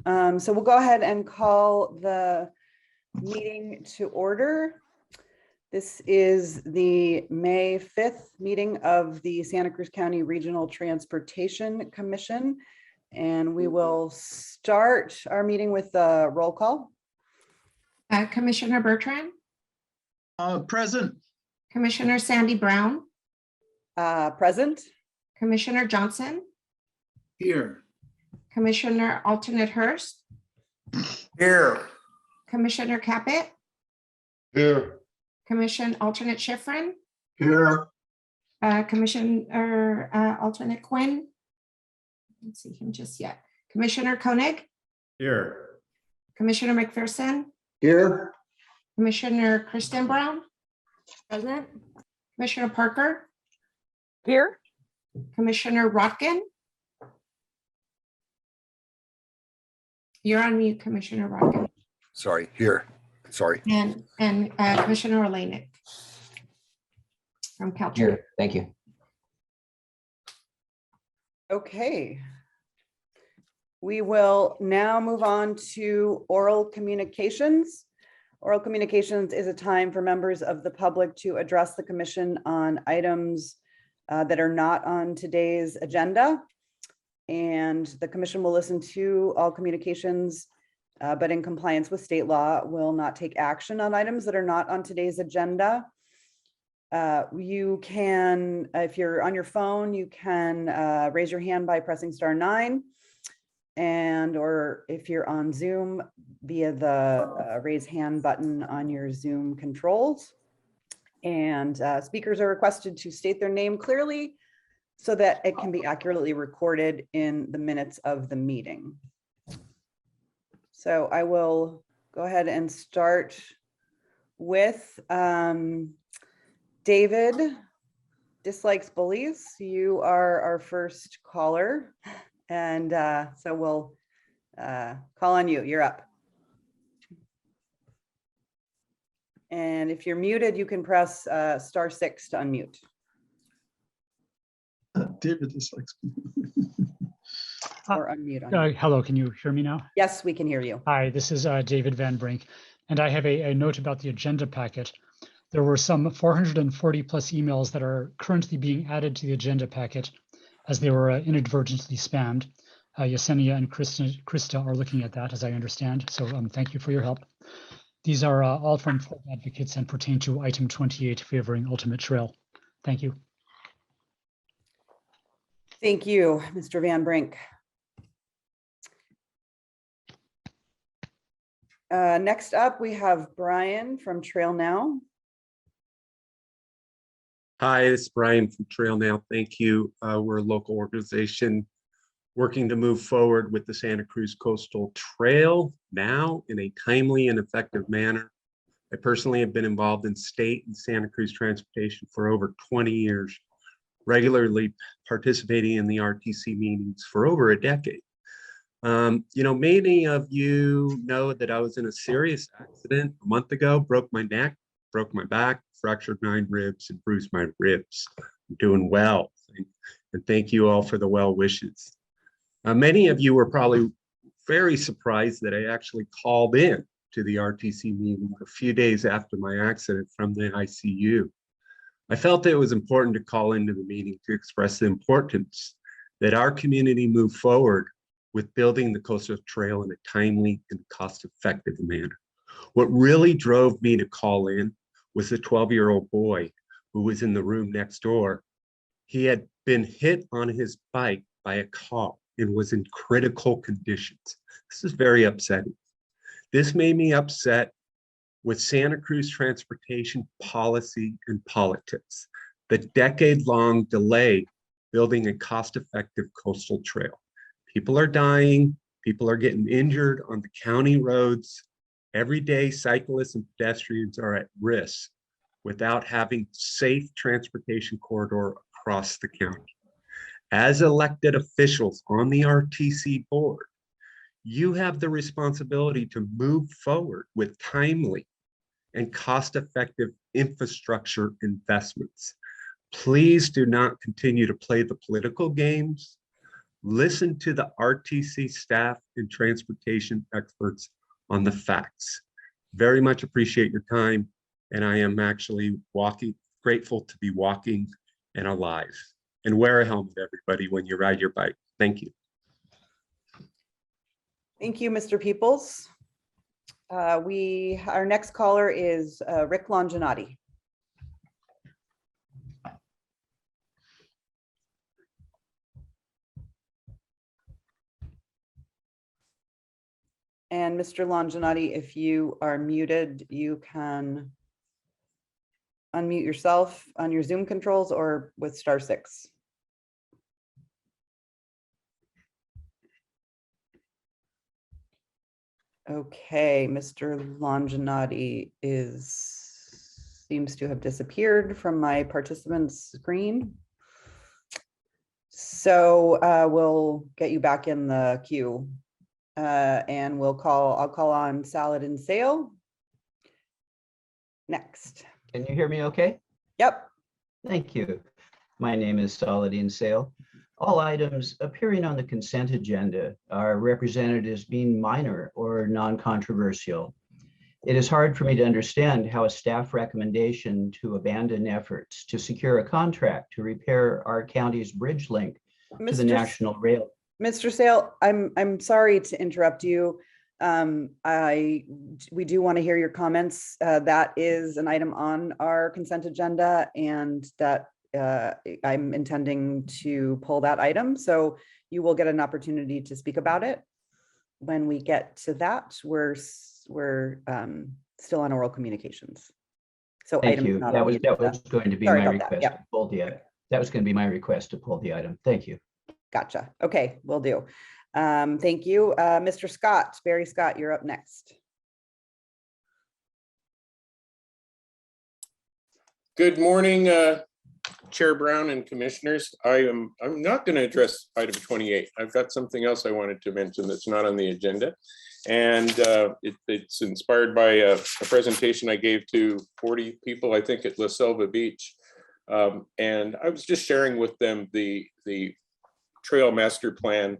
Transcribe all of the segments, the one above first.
So we'll go ahead and call the meeting to order. This is the May 5th meeting of the Santa Cruz County Regional Transportation Commission. And we will start our meeting with a roll call. Commissioner Bertrand. Present. Commissioner Sandy Brown. Present. Commissioner Johnson. Here. Commissioner Alternate Hurst. Here. Commissioner Caput. Here. Commission Alternate Schifrin. Here. Commissioner Alternate Quinn. I don't see him just yet. Commissioner Koenig. Here. Commissioner McPherson. Here. Commissioner Kristen Brown. Present. Commissioner Parker. Here. Commissioner Rotkin. You're on mute, Commissioner Rotkin. Sorry, here. Sorry. And Commissioner Olenek from Caltrans. Here, thank you. Okay. We will now move on to oral communications. Oral communications is a time for members of the public to address the commission on items that are not on today's agenda. And the commission will listen to all communications, but in compliance with state law, will not take action on items that are not on today's agenda. You can, if you're on your phone, you can raise your hand by pressing *9. And or if you're on Zoom, via the raise hand button on your Zoom controls. And speakers are requested to state their name clearly so that it can be accurately recorded in the minutes of the meeting. So I will go ahead and start with David, dislikes bullies. You are our first caller. And so we'll call on you. You're up. And if you're muted, you can press *6 to unmute. David dislikes. Or unmute. Hello, can you hear me now? Yes, we can hear you. Hi, this is David Van Brink, and I have a note about the agenda packet. There were some 440 plus emails that are currently being added to the agenda packet as they were inadvertently spammed. Yesenia and Krista are looking at that, as I understand, so thank you for your help. These are all from Flint advocates and pertain to item 28, favoring Ultimate Trail. Thank you. Thank you, Mr. Van Brink. Next up, we have Brian from Trail Now. Hi, this is Brian from Trail Now. Thank you. We're a local organization working to move forward with the Santa Cruz Coastal Trail now in a timely and effective manner. I personally have been involved in state and Santa Cruz transportation for over 20 years, regularly participating in the RTC meetings for over a decade. You know, many of you know that I was in a serious accident a month ago, broke my neck, broke my back, fractured 9 ribs, and bruised my ribs. I'm doing well, and thank you all for the well wishes. Many of you were probably very surprised that I actually called in to the RTC meeting a few days after my accident from the ICU. I felt it was important to call into the meeting to express the importance that our community move forward with building the coastal trail in a timely and cost-effective manner. What really drove me to call in was the 12-year-old boy who was in the room next door. He had been hit on his bike by a car and was in critical conditions. This is very upsetting. This made me upset with Santa Cruz transportation policy and politics, the decade-long delay building a cost-effective coastal trail. People are dying, people are getting injured on the county roads. Every day, cyclists and pedestrians are at risk without having safe transportation corridor across the county. As elected officials on the RTC board, you have the responsibility to move forward with timely and cost-effective infrastructure investments. Please do not continue to play the political games. Listen to the RTC staff and transportation experts on the facts. Very much appreciate your time. And I am actually grateful to be walking and alive. And wear a helmet, everybody, when you ride your bike. Thank you. Thank you, Mr. Peoples. Our next caller is Rick Longinati. And Mr. Longinati, if you are muted, you can unmute yourself on your Zoom controls or with *6. Okay, Mr. Longinati seems to have disappeared from my participant's screen. So we'll get you back in the queue. And I'll call on Salad and Sale next. Can you hear me okay? Yep. Thank you. My name is Saladin Sale. All items appearing on the consent agenda are represented as being minor or non-controversial. It is hard for me to understand how a staff recommendation to abandon efforts to secure a contract to repair our county's bridge link to the National Rail. Mr. Sale, I'm sorry to interrupt you. We do want to hear your comments. That is an item on our consent agenda, and that I'm intending to pull that item. So you will get an opportunity to speak about it when we get to that. We're still on oral communications. So Thank you. That was going to be my request to pull that was going to be my request to pull the item. Thank you. Gotcha. Okay, will do. Thank you. Mr. Scott, Barry Scott, you're up next. Good morning, Chair Brown and Commissioners. I'm not going to address item 28. I've got something else I wanted to mention that's not on the agenda. And it's inspired by a presentation I gave to 40 people, I think, at La Selva Beach. And I was just sharing with them the trail master plan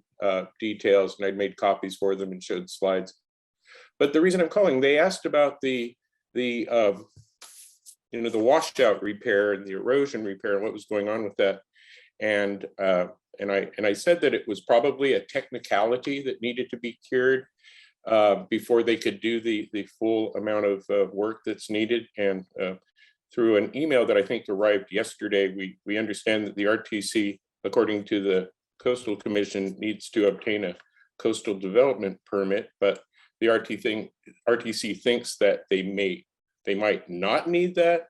details, and I'd made copies for them and showed slides. But the reason I'm calling, they asked about the washout repair and the erosion repair and what was going on with that. And I said that it was probably a technicality that needed to be cured before they could do the full amount of work that's needed. And through an email that I think arrived yesterday, we understand that the RTC, according to the Coastal Commission, needs to obtain a coastal development permit, but the RTC thinks that they might not need that,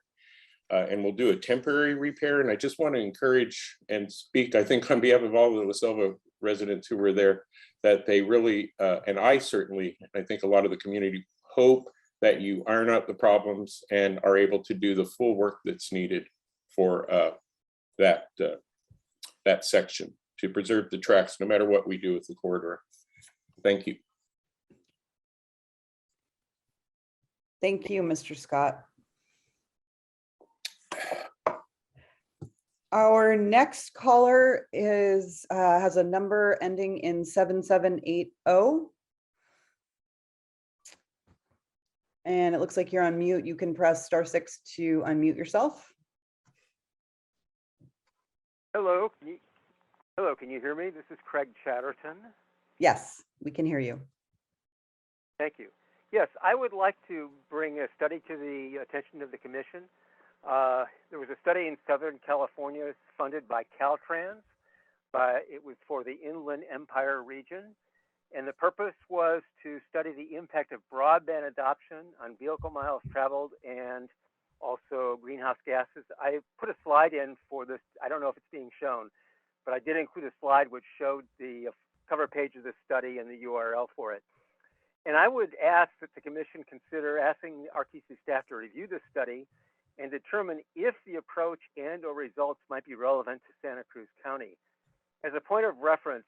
and will do a temporary repair. And I just want to encourage and speak, I think, on behalf of all the La Selva residents who were there, that they really, and I certainly, I think a lot of the community hope that you iron out the problems and are able to do the full work that's needed for that section to preserve the tracks, no matter what we do with the corridor. Thank you. Thank you, Mr. Scott. Our next caller has a number ending in 7780. And it looks like you're on mute. You can press *6 to unmute yourself. Hello, can you hear me? This is Craig Chatterton. Yes, we can hear you. Thank you. Yes, I would like to bring a study to the attention of the commission. There was a study in Southern California funded by Caltrans. It was for the Inland Empire region. And the purpose was to study the impact of broadband adoption on vehicle miles traveled and also greenhouse gases. I put a slide in for this. I don't know if it's being shown, but I did include a slide which showed the cover page of this study and the URL for it. And I would ask that the commission consider asking the RTC staff to review this study and determine if the approach and or results might be relevant to Santa Cruz County. As a point of reference,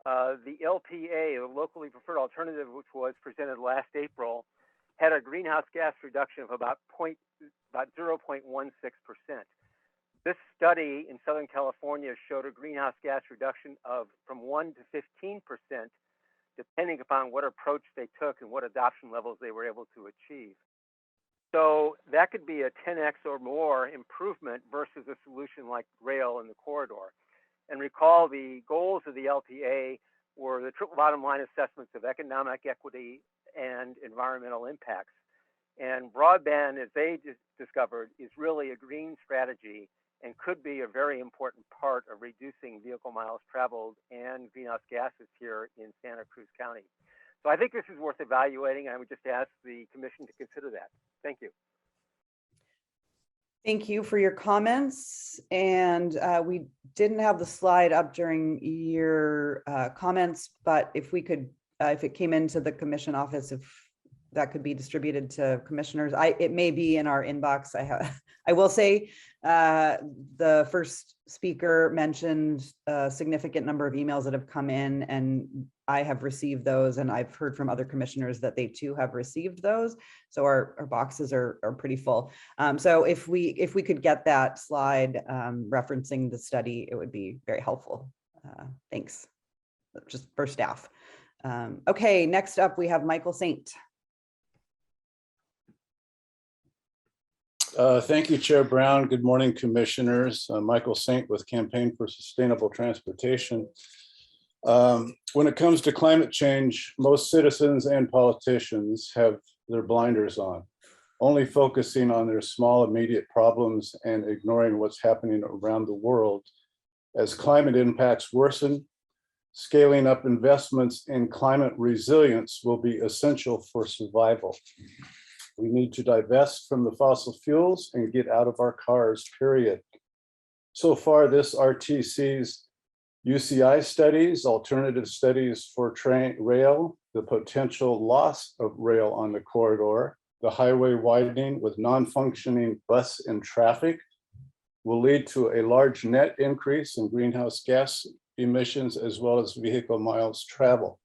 the LPA, the locally preferred alternative, which was presented last April, had a greenhouse gas reduction of about 0.16%. This study in Southern California showed a greenhouse gas reduction of from 1 to 15%, depending upon what approach they took and what adoption levels they were able to achieve. So that could be a 10x or more improvement versus a solution like rail in the corridor. And recall the goals of the LTA were the triple bottom line assessments of economic equity and environmental impacts. And broadband, as they discovered, is really a green strategy and could be a very important part of reducing vehicle miles traveled and greenhouse gases here in Santa Cruz County. So I think this is worth evaluating. I would just ask the commission to consider that. Thank you. Thank you for your comments. And we didn't have the slide up during your comments, but if we could, if it came into the commission office, if that could be distributed to commissioners, it may be in our inbox. I will say the first speaker mentioned a significant number of emails that have come in, and I have received those, and I've heard from other commissioners that they too have received those. So our boxes are pretty full. So if we could get that slide referencing the study, it would be very helpful. Thanks, just for staff. Okay, next up we have Michael Saint. Thank you, Chair Brown. Good morning, commissioners. Michael Saint with Campaign for Sustainable Transportation. When it comes to climate change, most citizens and politicians have their blinders on, only focusing on their small immediate problems and ignoring what's happening around the world. As climate impacts worsen, scaling up investments in climate resilience will be essential for survival. We need to divest from the fossil fuels and get out of our cars, period. So far, this RTC's UCI studies, alternative studies for rail, the potential loss of rail on the corridor, the highway widening with non-functioning bus and traffic will lead to a large net increase in greenhouse gas emissions as well as vehicle miles traveled.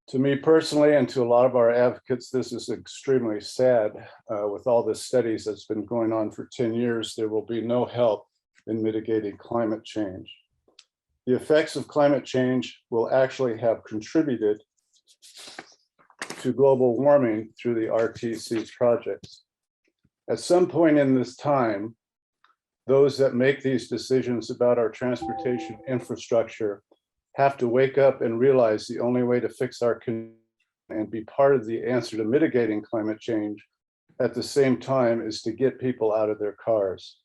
To me personally, and to a lot of our advocates, this is extremely sad. With all the studies that's been going on for 10 years, there will be no help in mitigating climate change. The effects of climate change will actually have contributed to global warming through the RTC projects. At some point in this time, those that make these decisions about our transportation infrastructure have to wake up and realize the only way to fix our and be part of the answer to mitigating climate change at the same time is to get people out of their cars.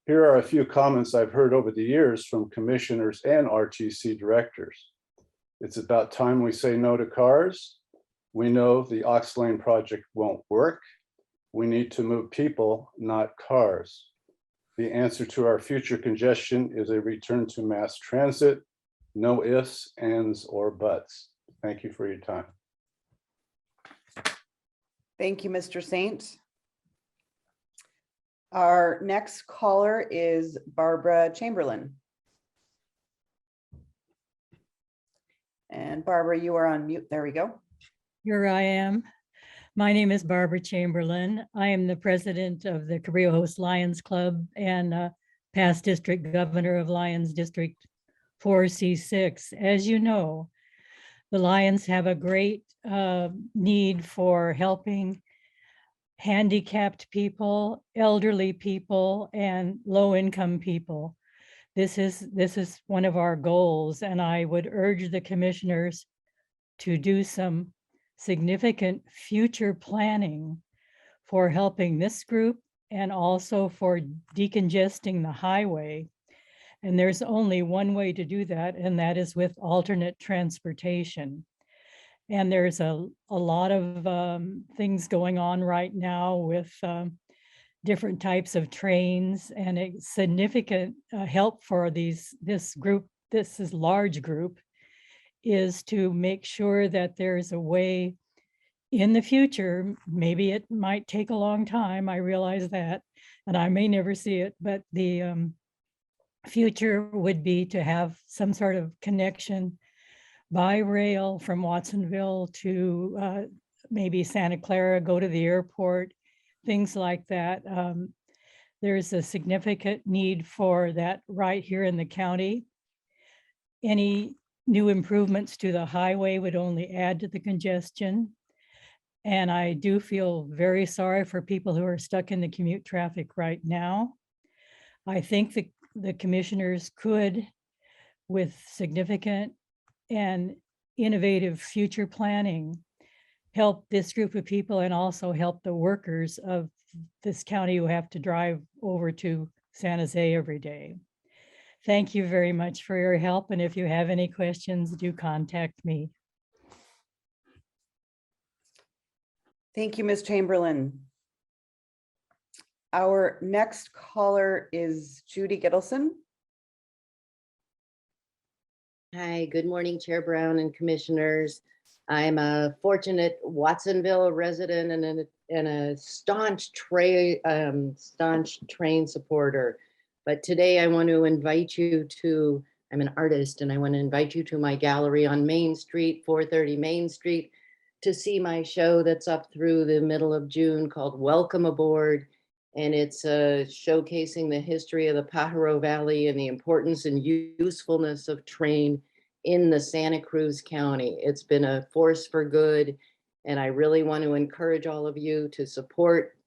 Here are a few comments I've heard over the years from commissioners and RTC directors. It's about time we say no to cars. We know the Ox Lane project won't work. We need to move people, not cars. The answer to our future congestion is a return to mass transit. No ifs, ands, or buts. Thank you for your time. Thank you, Mr. Saint. Our next caller is Barbara Chamberlain. And Barbara, you are on mute. There we go. Here I am. My name is Barbara Chamberlain. I am the president of the Cabrillo Lions Club and past district governor of Lions District 4C6. As you know, the Lions have a great need for helping handicapped people, elderly people, and low-income people. This is one of our goals, and I would urge the commissioners to do some significant future planning for helping this group and also for decongesting the highway. And there's only one way to do that, and that is with alternate transportation. And there's a lot of things going on right now with different types of trains, and a significant help for this group, this is large group, is to make sure that there's a way in the future, maybe it might take a long time, I realize that, and I may never see it, but the future would be to have some sort of connection by rail from Watsonville to maybe Santa Clara, go to the airport, things like that. There's a significant need for that right here in the county. Any new improvements to the highway would only add to the congestion. And I do feel very sorry for people who are stuck in the commute traffic right now. I think the commissioners could, with significant and innovative future planning, help this group of people and also help the workers of this county who have to drive over to San Jose every day. Thank you very much for your help. And if you have any questions, do contact me. Thank you, Ms. Chamberlain. Our next caller is Judy Gittleson. Hi, good morning, Chair Brown and commissioners. I'm a fortunate Watsonville resident and a staunch train supporter. But today I want to invite you to, I'm an artist, and I want to invite you to my gallery on Main Street, 430 Main Street, to see my show that's up through the middle of June called Welcome Aboard. And it's showcasing the history of the Pajaro Valley and the importance and usefulness of train in the Santa Cruz County. It's been a force for good, and I really want to encourage all of you to support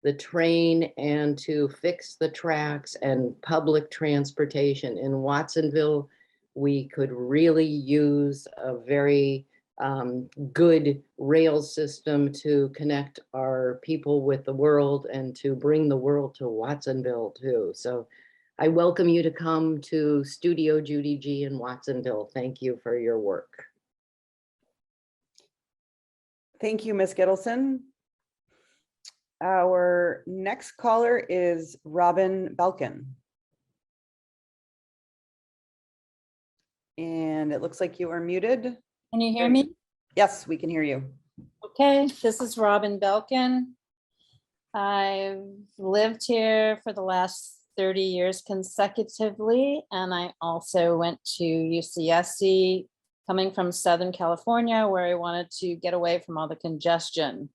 the train and to fix the tracks and public transportation. In Watsonville, we could really use a very good rail system to connect our people with the world and to bring the world to Watsonville too. So I welcome you to come to Studio Judy G in Watsonville. Thank you for your work. Thank you, Ms. Gittleson. Our next caller is Robin Belkin. And it looks like you are muted. Can you hear me? Yes, we can hear you. Okay, this is Robin Belkin. I've lived here for the last 30 years consecutively, and I also went to UCSC, coming from Southern California, where I wanted to get away from all the congestion.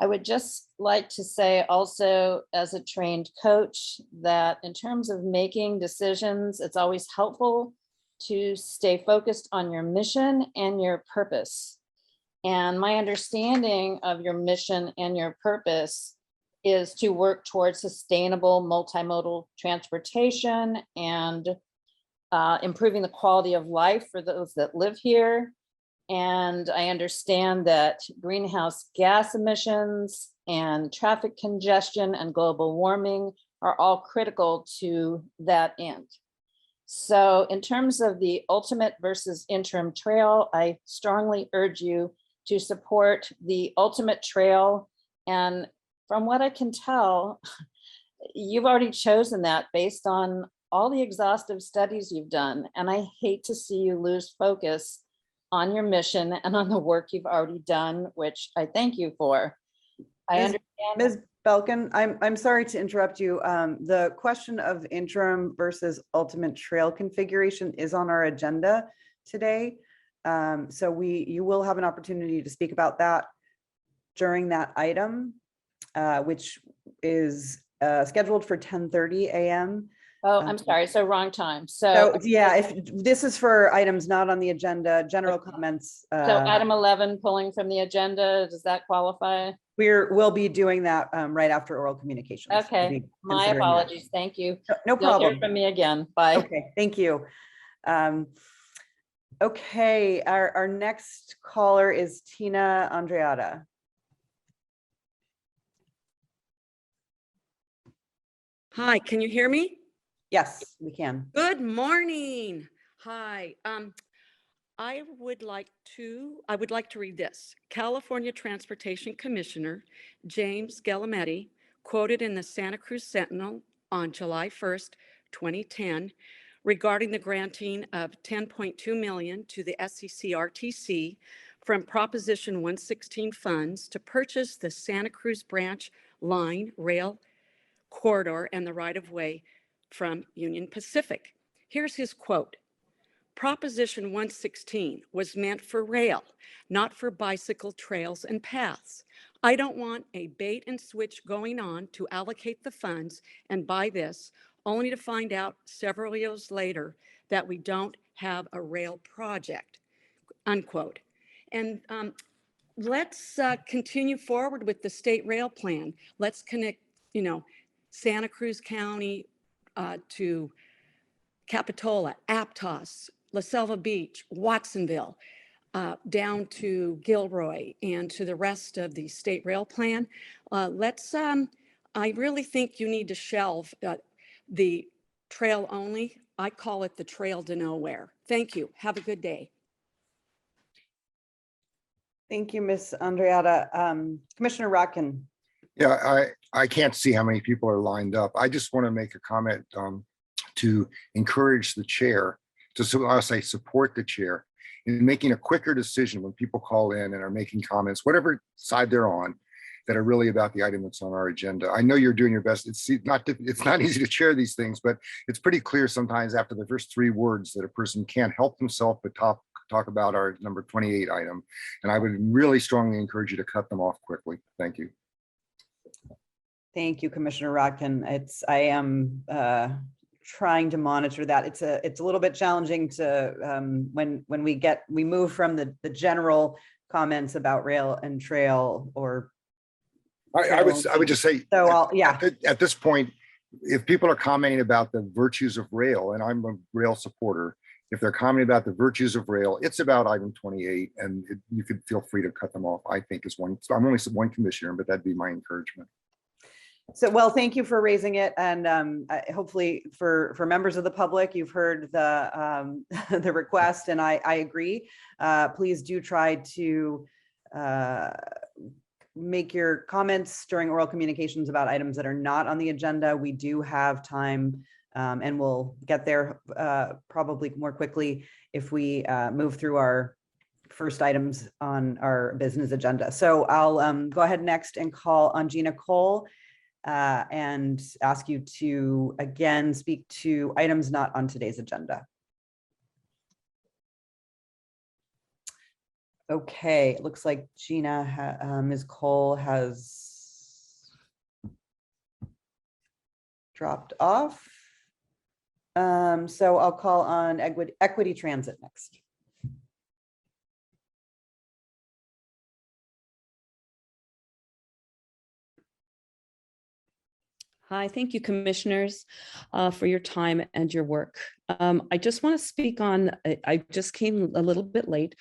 I would just like to say also, as a trained coach, that in terms of making decisions, it's always helpful to stay focused on your mission and your purpose. And my understanding of your mission and your purpose is to work towards sustainable multimodal transportation and improving the quality of life for those that live here. And I understand that greenhouse gas emissions and traffic congestion and global warming are all critical to that end. So in terms of the ultimate versus interim trail, I strongly urge you to support the ultimate trail. And from what I can tell, you've already chosen that based on all the exhaustive studies you've done. And I hate to see you lose focus on your mission and on the work you've already done, which I thank you for. I understand. Ms. Belkin, I'm sorry to interrupt you. The question of interim versus ultimate trail configuration is on our agenda today. So you will have an opportunity to speak about that during that item, which is scheduled for 10:30 a.m. Oh, I'm sorry. So wrong time. So yeah, if this is for items not on the agenda, general comments. So item 11, pulling from the agenda, does that qualify? We'll be doing that right after oral communications. Okay, my apologies. Thank you. No problem. You'll hear from me again. Bye. Okay, thank you. Okay, our next caller is Tina Andreata. Hi, can you hear me? Yes, we can. Good morning. Hi. I would like to read this. California Transportation Commissioner James Galametti, quoted in the Santa Cruz Sentinel on July 1st, 2010, regarding the granting of $10.2 million to the SCCRTC from Proposition 116 funds to purchase the Santa Cruz Branch Line rail corridor and the right-of-way from Union Pacific. Here's his quote. Proposition 116 was meant for rail, not for bicycle trails and paths. I don't want a bait and switch going on to allocate the funds and buy this, only to find out several years later that we don't have a rail project, unquote. And let's continue forward with the state rail plan. Let's connect, Santa Cruz County to Capitola, Aptos, La Selva Beach, Watsonville, down to Gilroy and to the rest of the state rail plan. I really think you need to shelve the trail only. I call it the trail to nowhere. Thank you. Have a good day. Thank you, Ms. Andreatta. Commissioner Rotkin. Yeah, I can't see how many people are lined up. I just want to make a comment to encourage the chair to, I'll say, support the chair in making a quicker decision when people call in and are making comments, whatever side they're on, that are really about the item that's on our agenda. I know you're doing your best. It's not easy to chair these things, but it's pretty clear sometimes after the first 3 words that a person can't help themselves but talk about our number 28 item. And I would really strongly encourage you to cut them off quickly. Thank you. Thank you, Commissioner Rotkin. I am trying to monitor that. It's a little bit challenging to when we move from the general comments about rail and trail or. I would just say, so at this point, if people are commenting about the virtues of rail, and I'm a rail supporter, if they're commenting about the virtues of rail, it's about item 28, and you could feel free to cut them off. I think is one. I'm only one commissioner, but that'd be my encouragement. So, well, thank you for raising it, and hopefully for members of the public, you've heard the the request, and I agree. Please do try to make your comments during oral communications about items that are not on the agenda. We do have time, and we'll get there probably more quickly if we move through our first items on our business agenda. So I'll go ahead next and call on Gina Cole and ask you to again speak to items not on today's agenda. Okay, it looks like Gina, Ms. Cole has dropped off. So I'll call on Equity Transit next. Hi, thank you, commissioners, for your time and your work. I just want to speak on, I just came a little bit late,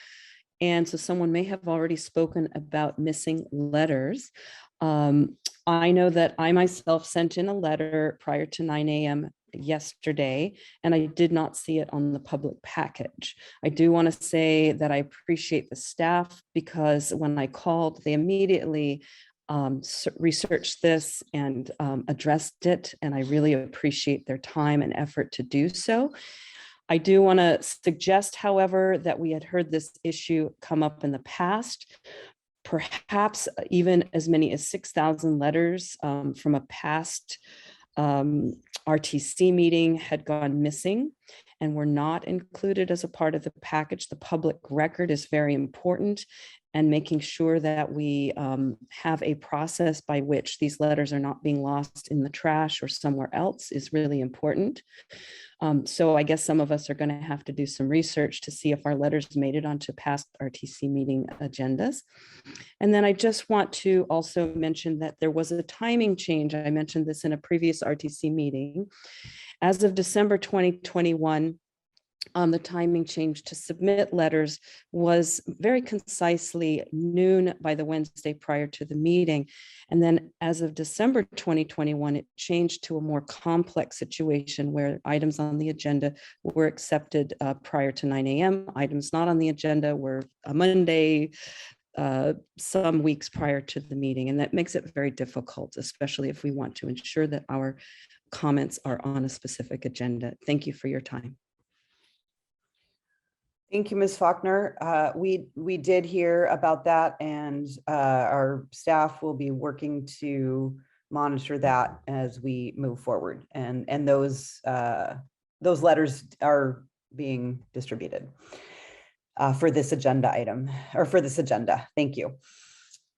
and so someone may have already spoken about missing letters. I know that I myself sent in a letter prior to 9 a.m. yesterday, and I did not see it on the public package. I do want to say that I appreciate the staff, because when I called, they immediately researched this and addressed it, and I really appreciate their time and effort to do so. I do want to suggest, however, that we had heard this issue come up in the past, perhaps even as many as 6,000 letters from a past RTC meeting had gone missing and were not included as a part of the package. The public record is very important, and making sure that we have a process by which these letters are not being lost in the trash or somewhere else is really important. So I guess some of us are going to have to do some research to see if our letters made it onto past RTC meeting agendas. And then I just want to also mention that there was a timing change. I mentioned this in a previous RTC meeting. As of December 2021, the timing change to submit letters was very concisely noon by the Wednesday prior to the meeting. And then as of December 2021, it changed to a more complex situation where items on the agenda were accepted prior to 9 a.m. Items not on the agenda were a Monday, some weeks prior to the meeting. And that makes it very difficult, especially if we want to ensure that our comments are on a specific agenda. Thank you for your time. Thank you, Ms. Faulkner. We did hear about that, and our staff will be working to monitor that as we move forward. And those letters are being distributed for this agenda item, or for this agenda. Thank you.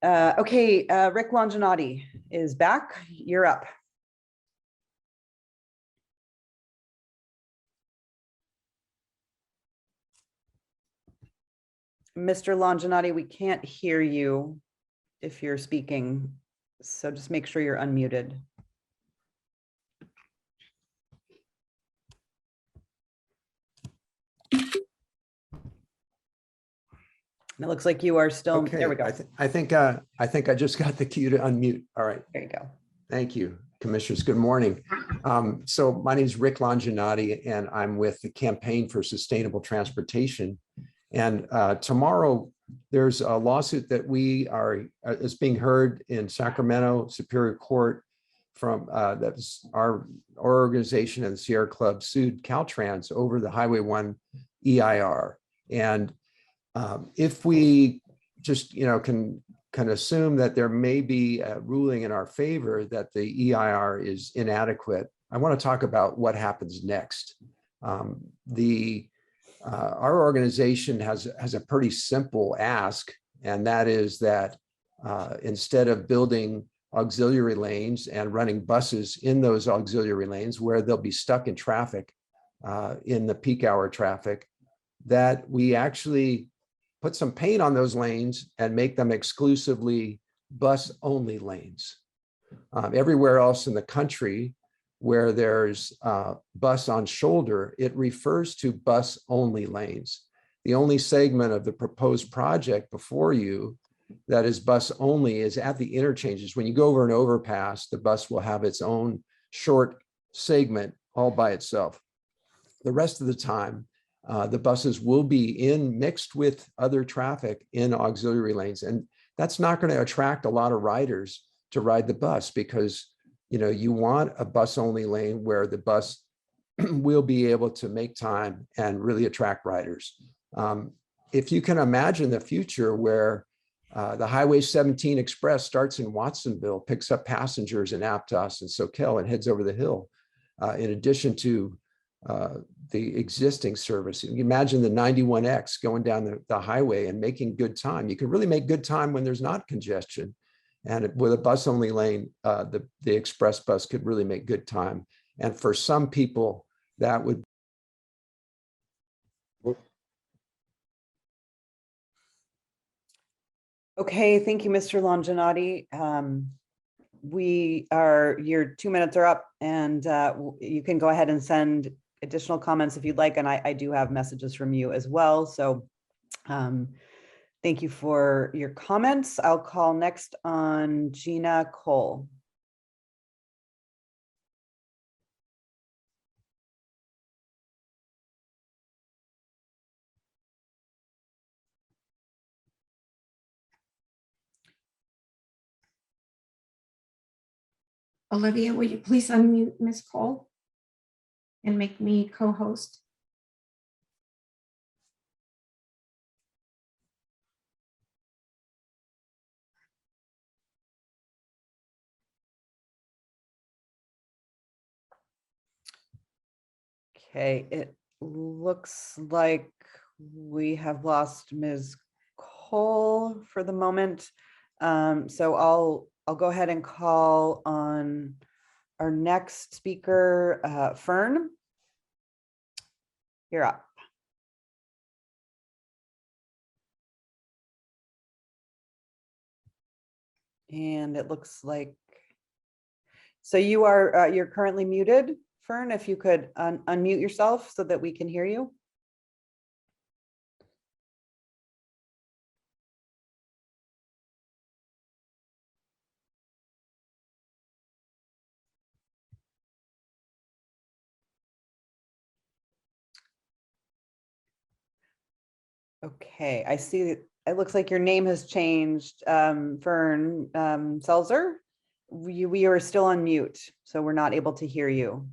Okay, Rick Longinati is back. You're up. Mr. Longinati, we can't hear you if you're speaking, so just make sure you're unmuted. And it looks like you are still, Okay, there we go. I think I just got the cue to unmute. All right. There you go. Thank you, commissioners. Good morning. So my name is Rick Longinati, and I'm with the Campaign for Sustainable Transportation. And tomorrow there's a lawsuit that is being heard in Sacramento Superior Court from that's our organization and the Sierra Club sued Caltrans over the Highway 1 EIR. And if we just can assume that there may be a ruling in our favor that the EIR is inadequate, I want to talk about what happens next. Our organization has a pretty simple ask, and that is that instead of building auxiliary lanes and running buses in those auxiliary lanes where they'll be stuck in traffic, in the peak hour traffic, that we actually put some paint on those lanes and make them exclusively bus-only lanes. Everywhere else in the country where there's bus on shoulder, it refers to bus-only lanes. The only segment of the proposed project before you that is bus-only is at the interchanges. When you go over an overpass, the bus will have its own short segment all by itself. The rest of the time, the buses will be mixed with other traffic in auxiliary lanes. And that's not going to attract a lot of riders to ride the bus because, you want a bus only lane where the bus will be able to make time and really attract riders. If you can imagine the future where the Highway 17 Express starts in Watsonville, picks up passengers in Aptos and Soquel and heads over the hill, in addition to the existing service. You imagine the 91X going down the highway and making good time. You can really make good time when there's not congestion. And with a bus only lane, the express bus could really make good time. And for some people, that would. Okay, thank you, Mr. Longinati. Your 2 minutes are up, and you can go ahead and send additional comments if you'd like, and I do have messages from you as well. So thank you for your comments. I'll call next on Gina Cole. Olivia, will you please unmute Ms. Cole and make me co-host? Okay, it looks like we have lost Ms. Cole for the moment. So I'll go ahead and call on our next speaker, Fern. You're up. And it looks like, so you're currently muted, Fern, if you could unmute yourself so that we can hear you. Okay, I see that it looks like your name has changed, Fern Selzer. We are still on mute, so we're not able to hear you.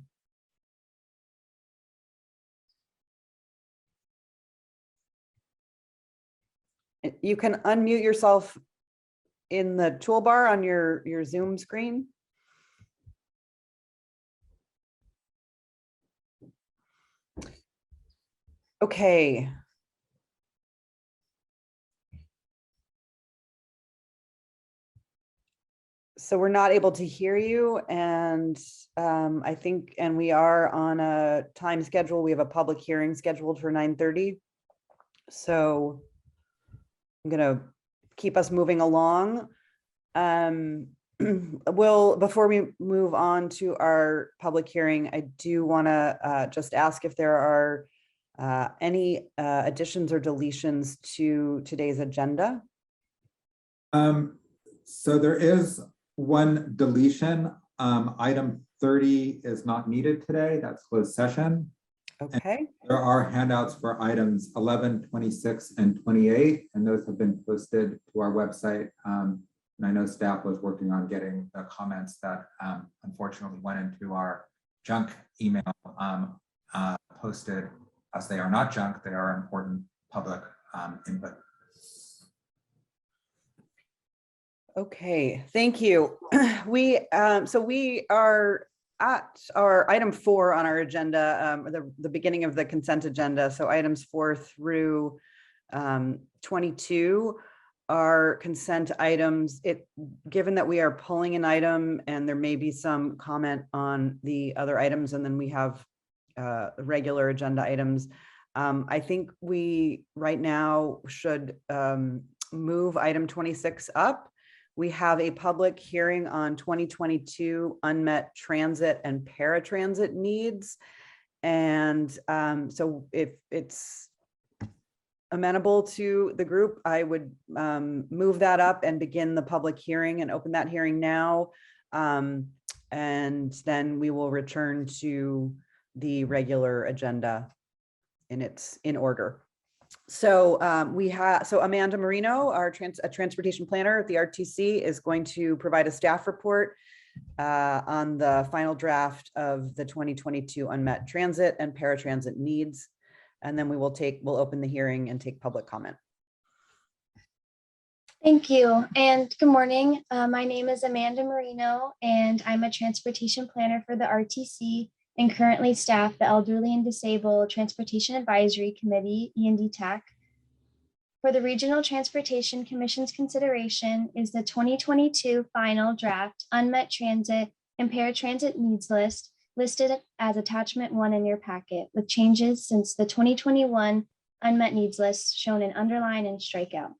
You can unmute yourself in the toolbar on your Zoom screen. Okay. So we're not able to hear you, and I think, and we are on a time schedule. We have a public hearing scheduled for 9:30. So I'm gonna keep us moving along. Before we move on to our public hearing, I do want to just ask if there are any additions or deletions to today's agenda. So there is one deletion. Item 30 is not needed today. That's closed session. Okay. And there are handouts for items 11, 26, and 28, and those have been posted to our website. And I know staff was working on getting the comments that unfortunately went into our junk email posted. As they are not junk, they are important public input. Okay, thank you. We are at our item 4 on our agenda, the beginning of the consent agenda. So items 4 through 22 are consent items. Given that we are pulling an item and there may be some comment on the other items, and then we have regular agenda items, I think we right now should move item 26 up. We have a public hearing on 2022 unmet transit and paratransit needs. And so if it's amenable to the group, I would move that up and begin the public hearing and open that hearing now. And then we will return to the regular agenda in order. So Amanda Marino, our transportation planner at the RTC, is going to provide a staff report on the final draft of the 2022 unmet transit and paratransit needs. And then we'll open the hearing and take public comment. Thank you and good morning. My name is Amanda Marino and I'm a transportation planner for the RTC and currently staff the Elderly and Disabled Transportation Advisory Committee, END-TAC. For the Regional Transportation Commission's consideration is the 2022 final draft unmet transit and paratransit needs list listed as attachment 1 in your packet with changes since the 2021 unmet needs list shown in underline and strikeout.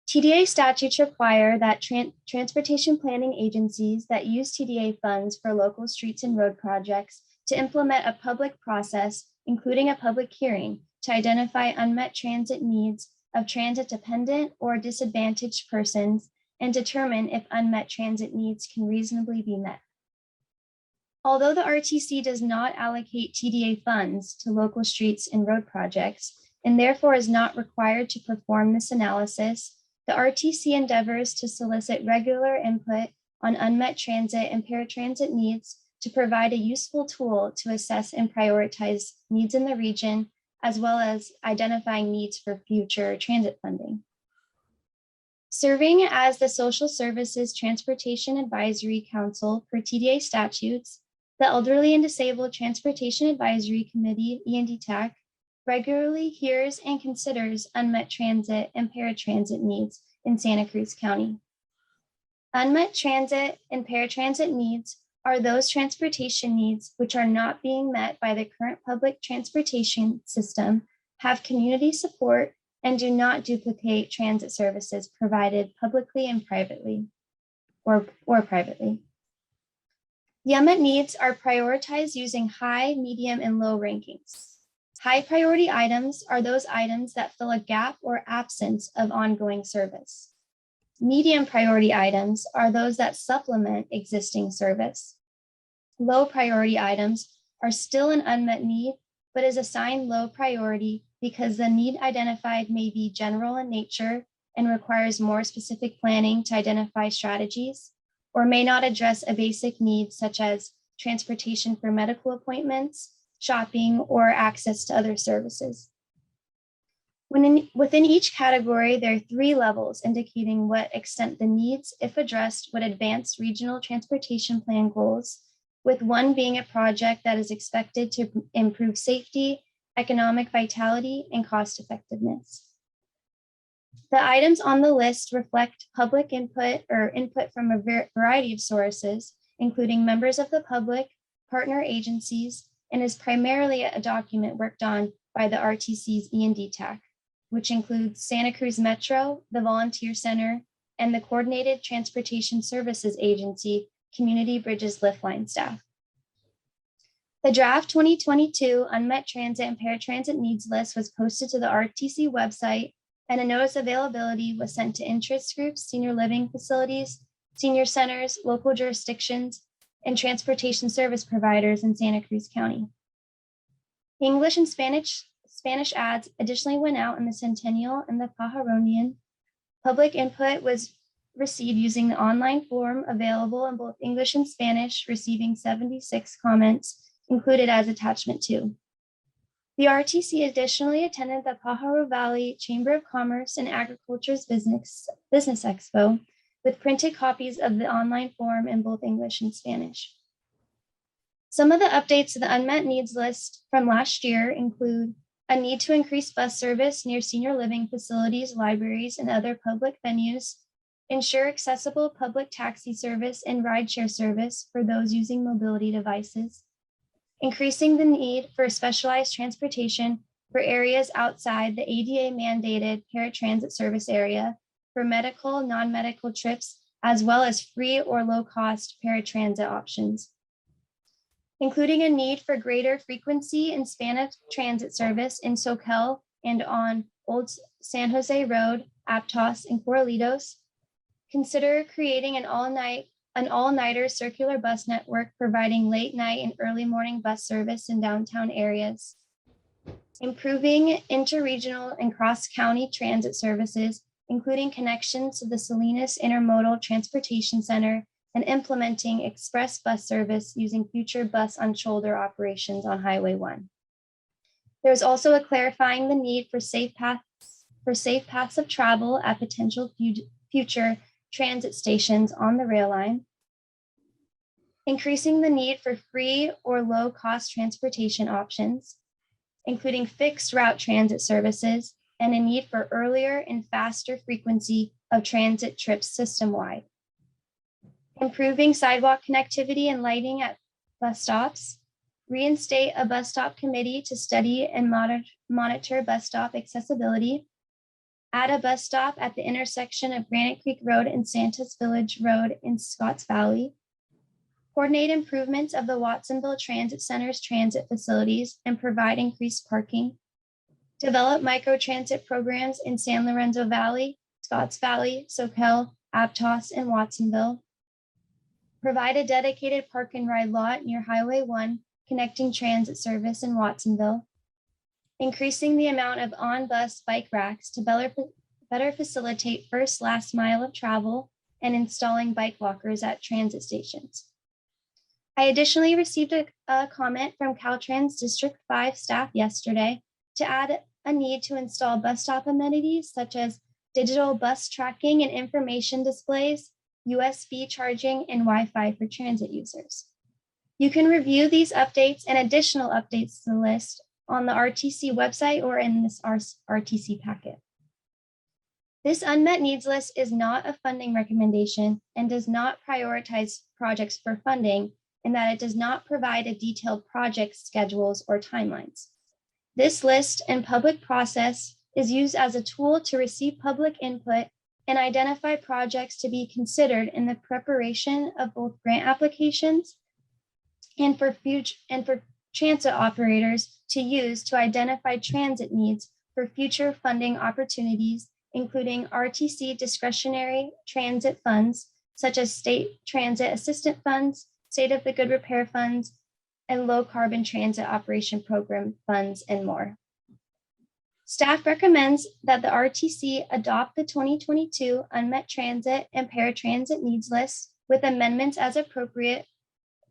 TDA statutes require that transportation planning agencies that use TDA funds for local streets and road projects to implement a public process, including a public hearing, to identify unmet transit needs of transit-dependent or disadvantaged persons and determine if unmet transit needs can reasonably be met. Although the RTC does not allocate TDA funds to local streets and road projects, and therefore is not required to perform this analysis, the RTC endeavors to solicit regular input on unmet transit and paratransit needs to provide a useful tool to assess and prioritize needs in the region, as well as identifying needs for future transit funding. Serving as the Social Services Transportation Advisory Council per TDA statutes, the Elderly and Disabled Transportation Advisory Committee, END-TAC, regularly hears and considers unmet transit and paratransit needs in Santa Cruz County. Unmet transit and paratransit needs are those transportation needs which are not being met by the current public transportation system, have community support, and do not duplicate transit services provided publicly and privately, or privately. The unmet needs are prioritized using high, medium, and low rankings. High priority items are those items that fill a gap or absence of ongoing service. Medium priority items are those that supplement existing service. Low priority items are still an unmet need, but is assigned low priority because the need identified may be general in nature and requires more specific planning to identify strategies, or may not address a basic need such as transportation for medical appointments, shopping, or access to other services. Within each category, there are 3 levels indicating what extent the needs, if addressed, would advance regional transportation plan goals, with 1 being a project that is expected to improve safety, economic vitality, and cost effectiveness. The items on the list reflect public input or input from a variety of sources, including members of the public, partner agencies, and is primarily a document worked on by the RTC's E&D TAC, which includes Santa Cruz Metro, the Volunteer Center, and the Coordinated Transportation Services Agency Community Bridges Lift Line staff. The draft 2022 Unmet Transit and Paratransit Needs List was posted to the RTC website, and a notice of availability was sent to interest groups, senior living facilities, senior centers, local jurisdictions, and transportation service providers in Santa Cruz County. English and Spanish ads additionally went out in the Centennial and the Pajaronian. Public input was received using the online form available in both English and Spanish, receiving 76 comments included as attachment 2. The RTC additionally attended the Pajaro Valley Chamber of Commerce and Agriculture's Business Expo with printed copies of the online form in both English and Spanish. Some of the updates to the unmet needs list from last year include a need to increase bus service near senior living facilities, libraries, and other public venues, ensure accessible public taxi service and rideshare service for those using mobility devices, increasing the need for specialized transportation for areas outside the ADA mandated paratransit service area for medical, non-medical trips, as well as free or low-cost paratransit options, including a need for greater frequency and span of transit service in Soquel and on Old San Jose Road, Aptos, and Corralitos. Consider creating an all-nighter circular bus network providing late night and early morning bus service in downtown areas. Improving interregional and cross-county transit services, including connections to the Salinas Intermodal Transportation Center, and implementing express bus service using future bus on shoulder operations on Highway 1. There's also a clarifying the need for safe paths of travel at potential future transit stations on the rail line, increasing the need for free or low-cost transportation options, including fixed route transit services, and a need for earlier and faster frequency of transit trips system-wide. Improving sidewalk connectivity and lighting at bus stops, reinstate a bus stop committee to study and monitor bus stop accessibility, add a bus stop at the intersection of Granite Creek Road and Santa's Village Road in Scotts Valley, coordinate improvements of the Watsonville Transit Center's transit facilities and provide increased parking, develop microtransit programs in San Lorenzo Valley, Scotts Valley, Soquel, Aptos, and Watsonville, provide a dedicated park and ride lot near Highway 1 connecting transit service in Watsonville, increasing the amount of on-bus bike racks to better facilitate first last mile of travel, and installing bike lockers at transit stations. I additionally received a comment from Caltrans District 5 staff yesterday to add a need to install bus stop amenities such as digital bus tracking and information displays, USB charging, and Wi-Fi for transit users. You can review these updates and additional updates to the list on the RTC website or in this RTC packet. This unmet needs list is not a funding recommendation and does not prioritize projects for funding, in that it does not provide a detailed project schedules or timelines. This list and public process is used as a tool to receive public input and identify projects to be considered in the preparation of both grant applications and for transit operators to use to identify transit needs for future funding opportunities, including RTC discretionary transit funds, such as state transit assistance funds, state of the good repair funds, and low carbon transit operation program funds, and more. Staff recommends that the RTC adopt the 2022 unmet transit and paratransit needs list with amendments as appropriate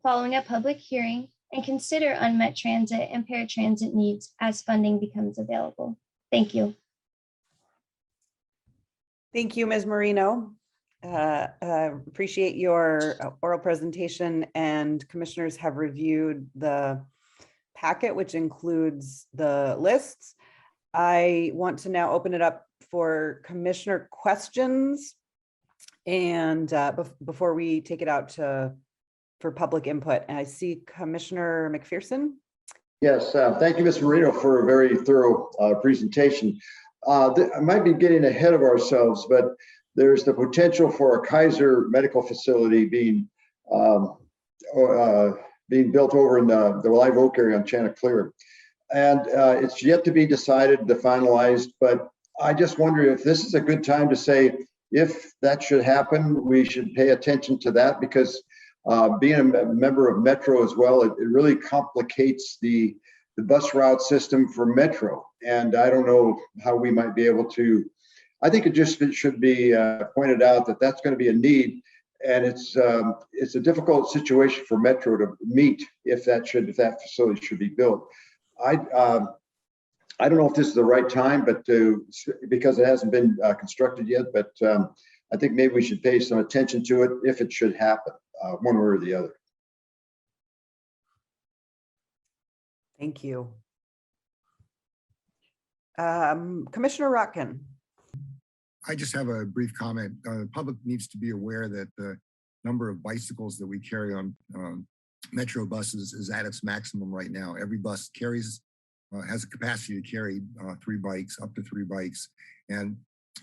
following a public hearing, and consider unmet transit and paratransit needs as funding becomes available. Thank you. Thank you, Ms. Marino. Appreciate your oral presentation, and commissioners have reviewed the packet, which includes the lists. I want to now open it up for commissioner questions. And before we take it out for public input, I see Commissioner McPherson. Yes, thank you, Ms. Marino, for a very thorough presentation. I might be getting ahead of ourselves, but there's the potential for a Kaiser medical facility being built over in the Live Oak area on Chanticleer. And it's yet to be decided, finalized, but I just wonder if this is a good time to say, if that should happen, we should pay attention to that, because being a member of Metro as well, it really complicates the bus route system for Metro. And I don't know how we might be able to, I think it should be pointed out that that's going to be a need. And it's a difficult situation for Metro to meet if that facility should be built. I don't know if this is the right time, but because it hasn't been constructed yet, but I think maybe we should pay some attention to it if it should happen, one way or the other. Thank you. Commissioner Rotkin. I just have a brief comment. The public needs to be aware that the number of bicycles that we carry on Metro buses is at its maximum right now. Every bus has a capacity to carry 3 bikes, up to 3 bikes. And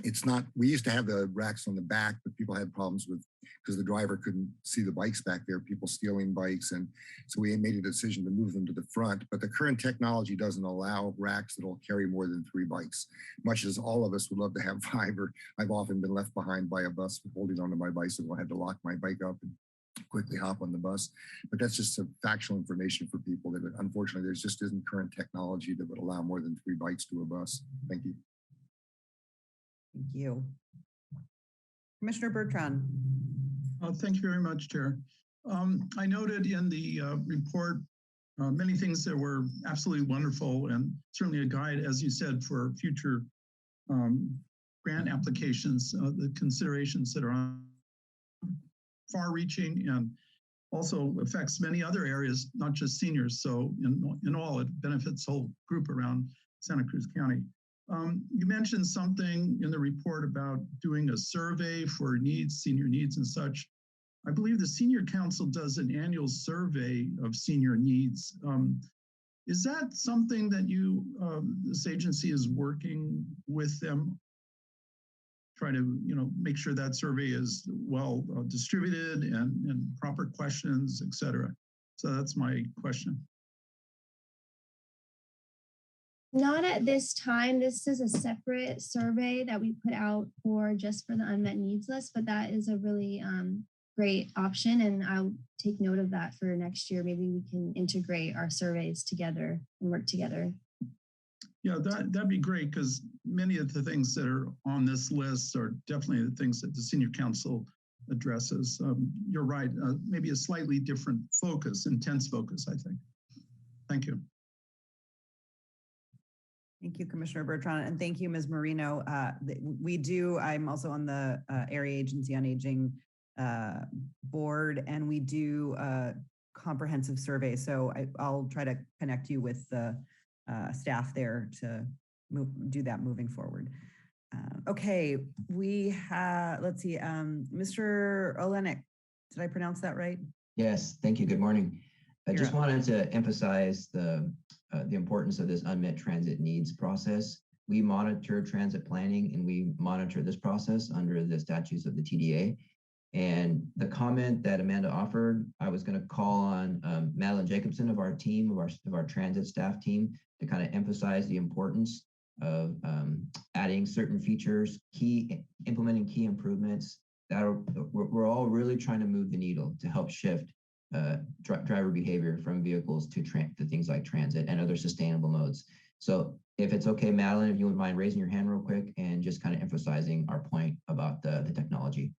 it's not, we used to have the racks on the back, but people had problems with, because the driver couldn't see the bikes back there, people stealing bikes. And so we made a decision to move them to the front, but the current technology doesn't allow racks that'll carry more than 3 bikes. Much as all of us would love to have 5, or I've often been left behind by a bus holding onto my bicycle. I had to lock my bike up and quickly hop on the bus. But that's just some factual information for people that unfortunately there just isn't current technology that would allow more than 3 bikes to a bus. Thank you. Thank you. Commissioner Bertrand. Thank you very much, Chair. I noted in the report many things that were absolutely wonderful, and certainly a guide, as you said, for future grant applications, the considerations that are on far-reaching and also affects many other areas, not just seniors. So in all, it benefits the whole group around Santa Cruz County. You mentioned something in the report about doing a survey for needs, senior needs and such. I believe the Senior Council does an annual survey of senior needs. Is that something that this agency is working with them, trying to make sure that survey is well distributed and proper questions, et cetera? So that's my question. Not at this time. This is a separate survey that we put out just for the unmet needs list, but that is a really great option, and I'll take note of that for next year. Maybe we can integrate our surveys together and work together. Yeah, that'd be great, because many of the things that are on this list are definitely the things that the Senior Council addresses. You're right, maybe a slightly different focus, intense focus, I think. Thank you. Thank you, Commissioner Bertrand, and thank you, Ms. Marino. I'm also on the Area Agency on Aging board, and we do comprehensive surveys. So I'll try to connect you with the staff there to do that moving forward. Okay, we have, let's see, Mr. Olenek, did I pronounce that right? Yes, thank you. Good morning. I You're just up. wanted to emphasize the importance of this unmet transit needs process. We monitor transit planning, and we monitor this process under the statutes of the TDA. And the comment that Amanda offered, I was going to call on Madeline Jacobson of our team, of our transit staff team, to kind of emphasize the importance of adding certain features, implementing key improvements that we're all really trying to move the needle to help shift driver behavior from vehicles to things like transit and other sustainable modes. So if it's okay, Madeline, if you wouldn't mind raising your hand real quick and just kind of emphasizing our point about the technology.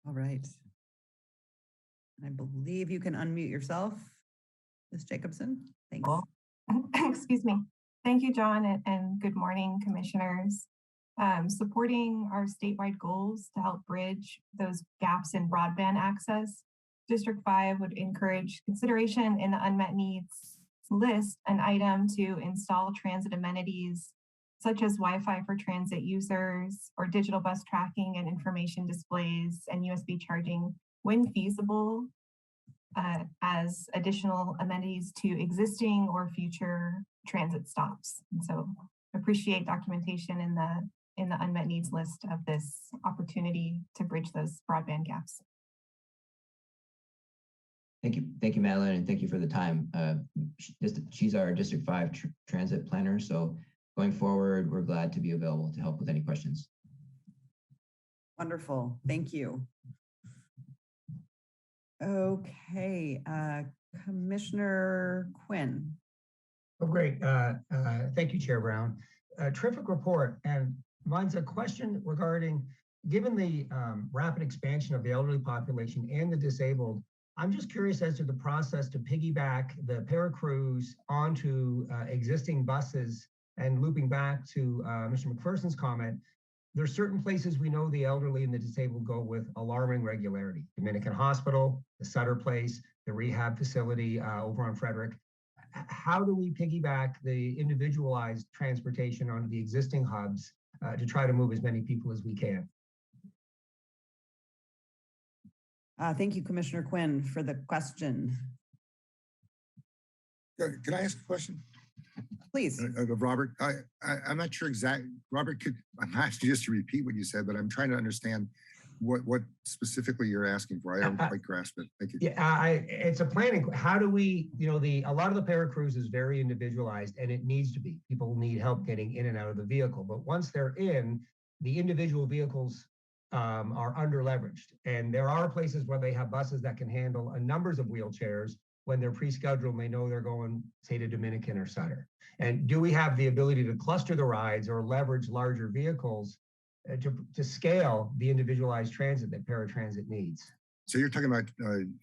All right. I believe you can unmute yourself, Ms. Jacobson. Thanks. Excuse me. Thank you, John, and good morning, commissioners. Supporting our statewide goals to help bridge those gaps in broadband access, District 5 would encourage consideration in the unmet needs list an item to install transit amenities such as Wi-Fi for transit users or digital bus tracking and information displays and USB charging when feasible as additional amenities to existing or future transit stops. And so appreciate documentation in the unmet needs list of this opportunity to bridge those broadband gaps. Thank you, Madeline, and thank you for the time. She's our District 5 transit planner, so going forward, we're glad to be available to help with any questions. Wonderful, thank you. Okay, Commissioner Quinn. Oh, great. Thank you, Chair Brown. Terrific report. And mine's a question regarding, given the rapid expansion of the elderly population and the disabled, I'm just curious as to the process to piggyback the Cruz onto existing buses and looping back to Mr. McPherson's comment. There's certain places we know the elderly and the disabled go with alarming regularity. Dominican Hospital, the Sutter Place, the rehab facility over on Frederick. How do we piggyback the individualized transportation onto the existing hubs to try to move as many people as we can? Thank you, Commissioner Quinn, for the question. Can I ask a question? Please. Of Robert, I'm not sure exactly. Robert, I'm asking just to repeat what you said, but I'm trying to understand what specifically you're asking for. I don't quite grasp it. Thank you. Yeah, it's a planning. How do we, a lot of the Cruz is very individualized, and it needs to be. People need help getting in and out of the vehicle. But once they're in, the individual vehicles are under leveraged. And there are places where they have buses that can handle a numbers of wheelchairs when they're pre-scheduled and they know they're going, say, to Dominican or Sutter. And do we have the ability to cluster the rides or leverage larger vehicles to scale the individualized transit that paratransit needs? So you're talking about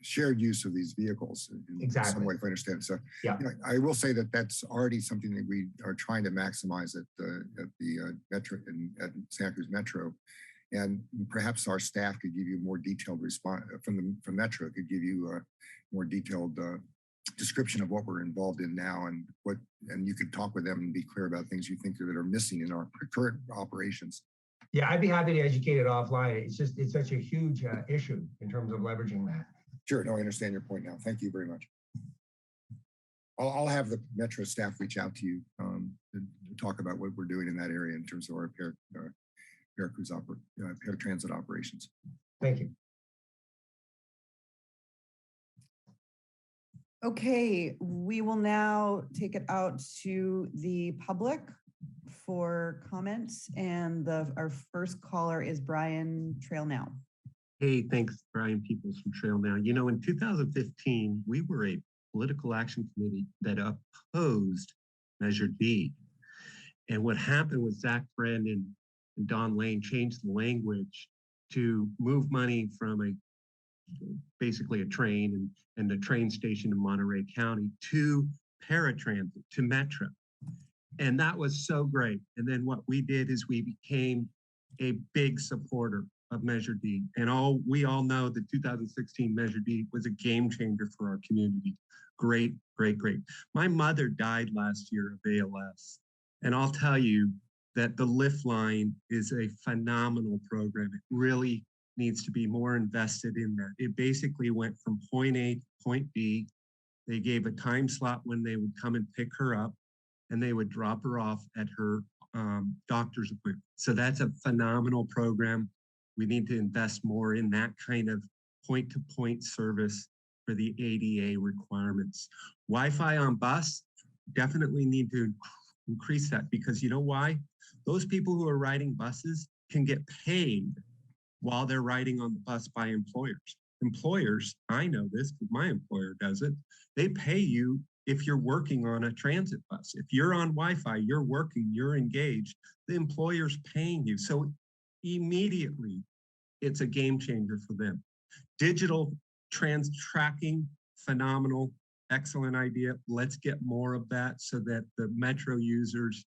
shared use of these vehicles in some way, if I understand. So yeah, I will say that that's already something that we are trying to maximize at the Metro and at Santa Cruz Metro. And perhaps our staff could give you more detailed response from Metro, could give you a more detailed description of what we're involved in now and you could talk with them and be clear about things you think that are missing in our current operations. Yeah, I'd be happy to educate it offline. It's such a huge issue in terms of leveraging that. Sure, no, I understand your point now. Thank you very much. I'll have the Metro staff reach out to you to talk about what we're doing in that area in terms of our paratransit operations. Thank you. Okay, we will now take it out to the public for comments, and our first caller is Brian Trail Now. Hey, thanks, Brian Peoples from Trail Now. In 2015, we were a political action committee that opposed Measure D. And what happened was Zach Brandon and Don Lane changed the language to move money from basically a train and the train station in Monterey County to paratransit, to Metro. And that was so great. And then what we did is we became a big supporter of Measure D. And we all know that 2016 Measure D was a game changer for our community. Great, great, great. My mother died last year of ALS. And I'll tell you that the Lift Line is a phenomenal program. It really needs to be more invested in that. It basically went from point A to point B. They gave a time slot when they would come and pick her up, and they would drop her off at her doctor's appointment. So that's a phenomenal program. We need to invest more in that kind of point-to-point service for the ADA requirements. Wi-Fi on bus, definitely need to increase that, because you know why? Those people who are riding buses can get paid while they're riding on the bus by employers. Employers, I know this because my employer does it, they pay you if you're working on a transit bus. If you're on Wi-Fi, you're working, you're engaged, the employer's paying you. So immediately, it's a game changer for them. Digital tracking, phenomenal, excellent idea. Let's get more of that so that the Metro users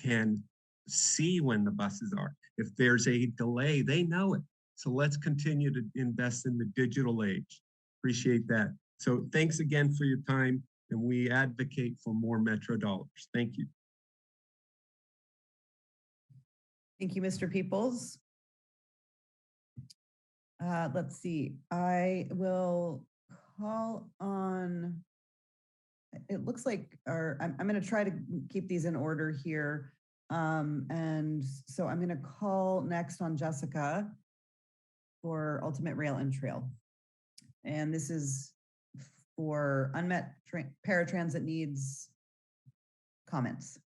can see when the buses are. If there's a delay, they know it. So let's continue to invest in the digital age. Appreciate that. So thanks again for your time, and we advocate for more Metro dollars. Thank you. Thank you, Mr. Peoples. Let's see, I will call on, it looks like, I'm going to try to keep these in order here. And so I'm going to call next on Jessica for Ultimate Rail and Trail. And this is for unmet paratransit needs comments.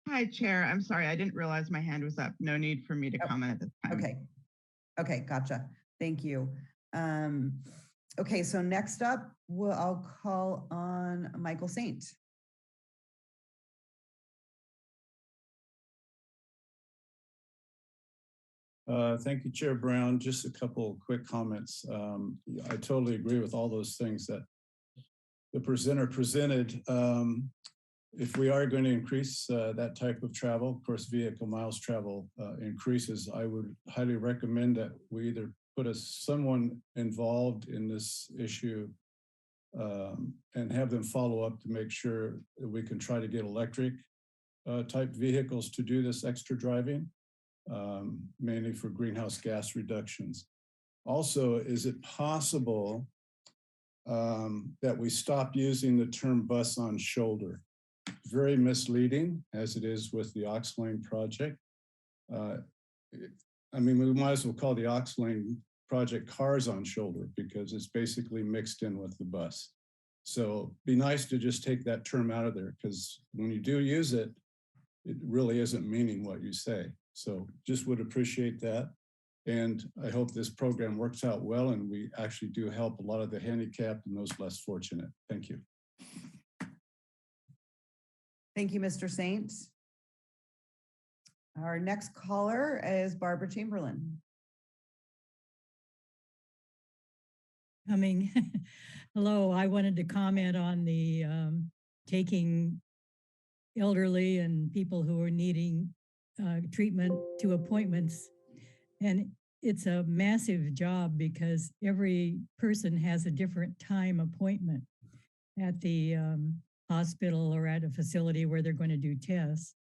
Hi, Chair. I'm sorry, I didn't realize my hand was up. No need for me to comment at this time. Okay. Okay, gotcha. Thank you. Okay, so next up, I'll call on Michael Saint. Thank you, Chair Brown. Just a couple of quick comments. I totally agree with all those things that the presenter presented. If we are going to increase that type of travel, of course, vehicle miles travel increases, I would highly recommend that we either put someone involved in this issue and have them follow up to make sure that we can try to get electric type vehicles to do this extra driving, mainly for greenhouse gas reductions. Also, is it possible that we stop using the term bus on shoulder? Very misleading, as it is with the Ox Lane project. I mean, we might as well call the Ox Lane project cars on shoulder because it's basically mixed in with the bus. So be nice to just take that term out of there, because when you do use it, it really isn't meaning what you say. So just would appreciate that. And I hope this program works out well and we actually do help a lot of the handicapped and those less fortunate. Thank you. Thank you, Mr. Saint. Our next caller is Barbara Chamberlain. Coming. Hello, I wanted to comment on the taking elderly and people who are needing treatment to appointments. And it's a massive job because every person has a different time appointment at the hospital or at a facility where they're going to do tests.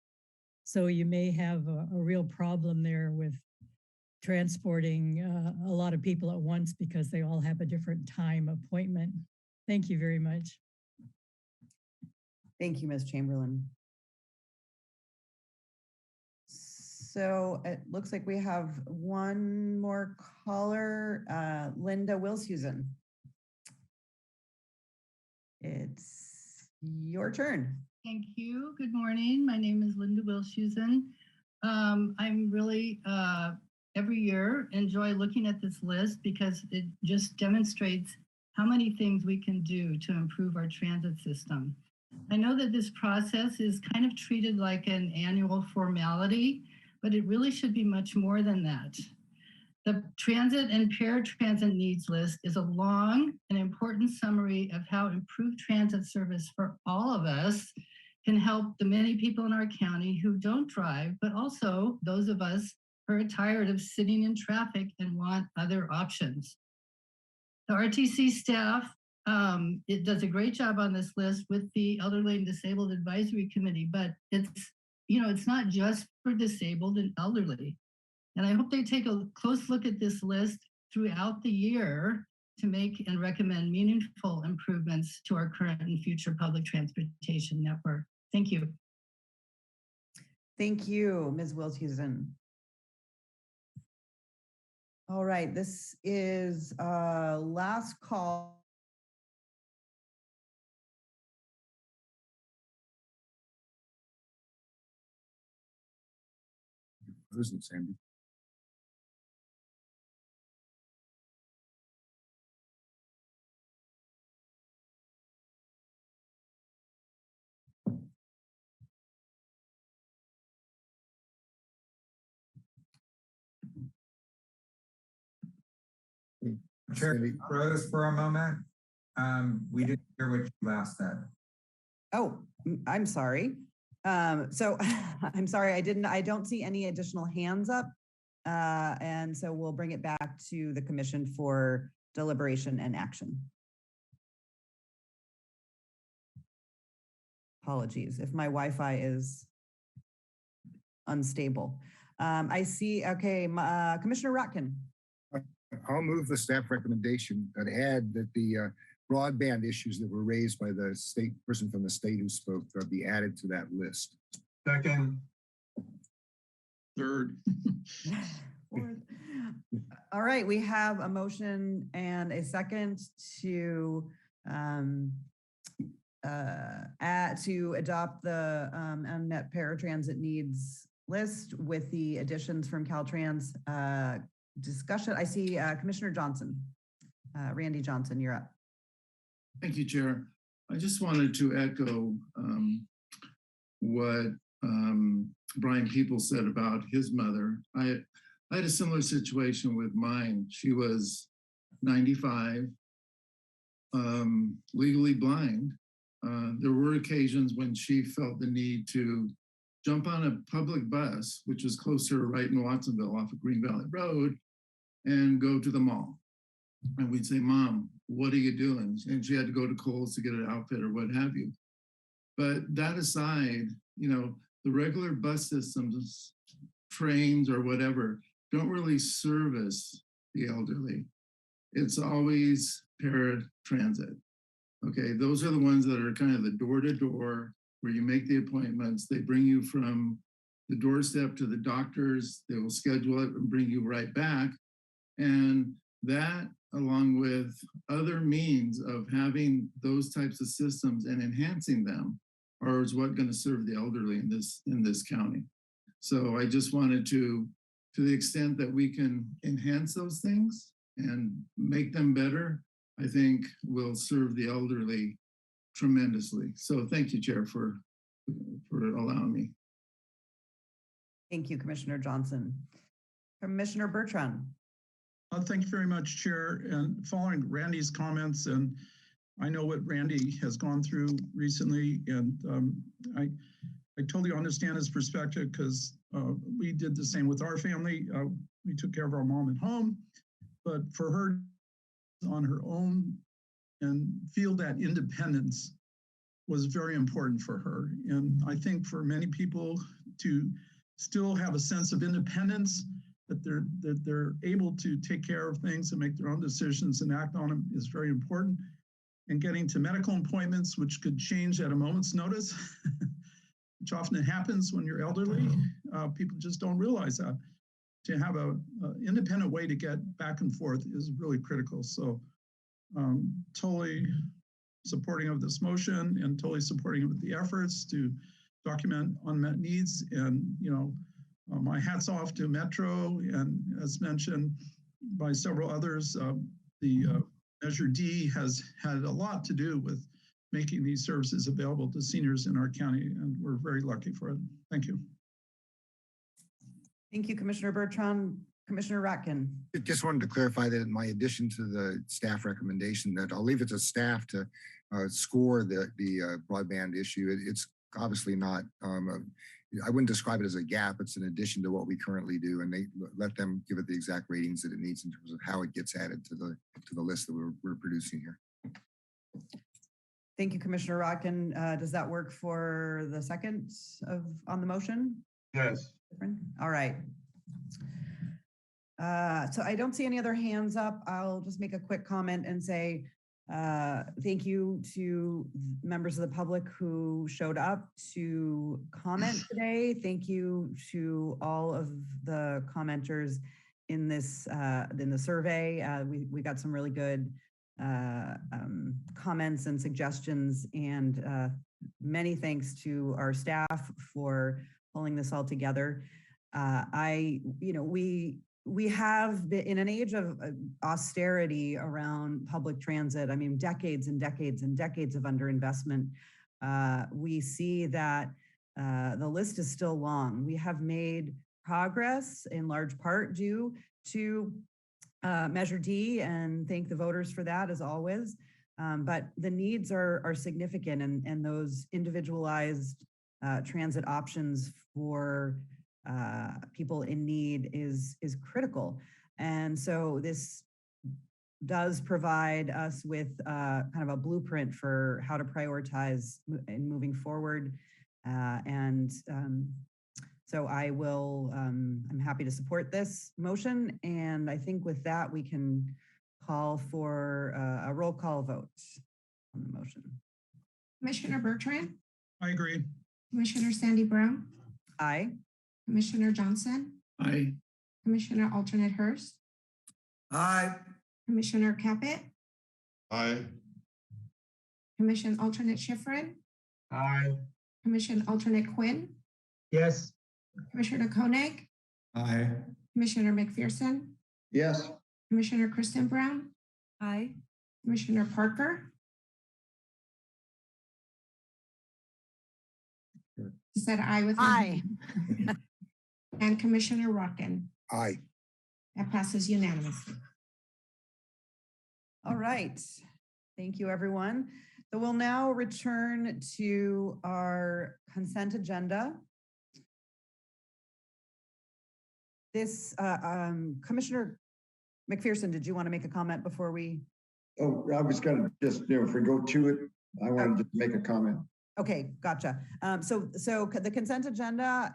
So you may have a real problem there with transporting a lot of people at once because they all have a different time appointment. Thank you very much. Thank you, Ms. Chamberlain. So it looks like we have one more caller, Linda Wilshusen. It's your turn. Thank you. Good morning. My name is Linda Wilshusen. I'm really, every year, enjoy looking at this list because it just demonstrates how many things we can do to improve our transit system. I know that this process is kind of treated like an annual formality, but it really should be much more than that. The transit and paratransit needs list is a long and important summary of how improved transit service for all of us can help the many people in our county who don't drive, but also those of us who are tired of sitting in traffic and want other options. The RTC staff it does a great job on this list with the Elderly and Disabled Advisory Committee, but it's not just for disabled and elderly. And I hope they take a close look at this list throughout the year to make and recommend meaningful improvements to our current and future public transportation network. Thank you. Thank you, Ms. Wilshusen. All right, this is last call. Frozen, Sandy. Chair, Cruz, for a moment. We didn't hear what you last said. Oh, I'm sorry. So I'm sorry, I don't see any additional hands up. And so we'll bring it back to the commission for deliberation and action. Apologies if my Wi-Fi is unstable. I see, okay, Commissioner Rotkin. I'll move the staff recommendation and add that the broadband issues that were raised by the state person from the state who spoke be added to that list. Second. Third. Fourth. All right, we have a motion and a second to adopt the unmet paratransit needs list with the additions from Caltrans. Discussion. I see Commissioner Johnson, Randy Johnson, you're up. Thank you, Chair. I just wanted to echo what Brian People said about his mother. I had a similar situation with mine. She was 95, legally blind. There were occasions when she felt the need to jump on a public bus, which was closer right in Watsonville off of Green Valley Road, and go to the mall. And we'd say, Mom, what are you doing? And she had to go to Kohl's to get an outfit or what have you. But that aside, you know, the regular bus systems, trains or whatever, don't really service the elderly. It's always paratransit. Okay, those are the ones that are kind of the door to door where you make the appointments. They bring you from the doorstep to the doctors. They will schedule it and bring you right back. And that, along with other means of having those types of systems and enhancing them, is what going to serve the elderly in this county. So I just wanted to the extent that we can enhance those things and make them better, I think will serve the elderly tremendously. So thank you, Chair, for allowing me. Thank you, Commissioner Johnson. Commissioner Bertrand. Thank you very much, Chair. And following Randy's comments, and I know what Randy has gone through recently, and I totally understand his perspective because we did the same with our family. We took care of our mom at home, but for her on her own and feel that independence was very important for her. And I think for many people to still have a sense of independence, that they're able to take care of things and make their own decisions and act on them is very important. And getting to medical appointments, which could change at a moment's notice, which often happens when you're elderly, people just don't realize that. To have a independent way to get back and forth is really critical. So totally supporting of this motion and totally supporting of the efforts to document unmet needs. And, you know, my hat's off to Metro, and as mentioned by several others, the Measure D has had a lot to do with making these services available to seniors in our county, and we're very lucky for it. Thank you. Thank you, Commissioner Bertrand. Commissioner Rotkin. Just wanted to clarify that in my addition to the staff recommendation, that I'll leave it to staff to score the broadband issue. It's obviously not, I wouldn't describe it as a gap. It's an addition to what we currently do, and they let them give it the exact ratings that it needs in terms of how it gets added to the list that we're producing here. Thank you, Commissioner Rotkin. Does that work for the second on the motion? Yes. All right. So I don't see any other hands up. I'll just make a quick comment and say thank you to members of the public who showed up to comment today. Thank you to all of the commenters in this in the survey. We got some really good comments and suggestions, and many thanks to our staff for pulling this all together. We have been in an age of austerity around public transit. I mean, decades and decades and decades of underinvestment. We see that the list is still long. We have made progress in large part due to Measure D, and thank the voters for that as always. But the needs are significant, and those individualized transit options for people in need is critical. And so this does provide us with kind of a blueprint for how to prioritize in moving forward. So So I'm happy to support this motion. And I think with that, we can call for a roll call vote on the motion. Commissioner Bertrand, I agree. Commissioner Sandy Brown, Aye. Commissioner Johnson, Aye. Commissioner Alternate Hurst, Aye. Commissioner Caput, Aye. Commission Alternate Schifrin, Aye. Commission Alternate Quinn, Yes. Commissioner Koenig, Aye. Commissioner McPherson, Yes. Commissioner Kristen Brown, Aye. Commissioner Parker. You said aye with your Aye. hand. And Commissioner Rockin. Aye. That passes unanimously. All right. Thank you, everyone. So we'll now return to our consent agenda. This, Commissioner McPherson, did you want to make a comment before we? Oh, I was gonna just, if we go to it, I wanted to make a comment. Okay, gotcha. So the consent agenda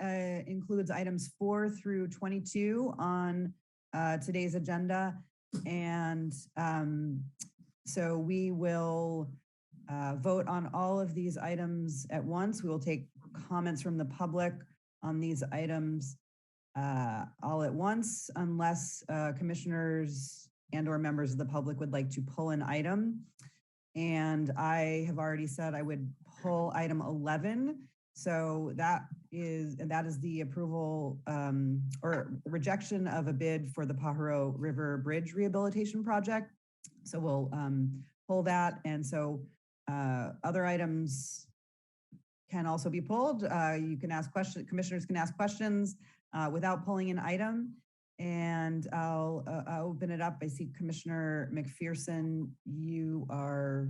includes items 4 through 22 on today's agenda. And so we will vote on all of these items at once. We will take comments from the public on these items all at once, unless commissioners and/or members of the public would like to pull an item. And I have already said I would pull item 11. So that is the approval or rejection of a bid for the Pajaro River Bridge Rehabilitation Project. So we'll pull that. And so other items can also be pulled. You can ask questions, commissioners can ask questions without pulling an item. And I'll open it up. I see Commissioner McPherson, you are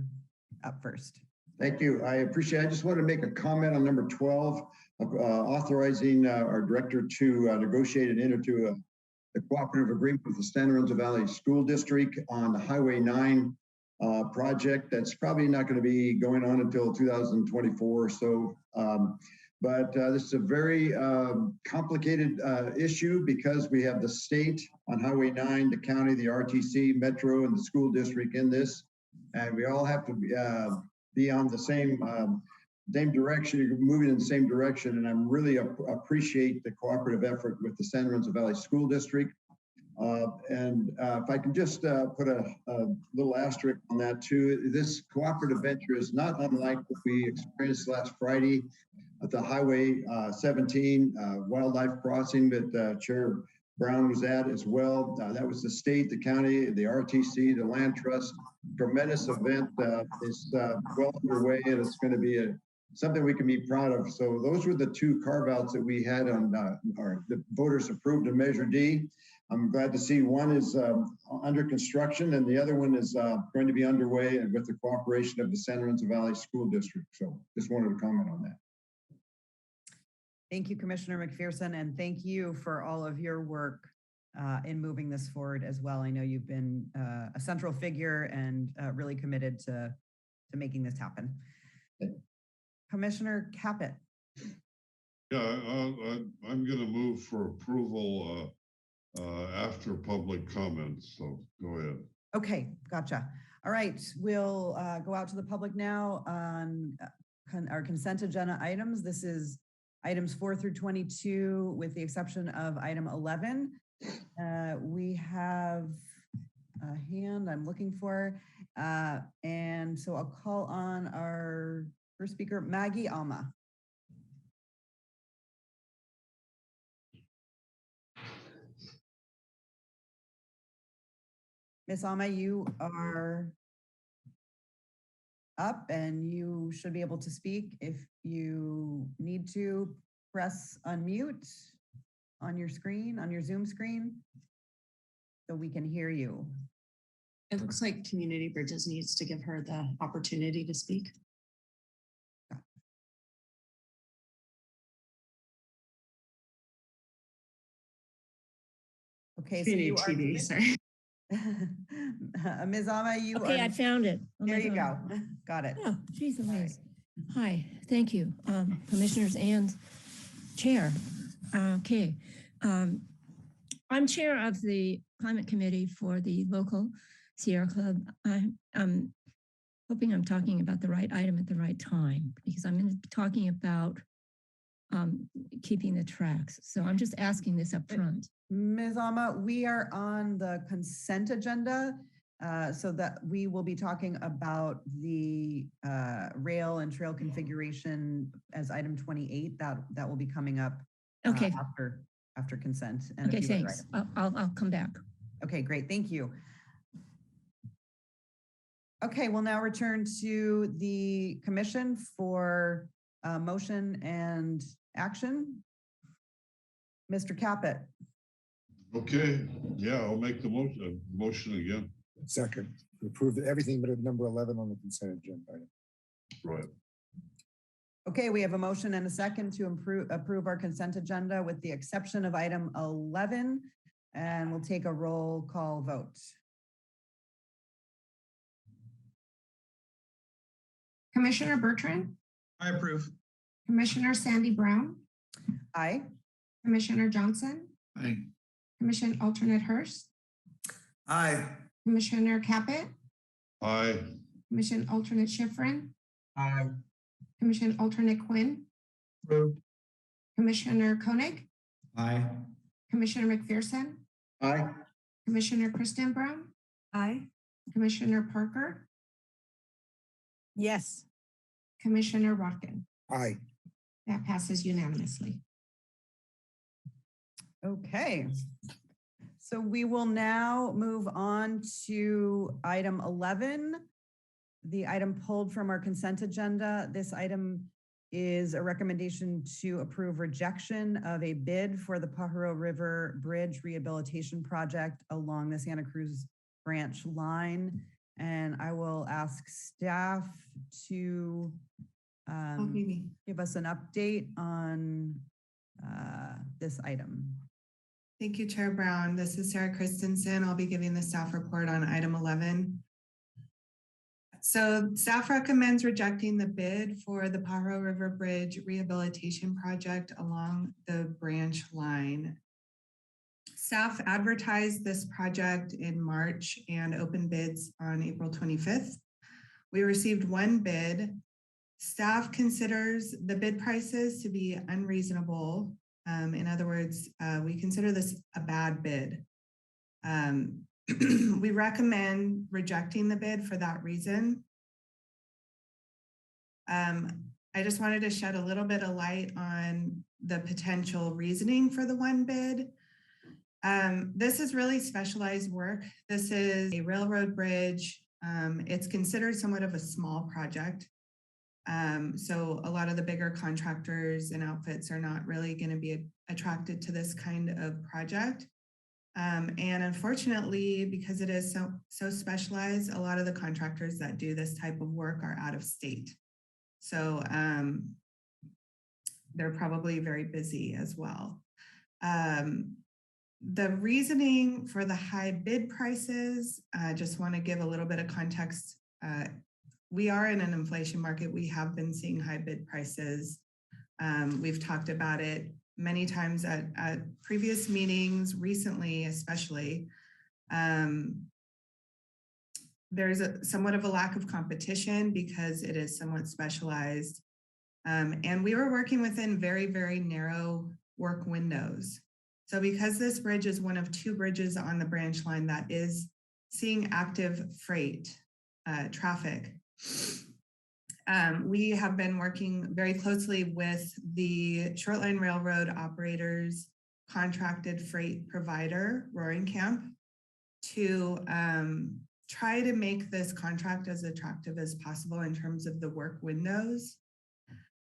up first. Thank you. I appreciate it. I just wanted to make a comment on number 12, authorizing our director to negotiate and enter into a cooperative agreement with the San Lorenzo Valley School District on the Highway 9 project. That's probably not going to be going on until 2024 or so. But this is a very complicated issue because we have the state on Highway 9, the county, the RTC, Metro, and the school district in this. And we all have to be on the same direction, moving in the same direction. And I really appreciate the cooperative effort with the San Lorenzo Valley School District. If I can just put a little asterisk on that too, this cooperative venture is not unlike what we experienced last Friday at the Highway 17 wildlife crossing that Chair Brown was at as well. That was the state, the county, the RTC, the land trust. Tremendous event is well underway, and it's going to be something we can be proud of. So those were the two carve-outs that we had on the voters approved in Measure D. I'm glad to see one is under construction and the other one is going to be underway and with the cooperation of the San Lorenzo Valley School District. So just wanted to comment on that. Thank you, Commissioner McPherson, and thank you for all of your work in moving this forward as well. I know you've been a central figure and really committed to making this happen. Commissioner Caput. Yeah, I'm going to move for approval after public comments, so go ahead. Okay, gotcha. All right, we'll go out to the public now on our consent agenda items. This is items 4 through 22, with the exception of item 11. We have a hand I'm looking for. And so I'll call on our first speaker, Maggie Alma. Miss Alma, you are up and you should be able to speak. If you need to, press unmute on your screen, on your Zoom screen, so we can hear you. It looks like Community Bridges needs to give her the opportunity to speak. Okay, so you TV, sorry. Ms. Alma, you Okay, are, I found it. Oh my there you God. go. Got it. Oh, geez, Louise. Hi, thank you, commissioners and chair. Okay. I'm chair of the climate committee for the local Sierra Club. I'm hoping I'm talking about the right item at the right time because I'm going to be talking about keeping the tracks. So I'm just asking this up front. Ms. Alma, we are on the consent agenda, so that we will be talking about the rail and trail configuration as item 28. That will be coming up Okay. after consent. And a Okay, few other thanks. items. I'll come back. Okay, great. Thank you. Okay, we'll now return to the commission for motion and action. Mr. Caput. Okay, yeah, I'll make the motion again. Second, to approve everything but number 11 on the consent agenda. Right. Okay, we have a motion and a second to approve our consent agenda with the exception of item 11, and we'll take a roll call vote. Commissioner Bertrand, I approve. Commissioner Sandy Brown, Aye. Commissioner Johnson, Aye. Commission Alternate Hurst, Aye. Commissioner Caput, Aye. Commission Alternate Schifrin, Aye. Commission Alternate Quinn, Approved. Commissioner Koenig, Aye. Commissioner McPherson, Aye. Commissioner Kristen Brown, Aye. Commissioner Parker, Yes. Commissioner Rotkin. Aye. That passes unanimously. Okay. So we will now move on to item 11, the item pulled from our consent agenda. This item is a recommendation to approve rejection of a bid for the Pajaro River Bridge Rehabilitation Project along the Santa Cruz branch line. And I will ask staff to give us an update on this item. Thank you, Chair Brown. This is Sarah Christensen. I'll be giving the staff report on item 11. So staff recommends rejecting the bid for the Pajaro River Bridge Rehabilitation Project along the branch line. Staff advertised this project in March and opened bids on April 25th. We received one bid. Staff considers the bid prices to be unreasonable. In other words, we consider this a bad bid. We recommend rejecting the bid for that reason. I just wanted to shed a little bit of light on the potential reasoning for the one bid. This is really specialized work. This is a railroad bridge. It's considered somewhat of a small project. So a lot of the bigger contractors and outfits are not really going to be attracted to this kind of project. And unfortunately, because it is so specialized, a lot of the contractors that do this type of work are out of state. So they're probably very busy as well. The reasoning for the high bid prices, I just want to give a little bit of context. We are in an inflation market. We have been seeing high bid prices. We've talked about it many times at previous meetings, recently especially. There's somewhat of a lack of competition because it is somewhat specialized. And we were working within very, very narrow work windows. So because this bridge is one of two bridges on the branch line that is seeing active freight traffic, we have been working very closely with the short line railroad operators contracted freight provider, Roaring Camp, to try to make this contract as attractive as possible in terms of the work windows.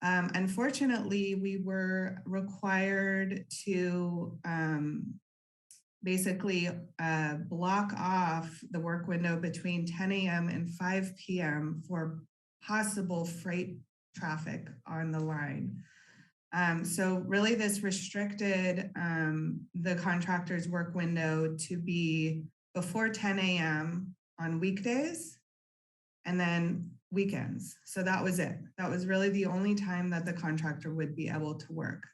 Unfortunately, we were required to basically block off the work window between 10 a.m. and 5 p.m. for possible freight traffic on the line. So really this restricted the contractor's work window to be before 10 a.m. on weekdays and then weekends. So that was it. That was really the only time that the contractor would be able to work.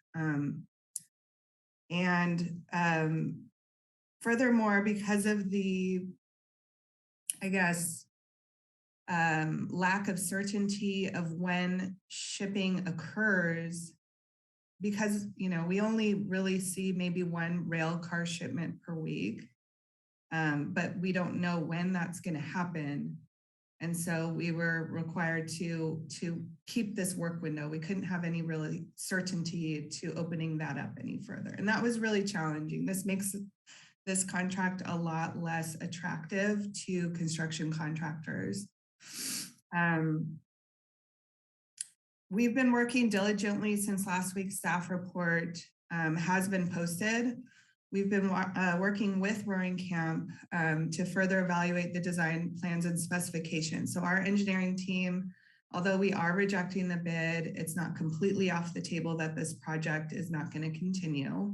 And furthermore, because of the, I guess, lack of certainty of when shipping occurs, because, you know, we only really see maybe one rail car shipment per week, but we don't know when that's going to happen. And so we were required to keep this work window. We couldn't have any really certainty to opening that up any further. And that was really challenging. This makes this contract a lot less attractive to construction contractors. We've been working diligently since last week's staff report has been posted. We've been working with Roaring Camp to further evaluate the design plans and specifications. So our engineering team, although we are rejecting the bid, it's not completely off the table that this project is not going to continue.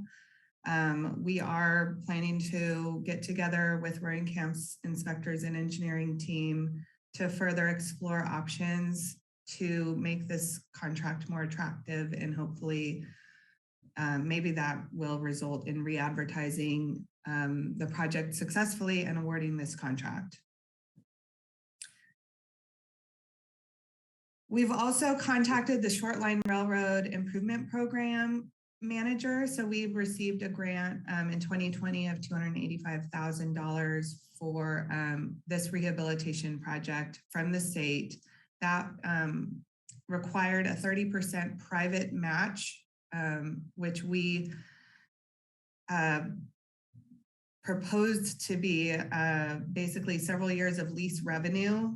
We are planning to get together with Roaring Camp's inspectors and engineering team to further explore options to make this contract more attractive, and hopefully maybe that will result in re-advertising the project successfully and awarding this contract. We've also contacted the Short Line Railroad Improvement Program manager. So we've received a grant in 2020 of $285,000 for this rehabilitation project from the state. That required a 30% private match, which we proposed to be basically several years of lease revenue.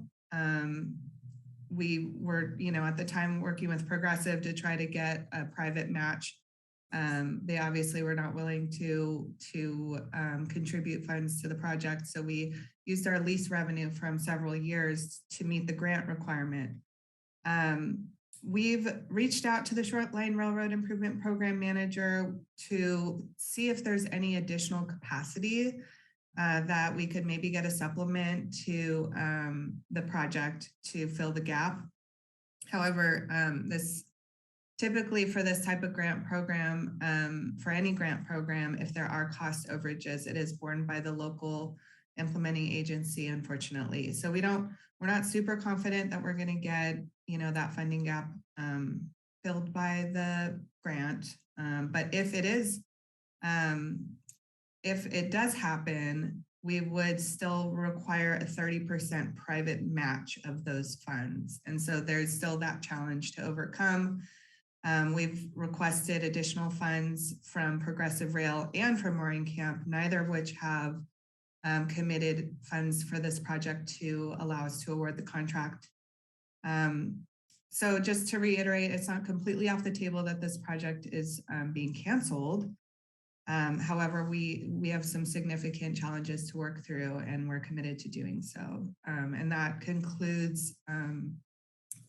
We were, you know, at the time working with Progressive to try to get a private match. They obviously were not willing to contribute funds to the project. So we used our lease revenue from several years to meet the grant requirement. We've reached out to the Short Line Railroad Improvement Program manager to see if there's any additional capacity that we could maybe get a supplement to the project to fill the gap. However, typically for this type of grant program, for any grant program, if there are cost overages, it is borne by the local implementing agency, unfortunately. So we're not super confident that we're going to get, you know, that funding gap filled by the grant. But if it is, if it does happen, we would still require a 30% private match of those funds. And so there's still that challenge to overcome. We've requested additional funds from Progressive Rail and from Roaring Camp, neither of which have committed funds for this project to allow us to award the contract. So just to reiterate, it's not completely off the table that this project is being canceled. However, we have some significant challenges to work through, and we're committed to doing so. And that concludes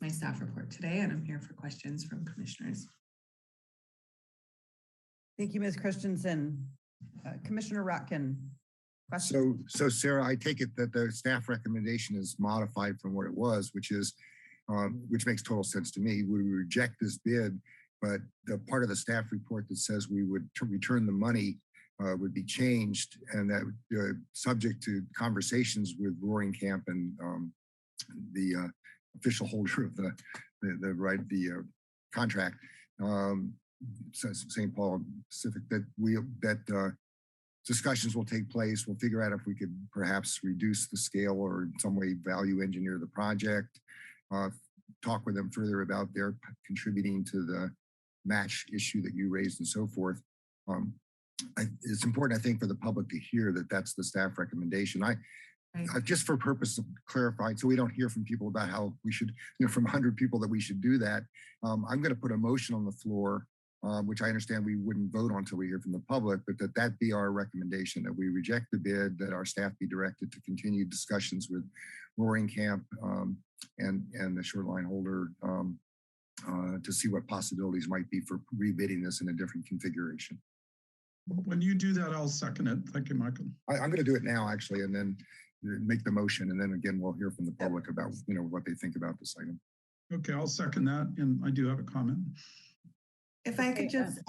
my staff report today, and I'm here for questions from commissioners. Thank you, Ms. Christensen. Commissioner Rotkin. So Sarah, I take it that the staff recommendation is modified from what it was, which makes total sense to me. We reject this bid, but the part of the staff report that says we would return the money would be changed, and that subject to conversations with Roaring Camp and the official holder of the contract, St. Paul Pacific, that discussions will take place. We'll figure out if we could perhaps reduce the scale or in some way value engineer the project, talk with them further about their contributing to the match issue that you raised and so forth. It's important, I think, for the public to hear that that's the staff recommendation. Just for purpose of clarifying, so we don't hear from people about how we should, from 100 people that we should do that. I'm going to put a motion on the floor, which I understand we wouldn't vote on until we hear from the public, but that be our recommendation, that we reject the bid, that our staff be directed to continue discussions with Roaring Camp and the shoreline holder to see what possibilities might be for rebidding this in a different configuration. When you do that, I'll second it. Thank you, Michael. I'm going to do it now, actually, and then make the motion, and then again we'll hear from the public about what they think about this item. Okay, I'll second that, and I do have a comment. If I could just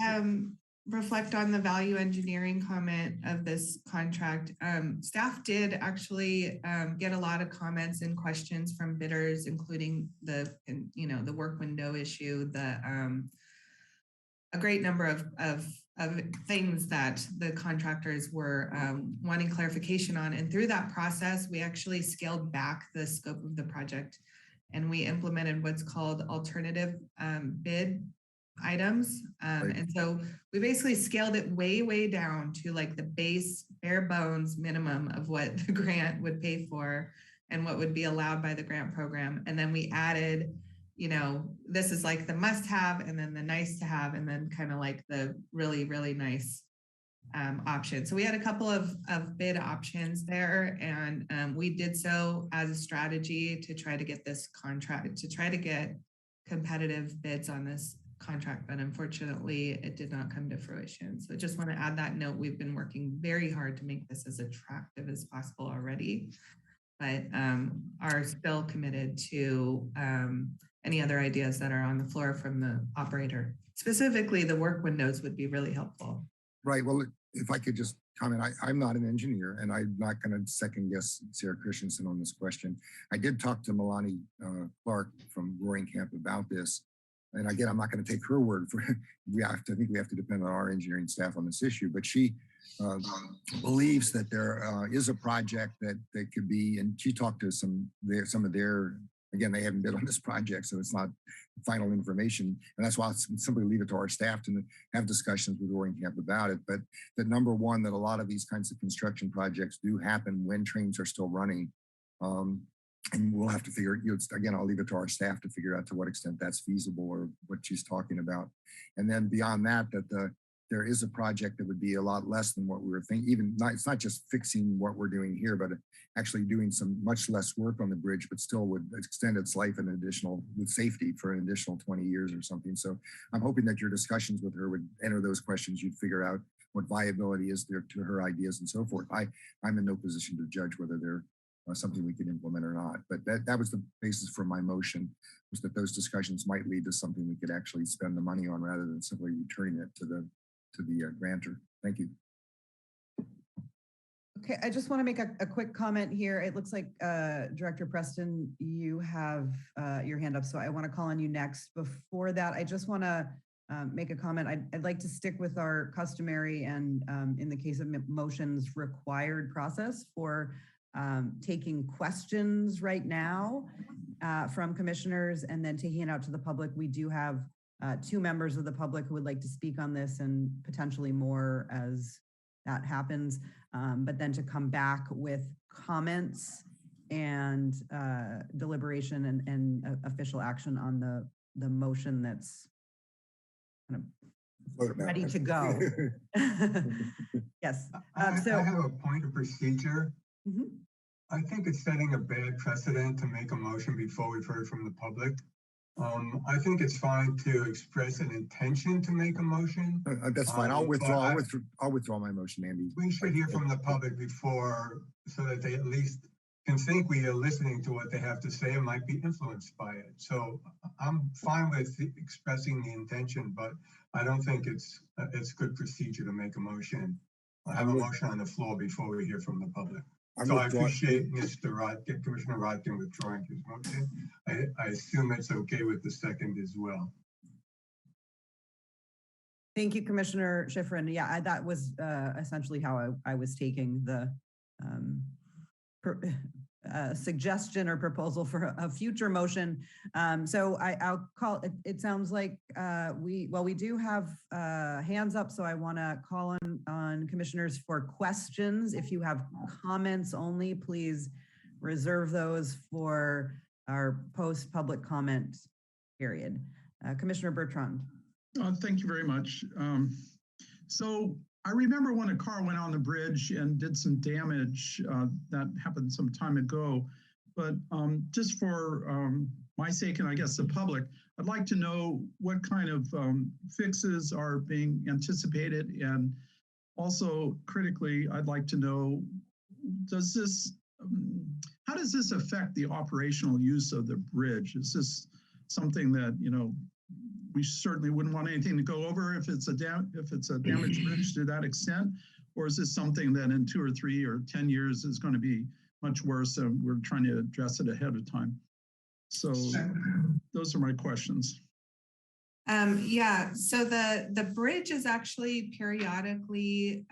reflect on the value engineering comment of this contract. Staff did actually get a lot of comments and questions from bidders, including the work window issue, a great number of things that the contractors were wanting clarification on. And through that process, we actually scaled back the scope of the project, and we implemented what's called alternative bid items. And so we basically scaled it way down to like the base bare bones minimum of what the grant would pay for and what would be allowed by the grant program. And then we added, this is like the must have, and then the nice to have, and then kind of like the really nice option. So we had a couple of bid options there, and we did so as a strategy to try to get this contract, to try to get competitive bids on this contract, but unfortunately it did not come to fruition. So just want to add that note. We've been working very hard to make this as attractive as possible already, but are still committed to any other ideas that are on the floor from the operator. Specifically, the work windows would be really helpful. Right. Well, if I could just comment, I'm not an engineer, and I'm not going to second guess Sarah Christensen on this question. I did talk to Milani Clark from Roaring Camp about this. And again, I'm not going to take her word for it. I think we have to depend on our engineering staff on this issue, but she believes that there is a project that could be, and she talked to some of their, again, they haven't bid on this project, so it's not final information. And that's why I'll simply leave it to our staff to have discussions with Roaring Camp about it. But the number one, that a lot of these kinds of construction projects do happen when trains are still running. And we'll have to figure, again, I'll leave it to our staff to figure out to what extent that's feasible or what she's talking about. And then beyond that, there is a project that would be a lot less than what we were thinking. It's not just fixing what we're doing here, but actually doing some much less work on the bridge, but still would extend its life with safety for an additional 20 years or something. So I'm hoping that your discussions with her would enter those questions. You'd figure out what viability is there to her ideas and so forth. I'm in no position to judge whether they're something we can implement or not. But that was the basis for my motion, was that those discussions might lead to something we could actually spend the money on rather than simply returning it to the grantor. Thank you. Okay, I just want to make a quick comment here. It looks like Director Preston, you have your hand up, so I want to call on you next. Before that, I just want to make a comment. I'd like to stick with our customary and in the case of motions, required process for taking questions right now from commissioners and then taking it out to the public. We do have 2 members of the public who would like to speak on this, and potentially more as that happens. But then to come back with comments and deliberation and official action on the motion that's kind of ready to go. Yes. I have a point of procedure. Mm-hmm. I think it's setting a bad precedent to make a motion before we've heard from the public. I think it's fine to express an intention to make a motion. That's fine. I'll withdraw my motion, Andy. We should hear from the public before, so that they at least can think we are listening to what they have to say and might be influenced by it. So I'm fine with expressing the intention, but I don't think it's good procedure to make a motion. Have a motion on the floor before we hear from the public. So I appreciate Commissioner Rodkin withdrawing his motion. I assume it's okay with the second as well. Thank you, Commissioner Schifrin. Yeah, that was essentially how I was taking the suggestion or proposal for a future motion. So I'll call it. It sounds like we do have hands up, so I want to call on commissioners for questions. If you have comments only, please reserve those for our post public comment period. Commissioner Bertrand. Thank you very much. So I remember when a car went on the bridge and did some damage. That happened some time ago. But just for my sake, and I guess the public, I'd like to know what kind of fixes are being anticipated. And also critically, I'd like to know, how does this affect the operational use of the bridge? Is this something that, we certainly wouldn't want anything to go over if it's a damaged bridge to that extent? Or is this something that in 2 or 3 or 10 years is going to be much worse and we're trying to address it ahead of time? So those are my questions. Yeah, so the bridge is actually periodically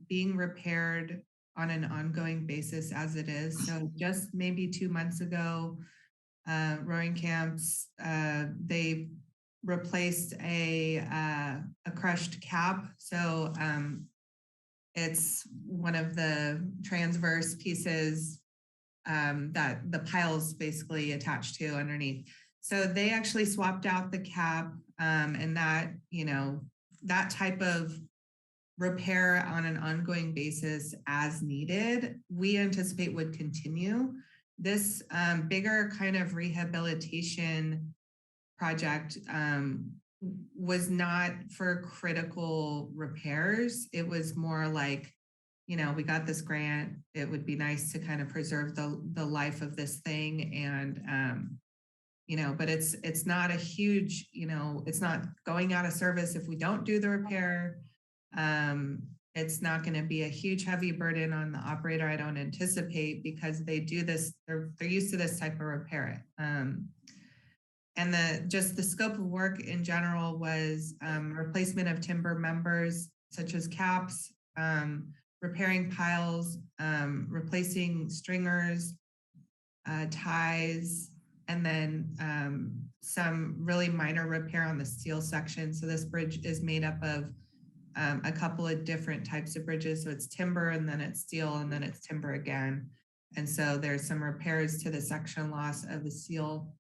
being repaired on an ongoing basis as it is. So just maybe 2 months ago, rowing camps, they replaced a crushed cap. So it's one of the transverse pieces that the piles basically attached to underneath. So they actually swapped out the cap, and that, you know, that type of repair on an ongoing basis as needed, we anticipate would continue. This bigger kind of rehabilitation project was not for critical repairs. It was more like, you know, we got this grant. It would be nice to kind of preserve the life of this thing. And, you know, but it's not a huge, you know, it's not going out of service if we don't do the repair. It's not going to be a huge heavy burden on the operator, I don't anticipate, because they do this, they're used to this type of repair. And just the scope of work in general was replacement of timber members, such as caps, repairing piles, replacing stringers, ties, and then some really minor repair on the steel section. So this bridge is made up of a couple of different types of bridges. So it's timber, and then it's steel, and then it's timber again. And so there's some repairs to the section loss of the steel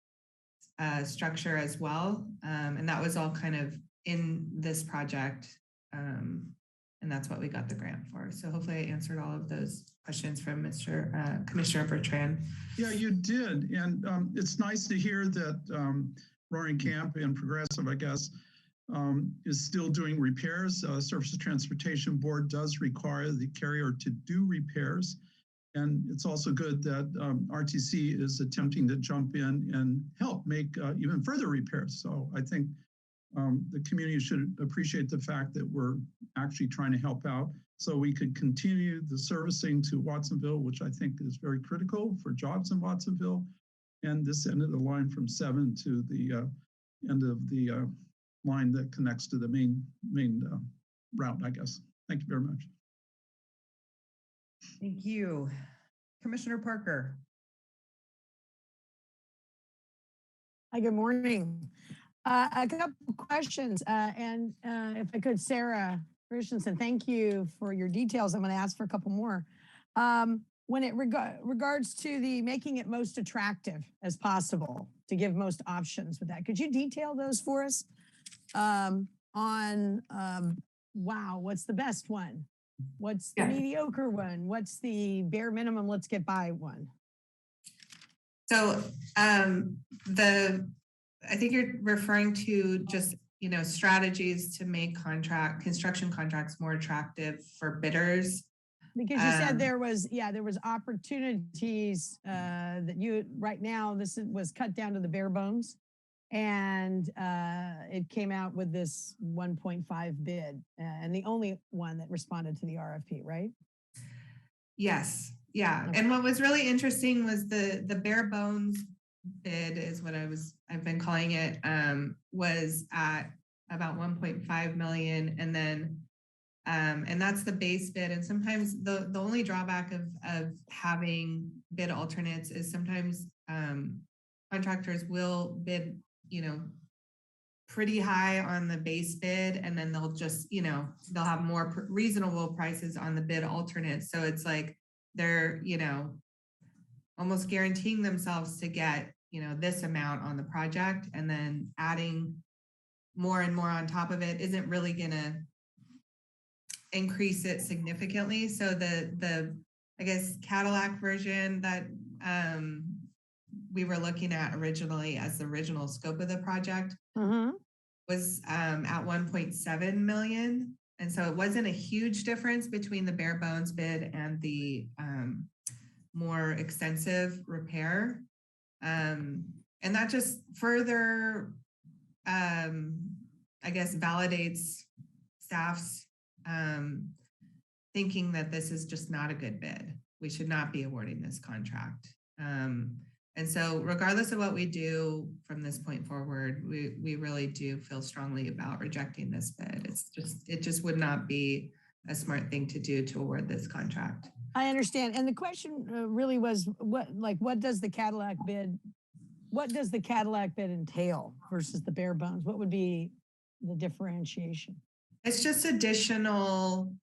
structure as well. And that was all kind of in this project. And that's what we got the grant for. So hopefully I answered all of those questions from Commissioner Bertrand. Yeah, you did. And it's nice to hear that Roaring Camp and Progressive, I guess, is still doing repairs. Surface Transportation Board does require the carrier to do repairs. And it's also good that RTC is attempting to jump in and help make even further repairs. So I think the community should appreciate the fact that we're actually trying to help out so we could continue the servicing to Watsonville, which I think is very critical for jobs in Watsonville. And this end of the line from 7 to the end of the line that connects to the main route, I guess. Thank you very much. Thank you. Commissioner Parker. Hi, good morning. A couple of questions, and if I could, Sarah Christensen, thank you for your details. I'm going to ask for a couple more. When it regards to the making it most attractive as possible to give most options with that, could you detail those for us wow, what's the best one? What's the mediocre one? What's the bare minimum, let's get by one? So I think you're referring to just, you know, strategies to make construction contracts more attractive for bidders. Because you said there was opportunities that you, right now, was cut down to the bare bones. And it came out with this 1.5 bid and the only one that responded to the RFP, right? Yes. Yeah. Okay. And what was really interesting was the bare bones bid is what I've been calling it, was at about 1.5 million. And then, and that's the base bid. And sometimes the only drawback of having bid alternates is sometimes contractors will bid, you know, pretty high on the base bid, and then they'll just, you know, they'll have more reasonable prices on the bid alternate. So it's like they're, you know, almost guaranteeing themselves to get, you know, this amount on the project, and then adding more and more on top of it isn't really going to increase it significantly. So the I guess Cadillac version that we were looking at originally as the original scope of the project was at 1.7 million. And so it wasn't a huge difference between the bare bones bid and the more extensive repair. And that just further I guess, validates staff's thinking that this is just not a good bid. We should not be awarding this contract. And so regardless of what we do from this point forward, we really do feel strongly about rejecting this bid. It just would not be a smart thing to do to award this contract. I understand. And the question really was what does the Cadillac bid entail versus the bare bones? What would be the differentiation? It's just additional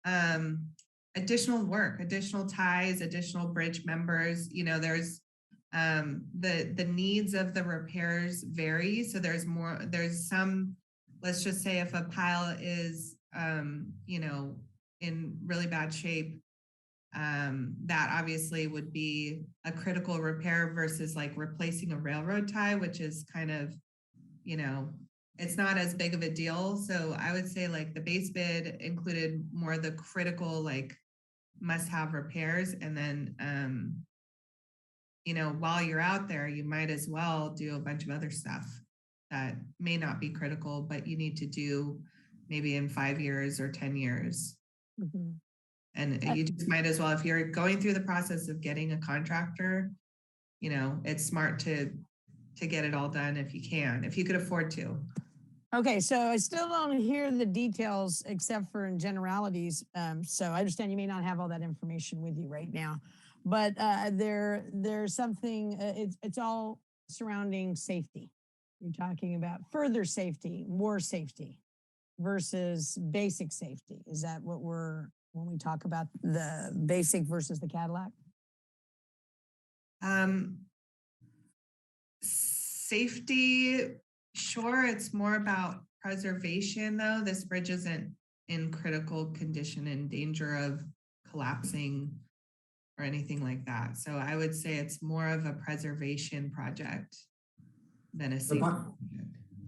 work, additional ties, additional bridge members. You know, there's the needs of the repairs vary. So there's some, let's just say if a pile is, you know, in really bad shape, that obviously would be a critical repair versus like replacing a railroad tie, which is kind of, you know, it's not as big of a deal. So I would say like the base bid included more of the critical, like must-have repairs. And then, you know, while you're out there, you might as well do a bunch of other stuff that may not be critical, but you need to do maybe in 5 years or 10 years. Mm-hmm. And you just might as well, if you're going through the process of getting a contractor, you know, it's smart to get it all done if you could afford to. Okay, so I still don't hear the details except for in generalities. So I understand you may not have all that information with you right now, but there's something, it's all surrounding safety. You're talking about further safety, more safety versus basic safety. Is that what when we talk about the basic versus the Cadillac? Safety, sure. It's more about preservation though. This bridge isn't in critical condition, in danger of collapsing or anything like that. So I would say it's more of a preservation project than a safety project.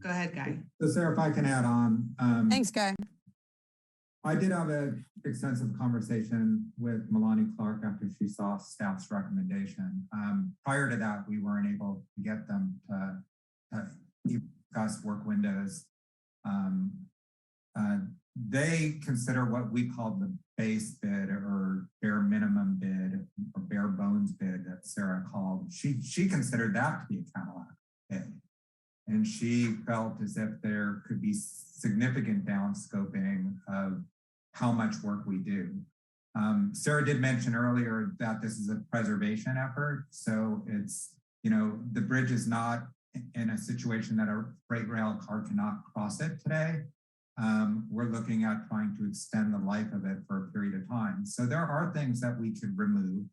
Go ahead, Guy. So Sarah, if I can add on. Thanks, Guy. I did have an extensive conversation with Melanie Clark after she saw staff's recommendation. Prior to that, we weren't able to get them to discuss work windows. They consider what we call the base bid or bare minimum bid or bare bones bid that Sarah called. She considered that to be a Cadillac bid. And she felt as if there could be significant downscoping of how much work we do. Sarah did mention earlier that this is a preservation effort. So it's, you know, the bridge is not in a situation that a freight rail car cannot cross it today. We're looking at trying to extend the life of it for a period of time. So there are things that we could remove.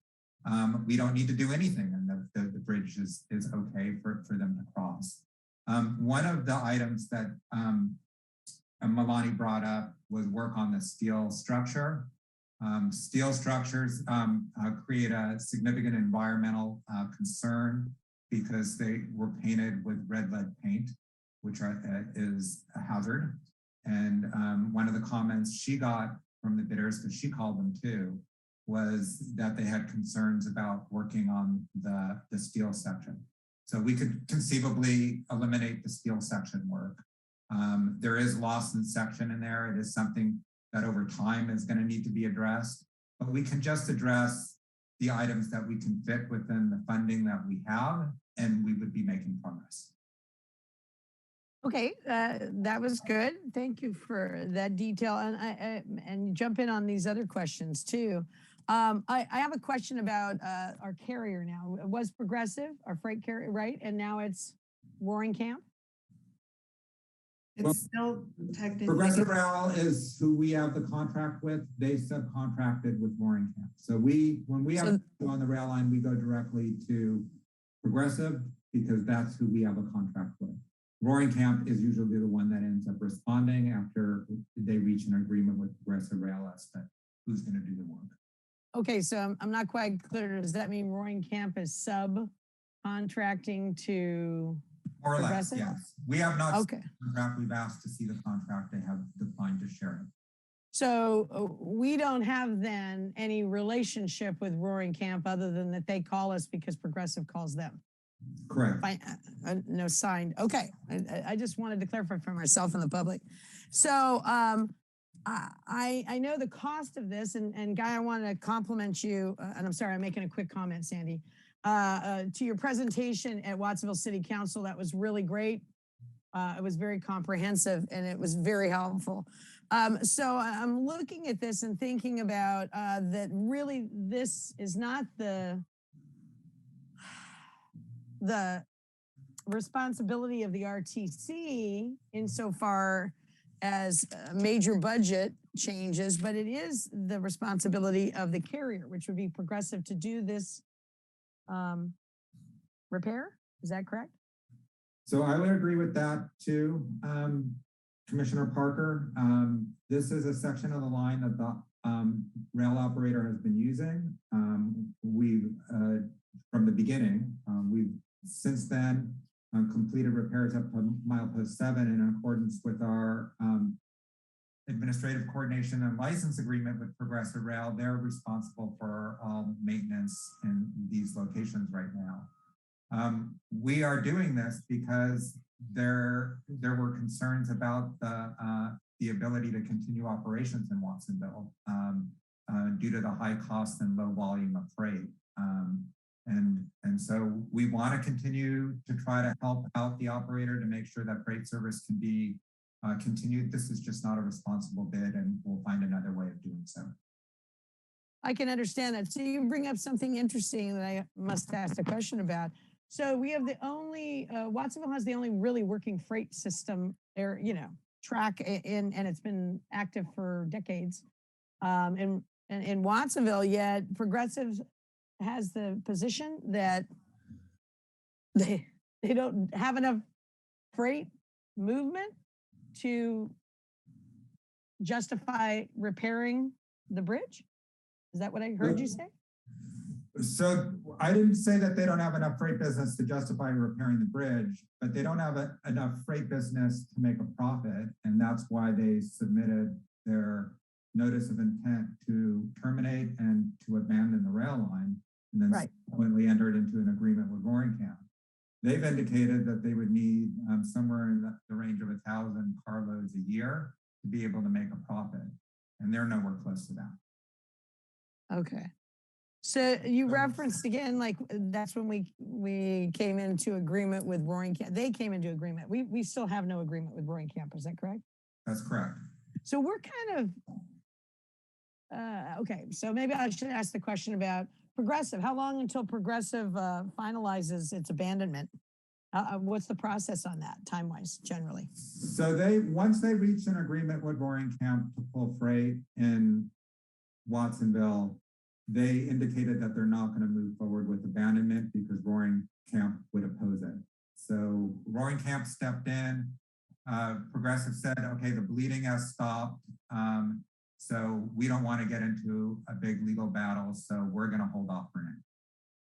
We don't need to do anything, and the bridge is okay for them to cross. One of the items that Melanie brought up was work on the steel structure. Steel structures create a significant environmental concern because they were painted with red lead paint, which is a hazard. And one of the comments she got from the bidders, because she called them too, was that they had concerns about working on the steel section. So we could conceivably eliminate the steel section work. There is loss in section in there. It is something that over time is going to need to be addressed, but we can just address the items that we can fit within the funding that we have, and we would be making progress. Okay, that was good. Thank you for that detail. And jump in on these other questions too. I have a question about our carrier now. It was Progressive, our freight carrier, right? And now it's Roaring Camp? It's still technically. Progressive Rail is who we have the contract with. They subcontracted with Roaring Camp. So when we have on the rail line, we go directly to Progressive because that's who we have a contract with. Roaring Camp is usually the one that ends up responding after they reach an agreement with Progressive Rail as to who's going to do the work. Okay, so I'm not quite clear. Does that mean Roaring Camp is subcontracting to More or less, Progressive? yes. We have not Okay. seen the contract. We've asked to see the contract. They have declined to share it. So we don't have then any relationship with Roaring Camp other than that they call us because Progressive calls them. Correct. No signed. Okay. I just wanted to clarify for myself and the public. So I know the cost of this, and Guy, I want to compliment you, and I'm sorry, I'm making a quick comment, Sandy, to your presentation at Watsonville City Council. That was really great. It was very comprehensive and it was very helpful. So I'm looking at this and thinking about that really this is not the responsibility of the RTC insofar as major budget changes, but it is the responsibility of the carrier, which would be Progressive, to do this repair. Is that correct? So I would agree with that too, Commissioner Parker. This is a section of the line that the rail operator has been using. We've, from the beginning, we've since then completed repairs up to milepost 7 in accordance with our administrative coordination and license agreement with Progressive Rail. They're responsible for all maintenance in these locations right now. We are doing this because there were concerns about the ability to continue operations in Watsonville due to the high cost and low volume of freight. And so we want to continue to try to help out the operator to make sure that freight service can be continued. This is just not a responsible bid, and we'll find another way of doing so. I can understand that. So you bring up something interesting that I must ask a question about. So we have the only, Watsonville has the only really working freight system there, track and it's been active for decades. And in Watsonville, yet Progressive has the position that they don't have enough freight movement to justify repairing the bridge. Is that what I heard you say? So I didn't say that they don't have enough freight business to justify repairing the bridge, but they don't have enough freight business to make a profit. And that's why they submitted their notice of intent to terminate and to abandon the rail line, and then subsequently entered into an agreement with Roaring Camp. They've indicated that they would need somewhere in the range of 1,000 carloads a year to be able to make a profit. And they're nowhere close to that. Okay. So you referenced again, like that's when we came into agreement with Roaring Camp. They came into agreement. We still have no agreement with Roaring Camp. Is that correct? That's correct. So we're kind of, okay. So maybe I should ask the question about Progressive. How long until Progressive finalizes its abandonment? What's the process on that time-wise generally? So once they reach an agreement with Roaring Camp to pull freight in Watsonville, they indicated that they're not going to move forward with abandonment because Roaring Camp would oppose it. So Roaring Camp stepped in. Progressive said, okay, the bleeding has stopped. So we don't want to get into a big legal battle. So we're going to hold off for now.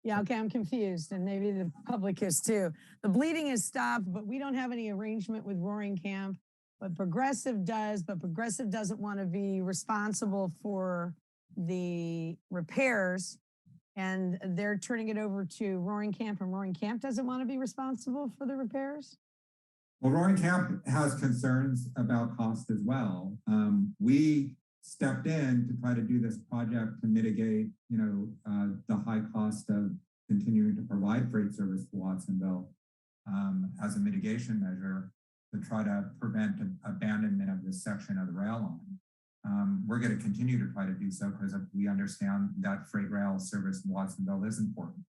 Yeah, okay, I'm confused, and maybe the public is too. The bleeding has stopped, but we don't have any arrangement with Roaring Camp, but Progressive does, but Progressive doesn't want to be responsible for the repairs, and they're turning it over to Roaring Camp, and Roaring Camp doesn't want to be responsible for the repairs? Well, Roaring Camp has concerns about cost as well. We stepped in to try to do this project to mitigate, the high cost of continuing to provide freight service to Watsonville as a mitigation measure to try to prevent abandonment of this section of the rail line. We're going to continue to try to do so because we understand that freight rail service in Watsonville is important.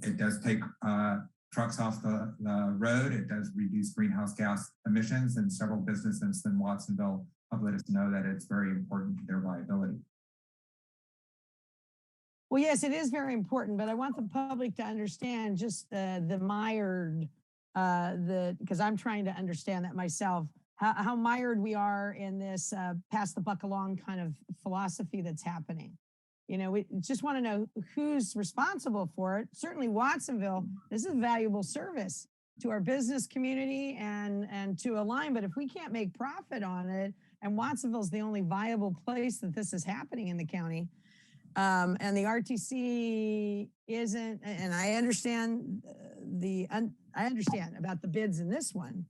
It does take trucks off the road. It does reduce greenhouse gas emissions, and several businesses in Watsonville have let us know that it's very important to their viability. Well, yes, it is very important, but I want the public to understand just the mired, because I'm trying to understand that myself, how mired we are in this pass the buck along kind of philosophy that's happening. We just want to know who's responsible for it. Certainly Watsonville, this is valuable service to our business community and to a line, but if we can't make profit on it, and Watsonville is the only viable place that this is happening in the county, And the RTC isn't, and I understand I understand about the bids in this one.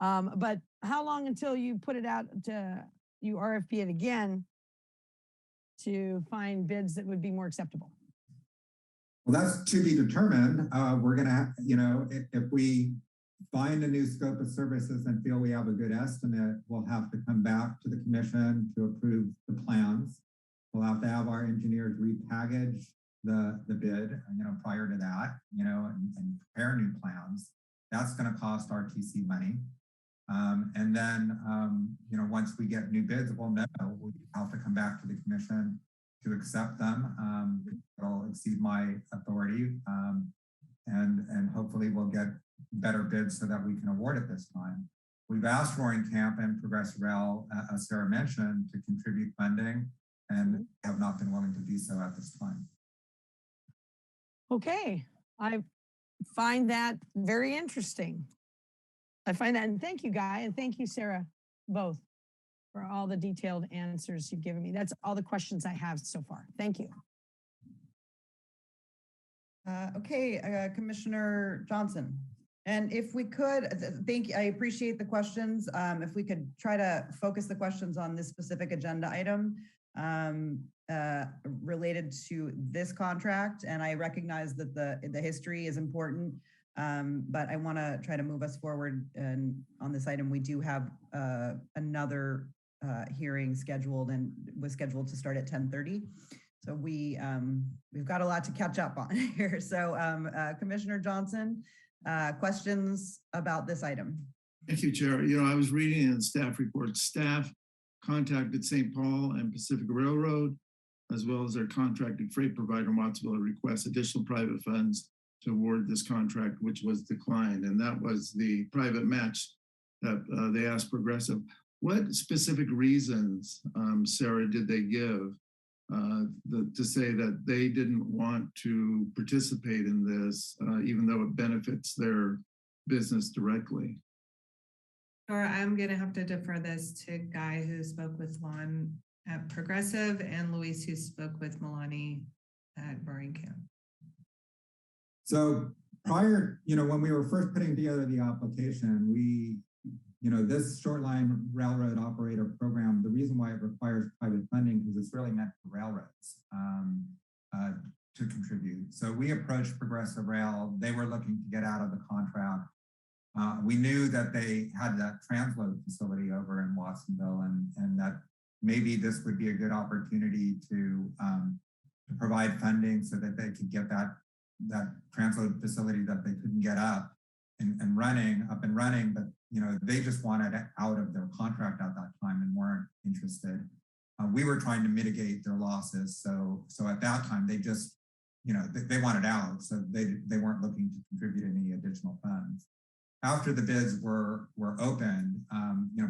But how long until you put it out to, you RFP it again to find bids that would be more acceptable? Well, that's to be determined. We're gonna, if we find a new scope of services and feel we have a good estimate, we'll have to come back to the commission to approve the plans. We'll have to have our engineers repackage the bid, prior to that, and prepare new plans. That's going to cost RTC money. And then, once we get new bids, we'll know. We'll have to come back to the commission to accept them. It'll exceed my authority. And hopefully we'll get better bids so that we can award it this time. We've asked Roaring Camp and Progressive Rail, as Sarah mentioned, to contribute funding and have not been willing to do so at this time. Okay, I find that very interesting. I find that, and thank you, Guy, and thank you, Sarah, both, for all the detailed answers you've given me. That's all the questions I have so far. Thank you. Okay, Commissioner Johnson. And if we could, I appreciate the questions. If we could try to focus the questions on this specific agenda item related to this contract. And I recognize that the history is important, but I want to try to move us forward. And on this item, we do have another hearing scheduled and was scheduled to start at 10:30. So we've got a lot to catch up on here. So Commissioner Johnson, questions about this item? Thank you, Chair. I was reading in the staff report, staff contacted St. Paul and Pacific Railroad, as well as their contracted freight provider, Watsonville, to request additional private funds to award this contract, which was declined. And that was the private match that they asked Progressive. What specific reasons, Sarah, did they give to say that they didn't want to participate in this, even though it benefits their business directly? Sure, I'm going to have to defer this to Guy, who spoke with Lon at Progressive, and Luis, who spoke with Milani at Roaring Camp. So prior, when we were first putting together the application, this short line railroad operator program, the reason why it requires private funding because it's really meant for railroads to contribute. So we approached Progressive Rail. They were looking to get out of the contract. We knew that they had that transload facility over in Watsonville and that maybe this would be a good opportunity to provide funding so that they could get that transload facility that they couldn't get up and running, but they just wanted out of their contract at that time and weren't interested. We were trying to mitigate their losses. So at that time, they just, they wanted out. So they weren't looking to contribute any additional funds. After the bids were opened,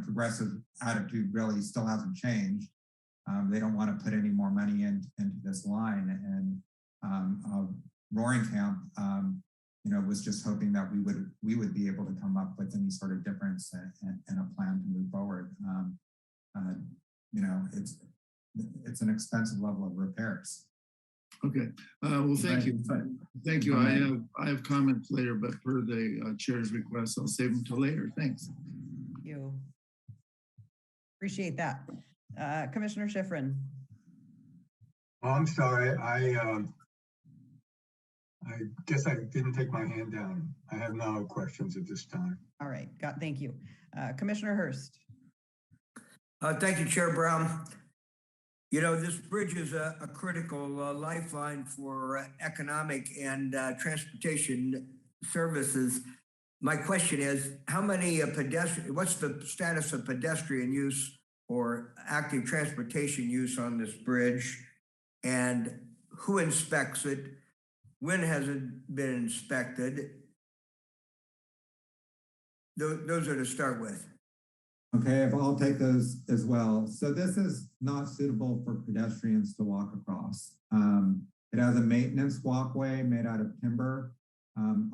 Progressive attitude really still hasn't changed. They don't want to put any more money into this line. And Roaring Camp, was just hoping that we would be able to come up with any sort of difference and a plan to move forward. It's an expensive level of repairs. Okay. Well, thank you. Thank you. I have comments later, but per the chair's request, I'll save them till later. Thanks. Thank you. Appreciate that. Commissioner Schifrin. Oh, I'm sorry. I guess I didn't take my hand down. I have no questions at this time. All right. Thank you. Commissioner Hurst. Thank you, Chair Brown. This bridge is a critical lifeline for economic and transportation services. My question is, how many what's the status of pedestrian use or active transportation use on this bridge? And who inspects it? When has it been inspected? Those are to start with. Okay, I'll take those as well. So this is not suitable for pedestrians to walk across. It has a maintenance walkway made out of timber.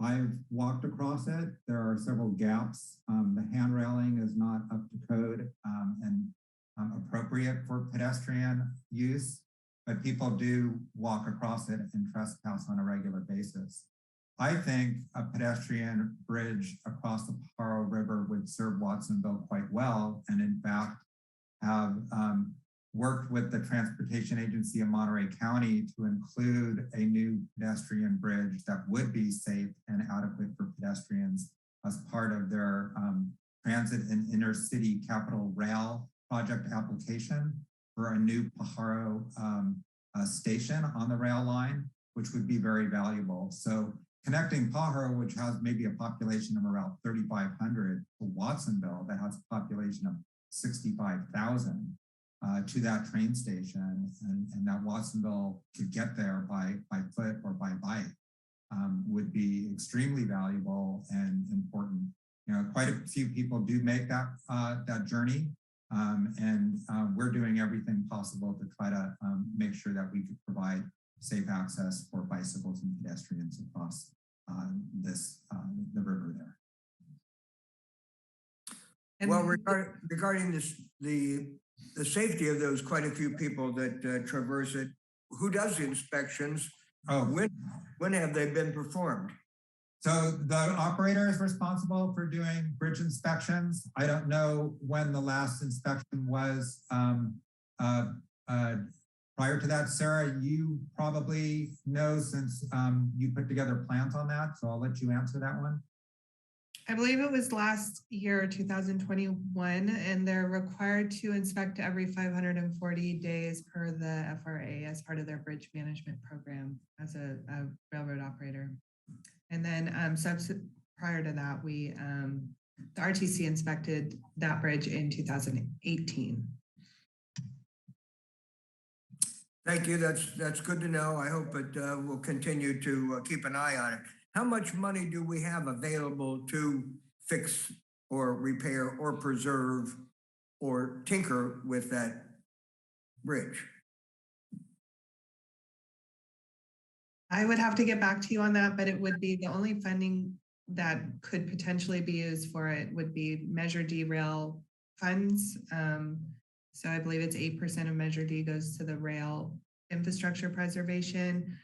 I've walked across it. There are several gaps. The hand railing is not up to code and appropriate for pedestrian use. but people do walk across it and trespass on a regular basis. I think a pedestrian bridge across the Pajaro River would serve Watsonville quite well, and in fact have worked with the Transportation Agency of Monterey County to include a new pedestrian bridge that would be safe and adequate for pedestrians as part of their transit and intercity capital rail project application for a new Pajaro station on the rail line, which would be very valuable. So connecting Pajaro, which has maybe a population of around 3,500, to Watsonville that has a population of 65,000 to that train station, and that Watsonville could get there by foot or by bike would be extremely valuable and important. You know, quite a few people do make that that journey, and we're doing everything possible to try to make sure that we could provide safe access for bicycles and pedestrians across the river there. Well, regarding this, the safety of those quite a few people that traverse it, who does the inspections? When have they been performed? So the operator is responsible for doing bridge inspections. I don't know when the last inspection was. Prior to that, Sarah, you probably know since you put together plans on that. So I'll let you answer that one. I believe it was last year, 2021, and they're required to inspect every 540 days per the FRA as part of their bridge management program as a railroad operator. And then prior to that, the RTC inspected that bridge in 2018. Thank you. That's good to know. I hope it will continue to keep an eye on it. How much money do we have available to fix or repair or preserve or tinker with that bridge? I would have to get back to you on that, but it would be the only funding that could potentially be used for it would be Measure D rail funds. So I believe it's 8% of Measure D goes to the rail infrastructure preservation.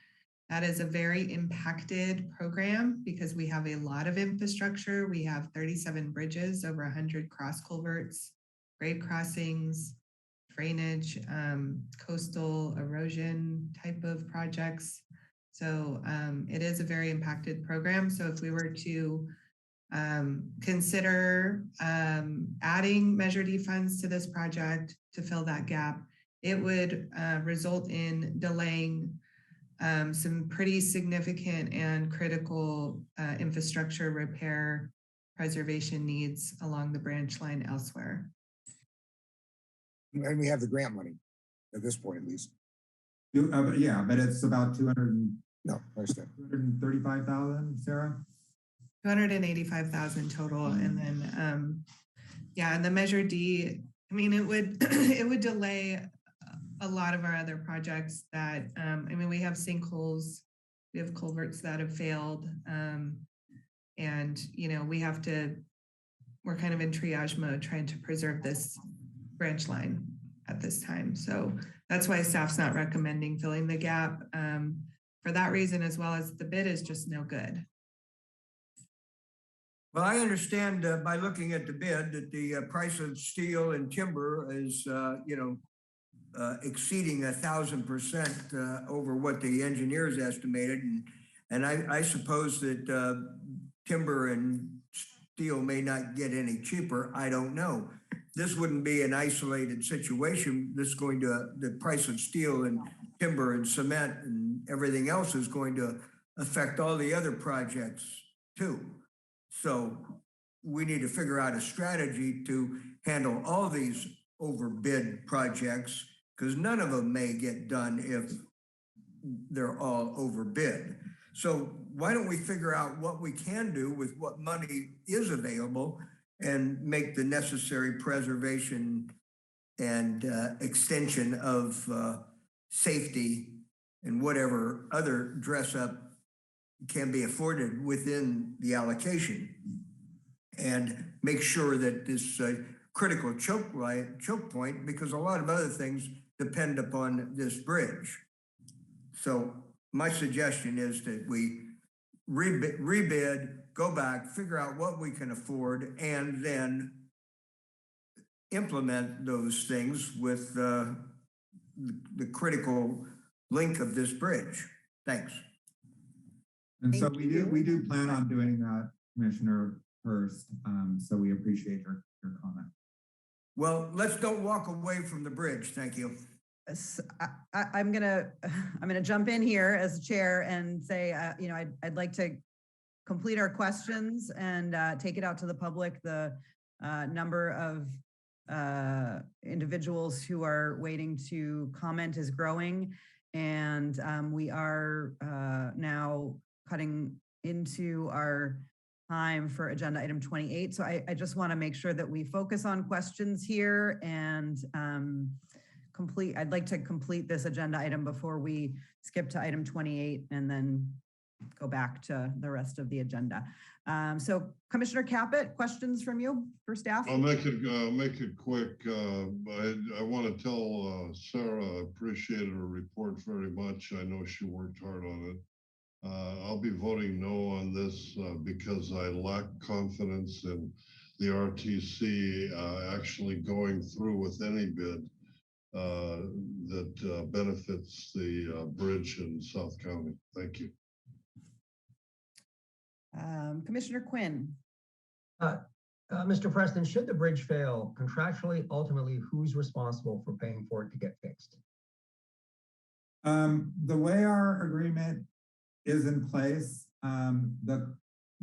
That is a very impacted program because we have a lot of infrastructure. We have 37 bridges, over 100 cross culverts, grade crossings, drainage, coastal erosion type of projects. So it is a very impacted program. So if we were to consider adding Measure D funds to this project to fill that gap, it would result in delaying some pretty significant and critical infrastructure repair preservation needs along the branch line elsewhere. And we have the grant money at this point, at least. Yeah, but it's about 200. No, I understand. 235,000, Sarah? 285,000 total. And then, yeah, and the Measure D, I mean, it would it would delay a lot of our other projects that, I mean, we have sinkholes, we have culverts that have failed. And, you know, we're kind of in triage mode trying to preserve this branch line at this time. So that's why staff's not recommending filling the gap for that reason, as well as the bid is just no good. Well, I understand by looking at the bid that the price of steel and timber is, exceeding 1,000% over what the engineers estimated. And I suppose that timber and steel may not get any cheaper. I don't know. This wouldn't be an isolated situation. The price of steel and timber and cement and everything else is going to affect all the other projects too. So we need to figure out a strategy to handle all these overbid projects, because none of them may get done if they're all overbid. So why don't we figure out what we can do with what money is available and make the necessary preservation and extension of safety and whatever other dress up can be afforded within the allocation, and make sure that this critical choke point, because a lot of other things depend upon this bridge. So my suggestion is that we rebid, go back, figure out what we can afford, and then implement those things with the critical link of this bridge. Thanks. And so we do plan on doing that, Commissioner Hurst. So we appreciate your comment. Well, let's don't walk away from the bridge. Thank you. I'm gonna jump in here as chair and say, I'd like to complete our questions and take it out to the public. The number of individuals who are waiting to comment is growing, and we are now cutting into our time for agenda item 28. So I just want to make sure that we focus on questions here and I'd like to complete this agenda item before we skip to item 28 and then go back to the rest of the agenda. So Commissioner Caput, questions from you for staff? I'll make it quick. I want to tell Sarah I appreciated her report very much. I know she worked hard on it. I'll be voting no on this because I lack confidence in the RTC actually going through with any bid that benefits the bridge in South County. Thank you. Commissioner Quinn. Mr. Preston, should the bridge fail contractually, ultimately, who's responsible for paying for it to get fixed? The way our agreement is in place, the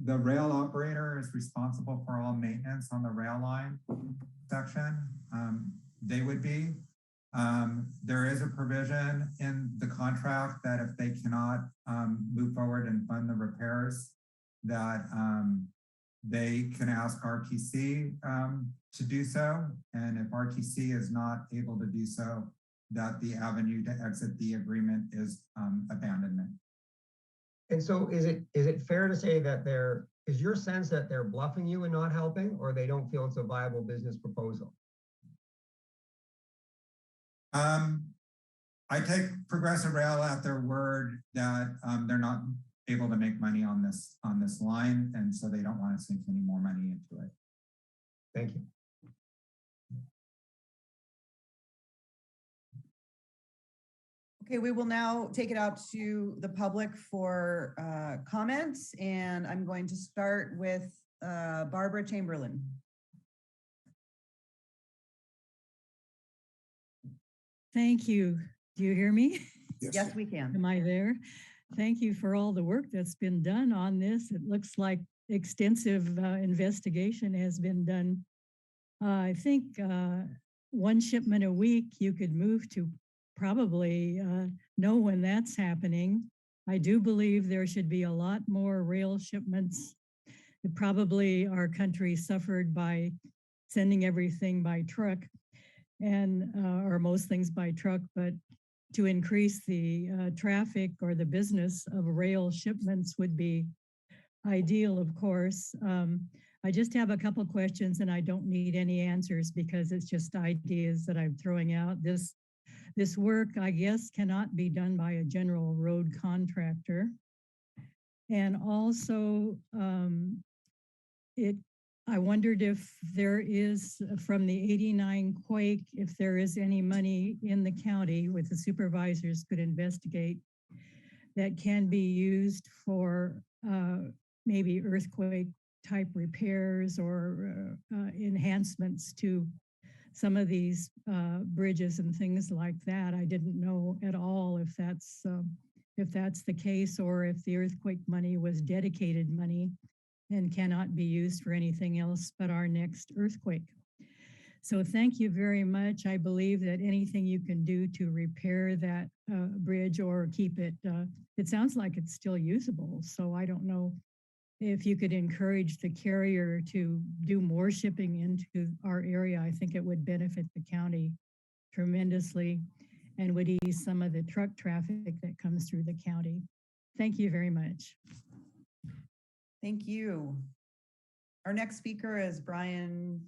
rail operator is responsible for all maintenance on the rail line section. They would be. There is a provision in the contract that if they cannot move forward and fund the repairs, that they can ask RTC to do so. And if RTC is not able to do so, that the avenue to exit the agreement is abandonment. And so is it fair to say that is your sense that they're bluffing you and not helping, or they don't feel it's a viable business proposal? I take Progressive Rail at their word that they're not able to make money on this line, and so they don't want to sink any more money into it. Thank you. Okay, we will now take it out to the public for comments, and I'm going to start with Barbara Chamberlain. Thank you. Do you hear me? Yes, we can. Am I there? Thank you for all the work that's been done on this. It looks like extensive investigation has been done. I think one shipment a week you could move to probably know when that's happening. I do believe there should be a lot more rail shipments. Probably our country suffered by sending everything by truck and or most things by truck, but to increase the traffic or the business of rail shipments would be ideal, of course. I just have a couple questions and I don't need any answers because it's just ideas that I'm throwing out. This work, I guess, cannot be done by a general road contractor. And also, I wondered if there is, from the 89 quake, if there is any money in the county with the supervisors could investigate that can be used for maybe earthquake type repairs or enhancements to some of these bridges and things like that. I didn't know at all if that's the case or if the earthquake money was dedicated money and cannot be used for anything else but our next earthquake. So thank you very much. I believe that anything you can do to repair that bridge or keep it, it sounds like it's still usable. So I don't know if you could encourage the carrier to do more shipping into our area. I think it would benefit the county tremendously and would ease some of the truck traffic that comes through the county. Thank you very much. Thank you. Our next speaker is Brian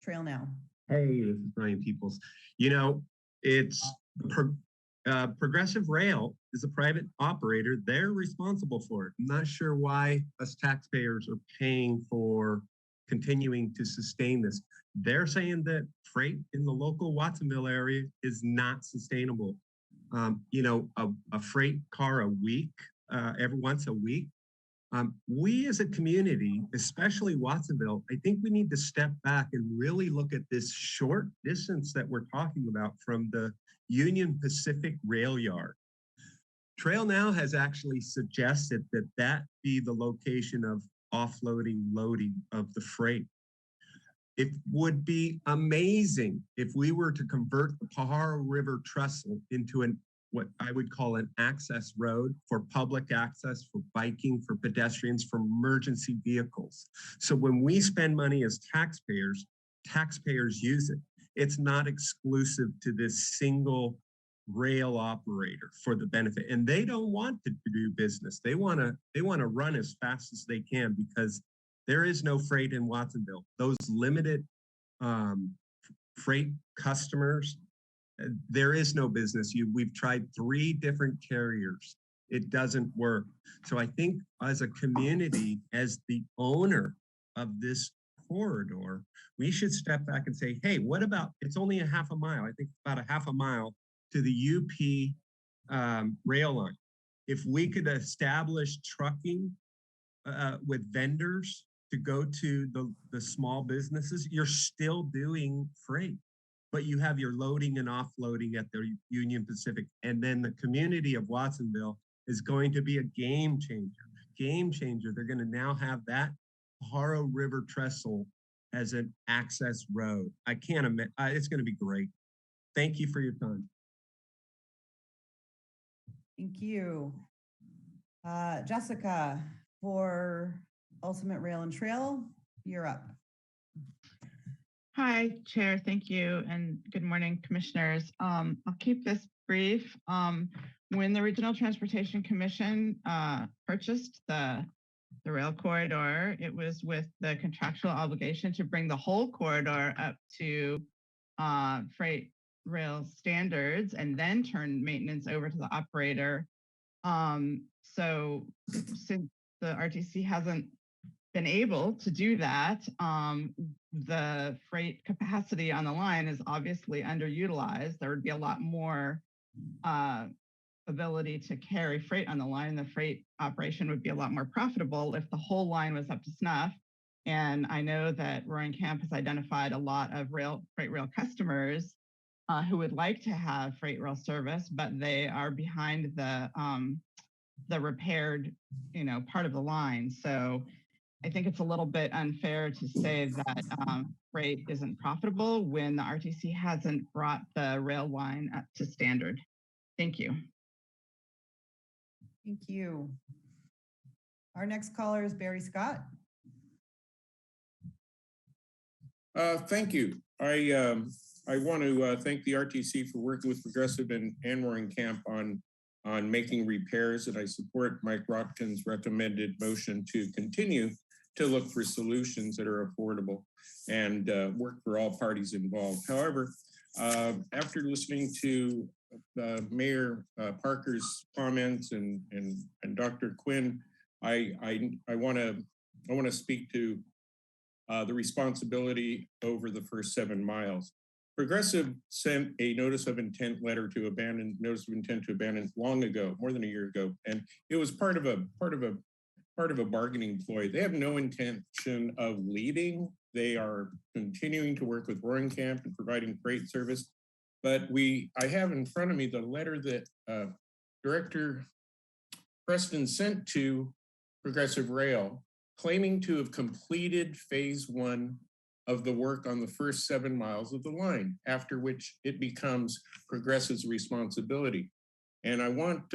Trail now. Hey, this is Brian Peoples. You know, It's Progressive Rail is a private operator. They're responsible for it. I'm not sure why us taxpayers are paying for continuing to sustain this. They're saying that freight in the local Watsonville area is not sustainable. You know, a freight car a week, every once a week. We as a community, especially Watsonville, I think we need to step back and really look at this short distance that we're talking about from the Union Pacific Rail Yard. Trail Now has actually suggested that that be the location of offloading, loading of the freight. It would be amazing if we were to convert the Pajaro River Trestle into what I would call an access road for public access, for biking, for pedestrians, for emergency vehicles. So when we spend money as taxpayers, taxpayers use it. It's not exclusive to this single rail operator for the benefit. And they don't want to do business. They want to run as fast as they can because there is no freight in Watsonville. Those limited freight customers, there is no business. We've tried 3 different carriers. It doesn't work. So I think as a community, as the owner of this corridor, we should step back and say, hey, what about, it's only a half a mile. I think about a half a mile to the UP rail line. If we could establish trucking with vendors to go to the small businesses, you're still doing freight, but you have your loading and offloading at the Union Pacific. And then the community of Watsonville is going to be a game changer. Game changer. They're going to now have that Pajaro River Trestle as an access road. I can't imagine. It's going to be great. Thank you for your time. Thank you. Jessica, for Ultimate Rail and Trail, you're up. Hi, Chair. Thank you. And good morning, commissioners. I'll keep this brief. When the Regional Transportation Commission purchased the rail corridor, it was with the contractual obligation to bring the whole corridor up to freight rail standards and then turn maintenance over to the operator. So since the RTC hasn't been able to do that, the freight capacity on the line is obviously underutilized. There would be a lot more ability to carry freight on the line. The freight operation would be a lot more profitable if the whole line was up to snuff. And I know that Roaring Camp has identified a lot of freight rail customers who would like to have freight rail service, but they are behind the repaired, part of the line. So I think it's a little bit unfair to say that freight isn't profitable when the RTC hasn't brought the rail line up to standard. Thank you. Thank you. Our next caller is Barry Scott. Thank you. I want to thank the RTC for working with Progressive and Roaring Camp on making repairs, and I support Mike Rotkin's recommended motion to continue to look for solutions that are affordable and work for all parties involved. However, after listening to Mayor Parker's comments and Dr. Quinn, I want to speak to the responsibility over the first 7 miles. Progressive sent a notice of intent to abandon long ago, more than a year ago, and it was part of a bargaining ploy. They have no intention of leaving. They are continuing to work with Roaring Camp and providing freight service. But I have in front of me the letter that Director Preston sent to Progressive Rail, claiming to have completed phase 1 of the work on the first 7 miles of the line, after which it becomes Progressive's responsibility. And I want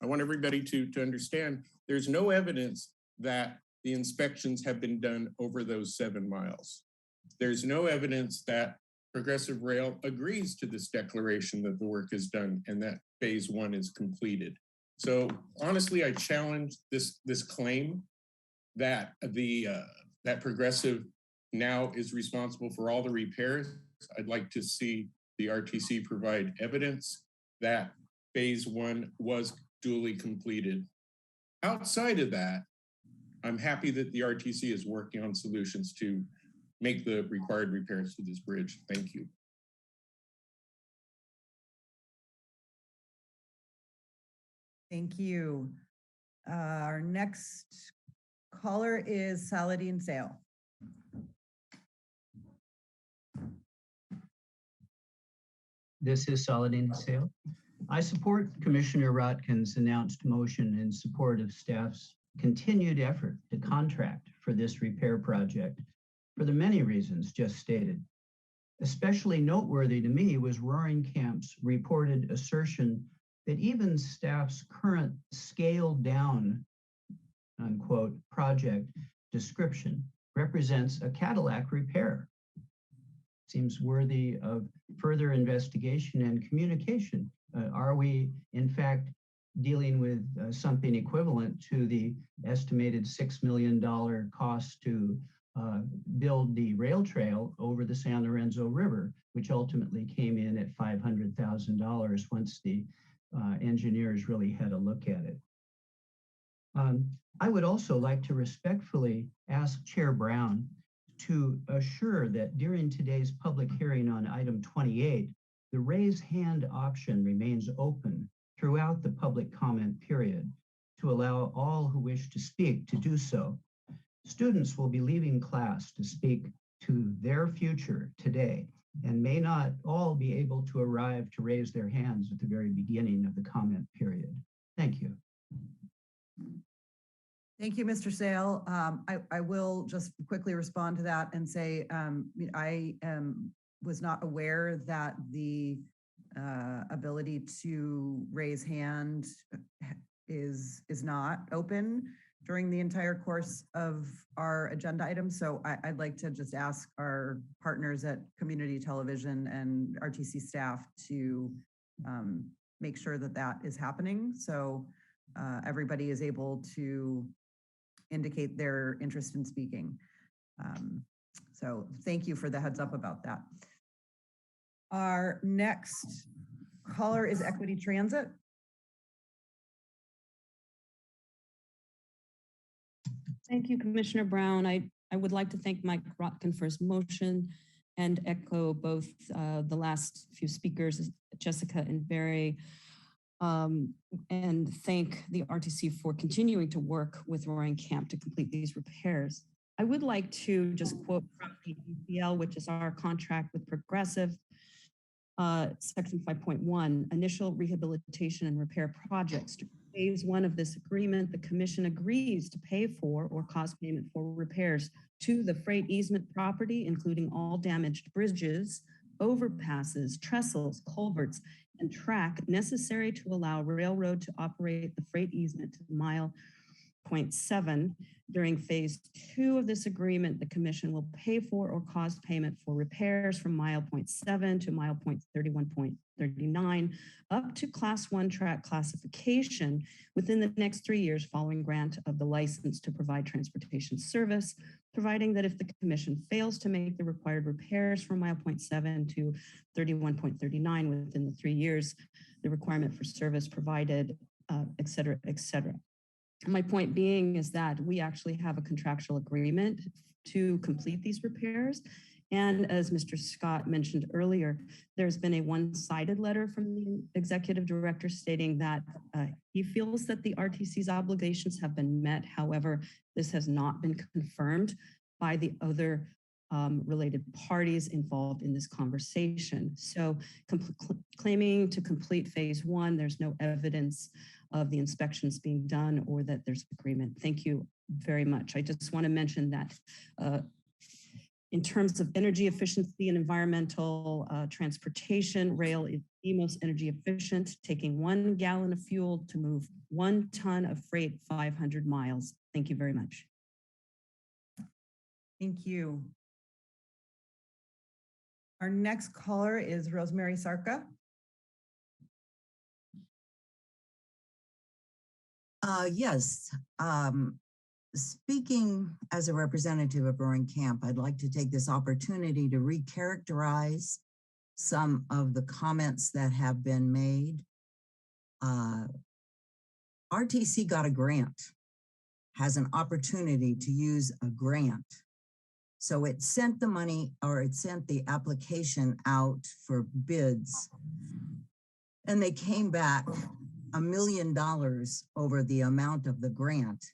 everybody to understand there's no evidence that the inspections have been done over those 7 miles. There's no evidence that Progressive Rail agrees to this declaration that the work is done and that phase 1 is completed. So honestly, I challenge this claim that that Progressive now is responsible for all the repairs. I'd like to see the RTC provide evidence that phase one was duly completed. Outside of that, I'm happy that the RTC is working on solutions to make the required repairs to this bridge. Thank you. Thank you. Our next caller is Saladin Sale. This is Saladin Sale. I support Commissioner Rotkin's announced motion in support of staff's continued effort to contract for this repair project for the many reasons just stated. Especially noteworthy to me was Roaring Camp's reported assertion that even staff's current scaled down, unquote, project description represents a Cadillac repair. Seems worthy of further investigation and communication. Are we, in fact, dealing with something equivalent to the estimated $6 million cost to build the rail trail over the San Lorenzo River, which ultimately came in at $500,000 once the engineers really had a look at it. I would also like to respectfully ask Chair Brown to assure that during today's public hearing on item 28, the raise hand option remains open throughout the public comment period to allow all who wish to speak to do so. Students will be leaving class to speak to their future today and may not all be able to arrive to raise their hands at the very beginning of the comment period. Thank you. Thank you, Mr. Sale. I will just quickly respond to that and say I was not aware that the ability to raise hand is not open during the entire course of our agenda items. So I'd like to just ask our partners at Community Television and RTC staff to make sure that that is happening. So everybody is able to indicate their interest in speaking. So thank you for the heads up about that. Our next caller is Equity Transit. Thank you, Commissioner Brown. I would like to thank Mike Rotkin for his motion and echo both the last few speakers, Jessica and Barry, and thank the RTC for continuing to work with Roaring Camp to complete these repairs. I would like to just quote from the ECL, which is our contract with Progressive, section 5.1, initial rehabilitation and repair projects. Phase one of this agreement, the commission agrees to pay for or cause payment for repairs to the freight easement property, including all damaged bridges, overpasses, trestles, culverts, and track necessary to allow railroad to operate the freight easement to mile 0.7. During phase two of this agreement, the commission will pay for or cause payment for repairs from mile 0.7 to mile 31.39 up to class 1 track classification within the next 3 years following grant of the license to provide transportation service, providing that if the commission fails to make the required repairs from mile 0.7 to 31.39 within the 3 years, the requirement for service provided, et cetera, et cetera. My point being is that we actually have a contractual agreement to complete these repairs. And as Mr. Scott mentioned earlier, there's been a one-sided letter from the executive director stating that he feels that the RTC's obligations have been met. However, this has not been confirmed by the other related parties involved in this conversation. So claiming to complete phase one, there's no evidence of the inspections being done or that there's agreement. Thank you very much. I just want to mention that in terms of energy efficiency and environmental transportation, rail is the most energy efficient, taking 1 gallon of fuel to move 1 ton of freight 500 miles. Thank you very much. Thank you. Our next caller is Rosemary Sarka. Yes. Speaking as a representative of Roaring Camp, I'd like to take this opportunity to recharacterize some of the comments that have been made. RTC got a grant, has an opportunity to use a grant. So it sent the money, or it sent the application out for bids, and they came back $1 million over the amount of the grant.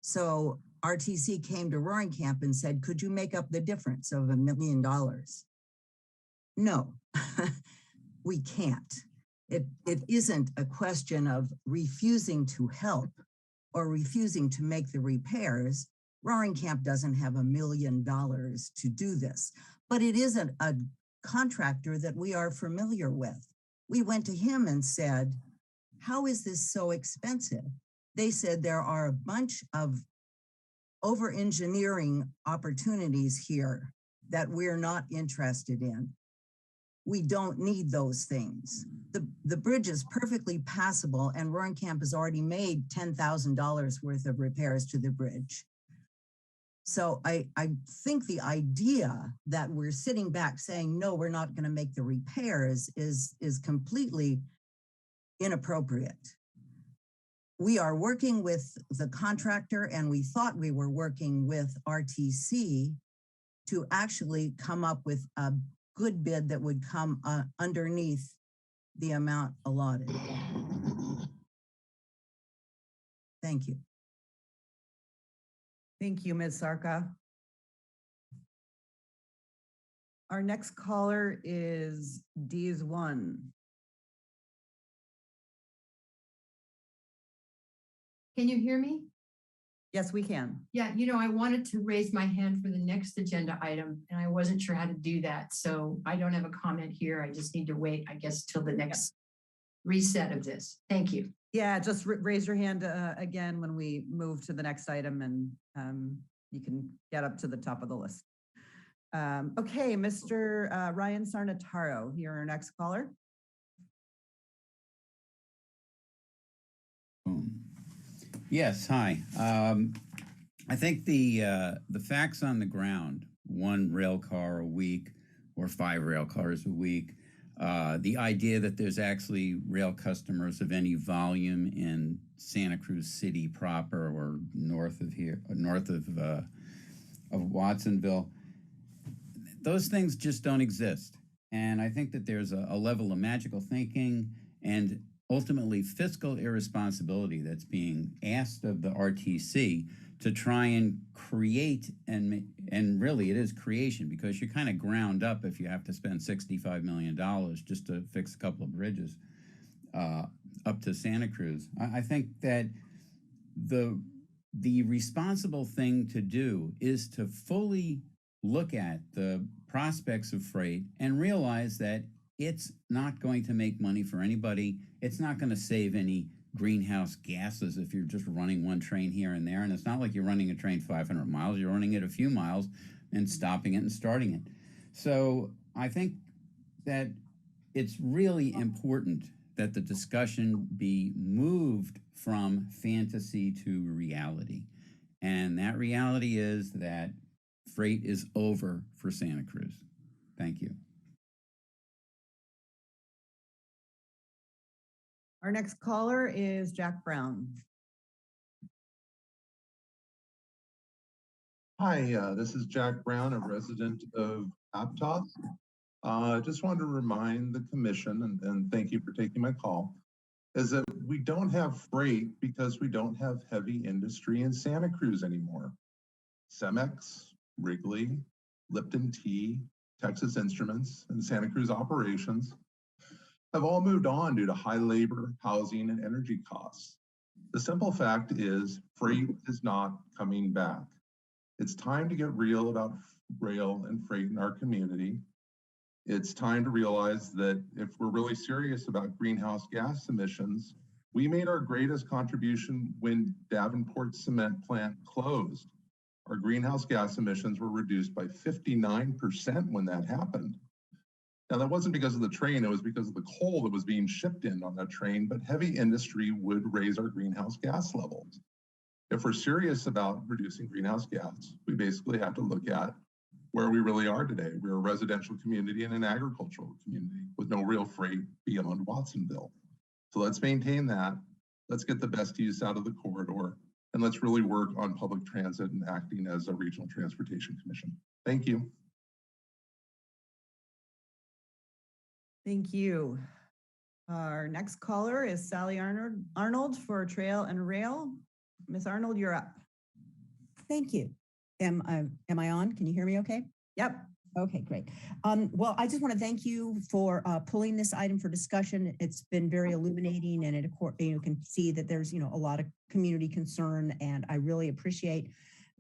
So RTC came to Roaring Camp and said, could you make up the difference of $1 million? No, we can't. It isn't a question of refusing to help or refusing to make the repairs. Roaring Camp doesn't have $1 million to do this, but it isn't a contractor that we are familiar with. We went to him and said, how is this so expensive? They said there are a bunch of over-engineering opportunities here that we're not interested in. We don't need those things. The bridge is perfectly passable, and Roaring Camp has already made $10,000 worth of repairs to the bridge. So I think the idea that we're sitting back saying, no, we're not going to make the repairs is completely inappropriate. We are working with the contractor, and we thought we were working with RTC to actually come up with a good bid that would come underneath the amount allotted. Thank you. Thank you, Ms. Sarka. Our next caller is Dees1. Can you hear me? Yes, we can. Yeah, I wanted to raise my hand for the next agenda item, and I wasn't sure how to do that. So I don't have a comment here. I just need to wait, I guess, till the next reset of this. Thank you. Yeah, just raise your hand again when we move to the next item, and you can get up to the top of the list. Okay, Mr. Ryan Sarnataro, you're our next caller. Yes, hi. I think the facts on the ground, 1 rail car a week or 5 rail cars a week, the idea that there's actually rail customers of any volume in Santa Cruz City proper or north of here, north of Watsonville, those things just don't exist. And I think that there's a level of magical thinking and ultimately fiscal irresponsibility that's being asked of the RTC to try and create, and really it is creation, because you're kind of ground up if you have to spend $65 million just to fix a couple of bridges up to Santa Cruz. I think that the responsible thing to do is to fully look at the prospects of freight and realize that it's not going to make money for anybody. It's not going to save any greenhouse gases if you're just running one train here and there. And it's not like you're running a train 500 miles. You're running it a few miles and stopping it and starting it. So I think that it's really important that the discussion be moved from fantasy to reality. And that reality is that freight is over for Santa Cruz. Thank you. Our next caller is Jack Brown. Hi, this is Jack Brown, a resident of Aptos. I just wanted to remind the commission, and thank you for taking my call, is that we don't have freight because we don't have heavy industry in Santa Cruz anymore. Cemex, Wrigley, Lipton Tea, Texas Instruments, and Santa Cruz operations have all moved on due to high labor, housing, and energy costs. The simple fact is freight is not coming back. It's time to get real about rail and freight in our community. It's time to realize that if we're really serious about greenhouse gas emissions, we made our greatest contribution when Davenport cement plant closed. Our greenhouse gas emissions were reduced by 59% when that happened. Now, that wasn't because of the train, it was because of the coal that was being shipped in on that train, but heavy industry would raise our greenhouse gas levels. If we're serious about reducing greenhouse gas, we basically have to look at where we really are today. We're a residential community and an agricultural community with no real freight beyond Watsonville. So let's maintain that. Let's get the best use out of the corridor, and let's really work on public transit and acting as a regional transportation commission. Thank you. Thank you. Our next caller is Sally Arnold for Trail and Rail. Ms. Arnold, you're up. Thank you. Am I on? Can you hear me okay? Yep. Okay, great. Well, I just want to thank you for pulling this item for discussion. It's been very illuminating, and you can see that there's a lot of community concern, and I really appreciate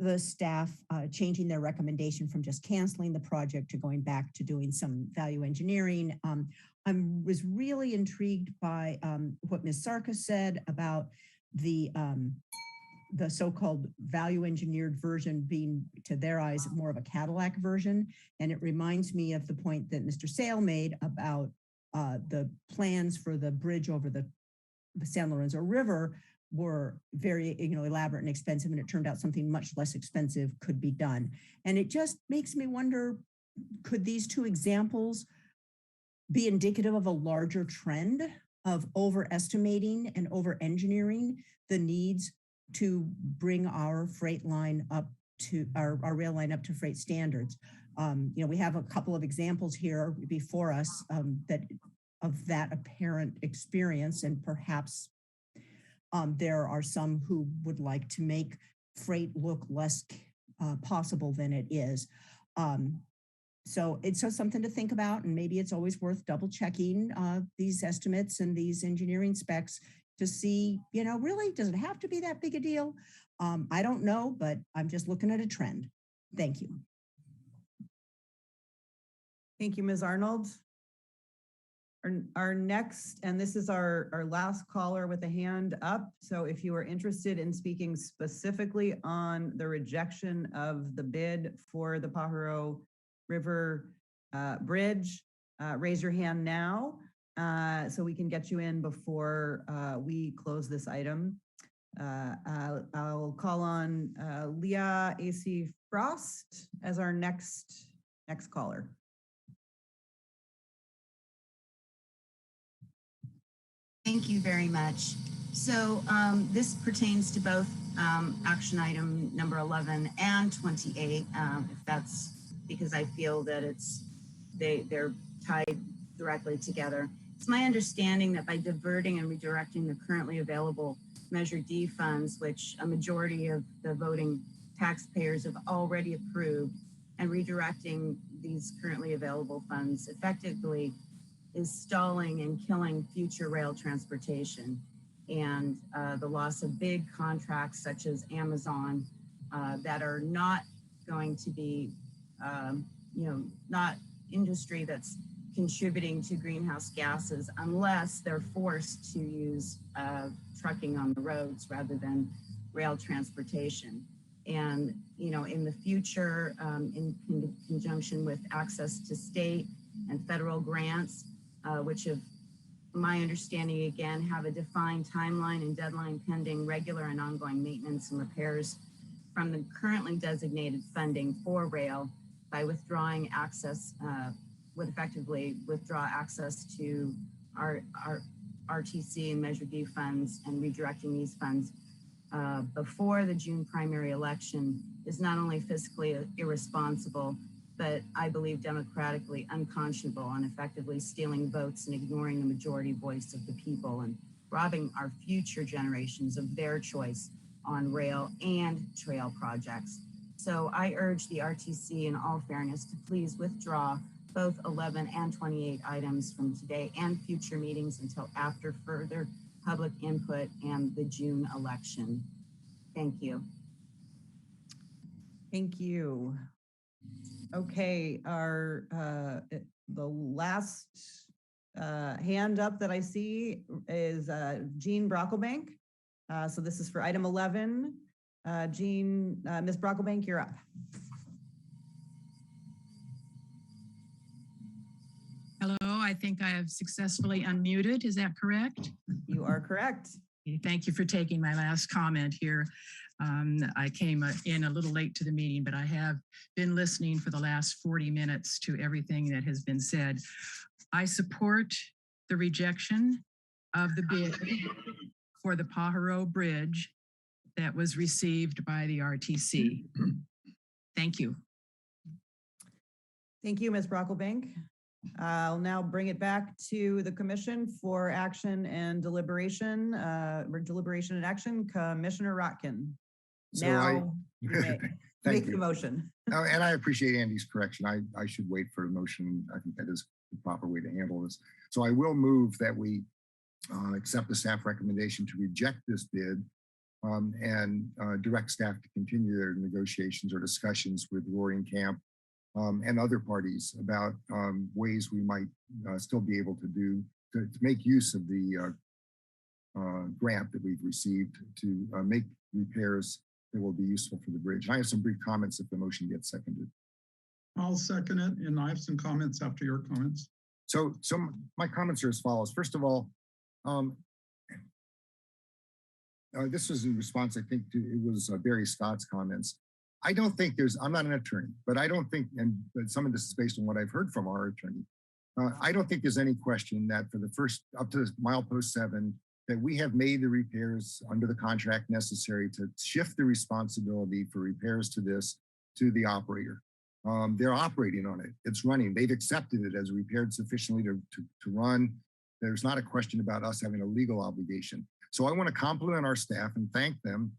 the staff changing their recommendation from just canceling the project to going back to doing some value engineering. I was really intrigued by what Ms. Sarka said about the so-called value engineered version being, to their eyes, more of a Cadillac version. And it reminds me of the point that Mr. Sale made about the plans for the bridge over the San Lorenzo River were very elaborate and expensive, and it turned out something much less expensive could be done. And it just makes me wonder, could these two examples be indicative of a larger trend of overestimating and over-engineering the needs to bring our freight line up to our rail line up to freight standards? We have a couple of examples here before us of that apparent experience, and perhaps there are some who would like to make freight look less possible than it is. So it's just something to think about, and maybe it's always worth double checking these estimates and these engineering specs to see, really, does it have to be that big a deal? I don't know, but I'm just looking at a trend. Thank you. Thank you, Ms. Arnold. Our next, and this is our last caller with a hand up. So if you are interested in speaking specifically on the rejection of the bid for the Pajaro River Bridge, raise your hand now so we can get you in before we close this item. I'll call on Leah A.C. Frost as our next caller. Thank you very much. So this pertains to both action item number 11 and 28, if that's because I feel that they're tied directly together. It's my understanding that by diverting and redirecting the currently available Measure D funds, which a majority of the voting taxpayers have already approved, and redirecting these currently available funds effectively is stalling and killing future rail transportation, and the loss of big contracts such as Amazon that are not going to be, not industry that's contributing to greenhouse gases unless they're forced to use trucking on the roads rather than rail transportation. And, in the future, in conjunction with access to state and federal grants, which have, my understanding again, have a defined timeline and deadline pending regular and ongoing maintenance and repairs from the currently designated funding for rail by withdrawing access, would effectively withdraw access to our RTC and Measure D funds, and redirecting these funds before the June primary election is not only fiscally irresponsible, but I believe democratically unconscionable, and effectively stealing votes and ignoring the majority voice of the people and robbing our future generations of their choice on rail and trail projects. So I urge the RTC in all fairness to please withdraw both 11 and 28 items from today and future meetings until after further public input and the June election. Thank you. Thank you. Okay, the last hand up that I see is Jean Brocklebank. So this is for item 11. Jean, Ms. Brocklebank, you're up. Hello, I think I have successfully unmuted. Is that correct? You are correct. Thank you for taking my last comment here. I came in a little late to the meeting, but I have been listening for the last 40 minutes to everything that has been said. I support the rejection of the bid for the Pajaro Bridge that was received by the RTC. Thank you. Thank you, Ms. Brocklebank. I'll now bring it back to the commission for action and deliberation, and action. Commissioner Rotkin. Now you may make the motion. And I appreciate Andy's correction. I should wait for a motion. I think that is the proper way to handle this. So I will move that we accept the staff recommendation to reject this bid and direct staff to continue their negotiations or discussions with Roaring Camp and other parties about ways we might still be able to make use of the grant that we've received to make repairs that will be useful for the bridge. And I have some brief comments if the motion gets seconded. I'll second it, and I have some comments after your comments. So my comments are as follows. First of all, this was in response, I think, to it was Barry Scott's comments. I don't think I'm not an attorney, but I don't think, but some of this is based on what I've heard from our attorney. I don't think there's any question that for the first up to milepost 7, that we have made the repairs under the contract necessary to shift the responsibility for repairs to this to the operator. They're operating on it. It's running. They've accepted it as repaired sufficiently to run. There's not a question about us having a legal obligation. So I want to compliment our staff and thank them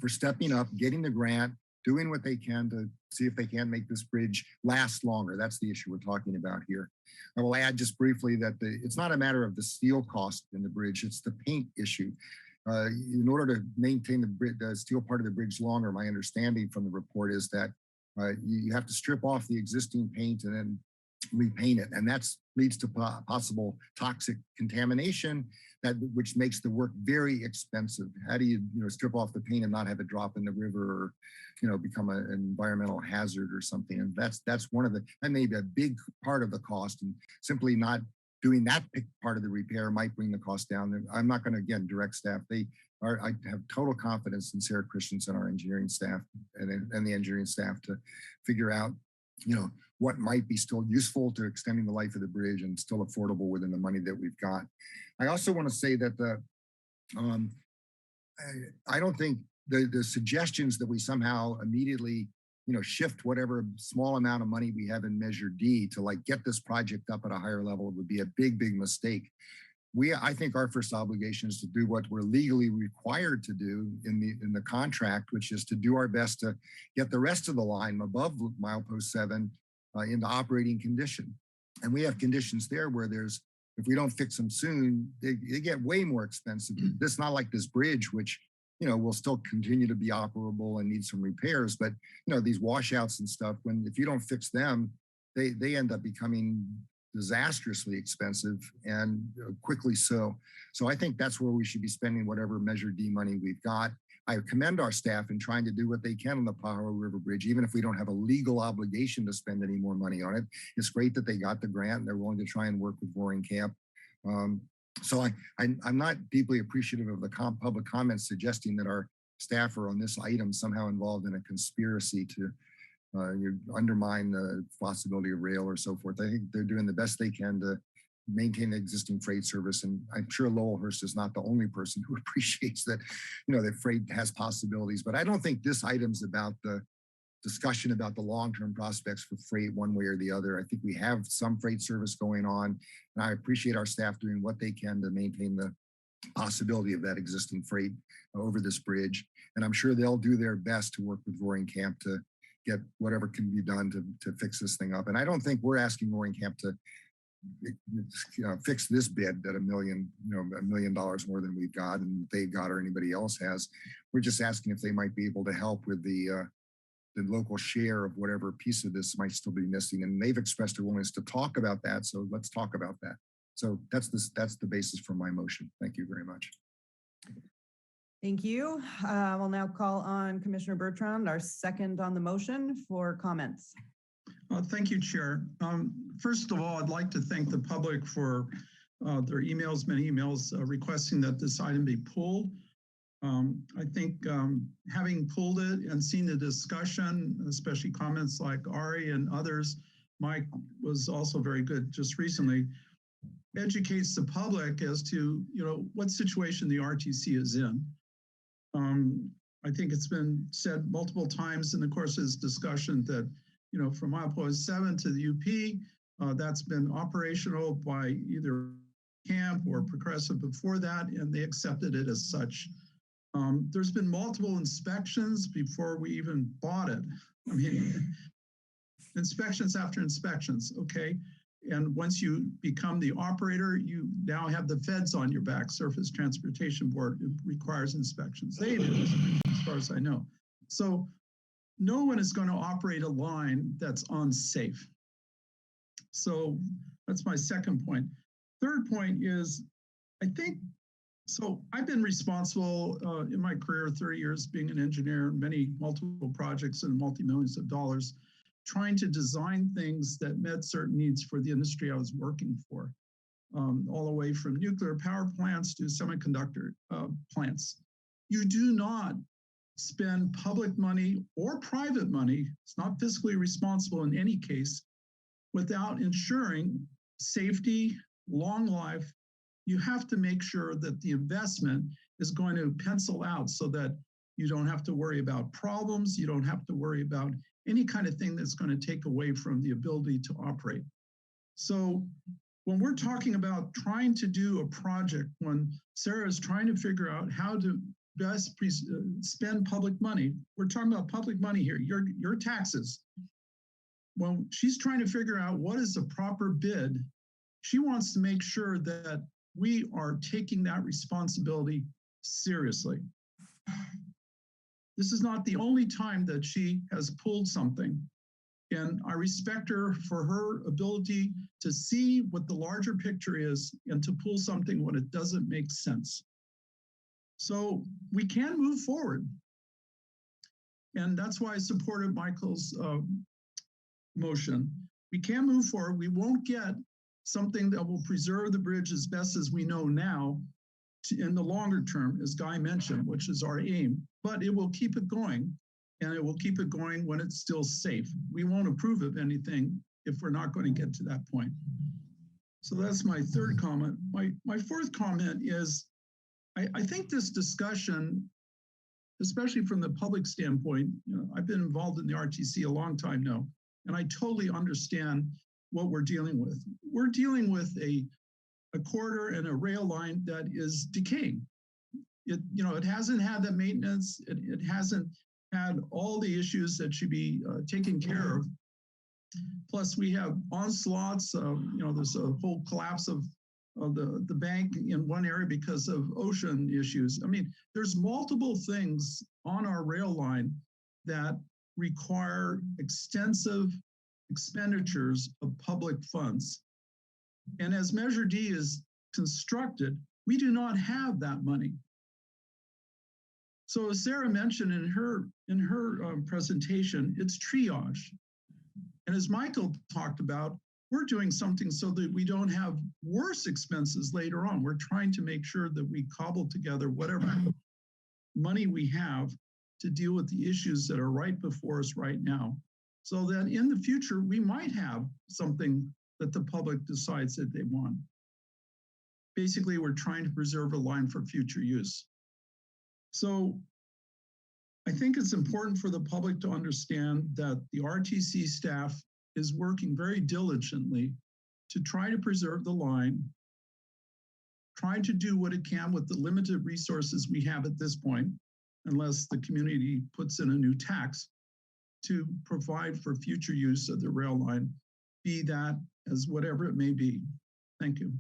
for stepping up, getting the grant, doing what they can to see if they can make this bridge last longer. That's the issue we're talking about here. I will add just briefly that it's not a matter of the steel cost in the bridge, it's the paint issue. In order to maintain the steel part of the bridge longer, my understanding from the report is that you have to strip off the existing paint and then repaint it. And that leads to possible toxic contamination, which makes the work very expensive. How do you strip off the paint and not have it drop in the river or become an environmental hazard or something? And that's one of that may be a big part of the cost, and simply not doing that part of the repair might bring the cost down. I'm not going to, again, direct staff. I have total confidence in Sarah Christensen, our engineering staff, and the engineering staff to figure out, what might be still useful to extending the life of the bridge and still affordable within the money that we've got. I also want to say that I don't think the suggestions that we somehow immediately, shift whatever small amount of money we have in Measure D to get this project up at a higher level would be a big, big mistake. I think our first obligation is to do what we're legally required to do in the contract, which is to do our best to get the rest of the line above milepost 7 into operating condition. And we have conditions there where if we don't fix them soon, they get way more expensive. This not like this bridge, which will still continue to be operable and need some repairs. But these washouts and stuff, if you don't fix them, they end up becoming disastrously expensive and quickly so. So I think that's where we should be spending whatever Measure D money we've got. I commend our staff in trying to do what they can on the Pajaro River Bridge, even if we don't have a legal obligation to spend any more money on it. It's great that they got the grant and they're willing to try and work with Roaring Camp. So I'm not deeply appreciative of the public comments suggesting that our staff are on this item somehow involved in a conspiracy to undermine the possibility of rail or so forth. I think they're doing the best they can to maintain the existing freight service. And I'm sure Lowellhurst is not the only person who appreciates that, that freight has possibilities. But I don't think this item's about the discussion about the long-term prospects for freight one way or the other. I think we have some freight service going on, and I appreciate our staff doing what they can to maintain the possibility of that existing freight over this bridge. And I'm sure they'll do their best to work with Roaring Camp to get whatever can be done to fix this thing up. And I don't think we're asking Roaring Camp to fix this bid at $1 million more than we've got and they've got or anybody else has. We're just asking if they might be able to help with the local share of whatever piece of this might still be missing. And they've expressed a willingness to talk about that. So let's talk about that. So that's the basis for my motion. Thank you very much. Thank you. We'll now call on Commissioner Bertrand, our second on the motion, for comments. Thank you, Chair. First of all, I'd like to thank the public for their emails, many emails requesting that this item be pulled. I think having pulled it and seen the discussion, especially comments like Ari and others, Mike was also very good just recently, educates the public as to, what situation the RTC is in. I think it's been said multiple times in the course of this discussion that, from Milepost 7 to the UP, that's been operational by either Camp or Progressive before that, and they accepted it as such. There's been multiple inspections before we even bought it. I mean, inspections after inspections, okay? And once you become the operator, you now have the feds on your back. Surface Transportation Board requires inspections. They do, as far as I know. So no one is going to operate a line that's unsafe. So that's my second point. Third point is, I think, so I've been responsible in my career, 30 years being an engineer, multiple projects and multi-millions of dollars, trying to design things that met certain needs for the industry I was working for, all the way from nuclear power plants to semiconductor plants. You do not spend public money or private money, it's not fiscally responsible in any case, without ensuring safety, long life. You have to make sure that the investment is going to pencil out so that you don't have to worry about problems, you don't have to worry about any kind of thing that's going to take away from the ability to operate. So when we're talking about trying to do a project, when Sarah is trying to figure out how to best spend public money, we're talking about public money here, your taxes. When she's trying to figure out what is the proper bid, she wants to make sure that we are taking that responsibility seriously. This is not the only time that she has pulled something, and I respect her for her ability to see what the larger picture is and to pull something when it doesn't make sense. So we can move forward. And that's why I supported Michael's motion. We can move forward. We won't get something that will preserve the bridge as best as we know now in the longer term, as Guy mentioned, which is our aim, but it will keep it going, and it will keep it going when it's still safe. We won't approve of anything if we're not going to get to that point. So that's my third comment. My fourth comment is, I think this discussion, especially from the public standpoint, I've been involved in the RTC a long time now, and I totally understand what we're dealing with. We're dealing with a corridor and a rail line that is decaying. It hasn't had the maintenance. It hasn't had all the issues that should be taken care of. Plus, we have onslaughts. There's a whole collapse of the bank in one area because of ocean issues. I mean, there's multiple things on our rail line that require extensive expenditures of public funds. And as Measure D is constructed, we do not have that money. So as Sarah mentioned in her presentation, it's triage. And as Michael talked about, we're doing something so that we don't have worse expenses later on. We're trying to make sure that we cobble together whatever money we have to deal with the issues that are right before us right now, so that in the future, we might have something that the public decides that they want. Basically, we're trying to preserve a line for future use. So I think it's important for the public to understand that the RTC staff is working very diligently to try to preserve the line, trying to do what it can with the limited resources we have at this point, unless the community puts in a new tax, to provide for future use of the rail line, be that as whatever it may be. Thank you.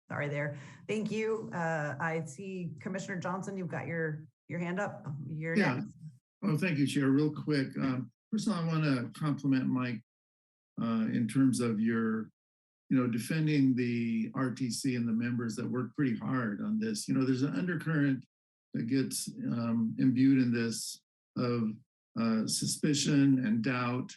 Sorry there. Thank you. I see Commissioner Johnson, you've got your hand up. You're next. Well, thank you, Chair. Real quick. First of all, I want to compliment Mike in terms of your, defending the RTC and the members that work pretty hard on this. There's an undercurrent that gets imbued in this of suspicion and doubt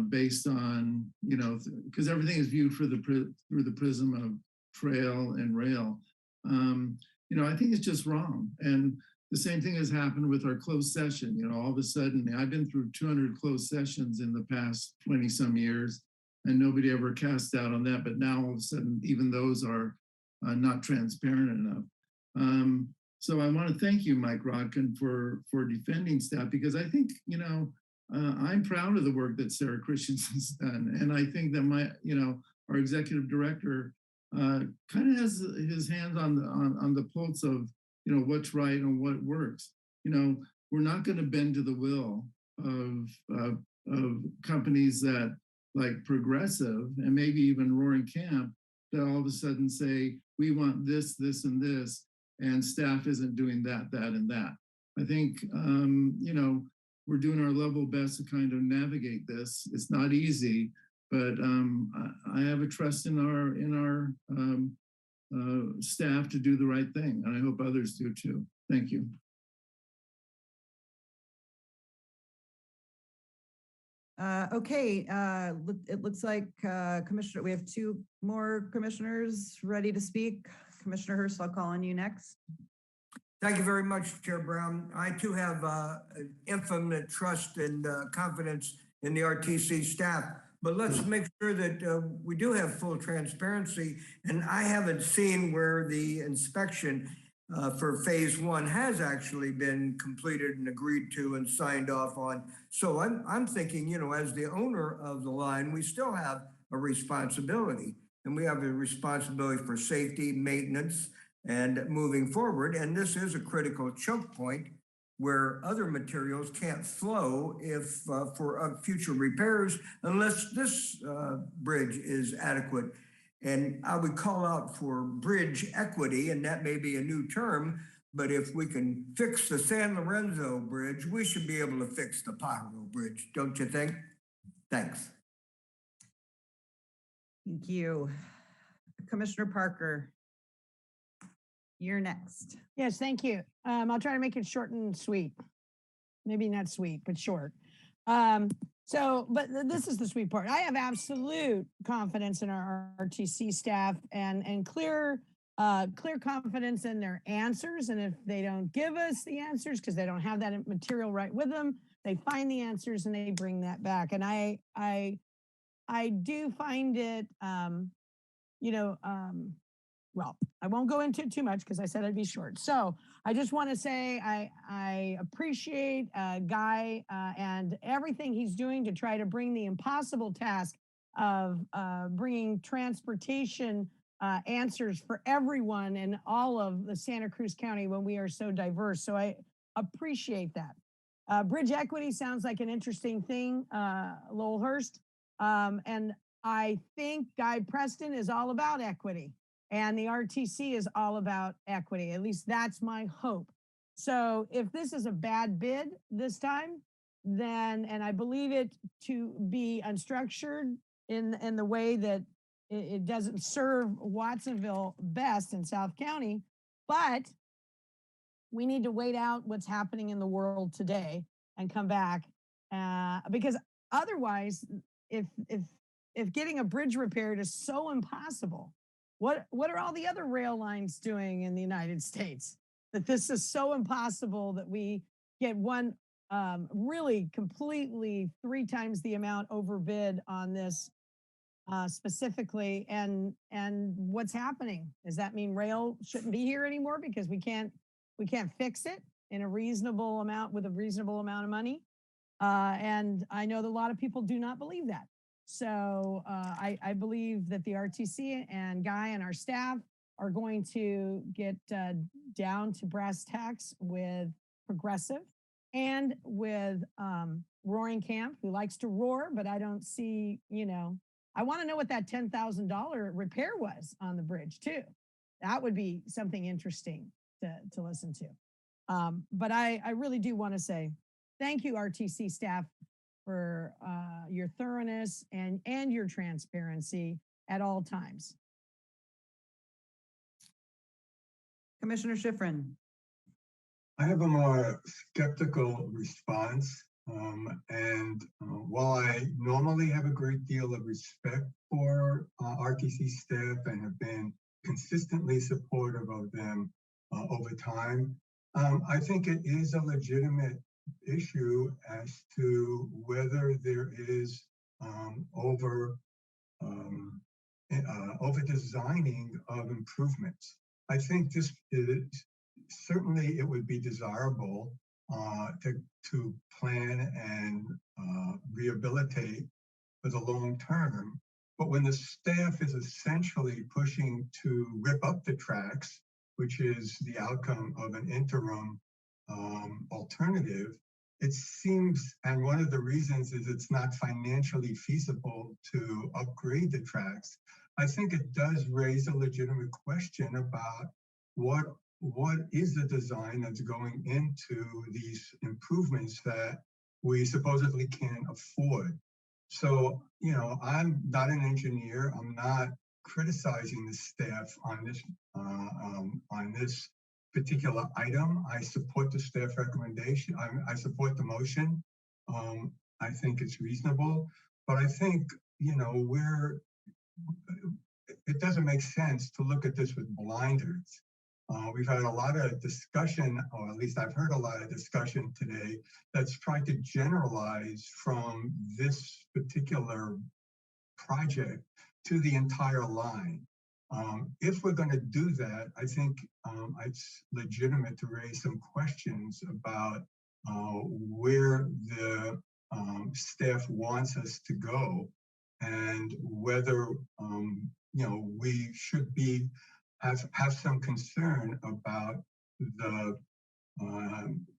based on, because everything is viewed through the prism of trail and rail. I think it's just wrong. And the same thing has happened with our closed session. All of a sudden, I've been through 200 closed sessions in the past 20 some years, and nobody ever cast doubt on that. But now all of a sudden, even those are not transparent enough. So I want to thank you, Mike Rodkin, for defending staff, because I think, I'm proud of the work that Sarah Christensen's done. And I think that our executive director kind of has his hands on the pulse of, what's right and what works. We're not going to bend to the will of companies that like Progressive and maybe even Roaring Camp that all of a sudden say, we want this, this, and this, and staff isn't doing that, that, and that. I think, we're doing our level best to kind of navigate this. It's not easy, but I have a trust in our staff to do the right thing, and I hope others do too. Thank you. Okay, it looks like Commissioner, we have two more commissioners ready to speak. Commissioner Hurst, I'll call on you next. Thank you very much, Chair Brown. I too have infinite trust and confidence in the RTC staff, but let's make sure that we do have full transparency. And I haven't seen where the inspection for phase one has actually been completed and agreed to and signed off on. So I'm thinking, as the owner of the line, we still have a responsibility, and we have a responsibility for safety, maintenance, and moving forward. And this is a critical choke point where other materials can't flow if for future repairs unless this bridge is adequate. And I would call out for bridge equity, and that may be a new term, but if we can fix the San Lorenzo Bridge, we should be able to fix the Pajaro Bridge, don't you think? Thanks. Thank you. Commissioner Parker, you're next. Yes, thank you. I'll try to make it short and sweet. Maybe not sweet, but short. But this is the sweet part. I have absolute confidence in our RTC staff and clear confidence in their answers. And if they don't give us the answers because they don't have that material right with them, they find the answers and they bring that back. And I do find it, well, I won't go into it too much because I said I'd be short. So I just want to say I appreciate Guy and everything he's doing to try to bring the impossible task of bringing transportation answers for everyone in all of the Santa Cruz County when we are so diverse. So I appreciate that. Bridge equity sounds like an interesting thing, Lowell Hurst. And I think Guy Preston is all about equity. And the RTC is all about equity. At least that's my hope. So if this is a bad bid this time, then, and I believe it to be unstructured in the way that it doesn't serve Watsonville best in South County, but we need to wait out what's happening in the world today and come back. Because otherwise, if getting a bridge repaired is so impossible, what are all the other rail lines doing in the United States? That this is so impossible that we get one really completely 3 times the amount overbid on this specifically. And what's happening? Does that mean rail shouldn't be here anymore because we can't fix it in a reasonable amount with a reasonable amount of money? And I know that a lot of people do not believe that. So I believe that the RTC and Guy and our staff are going to get down to brass tacks with Progressive and with Roaring Camp, who likes to roar, but I don't see, I want to know what that $10,000 repair was on the bridge too. That would be something interesting to listen to. But I really do want to say thank you, RTC staff, for your thoroughness and your transparency at all times. Commissioner Schifrin. I have a more skeptical response. While I normally have a great deal of respect for RTC staff and have been consistently supportive of them over time, I think it is a legitimate issue as to whether there is over designing of improvements. I think this is certainly it would be desirable to plan and rehabilitate for the long term. But when the staff is essentially pushing to rip up the tracks, which is the outcome of an interim alternative, it seems, and one of the reasons is it's not financially feasible to upgrade the tracks. I think it does raise a legitimate question about what is the design that's going into these improvements that we supposedly can't afford. So, you know, I'm not an engineer. I'm not criticizing the staff on this particular item. I support the staff recommendation. I support the motion. I think it's reasonable, but I think, you know, it doesn't make sense to look at this with blinders. We've had a lot of discussion, or at least I've heard a lot of discussion today that's tried to generalize from this particular project to the entire line. If we're going to do that, I think it's legitimate to raise some questions about where the staff wants us to go and whether you know, we should have some concern about the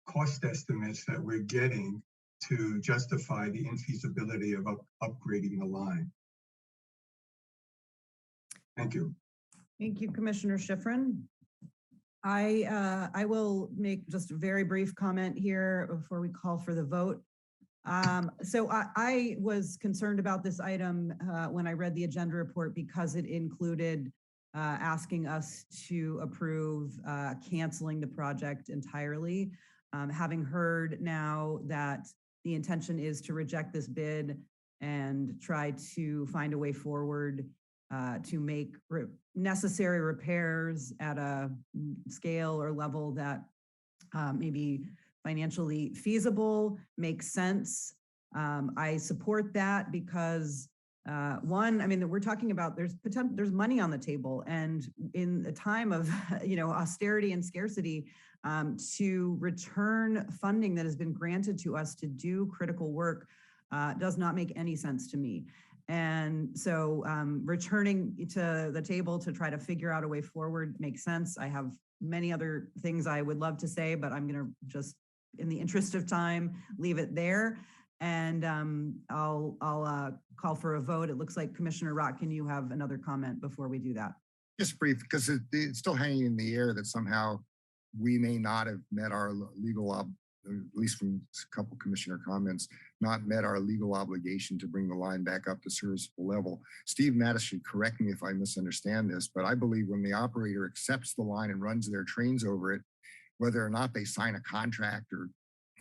cost estimates that we're getting to justify the infeasibility of upgrading the line. Thank you. Thank you, Commissioner Schifrin. I will make just a very brief comment here before we call for the vote. So I was concerned about this item when I read the agenda report because it included asking us to approve canceling the project entirely. Having heard now that the intention is to reject this bid and try to find a way forward to make necessary repairs at a scale or level that maybe financially feasible, makes sense. I support that because one, I mean, we're talking about there's money on the table, and in a time of you know, austerity and scarcity, to return funding that has been granted to us to do critical work does not make any sense to me. And so returning to the table to try to figure out a way forward makes sense. I have many other things I would love to say, but I'm going to just, in the interest of time, leave it there. And I'll call for a vote. It looks like Commissioner Rotkin, you have another comment before we do that. Just brief, because it's still hanging in the air that somehow we may not have met our legal at least from a couple commissioner comments, not met our legal obligation to bring the line back up to serviceable level. Steve Mattis should correct me if I misunderstand this, but I believe when the operator accepts the line and runs their trains over it, whether or not they sign a contract or,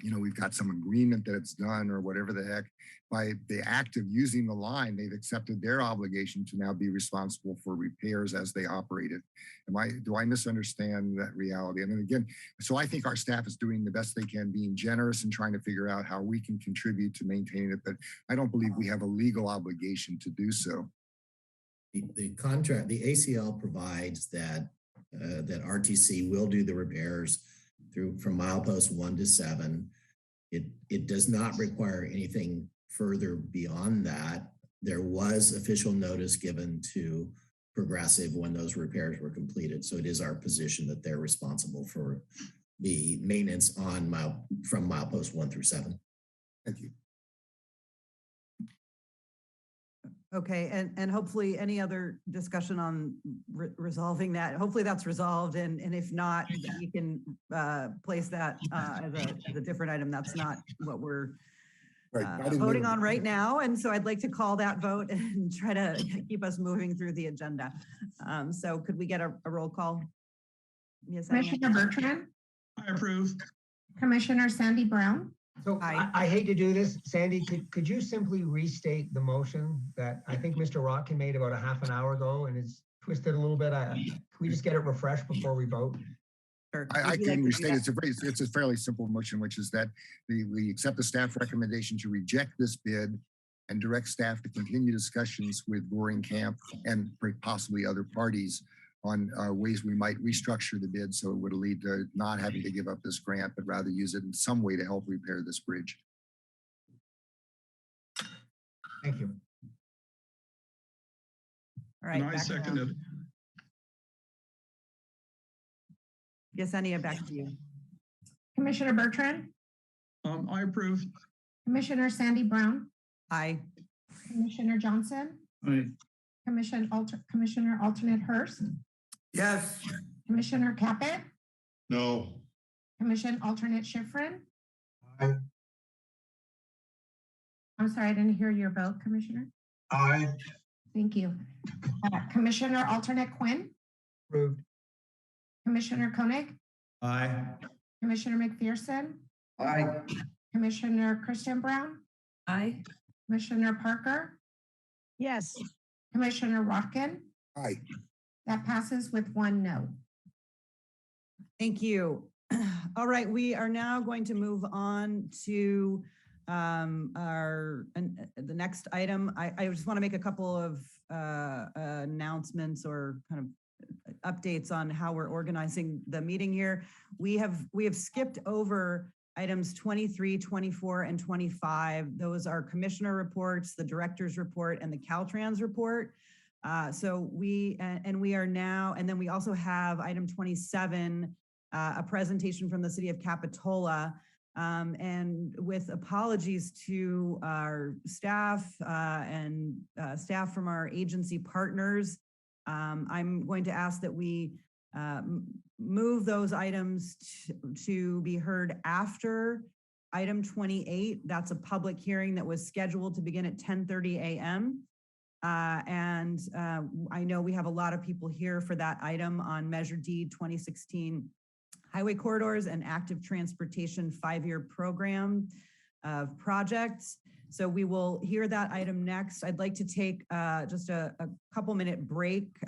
you know, we've got some agreement that it's done or whatever the heck, by the act of using the line, they've accepted their obligation to now be responsible for repairs as they operate it. Do I misunderstand that reality? I mean, again, so I think our staff is doing the best they can, being generous and trying to figure out how we can contribute to maintaining it, but I don't believe we have a legal obligation to do so. The contract, the ACL provides that that RTC will do the repairs from milepost 1 to 7. It does not require anything further beyond that. There was official notice given to Progressive when those repairs were completed. So it is our position that they're responsible for the maintenance from milepost 1 through 7. Thank you. Okay, and hopefully any other discussion on resolving that, hopefully that's resolved, and if not, we can place that as a different item. That's not what we're voting on right now, and so I'd like to call that vote and try to keep us moving through the agenda. So could we get a roll call? Yes, Commissioner Bertrand? I approve. Commissioner Sandy Brown? So I hate to do this, Sandy, could you simply restate the motion that I think Mr. Rotkin made about a half an hour ago and it's twisted a little bit? Can we just get it refreshed before we vote? Sure. I can restate, it's a fairly simple motion, which is that we accept the staff recommendation to reject this bid and direct staff to continue discussions with Roaring Camp and possibly other parties on ways we might restructure the bid so it would lead to not having to give up this grant, but rather use it in some way to help repair this bridge. Thank you. All right. And I second it. Yesenia, back to you. Commissioner Bertrand, I approve. Commissioner Sandy Brown, Aye. Commissioner Johnson, Aye. Commissioner Alternate Hurst, Yes. Commissioner Caput, No. Commission Alternate Schifrin. Aye. I'm sorry, I didn't hear your vote, Commissioner. Aye. Thank you. Commissioner Alternate Quinn, Approved. Commissioner Koenig, Aye. Commissioner McPherson, Aye. Commissioner Christian Brown, Aye. Commissioner Parker, Yes. Commissioner Rotkin. Aye. That passes with 1 no. Thank you. All right, we are now going to move on to the next item. I just want to make a couple of announcements or kind of updates on how we're organizing the meeting here. We have skipped over items 23, 24, and 25. Those are commissioner reports, the director's report, and the Caltrans report. So we are now, and then we also have item 27, a presentation from the city of Capitola. And with apologies to our staff and staff from our agency partners, I'm going to ask that we move those items to be heard after item 28. That's a public hearing that was scheduled to begin at 10:30 a.m. And I know we have a lot of people here for that item on Measure D 2016 Highway Corridors and Active Transportation 5-year program of projects. So we will hear that item next. I'd like to take just a couple minute break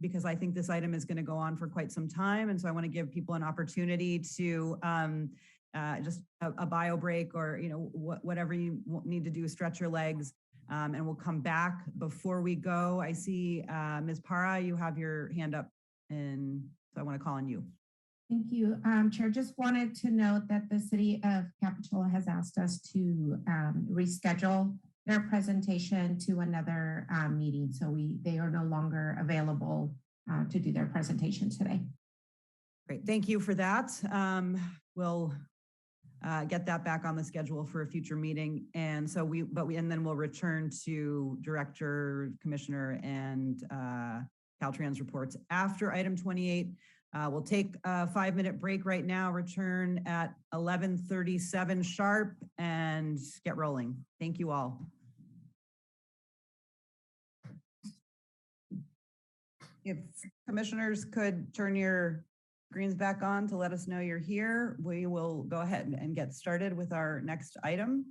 because I think this item is going to go on for quite some time. And so I want to give people an opportunity to just a bio break or, you know, whatever you need to do, stretch your legs. And we'll come back. Before we go, I see Ms. Para, you have your hand up, and so I want to call on you. Thank you, Chair. Just wanted to note that the city of Capitola has asked us to reschedule their presentation to another meeting. So they are no longer available to do their presentation today. Great, thank you for that. We'll get that back on the schedule for a future meeting. And so and then we'll return to Director, Commissioner, and Caltrans reports after item 28. We'll take a 5-minute break right now, return at 11:37 sharp and get rolling. Thank you all. If commissioners could turn your screens back on to let us know you're here, we will go ahead and get started with our next item.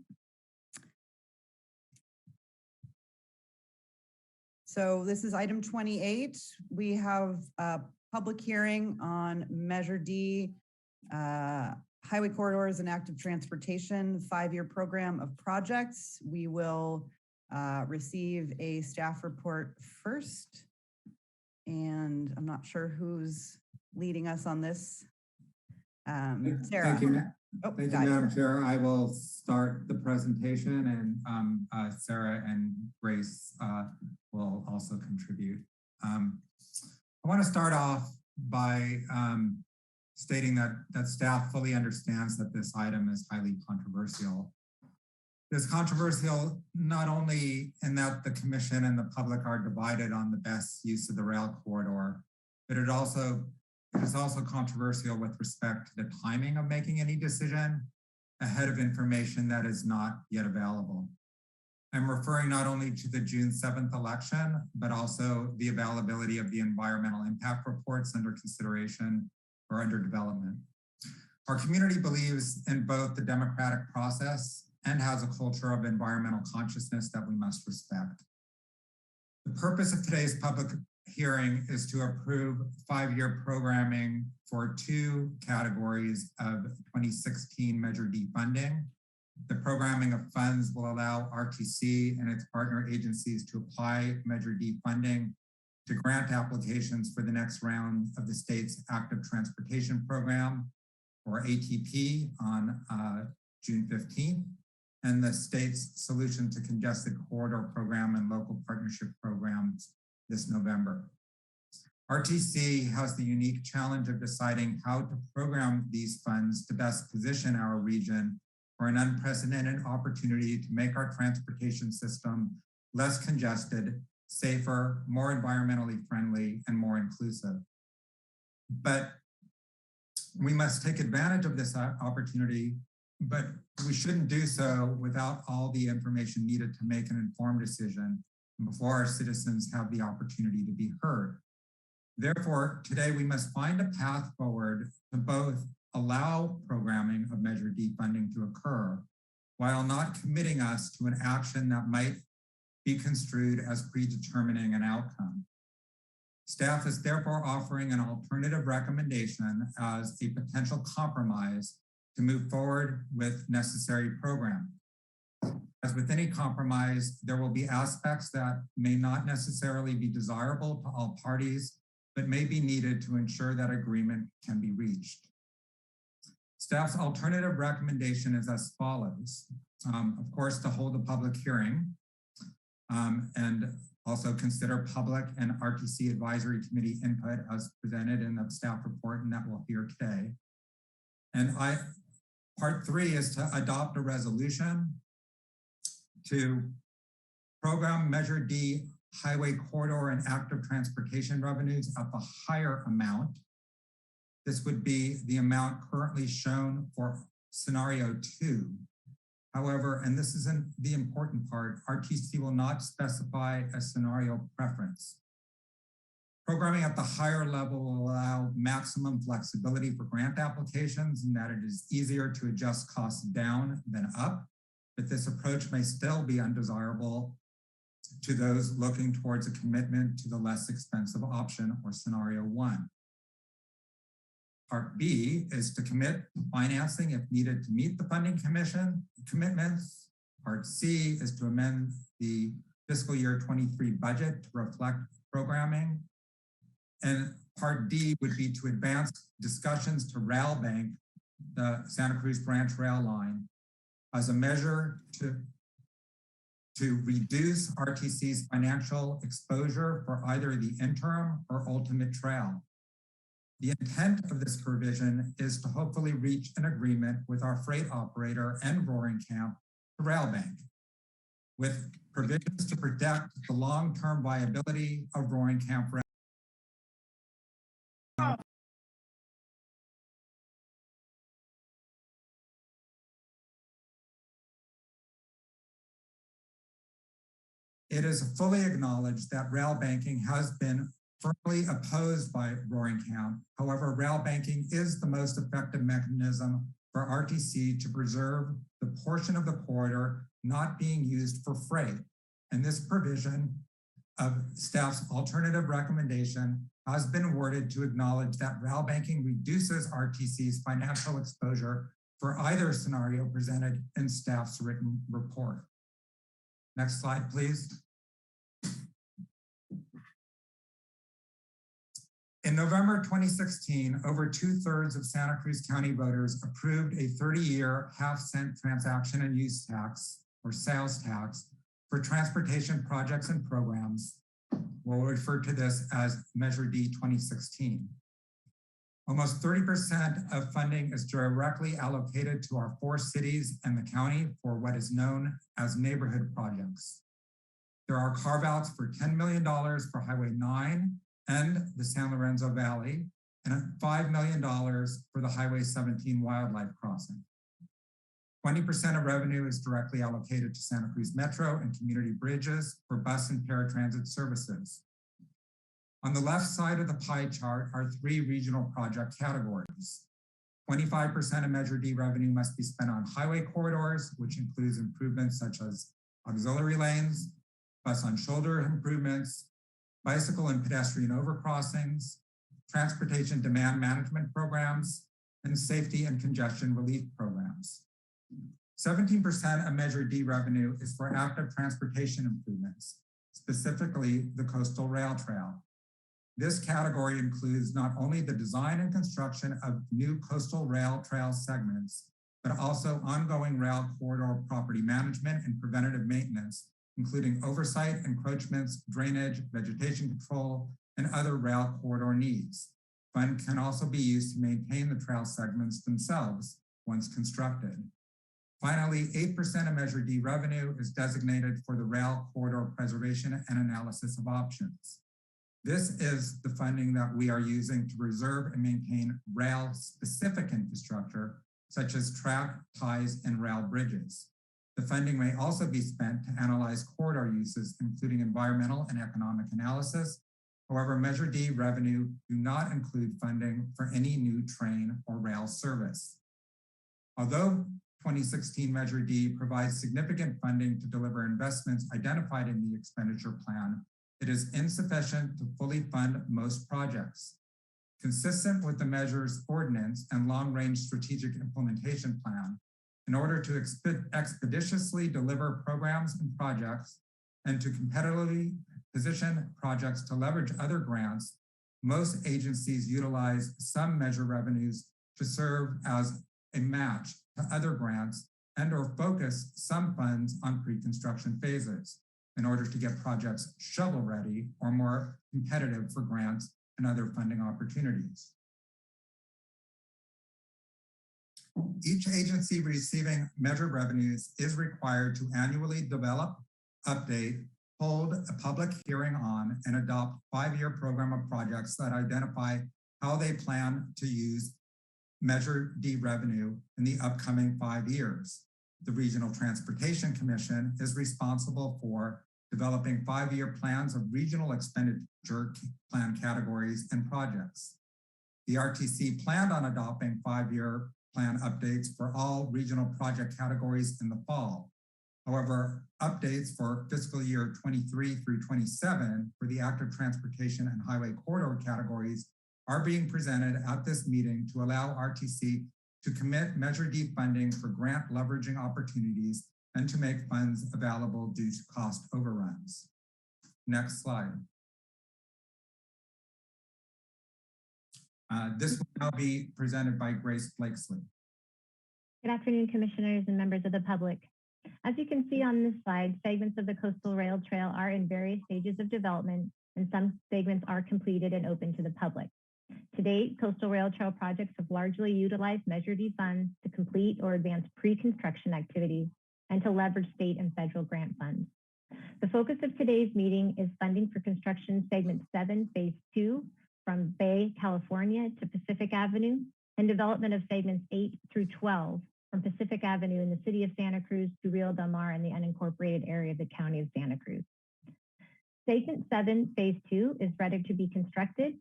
So this is item 28. We have a public hearing on Measure D, Highway Corridors and Active Transportation 5-year program of projects. We will receive a staff report first. And I'm not sure who's leading us on this. Sarah. Thank you, Thank you, Madam Chair. I will start the presentation, and Sarah and Grace will also contribute. I want to start off by stating that staff fully understands that this item is highly controversial. It's controversial not only in that the commission and the public are divided on the best use of the rail corridor, but it is also controversial with respect to the timing of making any decision ahead of information that is not yet available. I'm referring not only to the June 7th election, but also the availability of the environmental impact reports under consideration or under development. Our community believes in both the democratic process and has a culture of environmental consciousness that we must respect. The purpose of today's public hearing is to approve 5-year programming for 2 categories of 2016 Measure D funding. The programming of funds will allow RTC and its partner agencies to apply Measure D funding to grant applications for the next round of the state's Active Transportation Program, or ATP, on June 15th, and the state's Solution to Congested Corridor Program and local partnership programs this November. RTC has the unique challenge of deciding how to program these funds to best position our region for an unprecedented opportunity to make our transportation system less congested, safer, more environmentally friendly, and more inclusive. But we must take advantage of this opportunity, but we shouldn't do so without all the information needed to make an informed decision and before our citizens have the opportunity to be heard. Therefore, today we must find a path forward to both allow programming of Measure D funding to occur while not committing us to an action that might be construed as predetermining an outcome. Staff is therefore offering an alternative recommendation as a potential compromise to move forward with necessary programming. As with any compromise, there will be aspects that may not necessarily be desirable to all parties, but may be needed to ensure that agreement can be reached. Staff's alternative recommendation is as follows. Of course, to hold a public hearing and also consider public and RTC Advisory Committee input as presented in the staff report and that we'll hear today. And part 3 is to adopt a resolution to program Measure D highway corridor and active transportation revenues at the higher amount. This would be the amount currently shown for scenario 2. However, and this isn't the important part, RTC will not specify a scenario preference. Programming at the higher level will allow maximum flexibility for grant applications and that it is easier to adjust costs down than up, but this approach may still be undesirable to those looking towards a commitment to the less expensive option or scenario 1. Part B is to commit to financing if needed to meet the funding commission commitments. Part C is to amend the fiscal year 23 budget to reflect programming. And part D would be to advance discussions to Rail Bank, the Santa Cruz branch rail line, as a measure to reduce RTC's financial exposure for either the interim or ultimate trail. The intent of this provision is to hopefully reach an agreement with our freight operator and Roaring Camp, the Rail Bank, with provisions to protect the long-term viability of Roaring Camp Rail. It is fully acknowledged that rail banking has been firmly opposed by Roaring Camp. However, rail banking is the most effective mechanism for RTC to preserve the portion of the corridor not being used for freight. And this provision of staff's alternative recommendation has been worded to acknowledge that rail banking reduces RTC's financial exposure for either scenario presented in staff's written report. Next slide, please. In November 2016, over 2/3 of Santa Cruz County voters approved a 30-year half-cent transaction and use tax, or sales tax, for transportation projects and programs. We'll refer to this as Measure D 2016. Almost 30% of funding is directly allocated to our 4 cities and the county for what is known as neighborhood projects. There are carve-outs for $10 million for Highway 9 and the San Lorenzo Valley, and $5 million for the Highway 17 wildlife crossing. 20% of revenue is directly allocated to Santa Cruz Metro and community bridges for bus and paratransit services. On the left side of the pie chart are 3 regional project categories. 25% of Measure D revenue must be spent on highway corridors, which includes improvements such as auxiliary lanes, bus on shoulder improvements, bicycle and pedestrian overcrossings, transportation demand management programs, and safety and congestion relief programs. 17% of Measure D revenue is for active transportation improvements, specifically the Coastal Rail Trail. This category includes not only the design and construction of new coastal rail trail segments, but also ongoing rail corridor property management and preventative maintenance, including oversight, encroachments, drainage, vegetation control, and other rail corridor needs. Fund can also be used to maintain the trail segments themselves once constructed. Finally, 8% of Measure D revenue is designated for the rail corridor preservation and analysis of options. This is the funding that we are using to preserve and maintain rail-specific infrastructure, such as track, ties, and rail bridges. The funding may also be spent to analyze corridor uses, including environmental and economic analysis. However, Measure D revenue do not include funding for any new train or rail service. Although 2016 Measure D provides significant funding to deliver investments identified in the expenditure plan, it is insufficient to fully fund most projects. Consistent with the measures ordinance and long-range strategic implementation plan, in order to expeditiously deliver programs and projects and to competitively position projects to leverage other grants, most agencies utilize some measure revenues to serve as a match to other grants and or focus some funds on pre-construction phases in order to get projects shovel ready or more competitive for grants and other funding opportunities. Each agency receiving measure revenues is required to annually develop, update, hold a public hearing on, and adopt a 5-year program of projects that identify how they plan to use Measure D revenue in the upcoming 5 years. The Regional Transportation Commission is responsible for developing 5-year plans of regional expenditure plan categories and projects. The RTC planned on adopting 5-year plan updates for all regional project categories in the fall. However, updates for fiscal year 23 through 27 for the active transportation and highway corridor categories are being presented at this meeting to allow RTC to commit Measure D funding for grant leveraging opportunities and to make funds available due to cost overruns. Next slide. This will now be presented by Grace Blakesley. Good afternoon, commissioners and members of the public. As you can see on this slide, segments of the Coastal Rail Trail are in various stages of development, and some segments are completed and open to the public. To date, Coastal Rail Trail projects have largely utilized Measure D funds to complete or advance pre-construction activities and to leverage state and federal grant funds. The focus of today's meeting is funding for construction segment 7, phase 2, from Bay, California to Pacific Avenue, and development of segments 8 through 12 from Pacific Avenue in the city of Santa Cruz to Rio Del Mar in the unincorporated area of the county of Santa Cruz. Segment 7, phase 2 is ready to be constructed,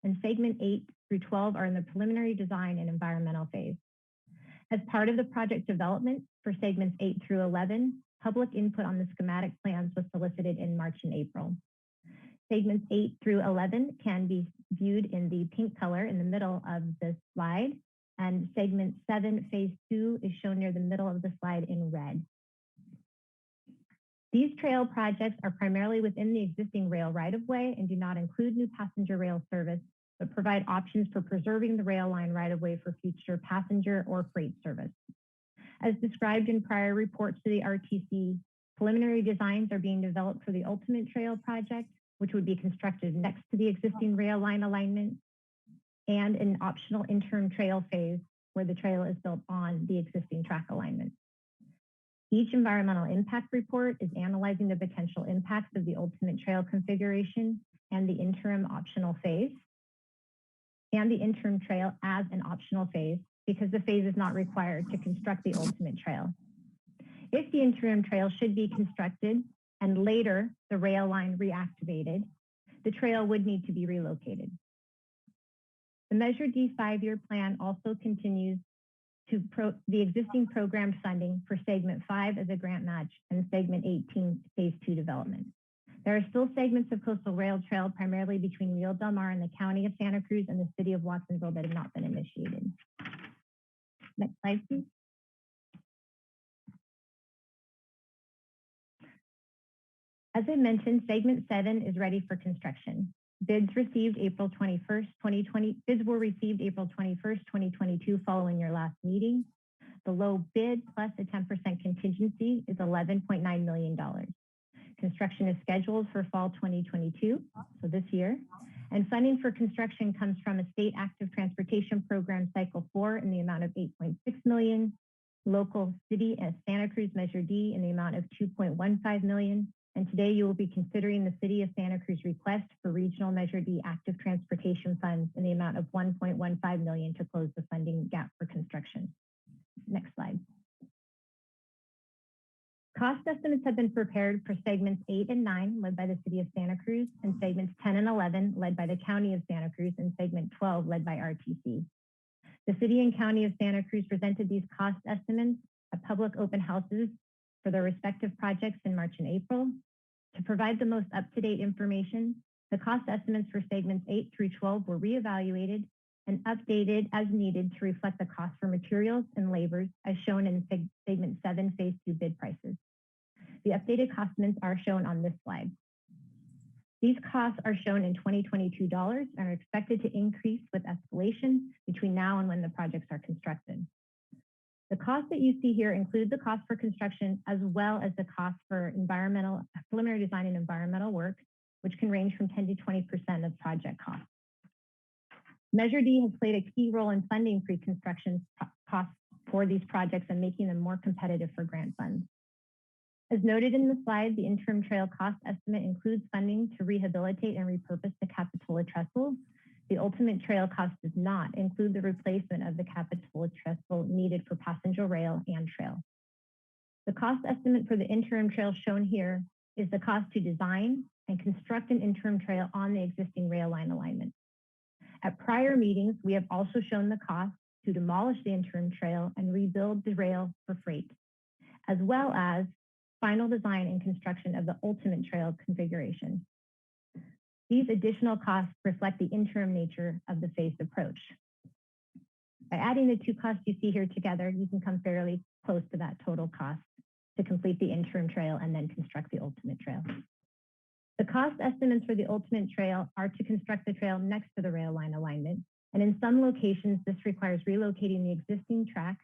and segment 8 through 12 are in the preliminary design and environmental phase. As part of the project development for segments 8 through 11, public input on the schematic plans was solicited in March and April. Segments 8 through 11 can be viewed in the pink color in the middle of the slide, and segment 7, phase 2 is shown near the middle of the slide in red. These trail projects are primarily within the existing rail right-of-way and do not include new passenger rail service, but provide options for preserving the rail line right-of-way for future passenger or freight service. As described in prior reports to the RTC, preliminary designs are being developed for the ultimate trail project, which would be constructed next to the existing rail line alignment, and an optional interim trail phase where the trail is built on the existing track alignment. Each environmental impact report is analyzing the potential impacts of the ultimate trail configuration and the interim optional phase, and the interim trail as an optional phase because the phase is not required to construct the ultimate trail. If the interim trail should be constructed and later the rail line reactivated, the trail would need to be relocated. The Measure D 5-year plan also continues the existing program funding for segment 5 as a grant match and segment 18 phase 2 development. There are still segments of coastal rail trail, primarily between Rio Del Mar and the County of Santa Cruz and the City of Watsonville, that have not been initiated. Next slide, please. As I mentioned, segment 7 is ready for construction. Bids received April 21st, 2020. Bids were received April 21st, 2022, following your last meeting. The low bid plus a 10% contingency is $11.9 million. Construction is scheduled for fall 2022, so this year. And funding for construction comes from a state active transportation program cycle 4 in the amount of $8.6 million, local city as Santa Cruz Measure D in the amount of $2.15 million. And today you will be considering the City of Santa Cruz request for regional Measure D active transportation funds in the amount of $1.15 million to close the funding gap for construction. Next slide. Cost estimates have been prepared for segments 8 and 9, led by the City of Santa Cruz, and segments 10 and 11, led by the County of Santa Cruz, and segment 12, led by RTC. The City and County of Santa Cruz presented these cost estimates at public open houses for their respective projects in March and April. To provide the most up-to-date information, the cost estimates for segments 8 through 12 were reevaluated and updated as needed to reflect the cost for materials and labors as shown in segment 7 phase 2 bid prices. The updated cost estimates are shown on this slide. These costs are shown in 2022 dollars and are expected to increase with escalation between now and when the projects are constructed. The costs that you see here include the cost for construction as well as the cost for preliminary design and environmental work, which can range from 10 to 20% of project costs. Measure D has played a key role in funding pre-construction costs for these projects and making them more competitive for grant funds. As noted in the slide, the interim trail cost estimate includes funding to rehabilitate and repurpose the Capitola trestle. The ultimate trail cost does not include the replacement of the Capitola trestle needed for passenger rail and trail. The cost estimate for the interim trail shown here is the cost to design and construct an interim trail on the existing rail line alignment. At prior meetings, we have also shown the cost to demolish the interim trail and rebuild the rail for freight, as well as final design and construction of the ultimate trail configuration. These additional costs reflect the interim nature of the phased approach. By adding the two costs you see here together, you can come fairly close to that total cost to complete the interim trail and then construct the ultimate trail. The cost estimates for the ultimate trail are to construct the trail next to the rail line alignment. And in some locations, this requires relocating the existing track,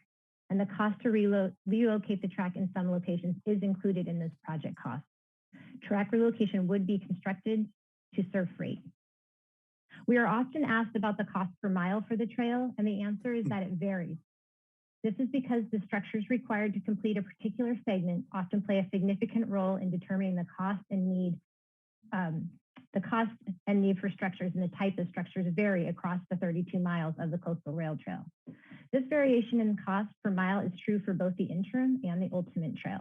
and the cost to relocate the track in some locations is included in this project cost. Track relocation would be constructed to serve freight. We are often asked about the cost per mile for the trail, and the answer is that it varies. This is because the structures required to complete a particular segment often play a significant role in determining the cost and need for structures, and the type of structures vary across the 32 miles of the coastal rail trail. This variation in cost per mile is true for both the interim and the ultimate trail.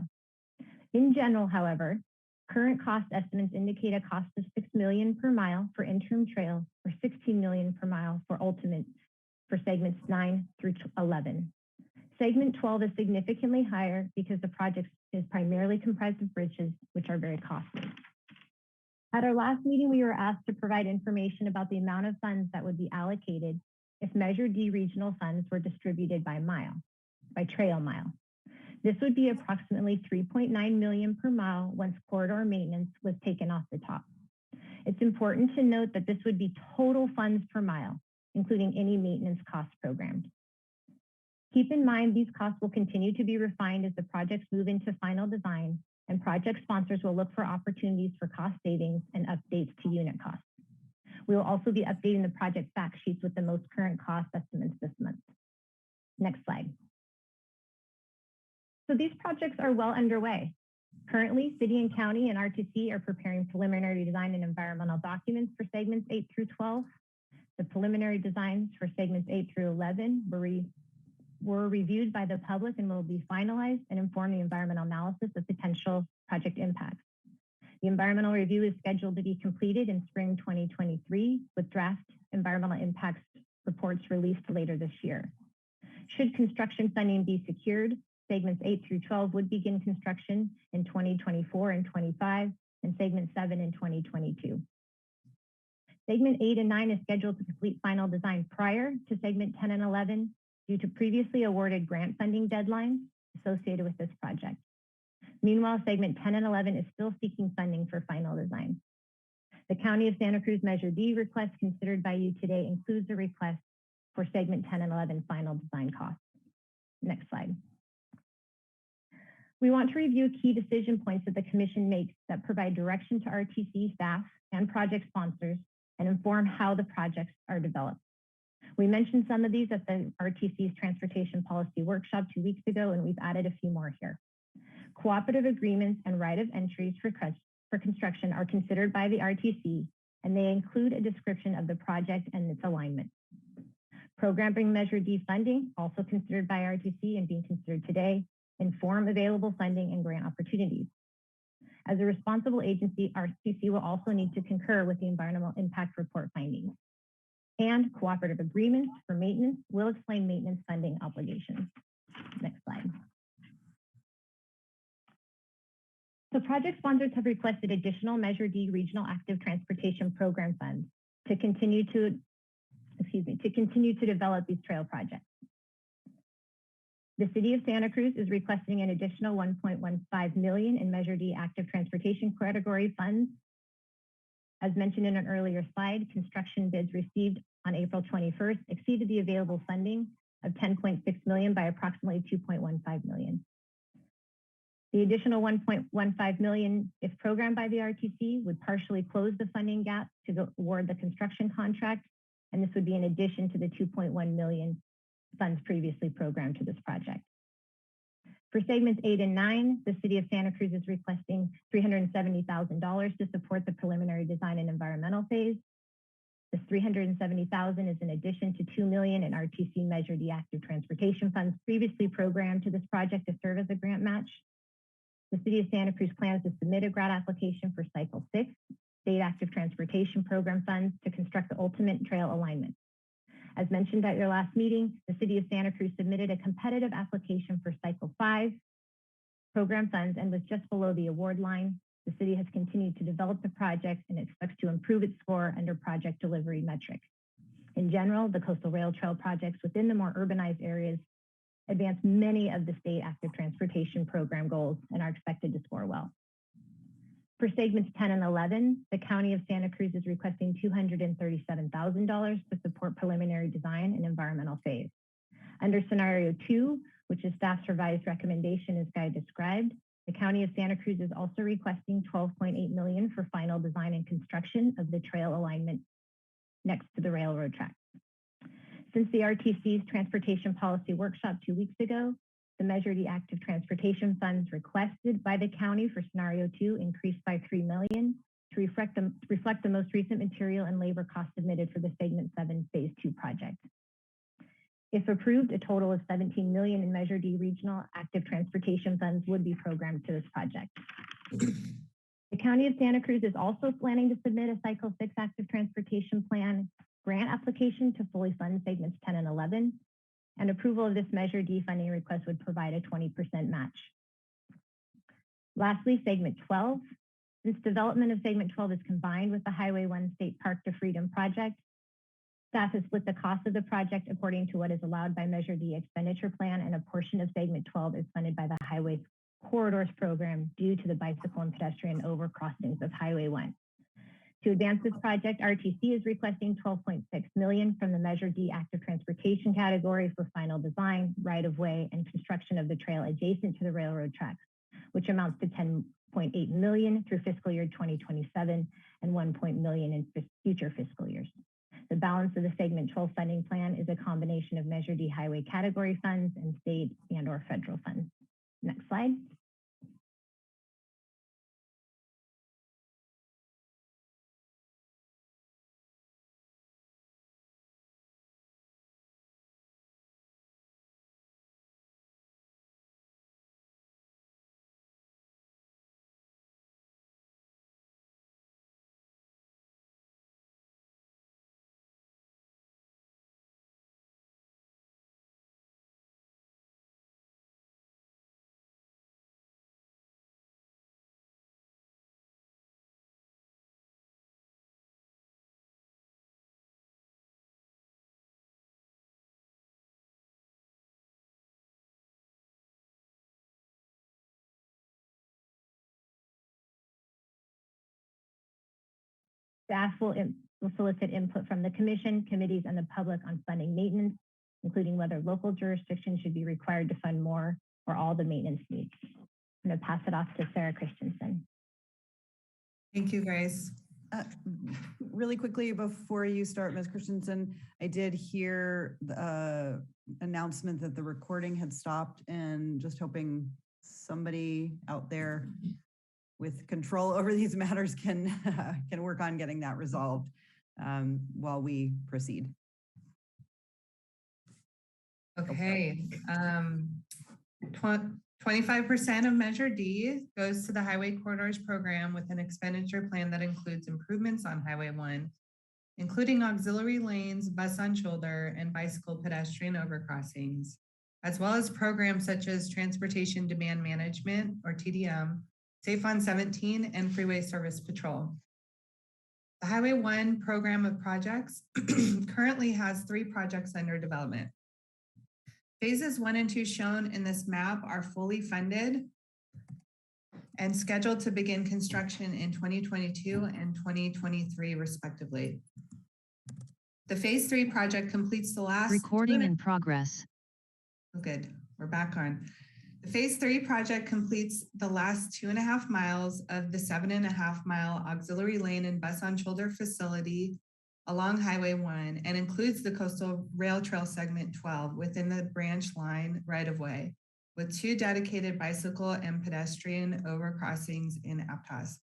In general, however, current cost estimates indicate a cost of $6 million per mile for interim trail or $16 million per mile for ultimate for segments 9 through 11. Segment 12 is significantly higher because the project is primarily comprised of bridges, which are very costly. At our last meeting, we were asked to provide information about the amount of funds that would be allocated if Measure D regional funds were distributed by trail mile. This would be approximately $3.9 million per mile once corridor maintenance was taken off the top. It's important to note that this would be total funds per mile, including any maintenance costs programmed. Keep in mind, these costs will continue to be refined as the projects move into final design, and project sponsors will look for opportunities for cost savings and updates to unit costs. We will also be updating the project fact sheets with the most current cost estimates this month. Next slide. So these projects are well underway. Currently, City and County and RTC are preparing preliminary design and environmental documents for segments 8 through 12. The preliminary designs for segments 8 through 11 were reviewed by the public and will be finalized and inform the environmental analysis of potential project impacts. The environmental review is scheduled to be completed in spring 2023 with draft environmental impacts reports released later this year. Should construction funding be secured, segments 8 through 12 would begin construction in 2024 and 25, and segment 7 in 2022. Segment 8 and 9 is scheduled to complete final design prior to segment 10 and 11 due to previously awarded grant funding deadlines associated with this project. Meanwhile, segment 10 and 11 is still seeking funding for final design. The County of Santa Cruz Measure D request considered by you today includes a request for segment 10 and 11 final design costs. Next slide. We want to review key decision points that the Commission makes that provide direction to RTC staff and project sponsors and inform how the projects are developed. We mentioned some of these at the RTC's Transportation Policy Workshop 2 weeks ago, and we've added a few more here. Cooperative agreements and right of entries for construction are considered by the RTC, and they include a description of the project and its alignment. Programming Measure D funding, also considered by RTC and being considered today, inform available funding and grant opportunities. As a responsible agency, RTC will also need to concur with the environmental impact report findings. And cooperative agreements for maintenance will explain maintenance funding obligations. Next slide. So project sponsors have requested additional Measure D regional active transportation program funds to continue to develop these trail projects. The City of Santa Cruz is requesting an additional $1.15 million in Measure D active transportation category funds. As mentioned in an earlier slide, construction bids received on April 21st exceeded the available funding of $10.6 million by approximately $2.15 million. The additional $1.15 million, if programmed by the RTC, would partially close the funding gap to award the construction contract, and this would be in addition to the $2.1 million funds previously programmed to this project. For segments 8 and 9, the City of Santa Cruz is requesting $370,000 to support the preliminary design and environmental phase. This $370,000 is in addition to $2 million in RTC Measure D active transportation funds previously programmed to this project to serve as a grant match. The City of Santa Cruz plans to submit a grant application for Cycle 6, State Active Transportation Program funds to construct the ultimate trail alignment. As mentioned at your last meeting, the City of Santa Cruz submitted a competitive application for Cycle 5 program funds and was just below the award line. The city has continued to develop the project and expects to improve its score under project delivery metric. In general, the coastal rail trail projects within the more urbanized areas advance many of the state active transportation program goals and are expected to score well. For segments 10 and 11, the County of Santa Cruz is requesting $237,000 to support preliminary design and environmental phase. Under scenario 2, which is staff's revised recommendation as Guy described, the County of Santa Cruz is also requesting $12.8 million for final design and construction of the trail alignment next to the railroad tracks. Since the RTC's Transportation Policy Workshop 2 weeks ago, the Measure D active transportation funds requested by the county for scenario 2 increased by $3 million to reflect the most recent material and labor costs submitted for the segment 7 phase 2 project. If approved, a total of $17 million in Measure D regional active transportation funds would be programmed to this project. The County of Santa Cruz is also planning to submit a Cycle 6 active transportation plan grant application to fully fund segments 10 and 11, and approval of this Measure D funding request would provide a 20% match. Lastly, segment 12. Since development of segment 12 is combined with the Highway 1 State Park to Freedom project, staff has split the cost of the project according to what is allowed by Measure D expenditure plan, and a portion of segment 12 is funded by the Highway Corridors program due to the bicycle and pedestrian overcrossings of Highway 1. To advance this project, RTC is requesting $12.6 million from the Measure D active transportation category for final design, right-of-way, and construction of the trail adjacent to the railroad tracks, which amounts to $10.8 million through fiscal year 2027 and $1 million in future fiscal years. The balance of the segment 12 funding plan is a combination of Measure D highway category funds and state and/or federal funds. Next slide. Staff will solicit input from the commission, committees, and the public on funding maintenance, including whether local jurisdictions should be required to fund more or all the maintenance needs. I'm going to pass it off to Sarah Christensen. Thank you, Grace. Really quickly before you start, Ms. Christensen, I did hear the announcement that the recording had stopped, and just hoping somebody out there with control over these matters can work on getting that resolved while we proceed. Okay. 25% of Measure D goes to the Highway Corridors Program with an expenditure plan that includes improvements on Highway 1, including auxiliary lanes, bus on shoulder, and bicycle pedestrian overcrossings, as well as programs such as Transportation Demand Management, or TDM, Safe on 17, and Freeway Service Patrol. The Highway 1 program of projects currently has 3 projects under development. Phases 1 and 2 shown in this map are fully funded and scheduled to begin construction in 2022 and 2023, respectively. The Phase 3 project completes the last— Recording in progress. Oh, good. We're back on. The Phase 3 project completes the last 2.5 miles of the 7.5-mile auxiliary lane and bus on shoulder facility along Highway 1 and includes the Coastal Rail Trail Segment 12 within the branch line right-of-way with 2 dedicated bicycle and pedestrian overcrossings in Aptos.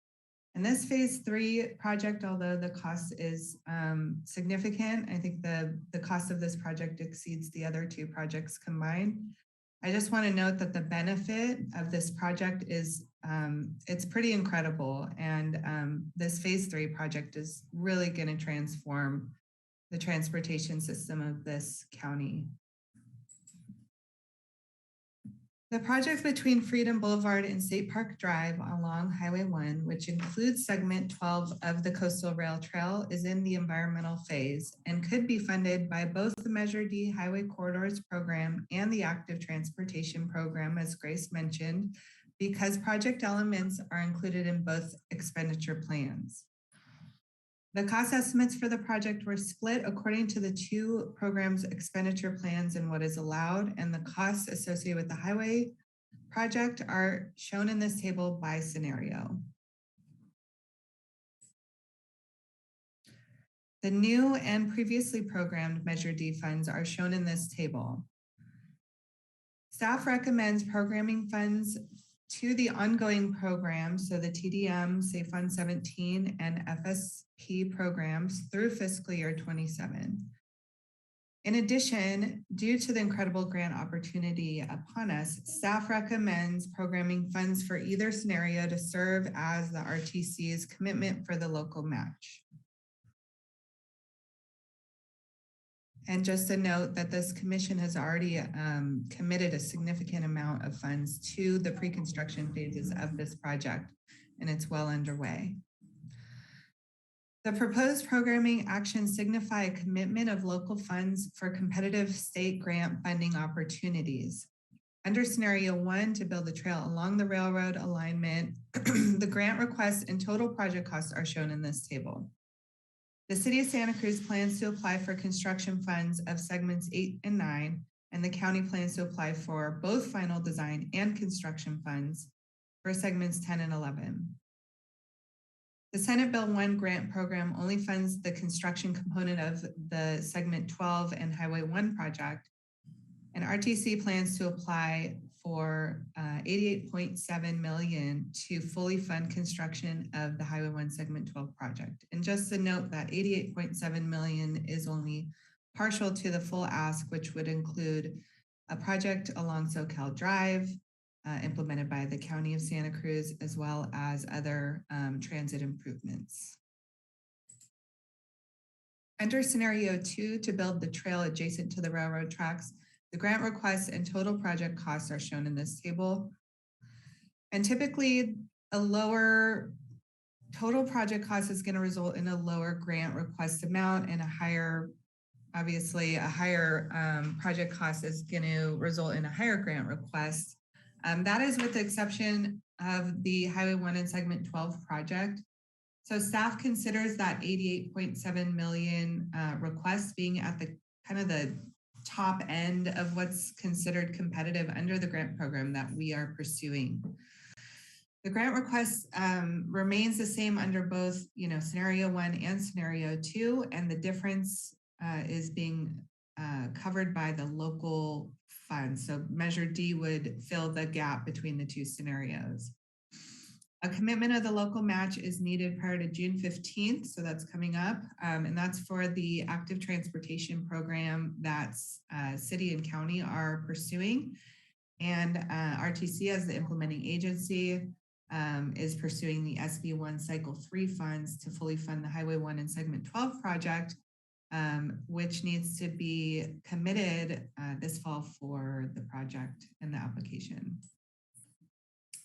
And this Phase 3 project, although the cost is significant, I think the cost of this project exceeds the other 2 projects combined. I just want to note that the benefit of this project is it's pretty incredible. And this Phase 3 project is really going to transform the transportation system of this county. The project between Freedom Boulevard and State Park Drive along Highway 1, which includes segment 12 of the Coastal Rail Trail, is in the environmental phase and could be funded by both the Measure D Highway Corridors Program and the Active Transportation Program, as Grace mentioned, because project elements are included in both expenditure plans. The cost estimates for the project were split according to the 2 programs' expenditure plans and what is allowed, and the costs associated with the highway project are shown in this table by scenario. The new and previously programmed Measure D funds are shown in this table. Staff recommends programming funds to the ongoing programs, so the TDM, Safe on 17, and FSP programs through fiscal year 27. In addition, due to the incredible grant opportunity upon us, staff recommends programming funds for either scenario to serve as the RTC's commitment for the local match. And just a note that this commission has already committed a significant amount of funds to the pre-construction phases of this project, and it's well underway. The proposed programming actions signify a commitment of local funds for competitive state grant funding opportunities. Under scenario 1, to build the trail along the railroad alignment, the grant requests and total project costs are shown in this table. The City of Santa Cruz plans to apply for construction funds of segments 8 and 9, and the county plans to apply for both final design and construction funds for segments 10 and 11. The Senate Bill 1 grant program only funds the construction component of the segment 12 and Highway 1 project, and RTC plans to apply for $88.7 million to fully fund construction of the Highway 1 segment 12 project. And just to note that $88.7 million is only partial to the full ask, which would include a project along SoCal Drive, implemented by the County of Santa Cruz, as well as other transit improvements. Under scenario 2, to build the trail adjacent to the railroad tracks, the grant requests and total project costs are shown in this table. And typically, a lower total project cost is going to result in a lower grant request amount, and a higher, obviously, a higher project cost is going to result in a higher grant request. That is with the exception of the Highway 1 and Segment 12 project. So staff considers that 88.7 million request being at the kind of the top end of what's considered competitive under the grant program that we are pursuing. The grant request remains the same under both, scenario 1 and scenario 2, and the difference is being covered by the local funds. So Measure D would fill the gap between the two scenarios. A commitment of the local match is needed prior to June 15th, so that's coming up, and that's for the active transportation program that city and county are pursuing. And RTC, as the implementing agency, is pursuing the SB1 Cycle 3 funds to fully fund the Highway 1 and Segment 12 project, which needs to be committed this fall for the project and the application.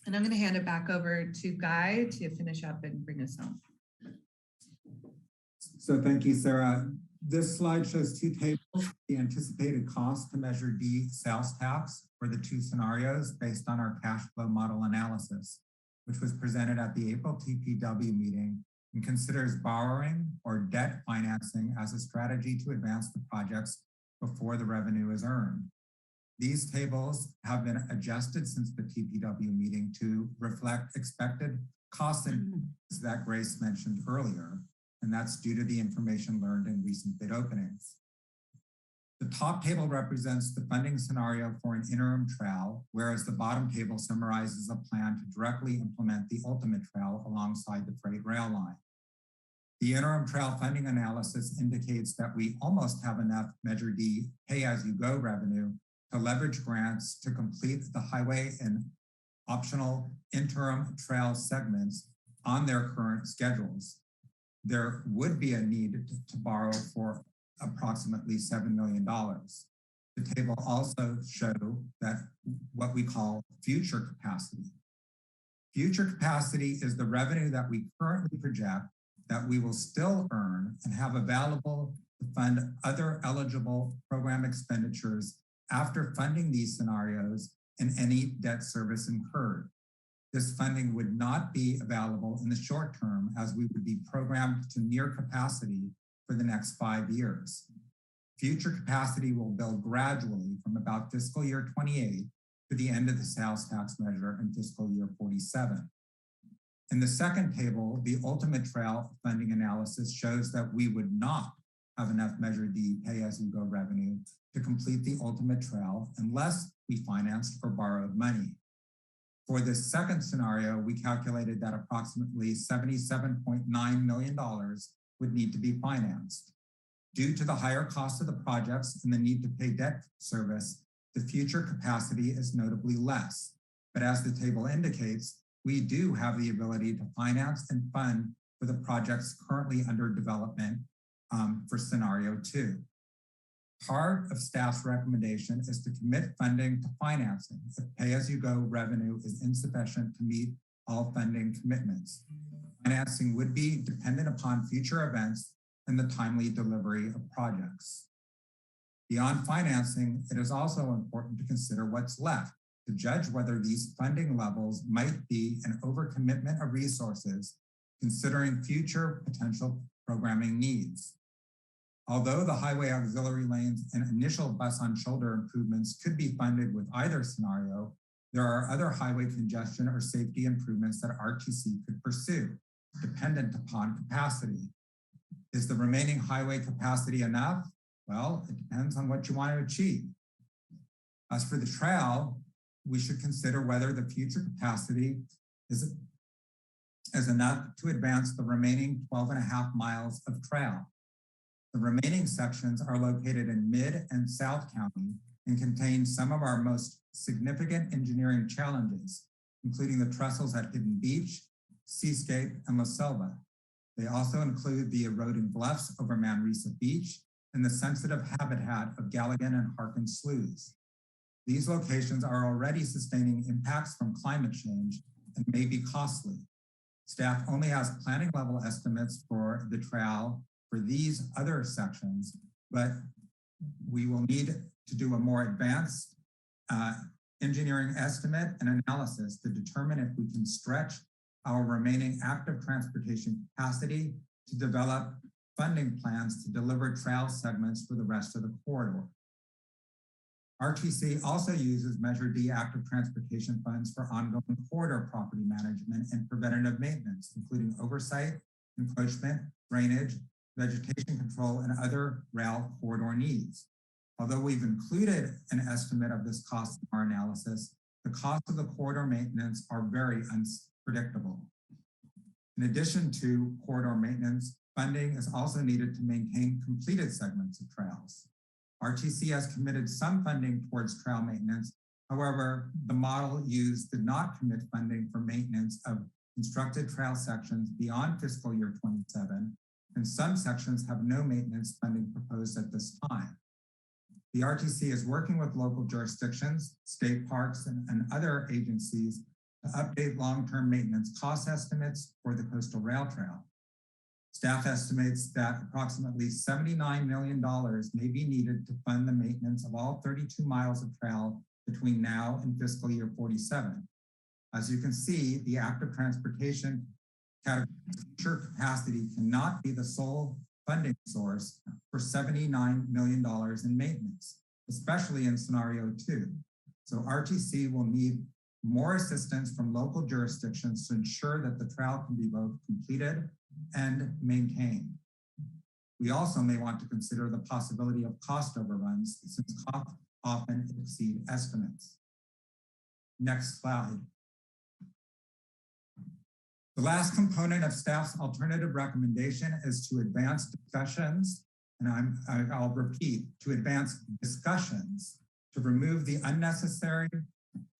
And I'm going to hand it back over to Guy to finish up and bring us home. So thank you, Sarah. This slide shows two tables, the anticipated cost to Measure D sales tax for the two scenarios based on our cash flow model analysis, which was presented at the April TPW meeting and considers borrowing or debt financing as a strategy to advance the projects before the revenue is earned. These tables have been adjusted since the TPW meeting to reflect expected cost increases that Grace mentioned earlier, and that's due to the information learned in recent bid openings. The top table represents the funding scenario for an interim trail, whereas the bottom table summarizes a plan to directly implement the ultimate trail alongside the freight rail line. The interim trail funding analysis indicates that we almost have enough Measure D pay-as-you-go revenue to leverage grants to complete the highway and optional interim trail segments on their current schedules. There would be a need to borrow for approximately $7 million. The table also shows that what we call future capacity. Future capacity is the revenue that we currently project that we will still earn and have available to fund other eligible program expenditures after funding these scenarios and any debt service incurred. This funding would not be available in the short term as we would be programmed to near capacity for the next 5 years. Future capacity will build gradually from about fiscal year 28 to the end of the sales tax measure in fiscal year 47. In the second table, the ultimate trail funding analysis shows that we would not have enough Measure D pay-as-you-go revenue to complete the ultimate trail unless we financed or borrowed money. For this second scenario, we calculated that approximately $77.9 million would need to be financed. Due to the higher cost of the projects and the need to pay debt service, the future capacity is notably less. But as the table indicates, we do have the ability to finance and fund for the projects currently under development for scenario 2. Part of staff's recommendation is to commit funding to financing if pay-as-you-go revenue is insufficient to meet all funding commitments. Financing would be dependent upon future events and the timely delivery of projects. Beyond financing, it is also important to consider what's left to judge whether these funding levels might be an overcommitment of resources considering future potential programming needs. Although the highway auxiliary lanes and initial bus on shoulder improvements could be funded with either scenario, there are other highway congestion or safety improvements that RTC could pursue, dependent upon capacity. Is the remaining highway capacity enough? Well, it depends on what you want to achieve. As for the trail, we should consider whether the future capacity is enough to advance the remaining 12.5 miles of trail. The remaining sections are located in Mid and South County and contain some of our most significant engineering challenges, including the trestles at Hidden Beach, Seascape, and La Selva. They also include the eroding bluffs over Manresa Beach and the sensitive habitat of Galligan and Harkin sloughs. These locations are already sustaining impacts from climate change and may be costly. Staff only has planning level estimates for the trail for these other sections, but we will need to do a more advanced engineering estimate and analysis to determine if we can stretch our remaining active transportation capacity to develop funding plans to deliver trail segments for the rest of the corridor. RTC also uses Measure D active transportation funds for ongoing corridor property management and preventative maintenance, including oversight, encroachment, drainage, vegetation control, and other rail corridor needs. Although we've included an estimate of this cost in our analysis, the cost of the corridor maintenance are very unpredictable. In addition to corridor maintenance, funding is also needed to maintain completed segments of trails. RTC has committed some funding towards trail maintenance. However, the model used did not commit funding for maintenance of constructed trail sections beyond fiscal year 27, and some sections have no maintenance funding proposed at this time. The RTC is working with local jurisdictions, state parks, and other agencies to update long-term maintenance cost estimates for the Coastal Rail Trail. Staff estimates that approximately $79 million may be needed to fund the maintenance of all 32 miles of trail between now and fiscal year 47. As you can see, the active transportation category capacity cannot be the sole funding source for $79 million in maintenance, especially in scenario 2. So RTC will need more assistance from local jurisdictions to ensure that the trail can be both completed and maintained. We also may want to consider the possibility of cost overruns since costs often exceed estimates. Next slide. The last component of staff's alternative recommendation is to advance discussions, and I'll repeat, to advance discussions to remove the unnecessary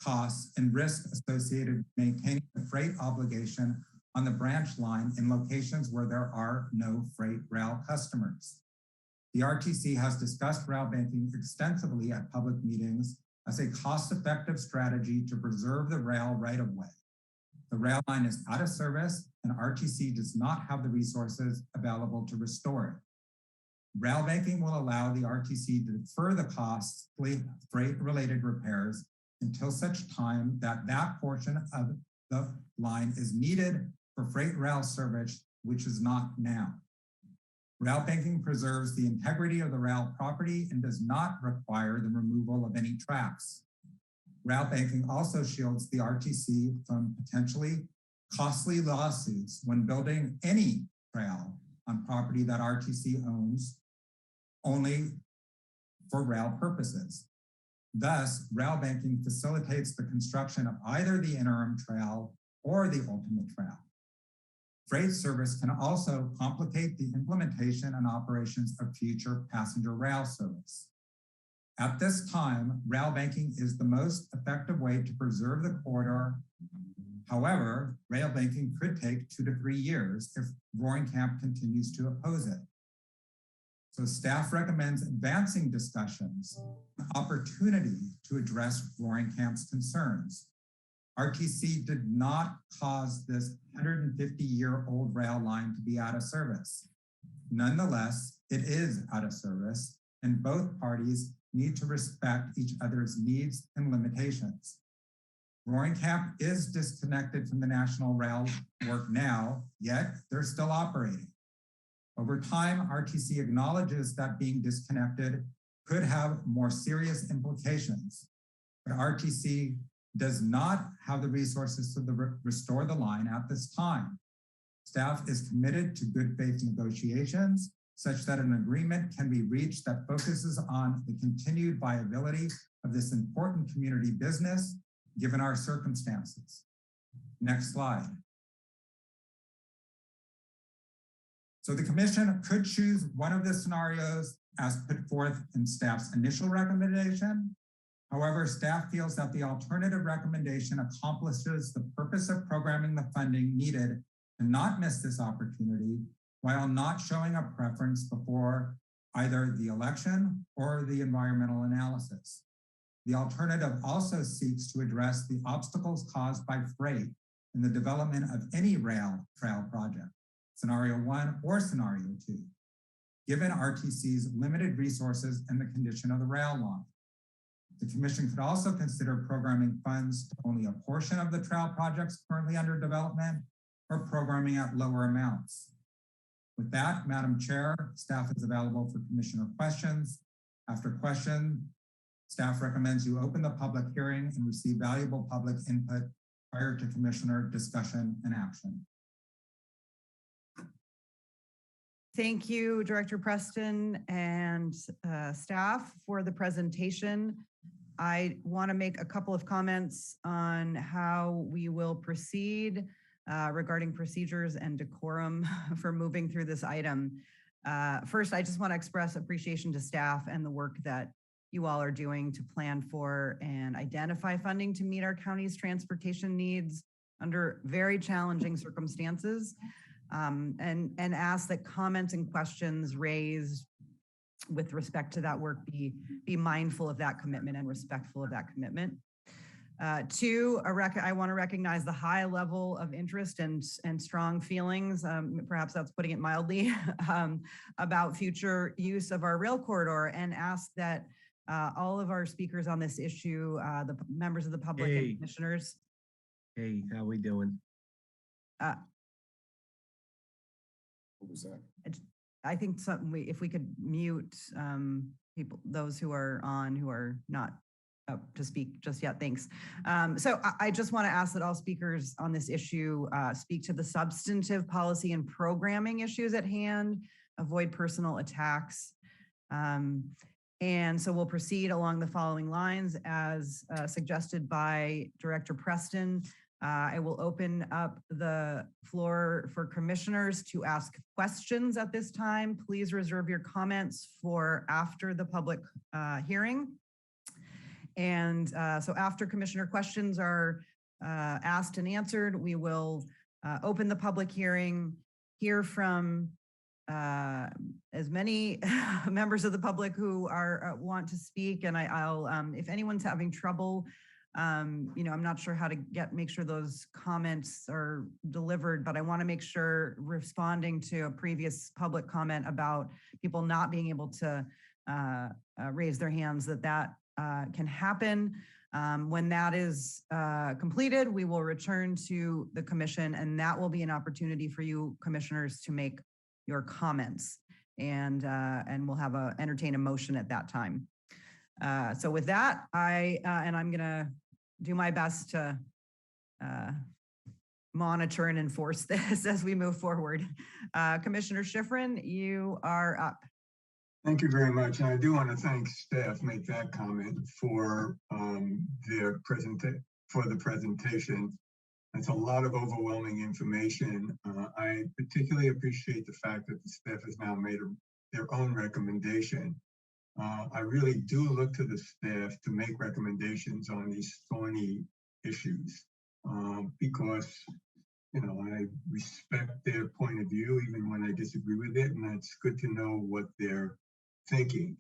costs and risks associated with maintaining the freight obligation on the branch line in locations where there are no freight rail customers. The RTC has discussed rail banking extensively at public meetings as a cost-effective strategy to preserve the rail right-of-way. The rail line is out of service and RTC does not have the resources available to restore it. Rail banking will allow the RTC to defer the costly freight-related repairs until such time that that portion of the line is needed for freight rail service, which is not now. Rail banking preserves the integrity of the rail property and does not require the removal of any tracks. Rail banking also shields the RTC from potentially costly lawsuits when building any trail on property that RTC owns only for rail purposes. Thus, rail banking facilitates the construction of either the interim trail or the ultimate trail. Freight service can also complicate the implementation and operations of future passenger rail service. At this time, rail banking is the most effective way to preserve the corridor. However, rail banking could take 2 to 3 years if Roaring Camp continues to oppose it. So staff recommends advancing discussions, an opportunity to address Roaring Camp's concerns. RTC did not cause this 150-year-old rail line to be out of service. Nonetheless, it is out of service, and both parties need to respect each other's needs and limitations. Roaring Camp is disconnected from the national rail work now, yet they're still operating. Over time, RTC acknowledges that being disconnected could have more serious implications, but RTC does not have the resources to restore the line at this time. Staff is committed to good faith negotiations such that an agreement can be reached that focuses on the continued viability of this important community business, given our circumstances. Next slide. So the commission could choose one of the scenarios as put forth in staff's initial recommendation. However, staff feels that the alternative recommendation accomplishes the purpose of programming the funding needed to not miss this opportunity while not showing a preference before either the election or the environmental analysis. The alternative also seeks to address the obstacles caused by freight in the development of any rail trail project, scenario 1 or scenario 2, given RTC's limited resources and the condition of the rail line. The commission could also consider programming funds to only a portion of the trail projects currently under development or programming at lower amounts. With that, Madam Chair, staff is available for commissioner questions. After question, staff recommends you open the public hearing and receive valuable public input prior to commissioner discussion and action. Thank you, Director Preston and staff for the presentation. I want to make a couple of comments on how we will proceed regarding procedures and decorum for moving through this item. First, I just want to express appreciation to staff and the work that you all are doing to plan for and identify funding to meet our county's transportation needs under very challenging circumstances. And ask that comments and questions raised with respect to that work be mindful of that commitment and respectful of that commitment. Two, I want to recognize the high level of interest and strong feelings, perhaps that's putting it mildly, about future use of our rail corridor, and ask that all of our speakers on this issue, the members of the public and commissioners. Hey, how we doing? What was that? I think if we could mute people, those who are on, who are not up to speak just yet, thanks. So I just want to ask that all speakers on this issue speak to the substantive policy and programming issues at hand, avoid personal attacks. And so we'll proceed along the following lines as suggested by Director Preston. I will open up the floor for commissioners to ask questions at this time. Please reserve your comments for after the public hearing. And so after commissioner questions are asked and answered, we will open the public hearing, hear from as many members of the public who want to speak. And I'll if anyone's having trouble, I'm not sure how to make sure those comments are delivered, but I want to make sure, responding to a previous public comment about people not being able to raise their hands, that can happen. When that is completed, we will return to the commission, and that will be an opportunity for you commissioners to make your comments, and we'll have entertain a motion at that time. So with that, I'm gonna do my best to monitor and enforce this as we move forward. Commissioner Schifrin, you are up. Thank you very much. And I do want to thank staff, make that comment for the presentation. It's a lot of overwhelming information. I particularly appreciate the fact that the staff has now made their own recommendation. I really do look to the staff to make recommendations on these thorny issues because, I respect their point of view even when I disagree with it, and it's good to know what they're thinking.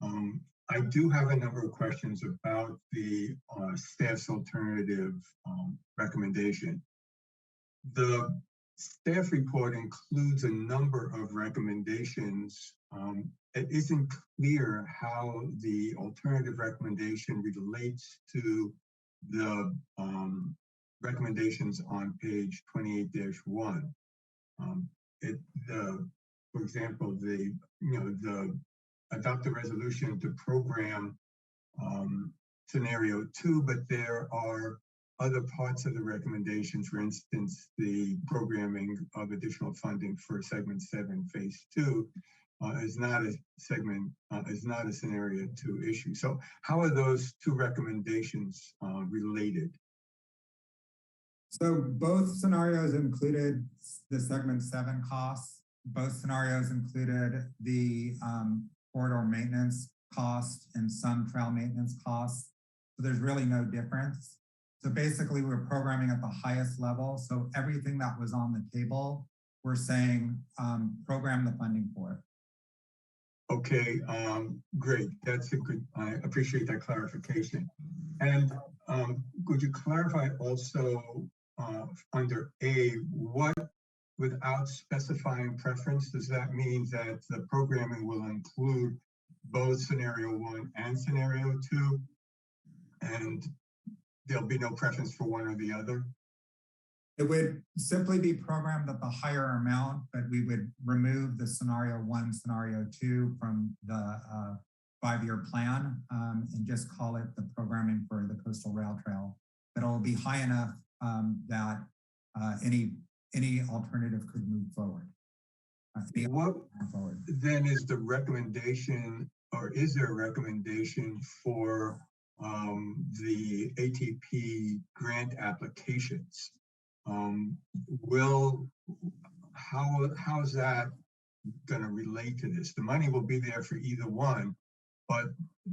I do have a number of questions about the staff's alternative recommendation. The staff report includes a number of recommendations. It isn't clear how the alternative recommendation relates to the recommendations on page 28-1. For example, the adopt a resolution to program scenario 2, but there are other parts of the recommendations, for instance, the programming of additional funding for segment 7, phase 2, is not a scenario 2 issue. So how are those two recommendations related? So both scenarios included the segment 7 costs. Both scenarios included the corridor maintenance cost and some trail maintenance costs. So there's really no difference. So basically we're programming at the highest level. So everything that was on the table, we're saying program the funding for it. Okay, great. That's a good, I appreciate that clarification. And could you clarify also under A, what, without specifying preference, does that mean that the programming will include both scenario 1 and scenario 2? And there'll be no preference for one or the other? It would simply be programmed at the higher amount, but we would remove the scenario 1, scenario 2 from the 5-year plan and just call it the programming for the Coastal Rail Trail. But it'll be high enough that any alternative could move forward. What then is the recommendation, or is there a recommendation for the ATP grant applications? How's that going to relate to this? The money will be there for either one, but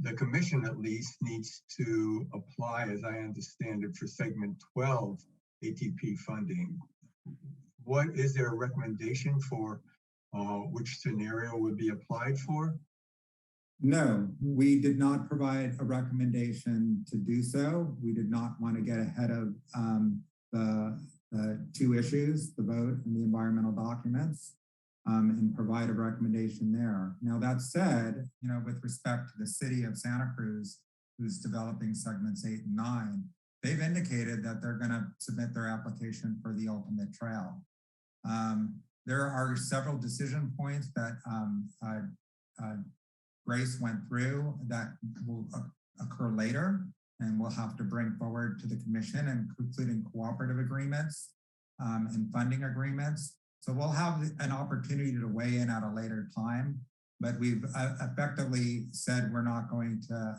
the commission at least needs to apply, as I understand it, for segment 12 ATP funding. What is there a recommendation for which scenario would be applied for? No, we did not provide a recommendation to do so. We did not want to get ahead of the two issues, the vote and the environmental documents, and provide a recommendation there. Now, that said, with respect to the city of Santa Cruz, who's developing segments 8 and 9, they've indicated that they're going to submit their application for the ultimate trail. There are several decision points that Grace went through that will occur later, and we'll have to bring forward to the commission, including cooperative agreements and funding agreements. So we'll have an opportunity to weigh in at a later time, but we've effectively said we're not going to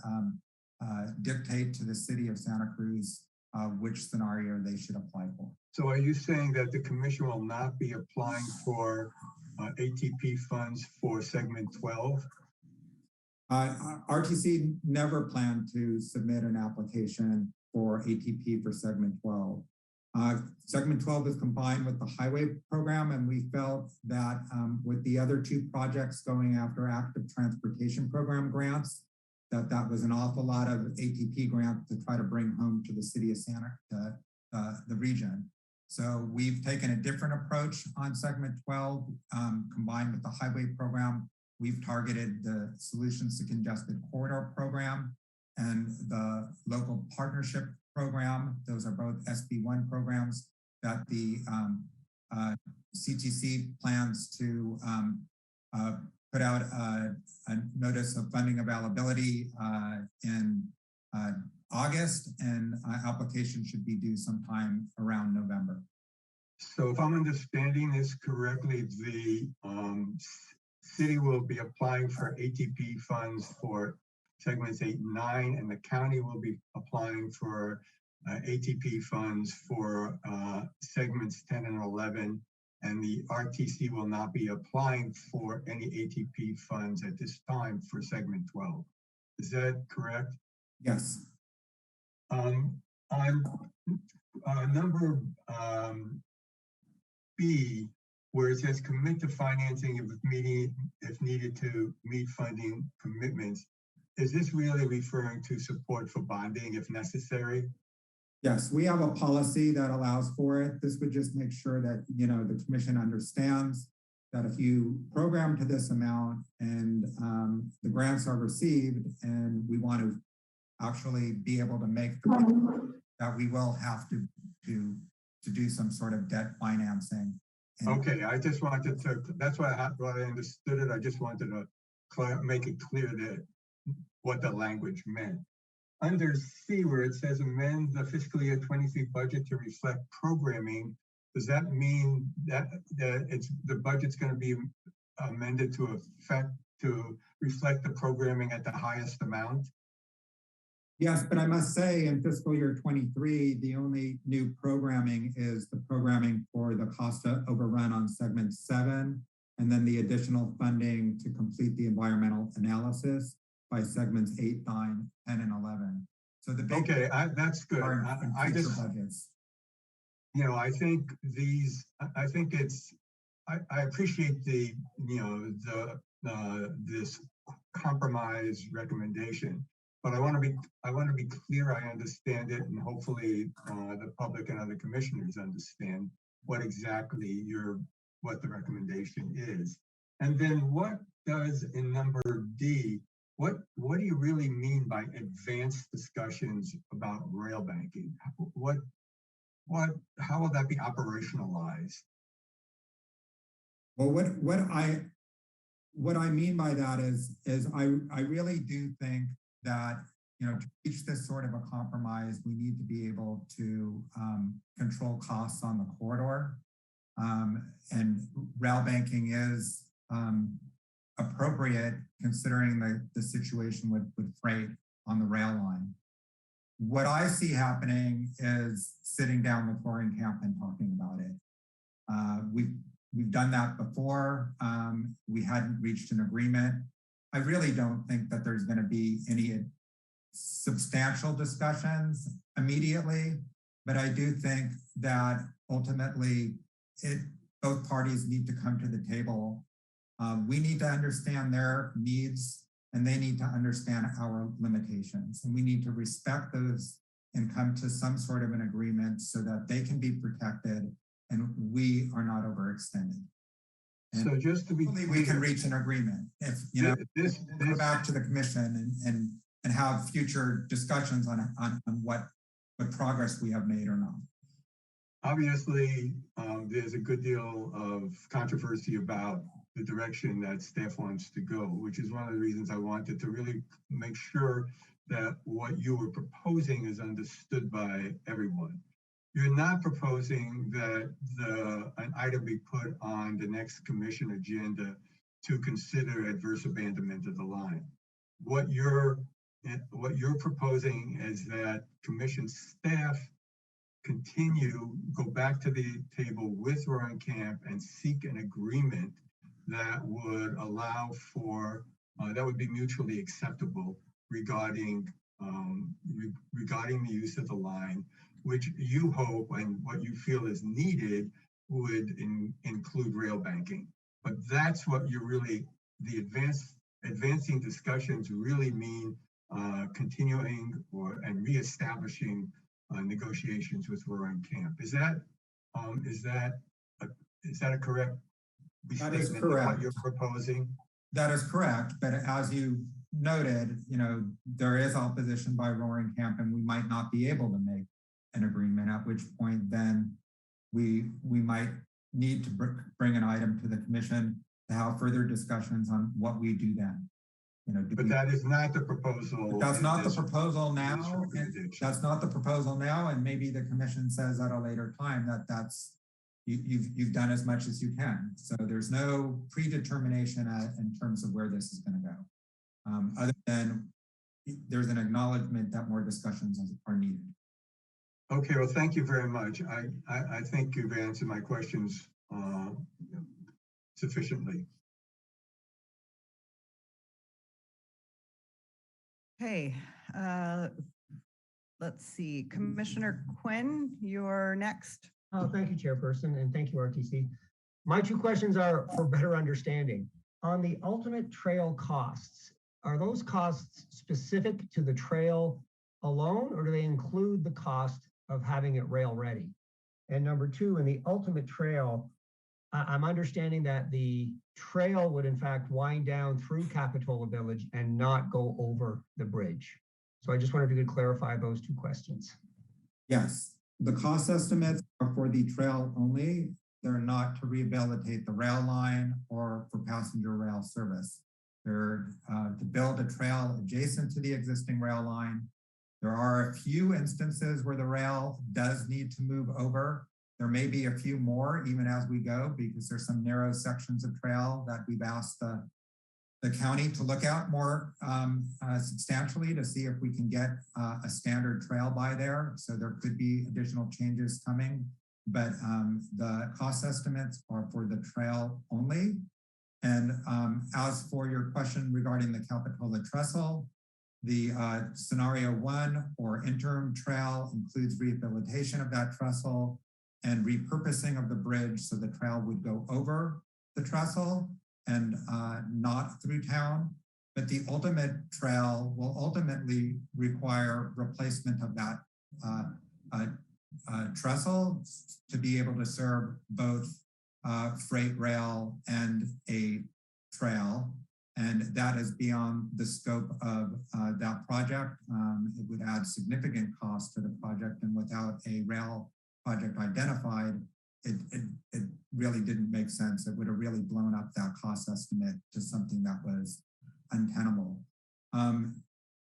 dictate to the city of Santa Cruz which scenario they should apply for. So are you saying that the commission will not be applying for ATP funds for segment 12? RTC never planned to submit an application for ATP for segment 12. Segment 12 is combined with the highway program, and we felt that with the other two projects going after active transportation program grants, that was an awful lot of ATP grants to try to bring home to the city of the region. So we've taken a different approach on segment 12, combined with the highway program. We've targeted the Solutions to Congested Corridor program and the local partnership program. Those are both SB1 programs that the CTC plans to put out a notice of funding availability in August, and application should be due sometime around November. So if I'm understanding this correctly, the city will be applying for ATP funds for segments 8 and 9, and the county will be applying for ATP funds for segments 10 and 11, and the RTC will not be applying for any ATP funds at this time for segment 12. Is that correct? Yes. On number B, where it says commit to financing if needed to meet funding commitments, is this really referring to support for bonding if necessary? Yes, we have a policy that allows for it. This would just make sure that, the commission understands that if you program to this amount and the grants are received and we want to actually be able to make that we will have to do some sort of debt financing. Okay, I just wanted to, that's why I understood it. I just wanted to make it clear that what the language meant. Under C, where it says amend the fiscal year 23 budget to reflect programming, does that mean that the budget's going to be amended to reflect the programming at the highest amount? Yes, but I must say in fiscal year 23, the only new programming is the programming for the Costa overrun on segment 7, and then the additional funding to complete the environmental analysis by segments 8, 9, 10, and 11. So the big that's good. I just budgets. I think I appreciate the this compromise recommendation, but I want to be clear. I understand it, and hopefully the public and other commissioners understand what exactly what the recommendation is. And then what does in number D? What do you really mean by advanced discussions about rail banking? how will that be operationalized? Well, what I mean by that is I really do think that, you know, to reach this sort of a compromise, we need to be able to control costs on the corridor. And rail banking is appropriate considering the situation with freight on the rail line. What I see happening is sitting down with Loring Camp and talking about it. We've done that before. We hadn't reached an agreement. I really don't think that there's going to be any substantial discussions immediately, but I do think that ultimately both parties need to come to the table. We need to understand their needs and they need to understand our limitations, and we need to respect those and come to some sort of an agreement so that they can be protected and we are not overextended. And so just to be clear, we can reach an agreement if, you know, go back to the commission and have future discussions on what progress we have made or not. Obviously, there's a good deal of controversy about the direction that staff wants to go, which is one of the reasons I wanted to really make sure that what you were proposing is understood by everyone. You're not proposing that an item be put on the next commission agenda to consider adverse abandonment of the line. What you're proposing is that commission staff go back to the table with Loring Camp and seek an agreement that would allow for, that would be mutually acceptable regarding the use of the line, which you hope and what you feel is needed would include rail banking. But that's what you're really, the advancing discussions really mean continuing and reestablishing negotiations with Loring Camp. Is that a correct That is statement correct. of what you're proposing? That is correct, but as you noted, you know, there is opposition by Loring Camp and we might not be able to make an agreement, at which point then we might need to bring an item to the commission to have further discussions on what we do then. You know, but that is not the proposal. That's not the proposal now. That's not the proposal now, and maybe the commission says at a later time that that's you've done as much as you can. So there's no predetermination in terms of where this is going to go, other than there's an acknowledgement that more discussions are needed. Okay, well, thank you very much. I think you've answered my questions sufficiently. Okay, let's see, Commissioner Quinn, you're next. Oh, thank you, Chairperson, and thank you, RTC. My two questions are for better understanding. On the ultimate trail costs, are those costs specific to the trail alone, or do they include the cost of having it rail ready? And number two, in the ultimate trail, I'm understanding that the trail would in fact wind down through Capitola Village and not go over the bridge. So I just wondered if you could clarify those two questions. Yes, the cost estimates are for the trail only. They're not to rehabilitate the rail line or for passenger rail service. They're to build a trail adjacent to the existing rail line. There are a few instances where the rail does need to move over. There may be a few more even as we go because there's some narrow sections of trail that we've asked the county to look at more substantially to see if we can get a standard trail by there. So there could be additional changes coming, but the cost estimates are for the trail only. And as for your question regarding the Capitola Trestle, the scenario 1 or interim trail includes rehabilitation of that trestle and repurposing of the bridge so the trail would go over the trestle and not through town. But the ultimate trail will ultimately require replacement of that trestle to be able to serve both freight rail and a trail. And that is beyond the scope of that project. It would add significant cost to the project, and without a rail project identified, it really didn't make sense. It would have really blown up that cost estimate to something that was untenable.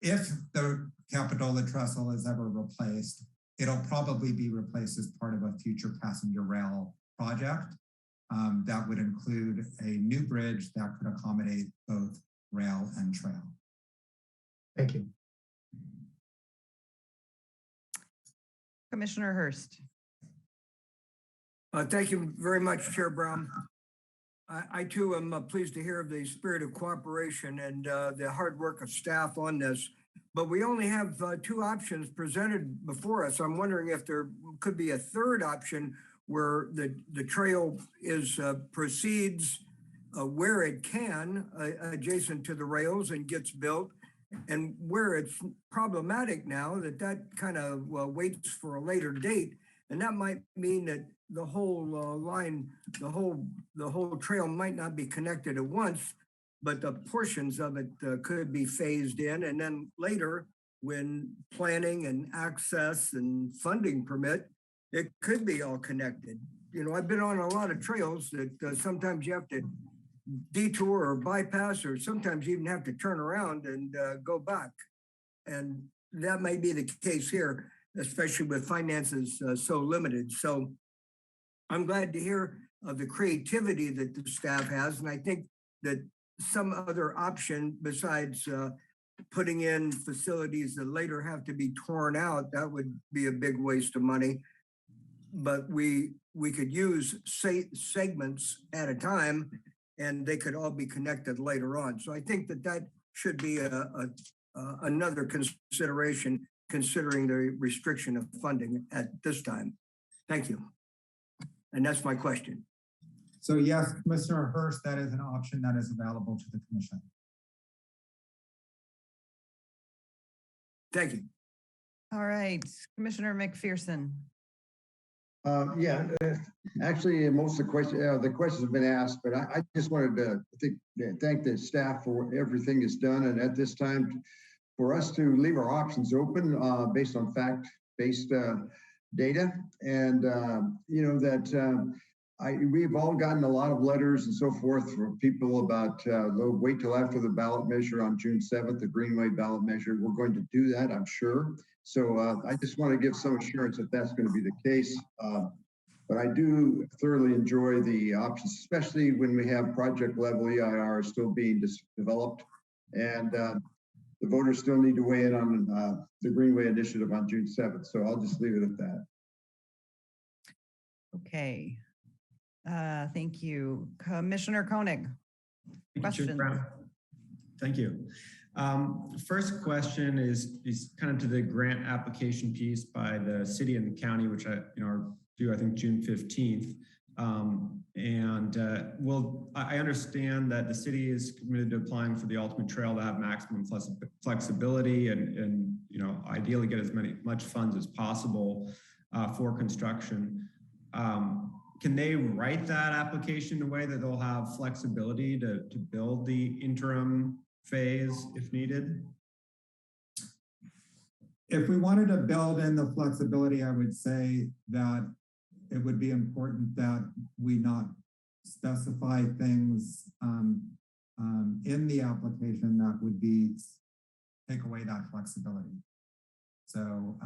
If the Capitola trestle is ever replaced, it'll probably be replaced as part of a future passenger rail project that would include a new bridge that could accommodate both rail and trail. Thank you. Commissioner Hurst. Thank you very much, Chair Brown. I too am pleased to hear of the spirit of cooperation and the hard work of staff on this. But we only have two options presented before us. I'm wondering if there could be a third option where the trail is proceeds where it can adjacent to the rails and gets built, and where it's problematic now that kind of waits for a later date. And that might mean that the whole line, the whole trail might not be connected at once, but the portions of it could be phased in. And then later, when planning and access and funding permit, it could be all connected. You know, I've been on a lot of trails that sometimes you have to detour or bypass, or sometimes you even have to turn around and go back. And that may be the case here, especially with finances so limited. So I'm glad to hear of the creativity that the staff has. And I think that some other option besides putting in facilities that later have to be torn out, that would be a big waste of money. But we could use segments at a time, and they could all be connected later on. So I think that should be another consideration, considering the restriction of funding at this time. Thank you. And that's my question. So yes, Commissioner Hurst, that is an option that is available to the commission. Thank you. All right, Commissioner McPherson. Actually, most of the questions have been asked, but I just wanted to thank the staff for everything that's done. And at this time, for us to leave our options open based on fact-based data, and we've all gotten a lot of letters and so forth from people about wait till after the ballot measure on June 7th, the Greenway ballot measure. We're going to do that, I'm sure. So I just want to give some assurance that that's going to be the case. But I do thoroughly enjoy the options, especially when we have project level EIR still being developed, and the voters still need to weigh in on the Greenway initiative on June 7th. So I'll just leave it at that. Okay. Thank you. Commissioner Koenig. Question. Thank you. First question is kind of to the grant application piece by the city and the county, which are due, I think, June 15th. I understand that the city is committed to applying for the ultimate trail to have maximum flexibility and ideally get as much funds as possible for construction. Can they write that application in a way that they'll have flexibility to build the interim phase if needed? If we wanted to build in the flexibility, I would say that it would be important that we not specify things in the application that would take away that flexibility. So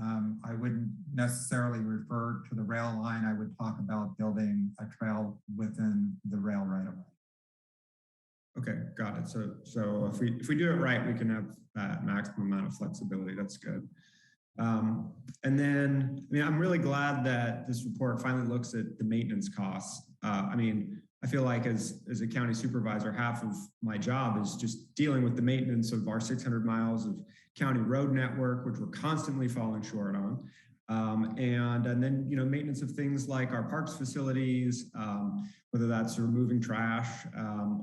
I wouldn't necessarily refer to the rail line. I would talk about building a trail within the rail right of way. Okay, got it. So if we do it right, we can have that maximum amount of flexibility. That's good. And then, I'm really glad that this report finally looks at the maintenance costs. I feel like as a county supervisor, half of my job is just dealing with the maintenance of our 600 miles of county road network, which we're constantly falling short on. And then, maintenance of things like our parks facilities, whether that's removing trash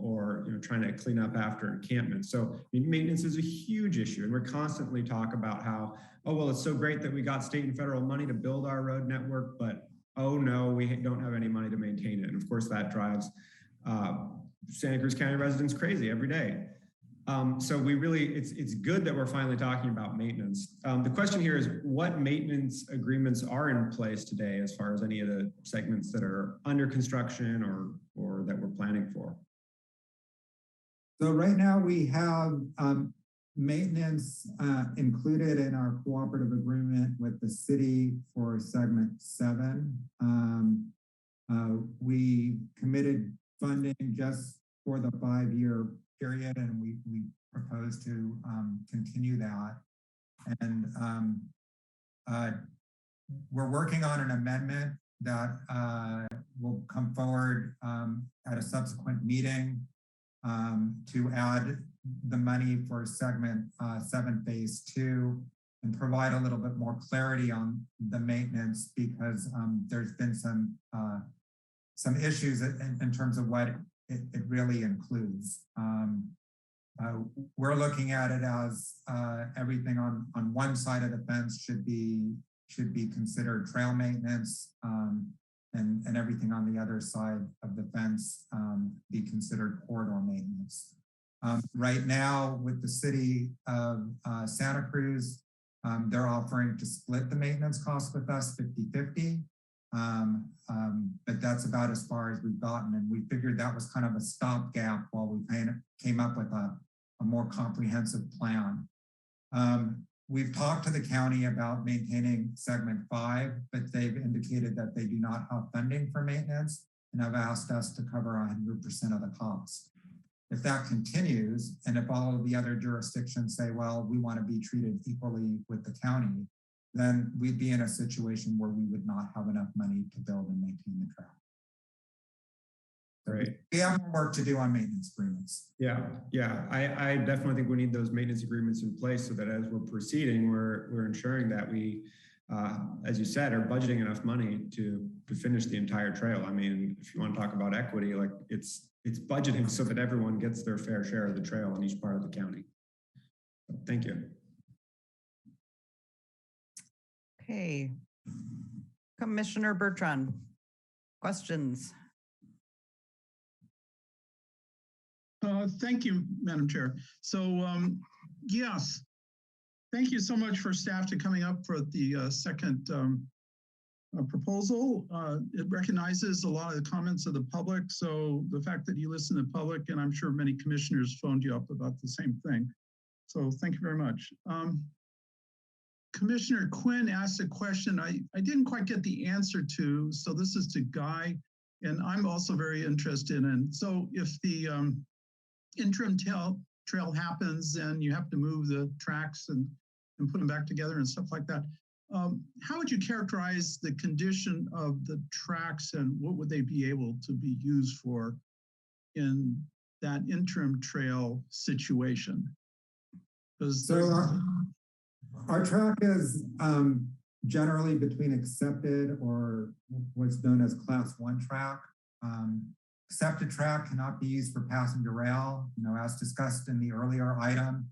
or trying to clean up after encampments. So maintenance is a huge issue, and we're constantly talk about how, oh, well, it's so great that we got state and federal money to build our road network, but oh no, we don't have any money to maintain it. And of course that drives Santa Cruz County residents crazy every day. So we really, it's good that we're finally talking about maintenance. The question here is what maintenance agreements are in place today as far as any of the segments that are under construction or that we're planning for? So right now we have maintenance included in our cooperative agreement with the city for segment 7. We committed funding just for the 5-year period, and we propose to continue that. And we're working on an amendment that will come forward at a subsequent meeting to add the money for segment 7 phase 2 and provide a little bit more clarity on the maintenance, because there's been some issues in terms of what it really includes. We're looking at it as everything on one side of the fence should be considered trail maintenance, and everything on the other side of the fence be considered corridor maintenance. Right now with the city of Santa Cruz, they're offering to split the maintenance costs with us 50-50. But that's about as far as we've gotten. And we figured that was kind of a stopgap while we came up with a more comprehensive plan. We've talked to the county about maintaining segment 5, but they've indicated that they do not have funding for maintenance and have asked us to cover 100% of the cost. If that continues, and if all of the other jurisdictions say, well, we want to be treated equally with the county, then we'd be in a situation where we would not have enough money to build and maintain the trail. Right. We have more work to do on maintenance agreements. Yeah. I definitely think we need those maintenance agreements in place so that as we're proceeding, we're ensuring that we, as you said, are budgeting enough money to finish the entire trail. I mean, if you want to talk about equity, like it's budgeting so that everyone gets their fair share of the trail in each part of the county. So, thank you. Okay. Commissioner Bertrand, questions? Thank you, Madam Chair. So yes, thank you so much for staff to coming up for the second proposal. It recognizes a lot of the comments of the public. So the fact that you listen to the public, and I'm sure many commissioners phoned you up about the same thing. So thank you very much. Commissioner Quinn asked a question I didn't quite get the answer to. So this is to Guy, and I'm also very interested in. So if the interim trail happens and you have to move the tracks and put them back together and stuff like that, how would you characterize the condition of the tracks and what would they be able to be used for in that interim trail situation? So our track is generally between accepted or what's known as class 1 track. Accepted track cannot be used for passenger rail. You know, as discussed in the earlier item,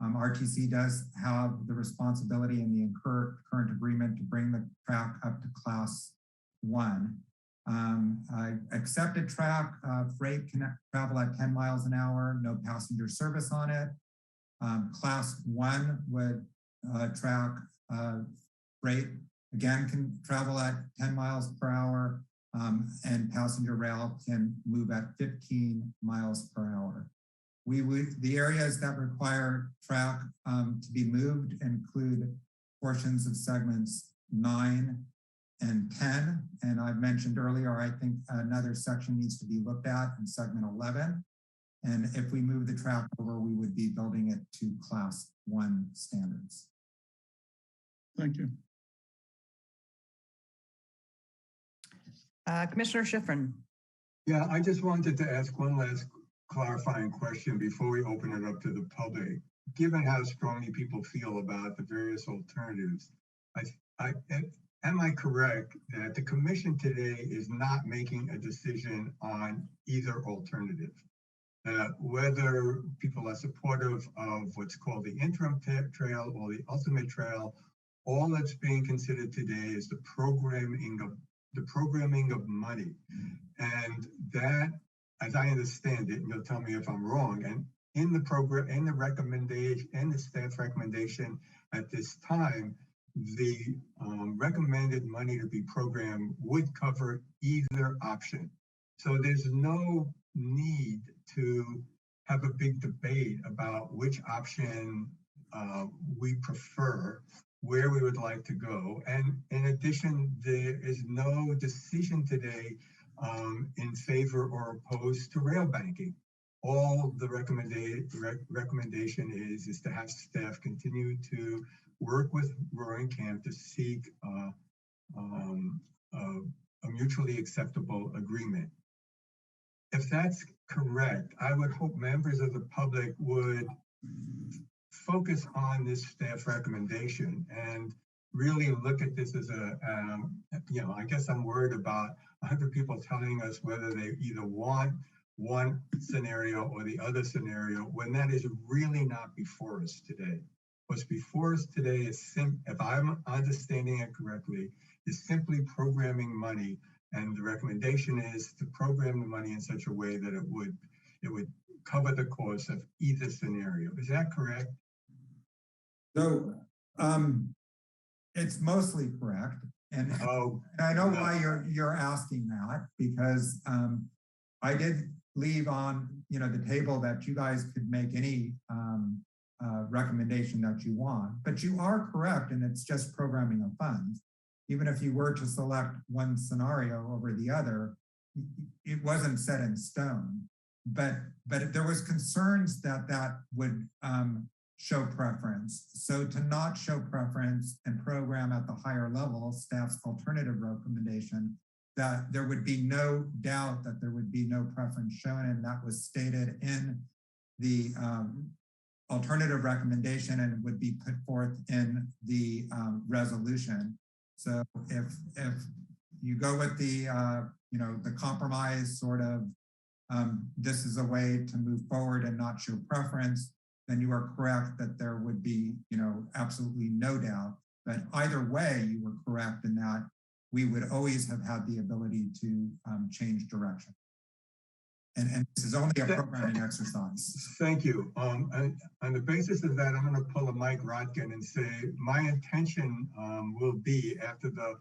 RTC does have the responsibility in the current agreement to bring the track up to class 1. Accepted track, freight can travel at 10 miles an hour, no passenger service on it. Class 1 would track freight, again, can travel at 10 miles per hour. And passenger rail can move at 15 miles per hour. The areas that require track to be moved include portions of segments 9 and 10. And I've mentioned earlier, I think another section needs to be looked at in segment 11. And if we move the track over, we would be building it to class 1 standards. Thank you. Commissioner Schifrin. Yeah, I just wanted to ask one last clarifying question before we open it up to the public. Given how strongly people feel about the various alternatives, am I correct that the commission today is not making a decision on either alternative? Whether people are supportive of what's called the interim trail or the ultimate trail, all that's being considered today is the programming of money. And that, as I understand it, and you'll tell me if I'm wrong, and in the program, in the recommendation, in the staff recommendation at this time, the recommended money to be programmed would cover either option. So there's no need to have a big debate about which option we prefer, where we would like to go. And in addition, there is no decision today in favor or opposed to rail banking. All the recommendation is to have staff continue to work with Roaring Camp to seek a mutually acceptable agreement. If that's correct, I would hope members of the public would focus on this staff recommendation and really look at this as a, I guess I'm worried about 100 people telling us whether they either want one scenario or the other scenario, when that is really not before us today. What's before us today is, if I'm understanding it correctly, is simply programming money. And the recommendation is to program the money in such a way that it would cover the cost of either scenario. Is that correct? So it's mostly correct. And I know why you're asking that, because I did leave on the table that you guys could make any recommendation that you want, but you are correct, and it's just programming of funds. Even if you were to select one scenario over the other, it wasn't set in stone. But there was concerns that would show preference. So to not show preference and program at the higher level, staff's alternative recommendation, that there would be no doubt that there would be no preference shown, and that was stated in the alternative recommendation and would be put forth in the resolution. So if you go with the the compromise sort of this is a way to move forward and not show preference, then you are correct that there would be absolutely no doubt. But either way, you were correct in that we would always have had the ability to change direction. And this is only a programming exercise. Thank you. On the basis of that, I'm going to pull a Mike Rotkin and say my intention will be, after the,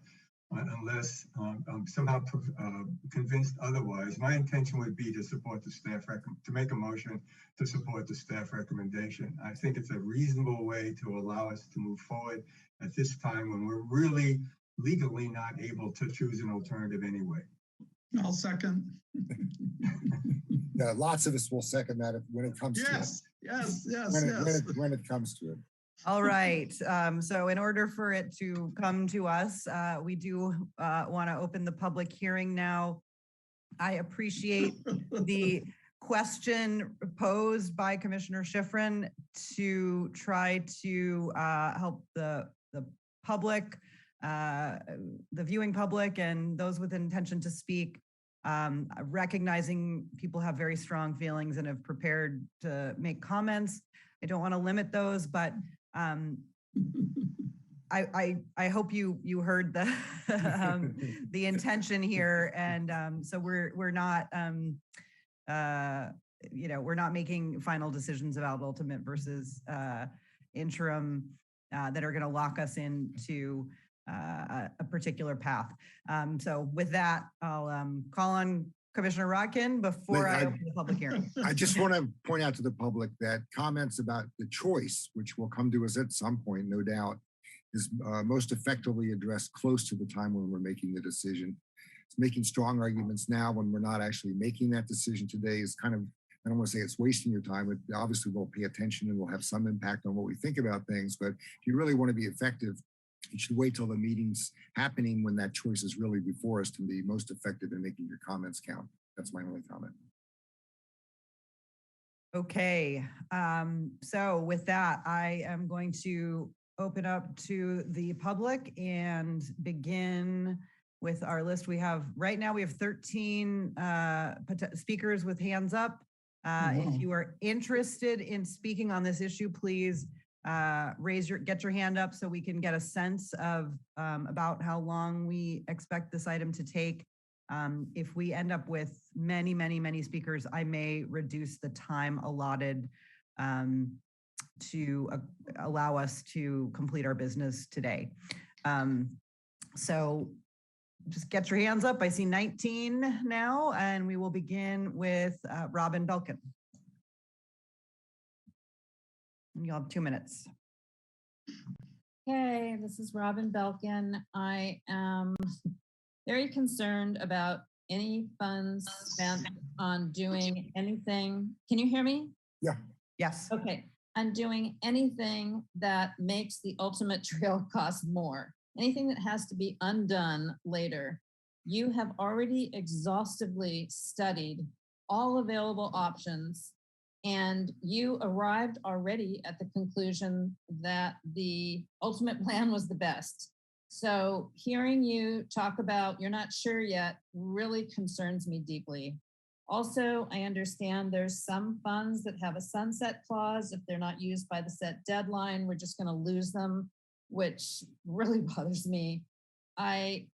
unless I'm somehow convinced otherwise, my intention would be to support the staff, to make a motion to support the staff recommendation. I think it's a reasonable way to allow us to move forward at this time when we're really legally not able to choose an alternative anyway. I'll second. Yeah, lots of us will second that when it comes to it. When it comes to it. All right. So in order for it to come to us, we do want to open the public hearing now. I appreciate the question posed by Commissioner Schifrin to try to help the public, the viewing public, and those with intention to speak, recognizing people have very strong feelings and have prepared to make comments. I don't want to limit those, but I hope you heard the the intention here, and so we're not we're not making final decisions about ultimate versus interim that are going to lock us into a particular path. So with that, I'll call on Commissioner Rotkin before I open the public hearing. I just want to point out to the public that comments about the choice, which will come to us at some point, no doubt, is most effectively addressed close to the time when we're making the decision. It's making strong arguments now when we're not actually making that decision today is kind of, I don't want to say it's wasting your time, but obviously we'll pay attention and we'll have some impact on what we think about things. But if you really want to be effective, you should wait till the meeting's happening when that choice is really before us to be most effective in making your comments count. That's my only comment. Okay, so with that, I am going to open up to the public and begin with our list. We have, right now we have 13 speakers with hands up. If you are interested in speaking on this issue, please get your hand up so we can get a sense of about how long we expect this item to take. If we end up with many speakers, I may reduce the time allotted to allow us to complete our business today. So just get your hands up. I see 19 now, and we will begin with Robin Belkin. You'll have 2 minutes. Hey, this is Robin Belkin. I am very concerned about any funds spent on doing anything. Can you hear me? Yeah. Yes. Okay. On doing anything that makes the ultimate trail cost more. Anything that has to be undone later. You have already exhaustively studied all available options, and you arrived already at the conclusion that the ultimate plan was the best. So hearing you talk about you're not sure yet really concerns me deeply. Also, I understand there's some funds that have a sunset clause. If they're not used by the set deadline, we're just going to lose them, which really bothers me. I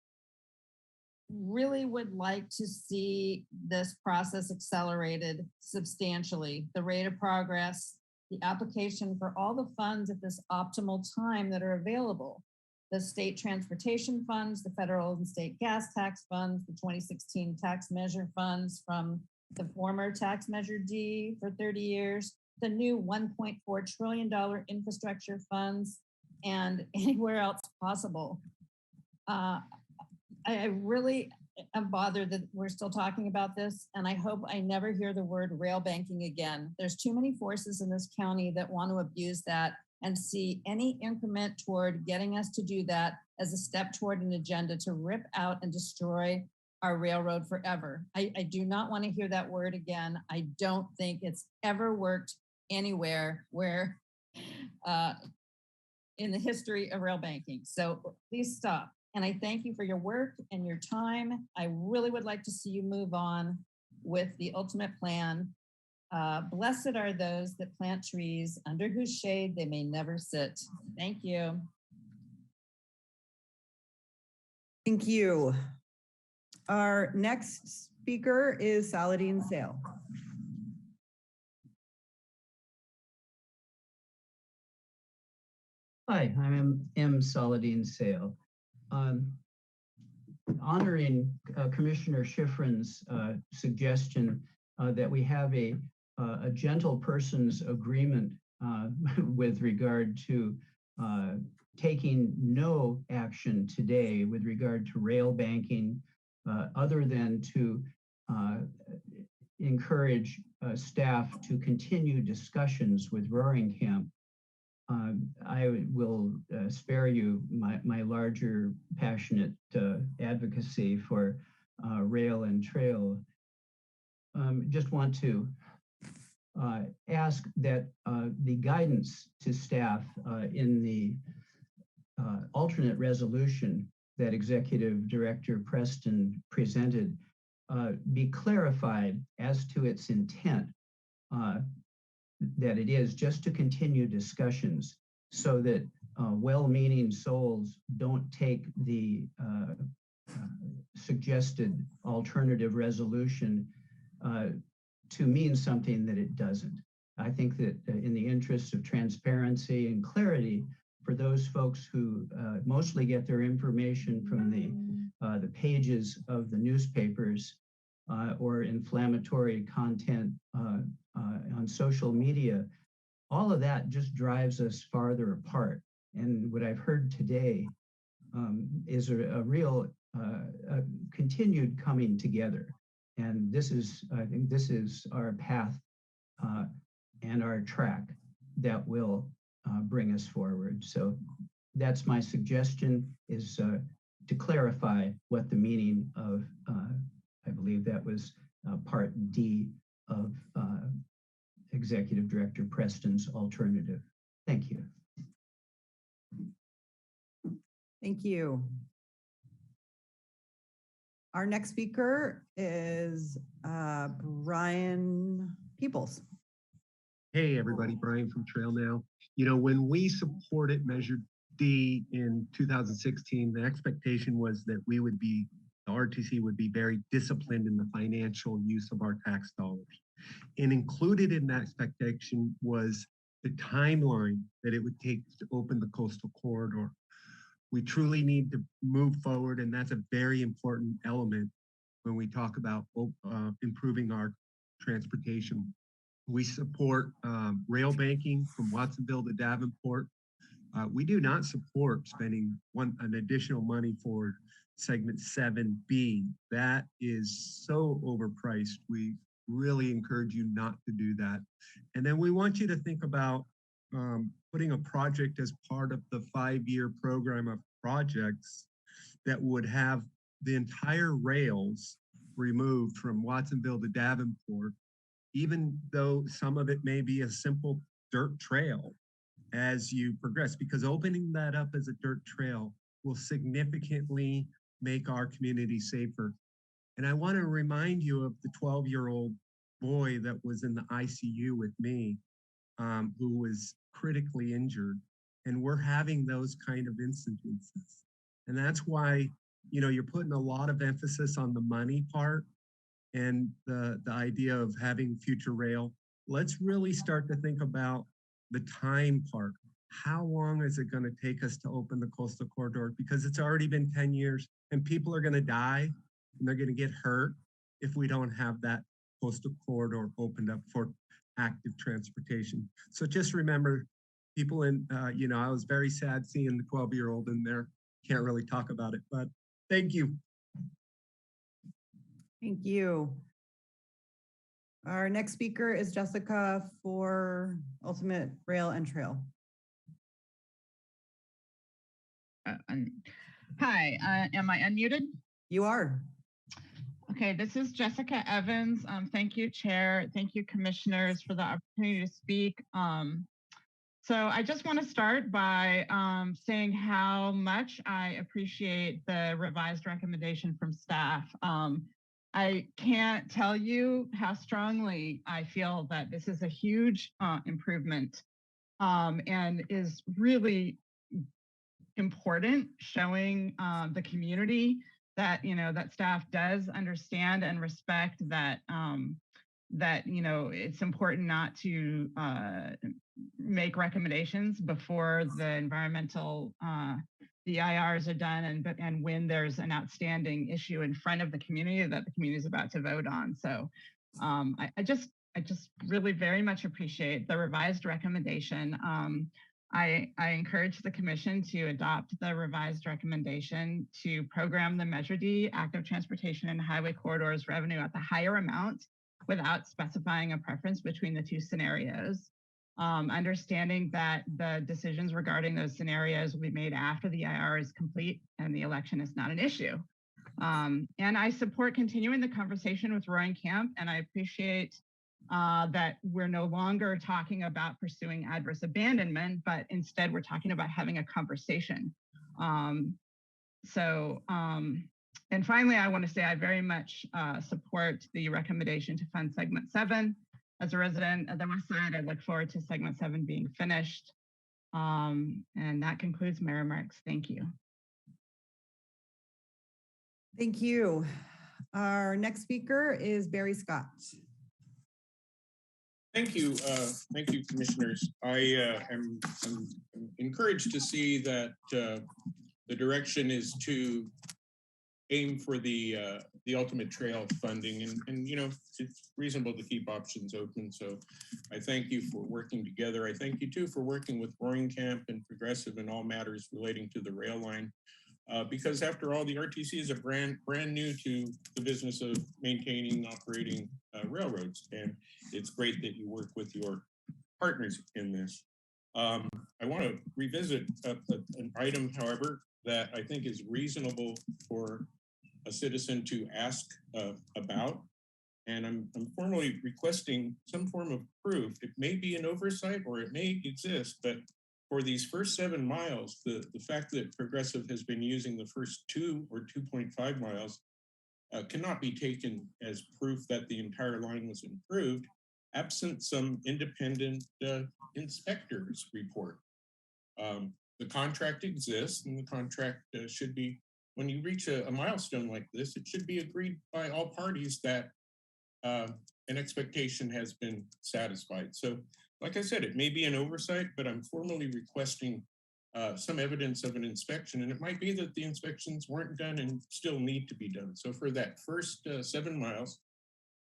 really would like to see this process accelerated substantially. The rate of progress, the application for all the funds at this optimal time that are available. The state transportation funds, the federal and state gas tax funds, the 2016 tax measure funds from the former tax measure D for 30 years, the new $1.4 trillion infrastructure funds, and anywhere else possible. I really am bothered that we're still talking about this, and I hope I never hear the word rail banking again. There's too many forces in this county that want to abuse that and see any increment toward getting us to do that as a step toward an agenda to rip out and destroy our railroad forever. I do not want to hear that word again. I don't think it's ever worked anywhere where in the history of rail banking. So please stop. And I thank you for your work and your time. I really would like to see you move on with the ultimate plan. Blessed are those that plant trees under whose shade they may never sit. Thank you. Thank you. Our next speaker is Saladin Sale. Hi, I'm M. Saladin Sale. Honoring Commissioner Schifrin's suggestion that we have a gentle person's agreement with regard to taking no action today with regard to rail banking, other than to encourage staff to continue discussions with Roaring Camp. I will spare you my larger passionate advocacy for rail and trail. Just want to ask that the guidance to staff in the alternate resolution that Executive Director Preston presented be clarified as to its intent, that it is just to continue discussions so that well-meaning souls don't take the suggested alternative resolution to mean something that it doesn't. I think that in the interest of transparency and clarity for those folks who mostly get their information from the pages of the newspapers or inflammatory content on social media, all of that just drives us farther apart. And what I've heard today is a real continued coming together. And this is, I think this is our path and our track that will bring us forward. So that's my suggestion, is to clarify what the meaning of, I believe that was part D of Executive Director Preston's alternative. Thank you. Thank you. Our next speaker is Brian Peoples. Hey, everybody, Brian from Trail Now. You know, when we supported Measure D in 2016, the expectation was that we would be the RTC would be very disciplined in the financial use of our tax dollars. And included in that expectation was the timeline that it would take to open the coastal corridor. We truly need to move forward, and that's a very important element when we talk about improving our transportation. We support rail banking from Watsonville to Davenport. We do not support spending an additional money for segment 7B. That is so overpriced. We really encourage you not to do that. And then we want you to think about putting a project as part of the 5-year program of projects that would have the entire rails removed from Watsonville to Davenport, even though some of it may be a simple dirt trail as you progress, because opening that up as a dirt trail will significantly make our community safer. And I want to remind you of the 12-year-old boy that was in the ICU with me, who was critically injured. And we're having those kind of instances. And that's why, you know, you're putting a lot of emphasis on the money part and the idea of having future rail. Let's really start to think about the time part. How long is it going to take us to open the coastal corridor? Because it's already been 10 years and people are going to die and they're going to get hurt if we don't have that coastal corridor opened up for active transportation. So just remember, people in, you know, I was very sad seeing the 12-year-old in there. Can't really talk about it, but thank you. Thank you. Our next speaker is Jessica for Ultimate Rail and Trail. Hi, am I unmuted? You are. Okay, this is Jessica Evans. Thank you, Chair. Thank you, Commissioners, for the opportunity to speak. So I just want to start by saying how much I appreciate the revised recommendation from staff. I can't tell you how strongly I feel that this is a huge improvement and is really important, showing the community that, you know, that staff does understand and respect that that, you know, it's important not to make recommendations before the environmental DIRs are done and when there's an outstanding issue in front of the community that the community is about to vote on. So I just really very much appreciate the revised recommendation. I encourage the commission to adopt the revised recommendation to program the Measure D active transportation and highway corridors revenue at the higher amount without specifying a preference between the two scenarios. Understanding that the decisions regarding those scenarios will be made after the IR is complete and the election is not an issue. And I support continuing the conversation with Roaring Camp, and I appreciate that we're no longer talking about pursuing adverse abandonment, but instead we're talking about having a conversation. And finally, I want to say I very much support the recommendation to fund segment 7. As a resident of the West Side, I look forward to segment 7 being finished. And that concludes my remarks. Thank you. Thank you. Our next speaker is Barry Scott. Thank you, commissioners. I am encouraged to see that the direction is to aim for the ultimate trail funding, and you know, it's reasonable to keep options open. So I thank you for working together. I thank you too for working with Roaring Camp and Progressive in all matters relating to the rail line, because after all, the RTC is a brand new to the business of maintaining, operating railroads, and it's great that you work with your partners in this. I want to revisit an item, however, that I think is reasonable for a citizen to ask about, and I'm formally requesting some form of proof. It may be an oversight or it may exist, but for these first 7 miles, the fact that Progressive has been using the first 2 or 2.5 miles cannot be taken as proof that the entire line was improved, absent some independent inspector's report. The contract exists, and the contract should be when you reach a milestone like this, it should be agreed by all parties that an expectation has been satisfied. So like I said, it may be an oversight, but I'm formally requesting some evidence of an inspection, and it might be that the inspections weren't done and still need to be done. So for that first 7 miles,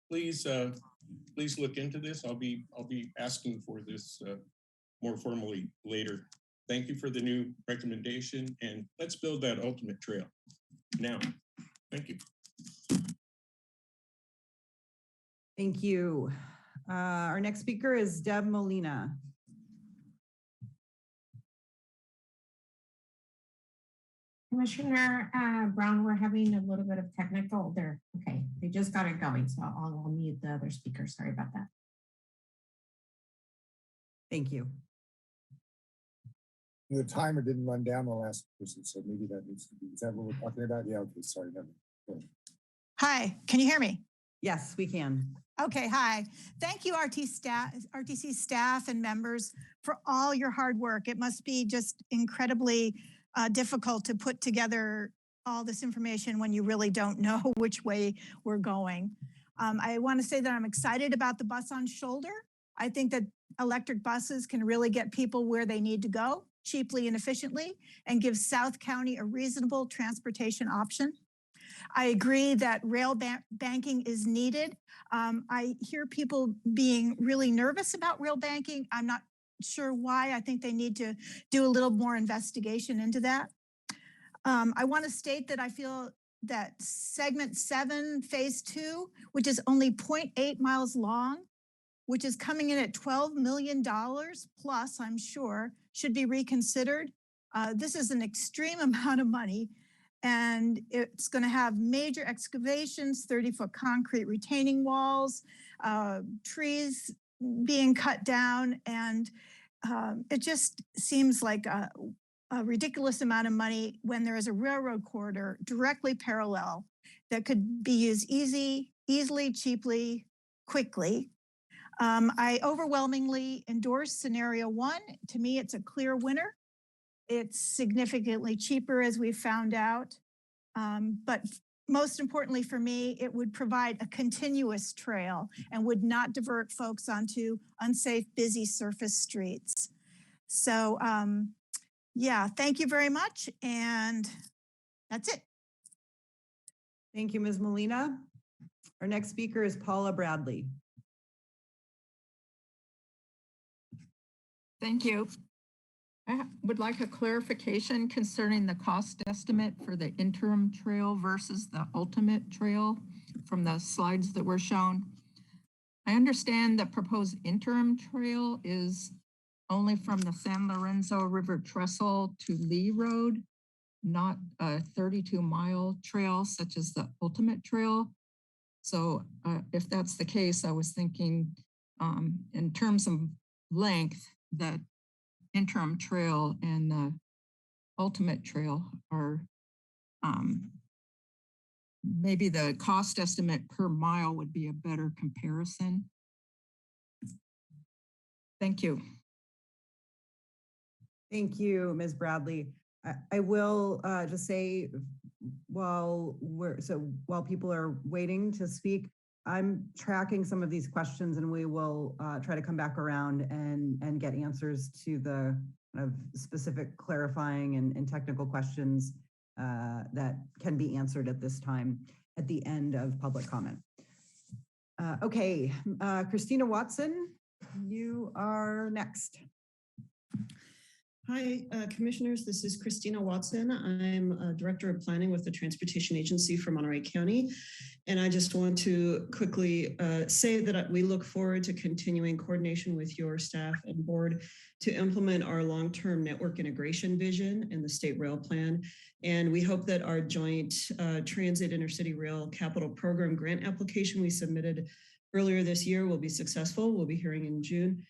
please look into this. I'll be asking for this more formally later. Thank you for the new recommendation, and let's build that ultimate trail now. Thank you. Thank you. Our next speaker is Deb Molina. Commissioner Brown, we're having a little bit of technical there. Okay, they just got it going, so I'll mute the other speaker. Sorry about that. Thank you. The timer didn't run down the last person, so maybe that needs to be, is that what we're talking about? Yeah, okay, sorry. Hi, can you hear me? Yes, we can. Okay, hi. Thank you, RTC staff and members for all your hard work. It must be just incredibly difficult to put together all this information when you really don't know which way we're going. I want to say that I'm excited about the bus on shoulder. I think that electric buses can really get people where they need to go cheaply and efficiently and give South County a reasonable transportation option. I agree that rail banking is needed. I hear people being really nervous about rail banking. I'm not sure why. I think they need to do a little more investigation into that. I want to state that I feel that segment 7, phase 2, which is only 0.8 miles long, which is coming in at $12 million plus, I'm sure, should be reconsidered. This is an extreme amount of money, and it's going to have major excavations, 30-foot concrete retaining walls, trees being cut down, and it just seems like a ridiculous amount of money when there is a railroad corridor directly parallel that could be used easily, cheaply, quickly. I overwhelmingly endorse scenario 1. To me, it's a clear winner. It's significantly cheaper, as we found out. But most importantly for me, it would provide a continuous trail and would not divert folks onto unsafe, busy surface streets. So yeah, thank you very much. And that's it. Thank you, Ms. Molina. Our next speaker is Paula Bradley. Thank you. I would like a clarification concerning the cost estimate for the interim trail versus the ultimate trail from the slides that were shown. I understand the proposed interim trail is only from the San Lorenzo River Trestle to Lee Road, not a 32-mile trail such as the ultimate trail. So if that's the case, I was thinking in terms of length, that interim trail and the ultimate trail are maybe the cost estimate per mile would be a better comparison. Thank you. Thank you, Ms. Bradley. I will just say, while people are waiting to speak, I'm tracking some of these questions, and we will try to come back around and get answers to the kind of specific clarifying and technical questions that can be answered at this time at the end of public comment. Okay, Christina Watson, you are next. Hi, commissioners. This is Christina Watson. I'm Director of Planning with the Transportation Agency for Monterey County. And I just want to quickly say that we look forward to continuing coordination with your staff and board to implement our long-term network integration vision in the state rail plan. And we hope that our joint transit intercity rail capital program grant application we submitted earlier this year will be successful. We'll be hearing in June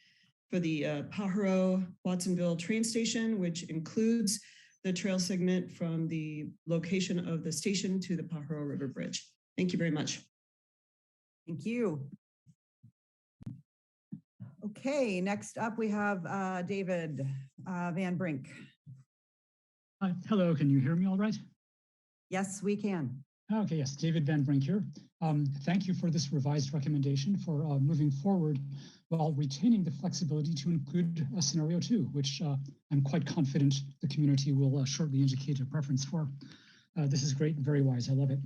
for the Pajaro Watsonville train station, which includes the trail segment from the location of the station to the Pajaro River Bridge. Thank you very much. Thank you. Okay, next up we have David Van Brink. Hello, can you hear me all right? Yes, we can. Okay, yes, David Van Brink here. Thank you for this revised recommendation for moving forward while retaining the flexibility to include a scenario 2, which I'm quite confident the community will shortly indicate a preference for. This is great and very wise. I love it.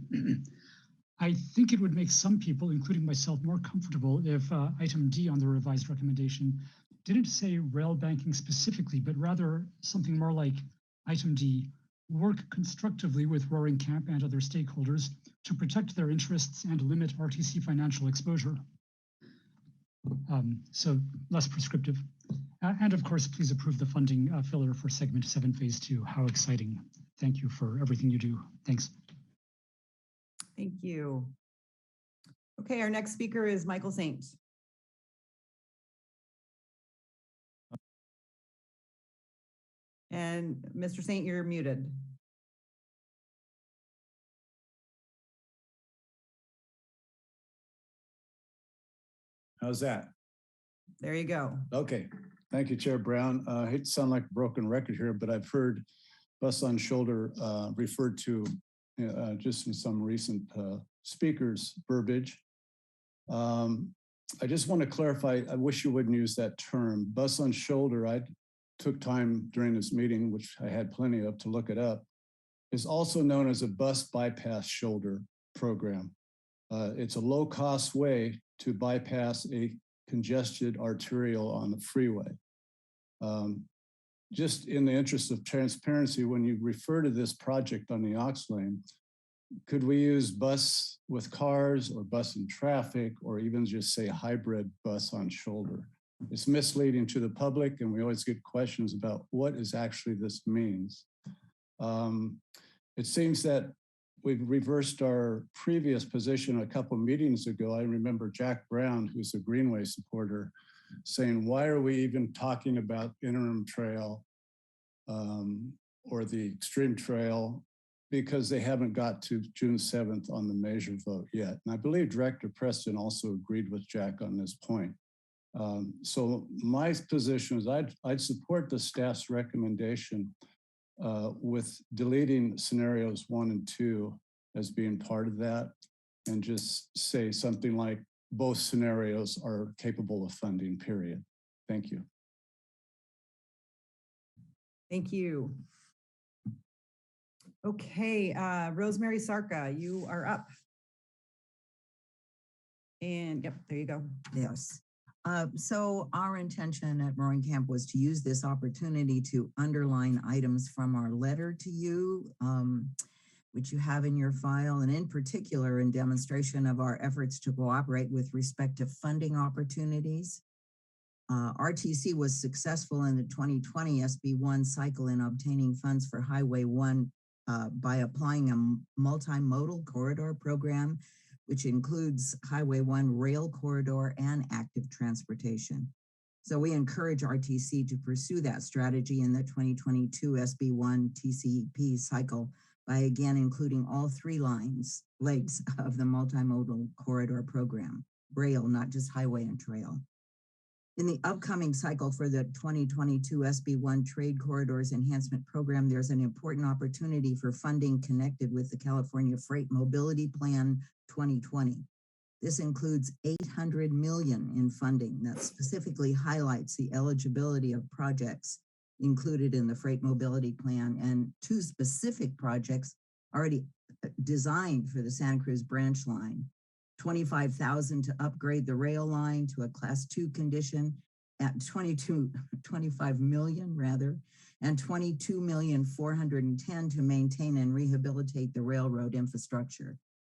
I think it would make some people, including myself, more comfortable if item D on the revised recommendation didn't say rail banking specifically, but rather something more like item D, work constructively with Roaring Camp and other stakeholders to protect their interests and limit RTC financial exposure. So less prescriptive. And of course, please approve the funding filler for segment 7, phase 2. How exciting. Thank you for everything you do. Thanks. Thank you. Okay, our next speaker is Michael Saint. And Mr. Saint, you're muted. How's that? There you go. Okay. Thank you, Chair Brown. I hate to sound like a broken record here, but I've heard bus on shoulder referred to just in some recent speakers' verbiage. I just want to clarify, I wish you wouldn't use that term. Bus on shoulder, I took time during this meeting, which I had plenty of to look it up, is also known as a bus bypass shoulder program. It's a low-cost way to bypass a congested arterial on the freeway. Just in the interest of transparency, when you refer to this project on the aux lane, could we use bus with cars or bus in traffic, or even just say hybrid bus on shoulder? It's misleading to the public, and we always get questions about what is actually this means. It seems that we've reversed our previous position a couple meetings ago. I remember Jack Brown, who's a Greenway supporter, saying, why are we even talking about interim trail or the extreme trail? Because they haven't got to June 7th on the measure vote yet. And I believe Director Preston also agreed with Jack on this point. So my position is I'd support the staff's recommendation with deleting scenarios 1 and 2 as being part of that, and just say something like both scenarios are capable of funding, period. Thank you. Thank you. Okay, Rosemary Sarka, you are up. And yep, there you go. Yes. So our intention at Roaring Camp was to use this opportunity to underline items from our letter to you, which you have in your file, and in particular in demonstration of our efforts to cooperate with respect to funding opportunities. RTC was successful in the 2020 SB1 cycle in obtaining funds for Highway 1 by applying a multimodal corridor program, which includes Highway 1 rail corridor and active transportation. So we encourage RTC to pursue that strategy in the 2022 SB1 TCP cycle by again including all 3 legs of the multimodal corridor program, rail, not just highway and trail. In the upcoming cycle for the 2022 SB1 Trade Corridors Enhancement Program, there's an important opportunity for funding connected with the California Freight Mobility Plan 2020. This includes $800 million in funding that specifically highlights the eligibility of projects included in the Freight Mobility Plan, and 2 specific projects already designed for the Santa Cruz branch line. $25,000 to upgrade the rail line to a class 2 condition at 25 million rather, and $22,410,000 to maintain and rehabilitate the railroad infrastructure.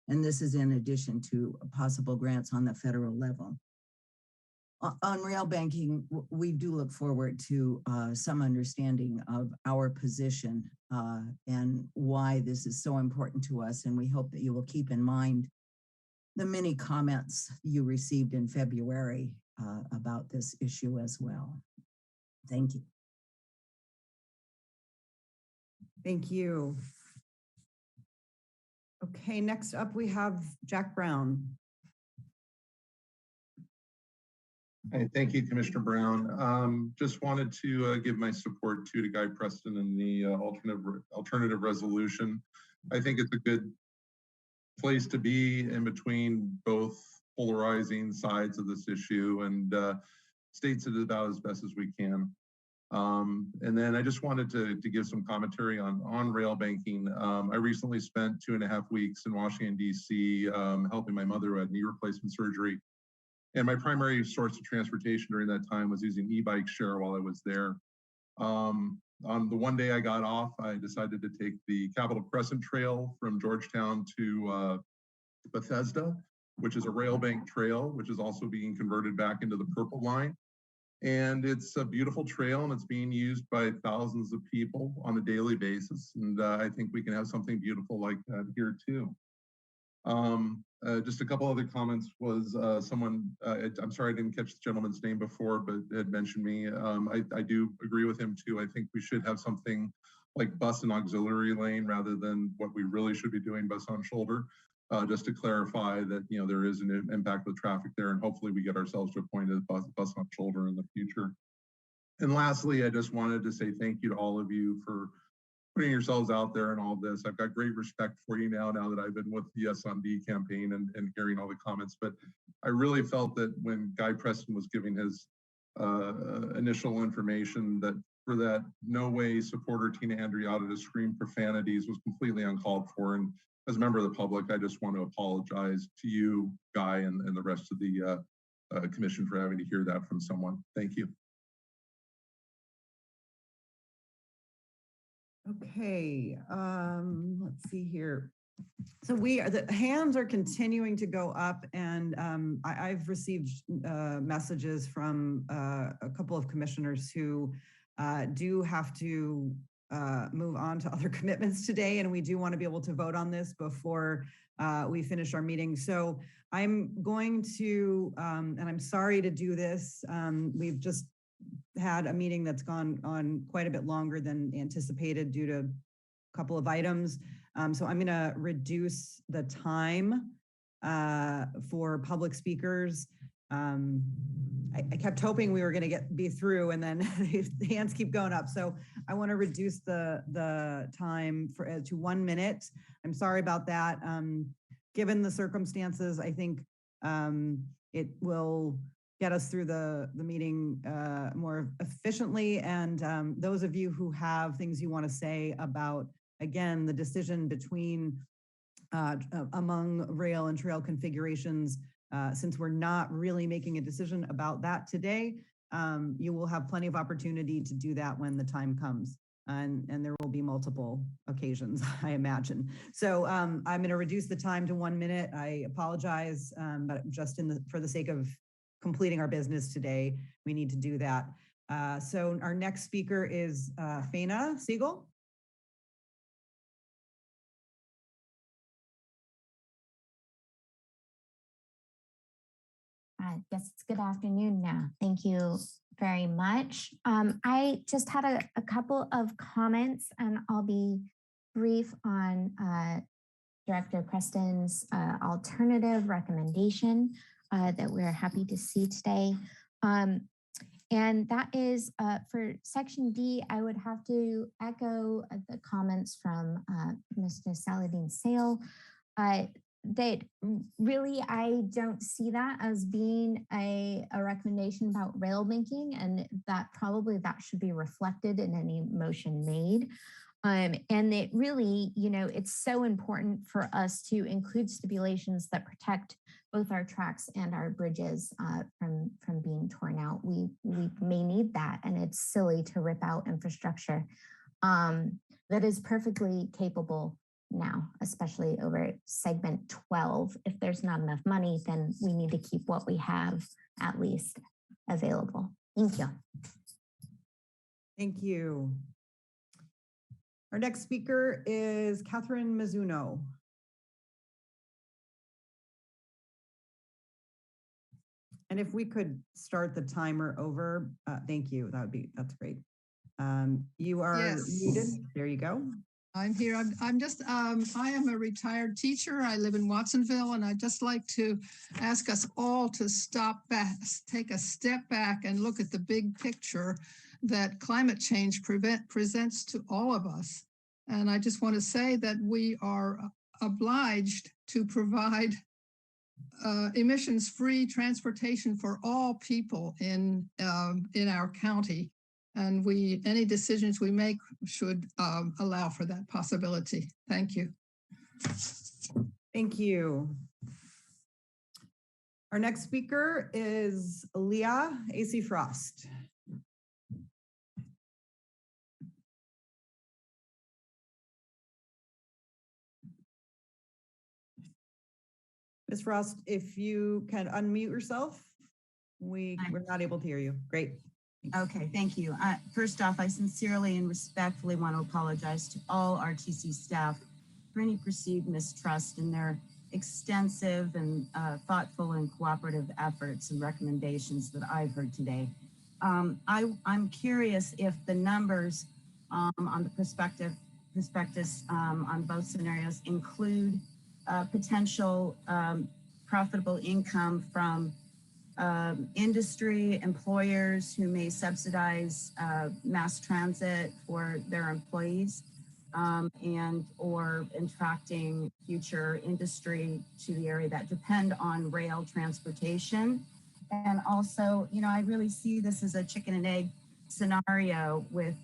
And this is in addition to possible grants on the federal level. On rail banking, we do look forward to some understanding of our position and why this is so important to us. And we hope that you will keep in mind the many comments you received in February about this issue as well. Thank you. Thank you. Okay, next up we have Jack Brown. Hey, thank you, Commissioner Brown. Just wanted to give my support to Guy Preston and the alternative resolution. I think it's a good place to be in between both polarizing sides of this issue and states it about as best as we can. And then I just wanted to give some commentary on rail banking. I recently spent 2.5 weeks in Washington, D.C., helping my mother who had knee replacement surgery. And my primary source of transportation during that time was using e-bike share while I was there. On the one day I got off, I decided to take the Capitol Crescent Trail from Georgetown to Bethesda, which is a rail bank trail, which is also being converted back into the Purple Line. And it's a beautiful trail and it's being used by thousands of people on a daily basis. And I think we can have something beautiful like that here too. Just a couple other comments was someone, I'm sorry I didn't catch the gentleman's name before, but had mentioned me. I do agree with him too. I think we should have something like bus and auxiliary lane rather than what we really should be doing, bus on shoulder. Just to clarify that, you know, there is an impact with traffic there, and hopefully we get ourselves to a point of bus on shoulder in the future. And lastly, I just wanted to say thank you to all of you for putting yourselves out there and all this. I've got great respect for you now that I've been with the Yes on D campaign and hearing all the comments. But I really felt that when Guy Preston was giving his initial information, that for that no way supporter Tina Andriotta to scream profanities was completely uncalled for. And as a member of the public, I just want to apologize to you, Guy, and the rest of the commission for having to hear that from someone. Thank you. Okay, let's see here. So the hands are continuing to go up, and I've received messages from a couple of commissioners who do have to move on to other commitments today, and we do want to be able to vote on this before we finish our meeting. So I'm going to, and I'm sorry to do this, we've just had a meeting that's gone on quite a bit longer than anticipated due to a couple of items. So I'm going to reduce the time for public speakers. I kept hoping we were going to be through, and then the hands keep going up. So I want to reduce the time to 1 minute. I'm sorry about that. Given the circumstances, I think it will get us through the meeting more efficiently. And those of you who have things you want to say about, again, the decision between among rail and trail configurations, since we're not really making a decision about that today, you will have plenty of opportunity to do that when the time comes. And there will be multiple occasions, I imagine. So I'm going to reduce the time to 1 minute. I apologize, but just for the sake of completing our business today, we need to do that. So our next speaker is Faina Siegel. Yes, it's good afternoon now. Thank you very much. I just had a couple of comments, and I'll be brief on Director Preston's alternative recommendation that we're happy to see today. And that is for Section D, I would have to echo the comments from Mr. Saladin Sale. That really, I don't see that as being a recommendation about rail banking, and that probably that should be reflected in any motion made. And it really, you know, it's so important for us to include stipulations that protect both our tracks and our bridges from being torn out. We may need that, and it's silly to rip out infrastructure that is perfectly capable now, especially over segment 12. If there's not enough money, then we need to keep what we have at least available. Thank you. Thank you. Our next speaker is Catherine Mizuno. And if we could start the timer over, thank you. That's great. You are muted. There you go. I'm here. I'm just, I am a retired teacher. I live in Watsonville, and I'd just like to ask us all to stop back, take a step back and look at the big picture that climate change presents to all of us. And I just want to say that we are obliged to provide emissions-free transportation for all people in our county. And any decisions we make should allow for that possibility. Thank you. Thank you. Our next speaker is Leah AC Frost. Ms. Frost, if you can unmute yourself, we're not able to hear you. Great. Okay, thank you. First off, I sincerely and respectfully want to apologize to all RTC staff for any perceived mistrust in their extensive and thoughtful and cooperative efforts and recommendations that I've heard today. I'm curious if the numbers on the prospectus on both scenarios include potential profitable income from industry employers who may subsidize mass transit for their employees and or attracting future industry to the area that depend on rail transportation. And also, you know, I really see this as a chicken and egg scenario with,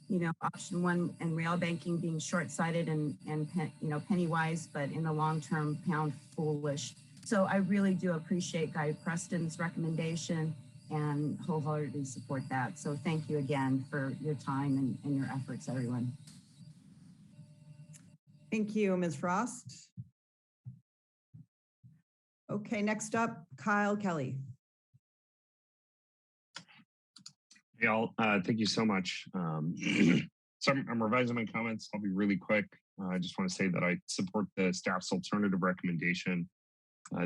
you know, option one and rail banking being short-sighted and you know, penny wise, but in the long term, pound foolish. So I really do appreciate Guy Preston's recommendation and wholeheartedly support that. So thank you again for your time and your efforts, everyone. Thank you, Ms. Frost. Okay, next up, Kyle Kelly. Hey all, thank you so much. So I'm revising my comments. I'll be really quick. I just want to say that I support the staff's alternative recommendation.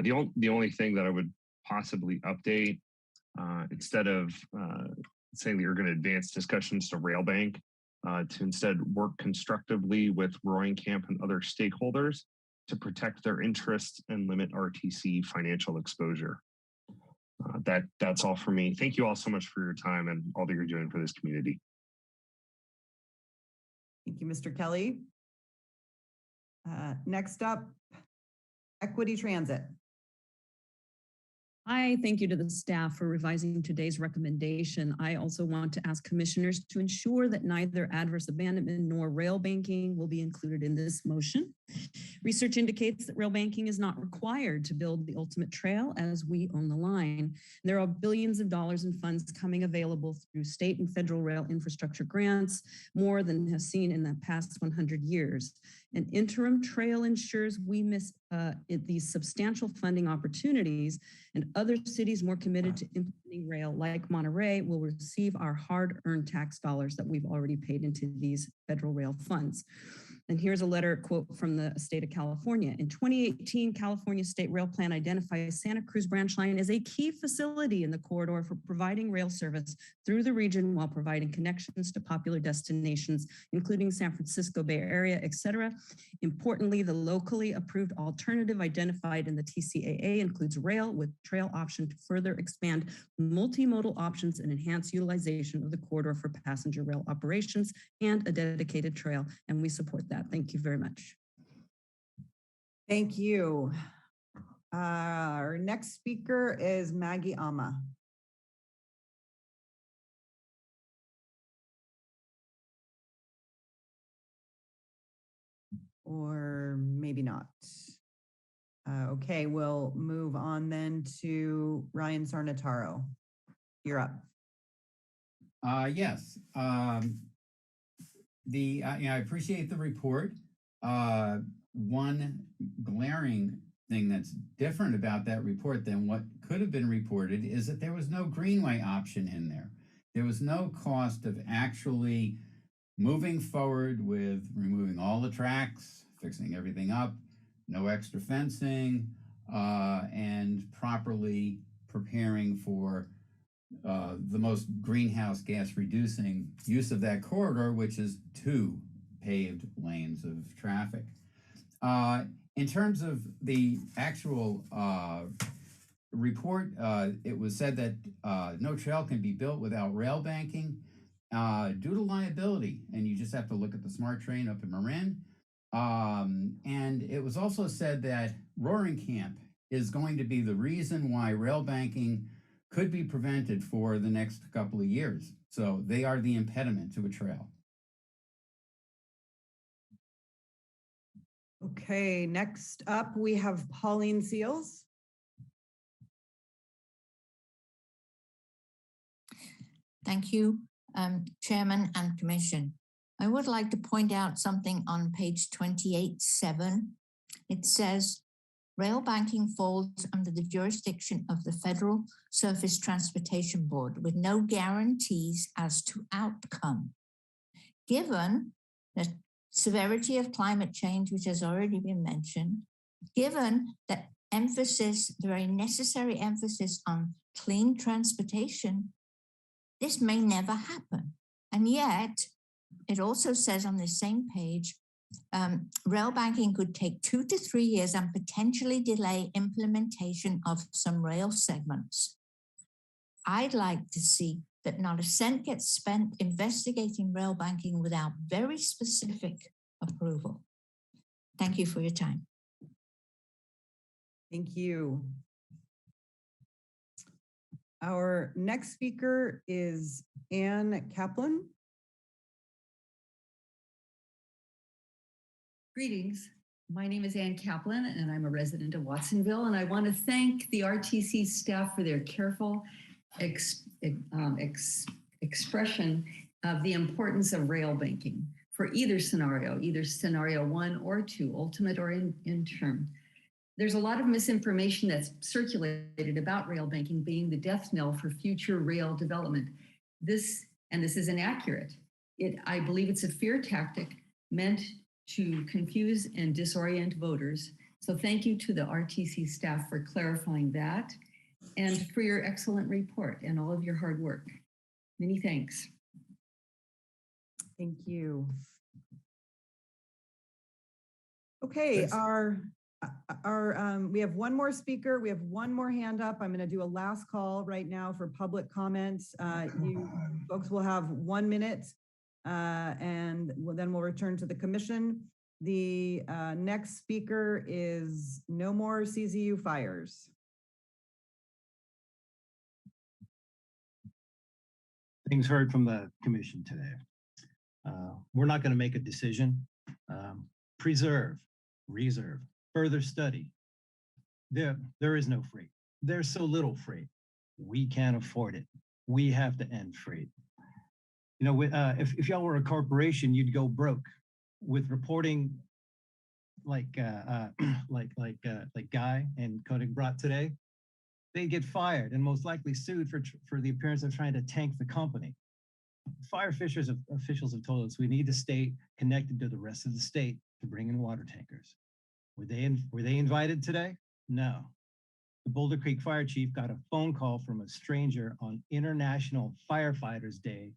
The only thing that I would possibly update, instead of saying that you're going to advance discussions to Railbank, to instead work constructively with Roaring Camp and other stakeholders to protect their interests and limit RTC financial exposure. That's all for me. Thank you all so much for your time and all that you're doing for this community. Thank you, Mr. Kelly. Next up, Equity Transit. Hi, thank you to the staff for revising today's recommendation. I also want to ask commissioners to ensure that neither adverse abandonment nor rail banking will be included in this motion. Research indicates that rail banking is not required to build the ultimate trail as we own the line. There are billions of dollars in funds coming available through state and federal rail infrastructure grants, more than has seen in the past 100 years. An interim trail ensures we miss these substantial funding opportunities, and other cities more committed to implementing rail, like Monterey, will receive our hard-earned tax dollars that we've already paid into these federal rail funds. And here's a letter quote from the state of California. In 2018, California State Rail Plan identifies Santa Cruz branch line as a key facility in the corridor for providing rail service through the region while providing connections to popular destinations, including San Francisco Bay Area, et cetera. Importantly, the locally approved alternative identified in the TCAA includes rail with trail option to further expand multimodal options and enhance utilization of the corridor for passenger rail operations and a dedicated trail. And we support that. Thank you very much. Thank you. Our next speaker is Maggie Ama. Or maybe not. Okay, we'll move on then to Ryan Sarnataro. You're up. Yes. I appreciate the report. One glaring thing that's different about that report than what could have been reported is that there was no greenway option in there. There was no cost of actually moving forward with removing all the tracks, fixing everything up, no extra fencing, and properly preparing for the most greenhouse gas reducing use of that corridor, which is 2 paved lanes of traffic. In terms of the actual report, it was said that no trail can be built without rail banking. due to liability. And you just have to look at the SMART train up in Marin. And it was also said that Roaring Camp is going to be the reason why rail banking could be prevented for the next couple of years. So they are the impediment to a trail. Okay, next up we have Pauline Seals. Thank you, Chairman and Commission. I would like to point out something on page 28.7. It says, rail banking falls under the jurisdiction of the Federal Surface Transportation Board with no guarantees as to outcome. Given the severity of climate change, which has already been mentioned, given the emphasis, the very necessary emphasis on clean transportation, this may never happen. And yet, it also says on the same page, rail banking could take 2 to 3 years and potentially delay implementation of some rail segments. I'd like to see that not a cent gets spent investigating rail banking without very specific approval. Thank you for your time. Thank you. Our next speaker is Ann Kaplan. Greetings. My name is Ann Kaplan, and I'm a resident of Watsonville, and I want to thank the RTC staff for their careful expression of the importance of rail banking for either scenario 1 or 2, ultimate or interim. There's a lot of misinformation that's circulated about rail banking being the death knell for future rail development. This is inaccurate. I believe it's a fear tactic meant to confuse and disorient voters. So thank you to the RTC staff for clarifying that and for your excellent report and all of your hard work. Many thanks. Thank you. Okay, we have one more speaker. We have one more hand up. I'm going to do a last call right now for public comments. You folks will have 1 minute and then we'll return to the commission. The next speaker is No More CZU Fires. Things heard from the commission today. We're not going to make a decision. Preserve, reserve, further study. There is no freight. There's so little freight. We can't afford it. We have to end freight. You know, if y'all were a corporation, you'd go broke with reporting like Guy and Koenig brought today. They'd get fired and most likely sued for the appearance of trying to tank the company. Fire officials have told us we need to stay connected to the rest of the state to bring in water tankers. Were they invited today? No. The Boulder Creek Fire Chief got a phone call from a stranger on International Firefighters Day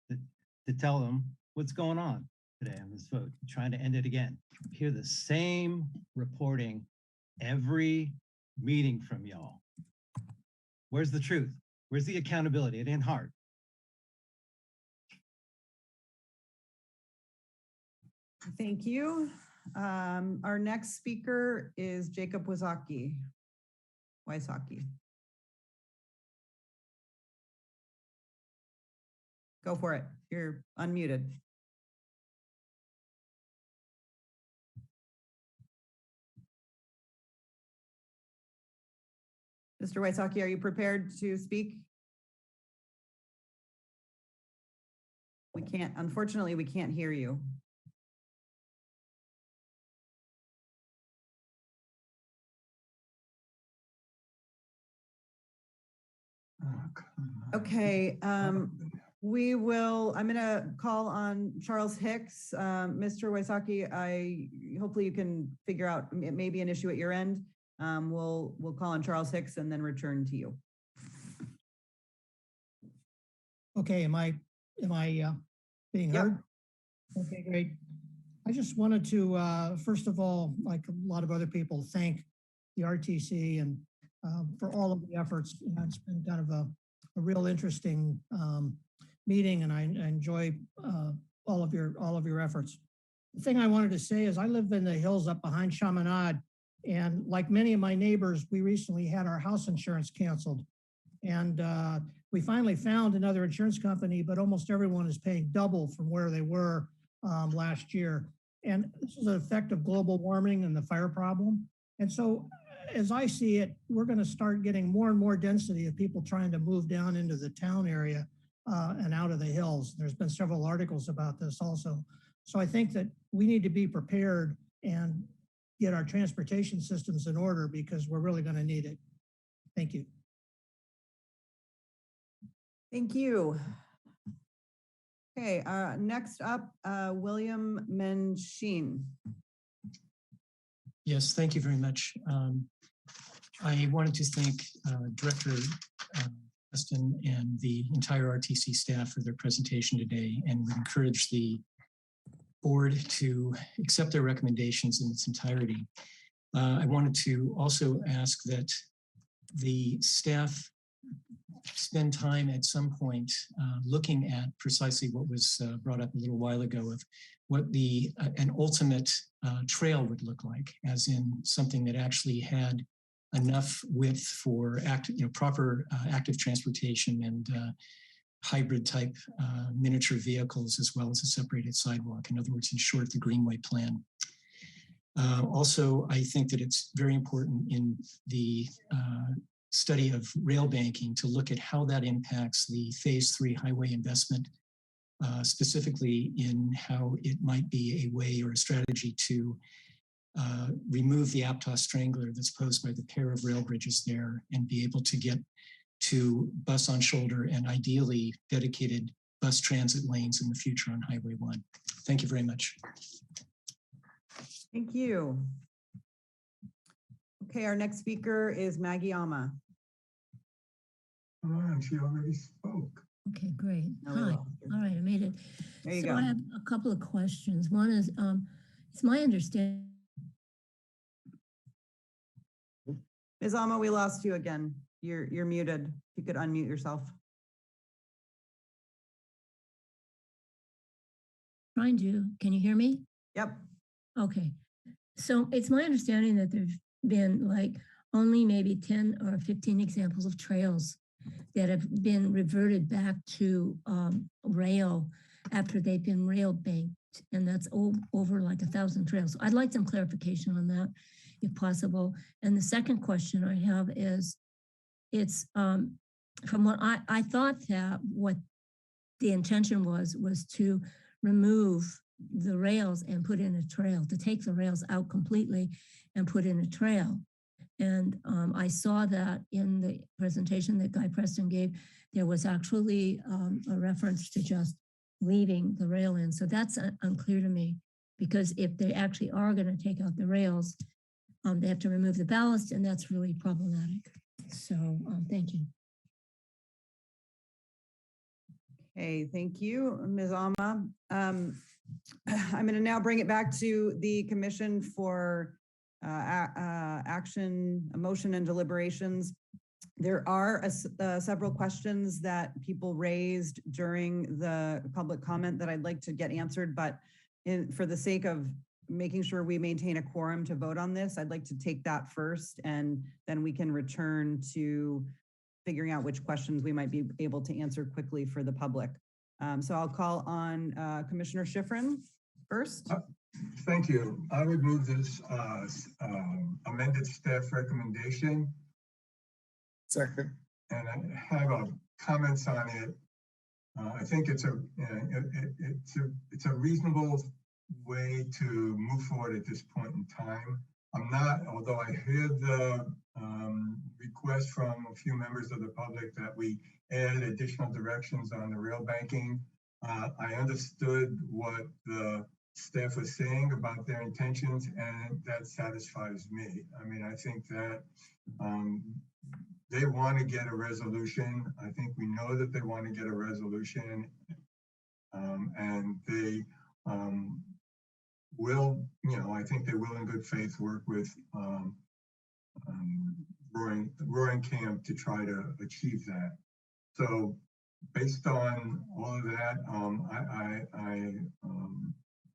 to tell them what's going on today on this vote, trying to end it again. Hear the same reporting every meeting from y'all. Where's the truth? Where's the accountability? It ain't hard. Thank you. Our next speaker is Jacob Wysocki. Go for it. You're unmuted. Mr. Wysocki, are you prepared to speak? Unfortunately, we can't hear you. Okay, I'm gonna call on Charles Hicks. Mr. Wysocki, hopefully you can figure out, it may be an issue at your end. We'll call on Charles Hicks and then return to you. Okay, am I being heard? Okay, great. I just wanted to, first of all, like a lot of other people, thank the RTC and for all of the efforts. You know, it's been kind of a real interesting meeting, and I enjoy all of your efforts. The thing I wanted to say is I live in the hills up behind Chaminade, and like many of my neighbors, we recently had our house insurance canceled. And we finally found another insurance company, but almost everyone is paying double from where they were last year. And this is an effect of global warming and the fire problem. And so as I see it, we're going to start getting more and more density of people trying to move down into the town area and out of the hills. There's been several articles about this also. So I think that we need to be prepared and get our transportation systems in order because we're really going to need it. Thank you. Thank you. Okay, next up, William Menchine. Yes, thank you very much. I wanted to thank Director Preston and the entire RTC staff for their presentation today, and would encourage the board to accept their recommendations in its entirety. I wanted to also ask that the staff spend time at some point looking at precisely what was brought up a little while ago of what the an ultimate trail would look like, as in something that actually had enough width for proper active transportation and hybrid type miniature vehicles, as well as a separated sidewalk. In other words, in short, the Greenway plan. Also, I think that it's very important in the study of rail banking to look at how that impacts the phase 3 highway investment, specifically in how it might be a way or a strategy to remove the Aptos strangler that's posed by the pair of rail bridges there and be able to get to bus on shoulder and ideally dedicated bus transit lanes in the future on Highway 1. Thank you very much. Thank you. Okay, our next speaker is Maggie Ama. She already spoke. Okay, great. No, Hi. All right, I made it. There you so go. I have a couple of questions. One is, it's my understanding. Ms. Ama, we lost you again. You're muted. If you could unmute yourself. Trying to, can you hear me? Yep. Okay. So it's my understanding that there's been like only maybe 10 or 15 examples of trails that have been reverted back to rail after they've been rail banked, and that's over like 1,000 trails. So I'd like some clarification on that, if possible. And the second question I have is, it's from what I thought that what the intention was to remove the rails and put in a trail, to take the rails out completely and put in a trail. And I saw that in the presentation that Guy Preston gave, there was actually a reference to just leaving the rail in. So that's unclear to me, because if they actually are going to take out the rails, they have to remove the ballast, and that's really problematic. So thank you. Okay, thank you, Ms. Ama. I'm going to now bring it back to the commission for action, motion, and deliberations. There are several questions that people raised during the public comment that I'd like to get answered, but for the sake of making sure we maintain a quorum to vote on this, I'd like to take that first, and then we can return to figuring out which questions we might be able to answer quickly for the public. So I'll call on Commissioner Schifrin first. Thank you. I would move this amended staff recommendation. Second. And I have comments on it. I think it's a reasonable way to move forward at this point in time. I'm not, although I hear the request from a few members of the public that we add additional directions on the rail banking. I understood what the staff was saying about their intentions, and that satisfies me. I mean, I think that they want to get a resolution. I think we know that they want to get a resolution, and they will, I think they will in good faith work with Roaring Camp to try to achieve that. So based on all of that, I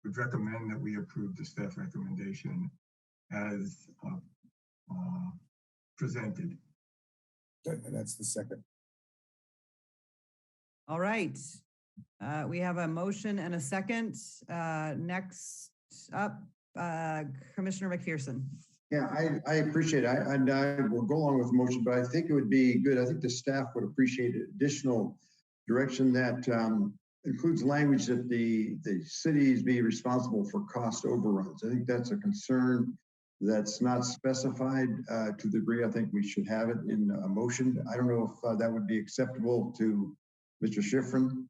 would recommend that we approve the staff recommendation as presented. That's the second. All right. We have a motion and a second. Next up, Commissioner McPherson. Yeah, I appreciate it. I will go along with the motion, but I think it would be good. I think the staff would appreciate additional direction that includes language that the cities be responsible for cost overruns. I think that's a concern that's not specified to the degree I think we should have it in a motion. I don't know if that would be acceptable to Mr. Schifrin.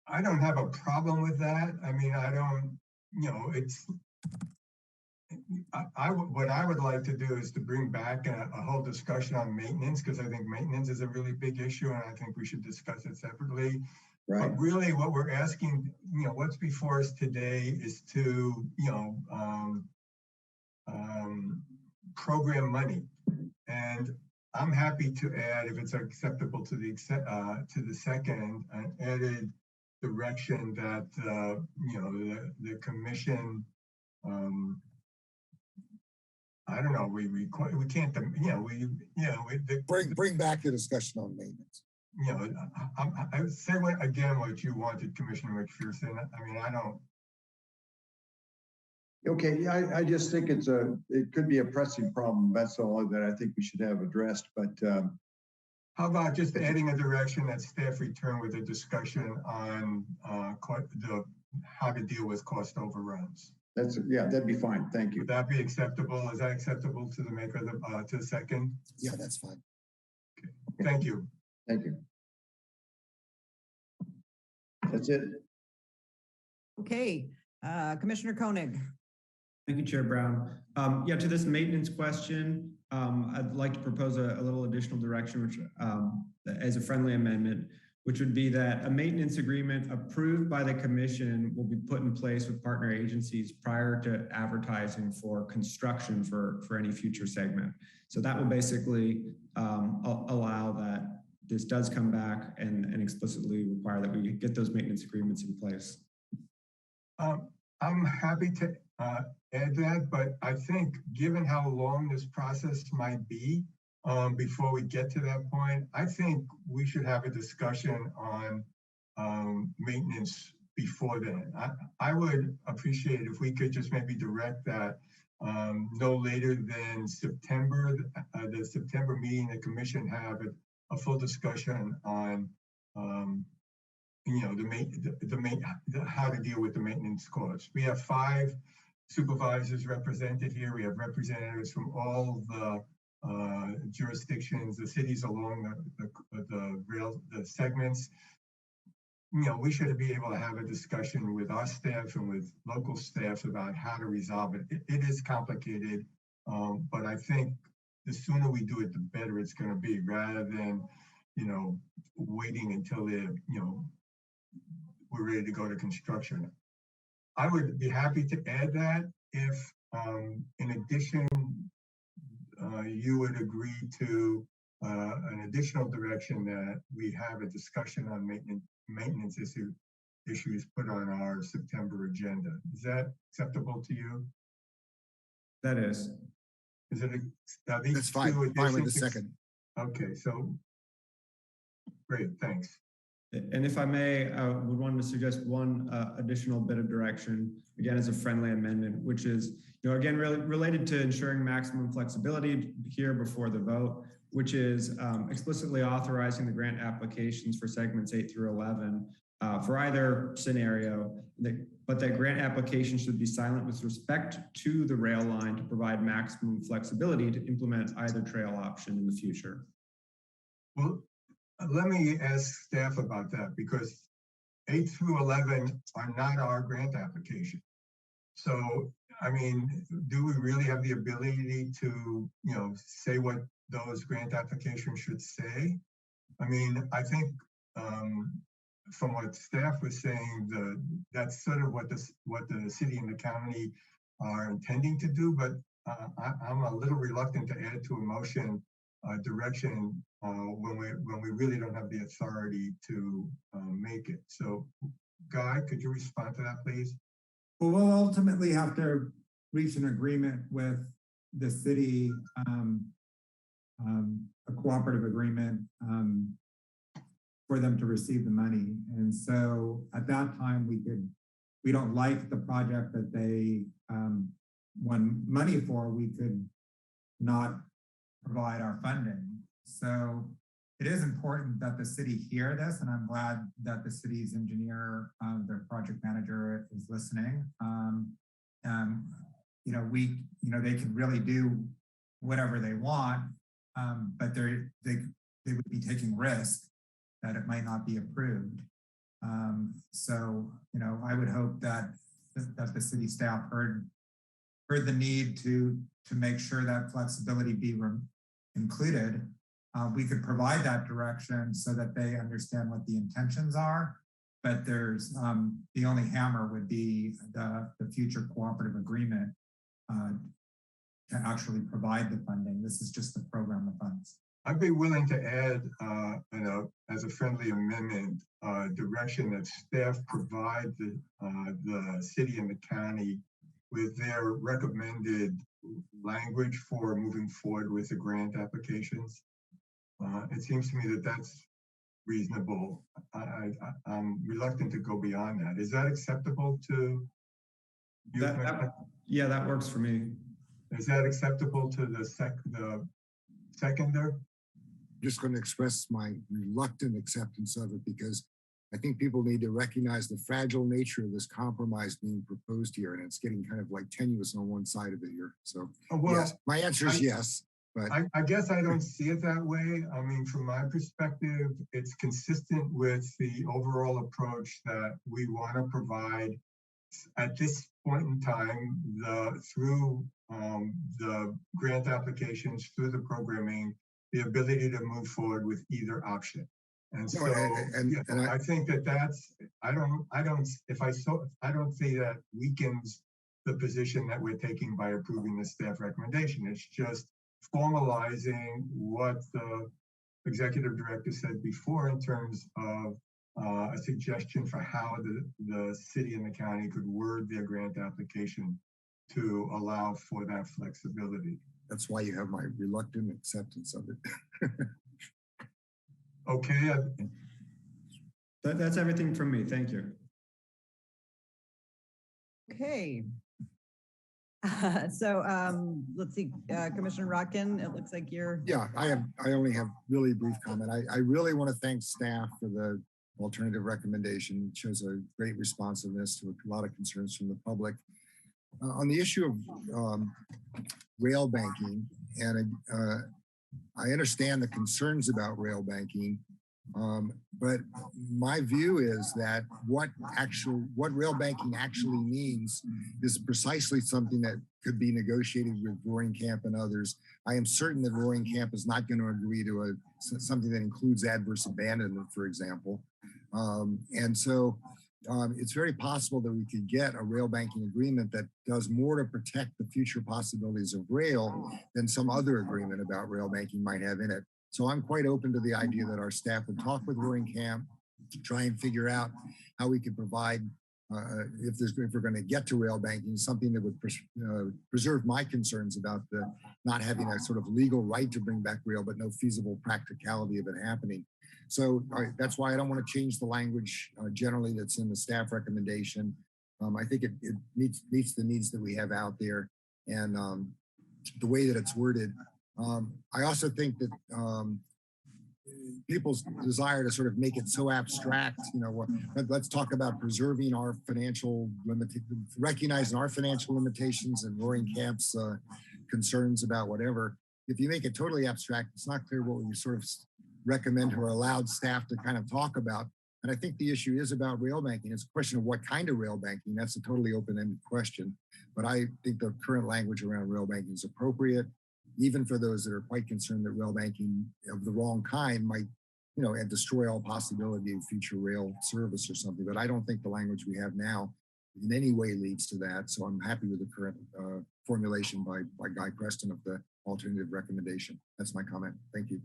I don't have a problem with that. I mean, I don't, it's, what I would like to do is to bring back a whole discussion on maintenance, because I think maintenance is a really big issue and I think we should discuss it separately. Right. But really what we're asking, what's before us today is to, program money. And I'm happy to add, if it's acceptable to the second, an added direction that, the commission, I don't know, we can't, bring back the discussion on maintenance. I would say again what you wanted, Commissioner McPherson. I mean, I don't. Okay, yeah, I just think it could be a pressing problem. That's all that I think we should have addressed. But how about just adding a direction that staff return with a discussion on how to deal with cost overruns? Yeah, that'd be fine. Thank you. Would that be acceptable? Is that acceptable to the maker of the to the second? Yeah, that's fine. Okay. Thank you. Thank you. That's it. Okay, Commissioner Koenig. Thank you, Chair Brown. Yeah, to this maintenance question, I'd like to propose a little additional direction, which as a friendly amendment, which would be that a maintenance agreement approved by the commission will be put in place with partner agencies prior to advertising for construction for any future segment. So that will basically allow that this does come back and explicitly require that we get those maintenance agreements in place. I'm happy to add that, but I think given how long this process might be before we get to that point, I think we should have a discussion on maintenance before then. I would appreciate if we could just maybe direct that no later than September, the September meeting, the commission have a full discussion on how to deal with the maintenance costs. We have 5 supervisors represented here. We have representatives from all the jurisdictions, the cities along the segments. We should be able to have a discussion with our staff and with local staff about how to resolve it. It is complicated, but I think the sooner we do it, the better it's going to be, rather than, waiting until we're ready to go to construction. I would be happy to add that if, in addition, you would agree to an additional direction that we have a discussion on maintenance issues put on our September agenda. Is that acceptable to you? That is. Is it? That's fine. Fine with the second. Okay, so great, thanks. And if I may, I would want to suggest one additional bit of direction, again, as a friendly amendment, which is, again, really related to ensuring maximum flexibility here before the vote, which is explicitly authorizing the grant applications for segments 8 through 11 for either scenario, but that grant application should be silent with respect to the rail line to provide maximum flexibility to implement either trail option in the future. Well, let me ask staff about that, because 8 through 11 are not our grant application. So, I mean, do we really have the ability to, say what those grant applications should say? I mean, I think from what staff was saying, that's sort of what the city and the county are intending to do, but I'm a little reluctant to add to a motion direction when we really don't have the authority to make it. So, Guy, could you respond to that, please? Well, we'll ultimately have to reach an agreement with the city, a cooperative agreement for them to receive the money. And so at that time, we don't like the project that they won money for, we could not provide our funding. So it is important that the city hear this, and I'm glad that the city's engineer, their project manager, is listening. They can really do whatever they want, but they would be taking risk that it might not be approved. I would hope that the city staff heard the need to make sure that flexibility be included. We could provide that direction so that they understand what the intentions are, but there's the only hammer would be the future cooperative agreement to actually provide the funding. This is just the program of funds. I'd be willing to add, as a friendly amendment, direction that staff provide the city and the county with their recommended language for moving forward with the grant applications. It seems to me that that's reasonable. I'm reluctant to go beyond that. Is that acceptable to you? Yeah, that works for me. Is that acceptable to the seconder? Just going to express my reluctant acceptance of it because I think people need to recognize the fragile nature of this compromise being proposed here, and it's getting kind of like tenuous on one side of it here. So yes, my answer is yes. But I guess I don't see it that way. I mean, from my perspective, it's consistent with the overall approach that we want to provide at this point in time, through the grant applications, through the programming, the ability to move forward with either option. And so I think I don't see that weakens the position that we're taking by approving the staff recommendation. It's just formalizing what the executive director said before in terms of a suggestion for how the city and the county could word their grant application to allow for that flexibility. That's why you have my reluctant acceptance of it. Okay. That's everything from me. Thank you. Okay. Let's see, Commissioner Rotkin, it looks like you're. Yeah, I only have really brief comment. I really want to thank staff for the alternative recommendation. It shows a great responsiveness to a lot of concerns from the public. On the issue of rail banking, and I understand the concerns about rail banking, but my view is that what rail banking actually means is precisely something that could be negotiated with Roaring Camp and others. I am certain that Roaring Camp is not going to agree to something that includes adverse abandonment, for example. It's very possible that we could get a rail banking agreement that does more to protect the future possibilities of rail than some other agreement about rail banking might have in it. So I'm quite open to the idea that our staff would talk with Roaring Camp to try and figure out how we could provide, if we're going to get to rail banking, something that would preserve my concerns about the not having a sort of legal right to bring back rail, but no feasible practicality of it happening. So that's why I don't want to change the language generally that's in the staff recommendation. I think it meets the needs that we have out there, and the way that it's worded. I also think that people's desire to sort of make it so abstract, let's talk about preserving our recognizing our financial limitations and Roaring Camp's concerns about whatever. If you make it totally abstract, it's not clear what we sort of recommend or allowed staff to kind of talk about. And I think the issue is about rail banking. It's a question of what kind of rail banking. That's a totally open-ended question. But I think the current language around rail banking is appropriate, even for those that are quite concerned that rail banking of the wrong kind might, and destroy all possibility of future rail service or something. But I don't think the language we have now in any way leads to that. So I'm happy with the current formulation by Guy Preston of the alternative recommendation. That's my comment. Thank you.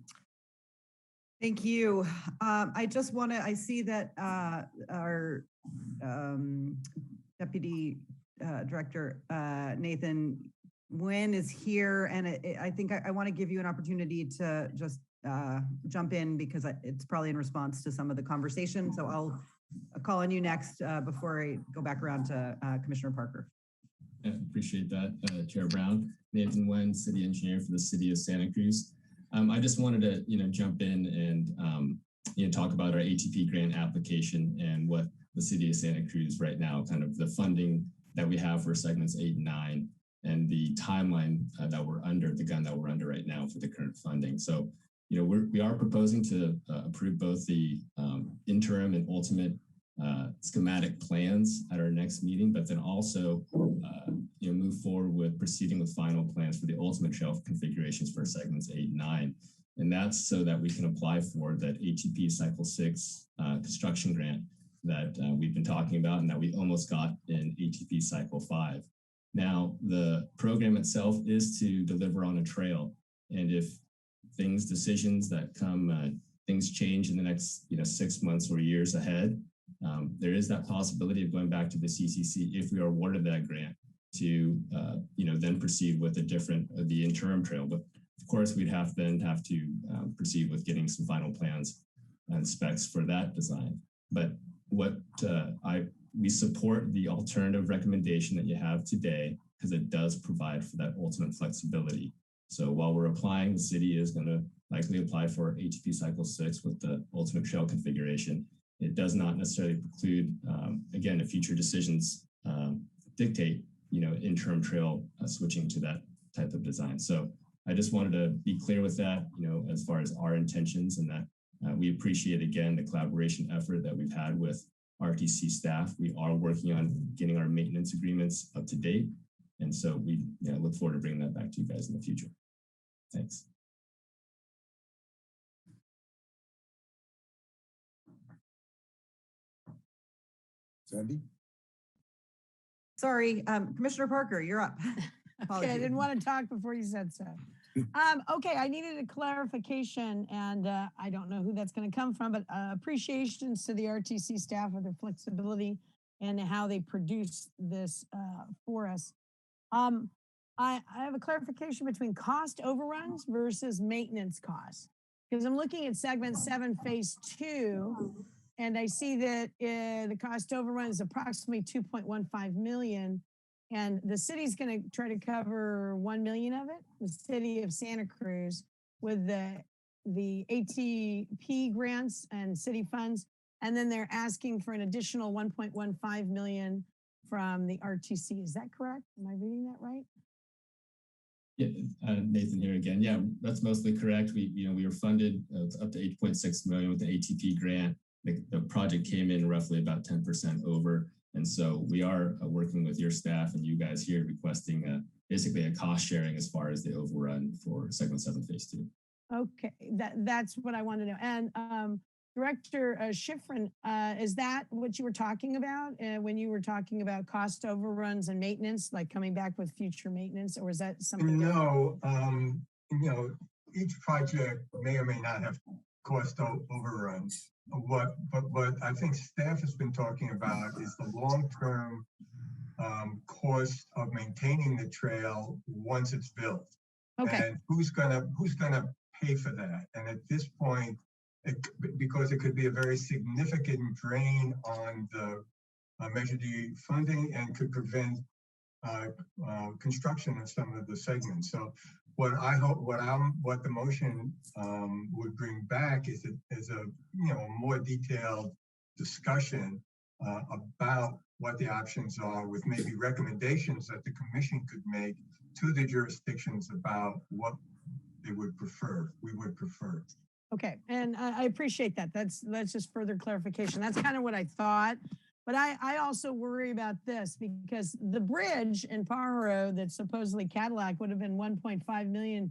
Thank you. I just want to, I see that our Deputy Director Nathan Nguyen is here, and I think I want to give you an opportunity to just jump in because it's probably in response to some of the conversation. So I'll call on you next before I go back around to Commissioner Parker. I appreciate that, Chair Brown. Nathan Nguyen, City Engineer for the City of Santa Cruz. I just wanted to, jump in and, talk about our ATP grant application and what the City of Santa Cruz right now, kind of the funding that we have for segments 8 and 9, and the timeline that we're under, the gun that we're under right now for the current funding. So, we are proposing to approve both the interim and ultimate schematic plans at our next meeting, but then also, move forward with proceeding with final plans for the ultimate trail configurations for segments 8 and 9. And that's so that we can apply for that ATP Cycle 6 construction grant that we've been talking about and that we almost got in ATP Cycle 5. Now, the program itself is to deliver on a trail. And if decisions that come, things change in the next 6 months or years ahead, there is that possibility of going back to the CCC if we are awarded that grant to, then proceed with the interim trail. But of course, we'd have to proceed with getting some final plans and specs for that design. But we support the alternative recommendation that you have today because it does provide for that ultimate flexibility. So while we're applying, the city is going to likely apply for ATP Cycle 6 with the ultimate trail configuration. It does not necessarily preclude, again, if future decisions dictate, interim trail switching to that type of design. So I just wanted to be clear with that, as far as our intentions, and that we appreciate, again, the collaboration effort that we've had with RTC staff. We are working on getting our maintenance agreements up to date. And so we look forward to bringing that back to you guys in the future. Thanks. Sandy? Sorry, Commissioner Parker, you're up. Okay, I didn't want to talk before you said so. Okay, I needed a clarification, and I don't know who that's going to come from, but appreciations to the RTC staff for their flexibility and how they produce this for us. I have a clarification between cost overruns versus maintenance costs, because I'm looking at segment 7, phase 2, and I see that the cost overrun is approximately 2.15 million. And the city's going to try to cover 1 million of it, the city of Santa Cruz, with the ATP grants and city funds. And then they're asking for an additional 1.15 million from the RTC. Is that correct? Am I reading that right? Yeah, Nathan here again. Yeah, that's mostly correct. We were funded up to 8.6 million with the ATP grant. The project came in roughly about 10% over. And so we are working with your staff and you guys here requesting basically a cost sharing as far as the overrun for segment 7 phase 2. Okay, that's what I want to know. And Director Schifrin, is that what you were talking about when you were talking about cost overruns and maintenance, like coming back with future maintenance, or is that something different? No, each project may or may not have cost overruns. What I think staff has been talking about is the long-term cost of maintaining the trail once it's built. Okay. And who's gonna pay for that? And at this point, because it could be a very significant drain on the Measure D funding and could prevent construction of some of the segments. So what the motion would bring back is a more detailed discussion about what the options are, with maybe recommendations that the commission could make to the jurisdictions about what they would prefer. We would prefer. Okay, and I appreciate that. That's just further clarification. That's kind of what I thought. But I also worry about this because the bridge in Pajaro that supposedly Cadillac would have been 1.5 million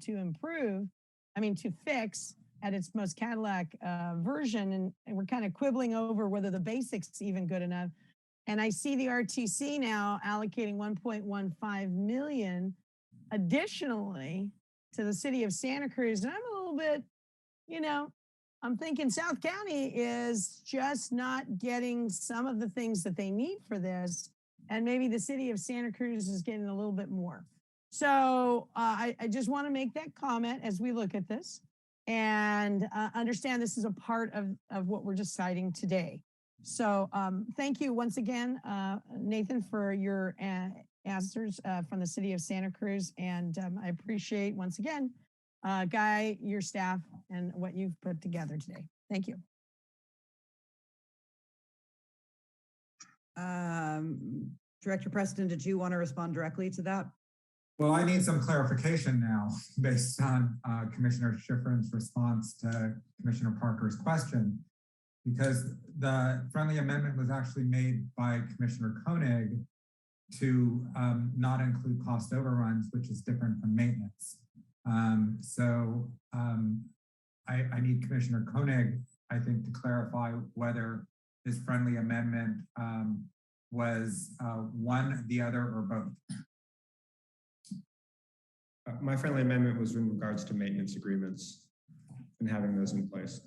to fix at its most Cadillac version. And we're kind of quibbling over whether the basics even good enough. And I see the RTC now allocating 1.15 million additionally to the city of Santa Cruz. And I'm a little bit, you know, I'm thinking South County is just not getting some of the things that they need for this. And maybe the city of Santa Cruz is getting a little bit more. So I just want to make that comment as we look at this and understand this is a part of what we're deciding today. So thank you once again, Nathan, for your answers from the city of Santa Cruz. And I appreciate once again, Guy, your staff, and what you've put together today. Thank you. Director Preston, did you want to respond directly to that? Well, I need some clarification now based on Commissioner Schifrin's response to Commissioner Parker's question, because the friendly amendment was actually made by Commissioner Koenig to not include cost overruns, which is different from maintenance. I need Commissioner Koenig, I think, to clarify whether this friendly amendment was one, the other, or both. My friendly amendment was in regards to maintenance agreements and having those in place.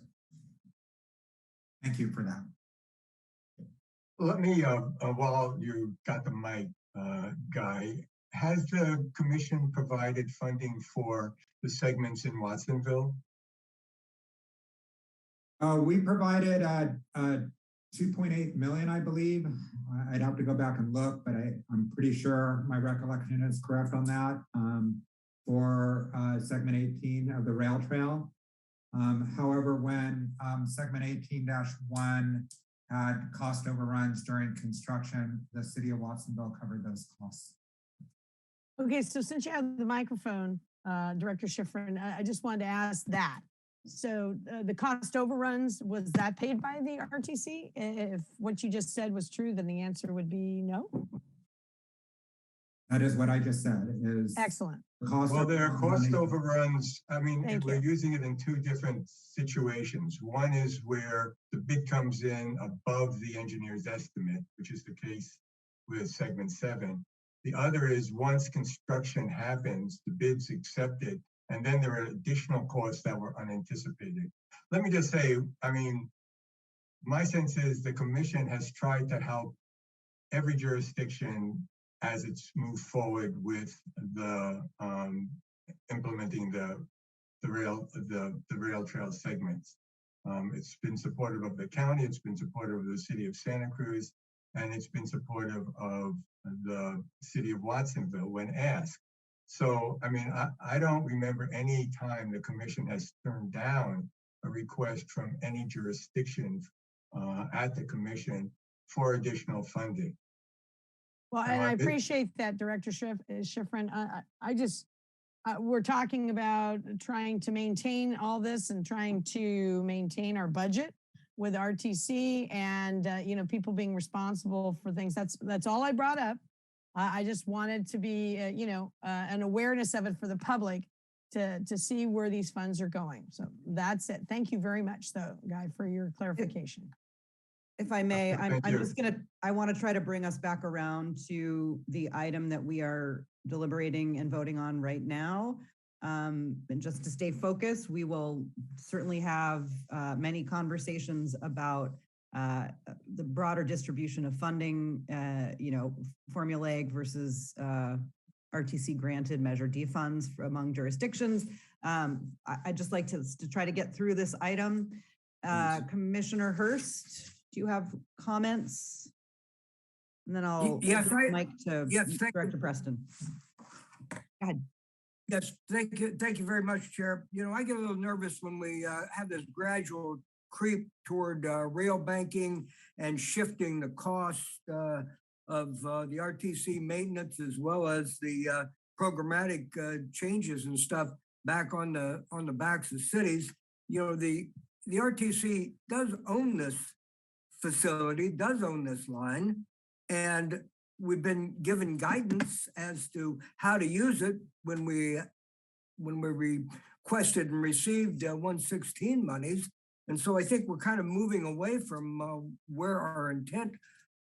Thank you for that. Let me, while you got the mic, Guy, has the commission provided funding for the segments in Watsonville? We provided 2.8 million, I believe. I'd have to go back and look, but I'm pretty sure my recollection is correct on that for segment 18 of the rail trail. However, when segment 18-1 had cost overruns during construction, the city of Watsonville covered those costs. Okay, so since you have the microphone, Director Schifrin, I just wanted to ask that. So the cost overruns, was that paid by the RTC? If what you just said was true, then the answer would be no. That is what I just said. Is excellent. Well, there are cost overruns. I mean, we're using it in two different situations. One is where the bid comes in above the engineer's estimate, which is the case with segment 7. The other is once construction happens, the bid's accepted, and then there are additional costs that were unanticipated. Let me just say, I mean, my sense is the commission has tried to help every jurisdiction as it's moved forward with the implementing the rail trail segments. It's been supportive of the county, it's been supportive of the city of Santa Cruz, and it's been supportive of the city of Watsonville when asked. So, I mean, I don't remember any time the commission has turned down a request from any jurisdiction at the commission for additional funding. Well, and I appreciate that, Director Schifrin. I just, we're talking about trying to maintain all this and trying to maintain our budget with RTC and, you know, people being responsible for things. That's all I brought up. I just wanted to be, you know, an awareness of it for the public to see where these funds are going. So that's it. Thank you very much, though, Guy, for your clarification. If I may, I want to try to bring us back around to the item that we are deliberating and voting on right now. And just to stay focused, we will certainly have many conversations about the broader distribution of funding, you know, formulaic versus RTC granted Measure D funds among jurisdictions. I'd just like to try to get through this item. Commissioner Hurst, do you have comments? And then I'll Mike to Director Preston. Go ahead. Yes, thank you very much, Chair. You know, I get a little nervous when we have this gradual creep toward rail banking and shifting the cost of the RTC maintenance as well as the programmatic changes and stuff back on the backs of cities. You know, the RTC does own this facility, does own this line, and we've been given guidance as to how to use it when we requested and received 116 monies. And so I think we're kind of moving away from where our intent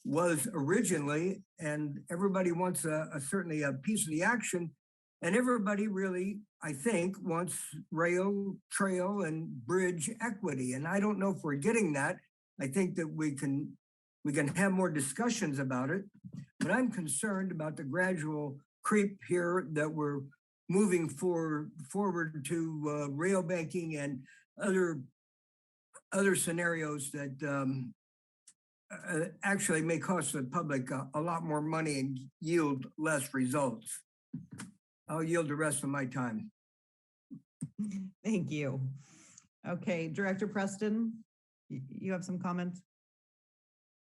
was originally, and everybody wants certainly a piece of the action. And everybody really, I think, wants rail, trail, and bridge equity. And I don't know if we're getting that. I think that we can have more discussions about it, but I'm concerned about the gradual creep here that we're moving forward to rail banking and other scenarios that actually may cost the public a lot more money and yield less results. I'll yield the rest of my time. Thank you. Okay, Director Preston, you have some comments?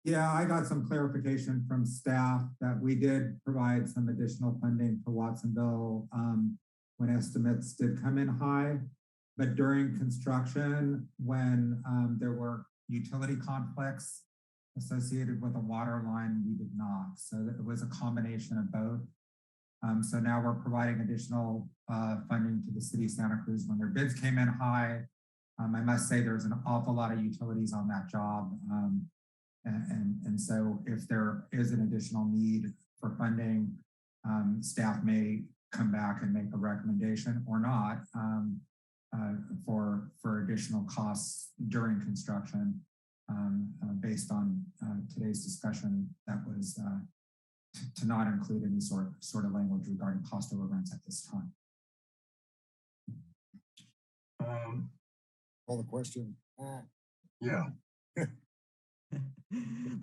Yeah, I got some clarification from staff that we did provide some additional funding for Watsonville when estimates did come in high. But during construction, when there were utility conflicts associated with a water line, we did not. So it was a combination of both. So now we're providing additional funding to the city of Santa Cruz when their bids came in high. I must say there's an awful lot of utilities on that job. And so if there is an additional need for funding, staff may come back and make a recommendation or not for additional costs during construction based on today's discussion that was to not include any sort of language regarding cost overruns at this time. Call the question. Yeah.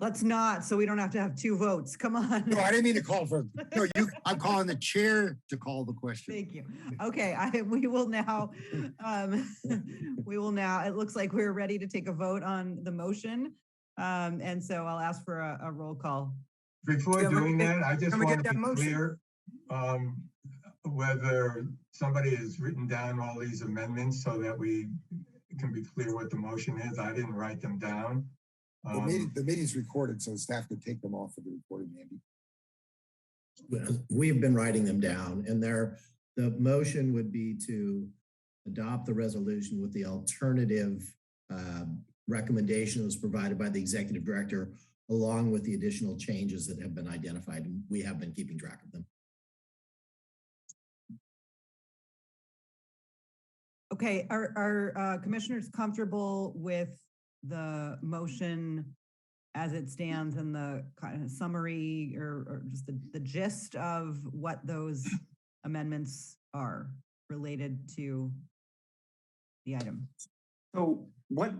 Let's not, so we don't have to have two votes. Come on. No, I didn't mean to call for, no, I'm calling the chair to call the question. Thank you. Okay, we will now, it looks like we're ready to take a vote on the motion. And so I'll ask for a roll call. Before doing that, I just want to be clear whether somebody has written down all these amendments so that we can be clear what the motion is. I didn't write them down. The meeting's recorded, so staff could take them off of the recording, Andy. We've been writing them down, and the motion would be to adopt the resolution with the alternative recommendation that was provided by the executive director, along with the additional changes that have been identified, and we have been keeping track of them. Okay, are commissioners comfortable with the motion as it stands and the kind of summary or just the gist of what those amendments are related to the item? So what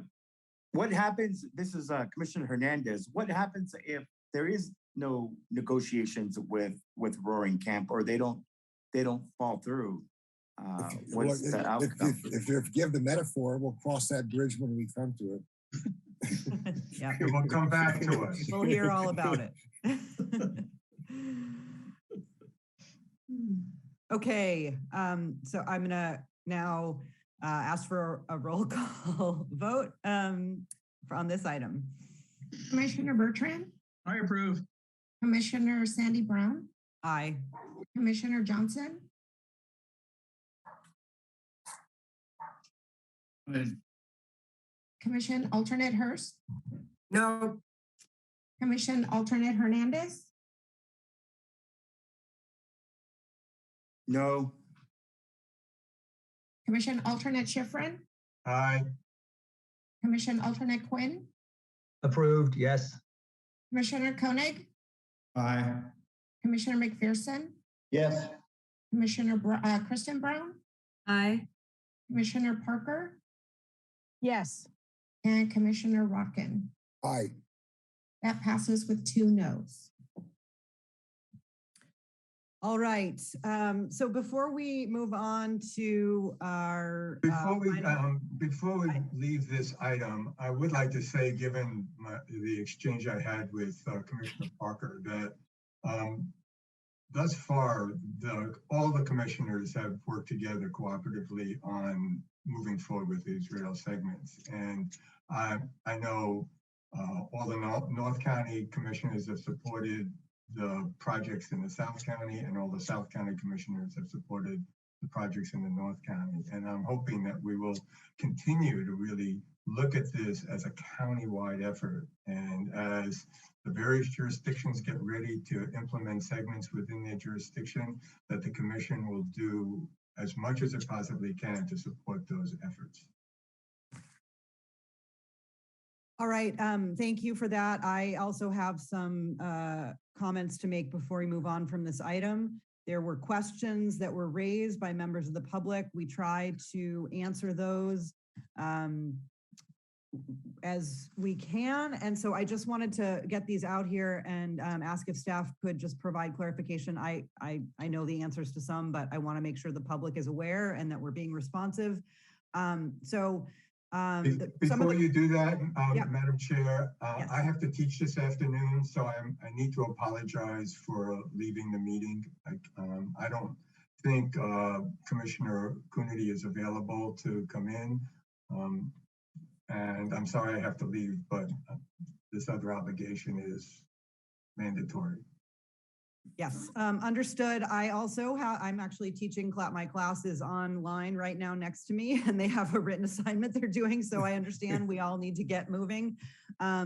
happens, this is Commissioner Hernandez, what happens if there is no negotiations with Roaring Camp or they don't fall through? What's the outcome? If you give the metaphor, we'll cross that bridge when we come to it. Yeah, it will come back to us. We'll hear all about it. Okay, so I'm gonna now ask for a roll call vote on this item. Commissioner Bertrand? I approve. Commissioner Sandy Brown? Aye. Commissioner Johnson? Commission Alternate Hurst? No. Commission Alternate Hernandez? No. Commission Alternate Schifrin? Aye. Commission Alternate Quinn? Approved, yes. Commissioner Koenig? Aye. Commissioner McPherson? Yes. Commissioner Kristen Brown? Aye. Commissioner Parker? Yes. And Commissioner Rockin. Aye. That passes with 2 noes. All right. So before we move on to our before we leave this item, I would like to say, given the exchange I had with Commissioner Parker, that thus far all the commissioners have worked together cooperatively on moving forward with these rail segments, and I know all the North County commissioners have supported the projects in the South County, and all the South County commissioners have supported the projects in the North County. And I'm hoping that we will continue to really look at this as a county-wide effort. And as the various jurisdictions get ready to implement segments within their jurisdiction, that the commission will do as much as it possibly can to support those efforts. All right, thank you for that. I also have some comments to make before we move on from this item. There were questions that were raised by members of the public. We tried to answer those as we can. And so I just wanted to get these out here and ask if staff could just provide clarification. I know the answers to some, but I want to make sure the public is aware and that we're being responsive. Before you do that, Madam Chair, I have to teach this afternoon, so I need to apologize for leaving the meeting. I don't think Commissioner Coonerty is available to come in. And I'm sorry I have to leave, but this other obligation is mandatory. Yes, understood. I also I'm actually teaching my classes online right now next to me, and they have a written assignment they're doing. So I understand we all need to get moving.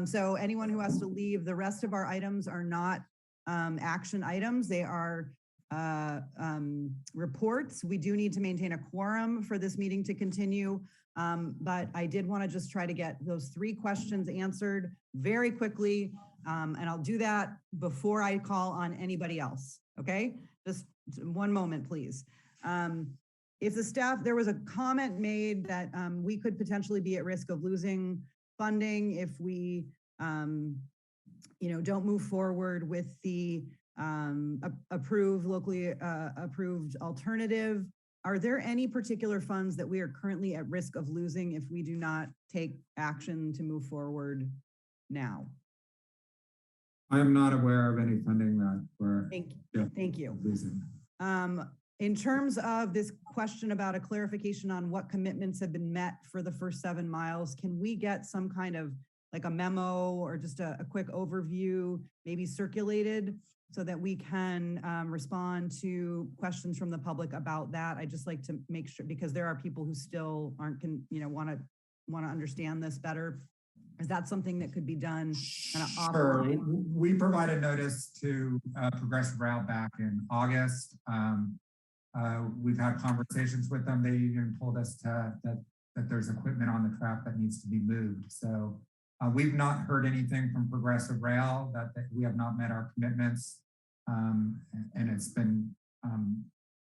So anyone who has to leave, the rest of our items are not action items. They are reports. We do need to maintain a quorum for this meeting to continue. But I did want to just try to get those 3 questions answered very quickly. And I'll do that before I call on anybody else. Okay, just one moment, please. If the staff, there was a comment made that we could potentially be at risk of losing funding if we, don't move forward with the locally approved alternative. Are there any particular funds that we are currently at risk of losing if we do not take action to move forward now? I am not aware of any funding that we're Thank you. losing. In terms of this question about a clarification on what commitments have been met for the first 7 miles, can we get some kind of like a memo or just a quick overview, maybe circulated, so that we can respond to questions from the public about that? I just like to make sure, because there are people who still want to understand this better. Is that something that could be done kind of Sure. offline? We provided notice to Progressive Rail back in August. We've had conversations with them. They even told us that there's equipment on the track that needs to be moved. So we've not heard anything from Progressive Rail that we have not met our commitments. And it's been,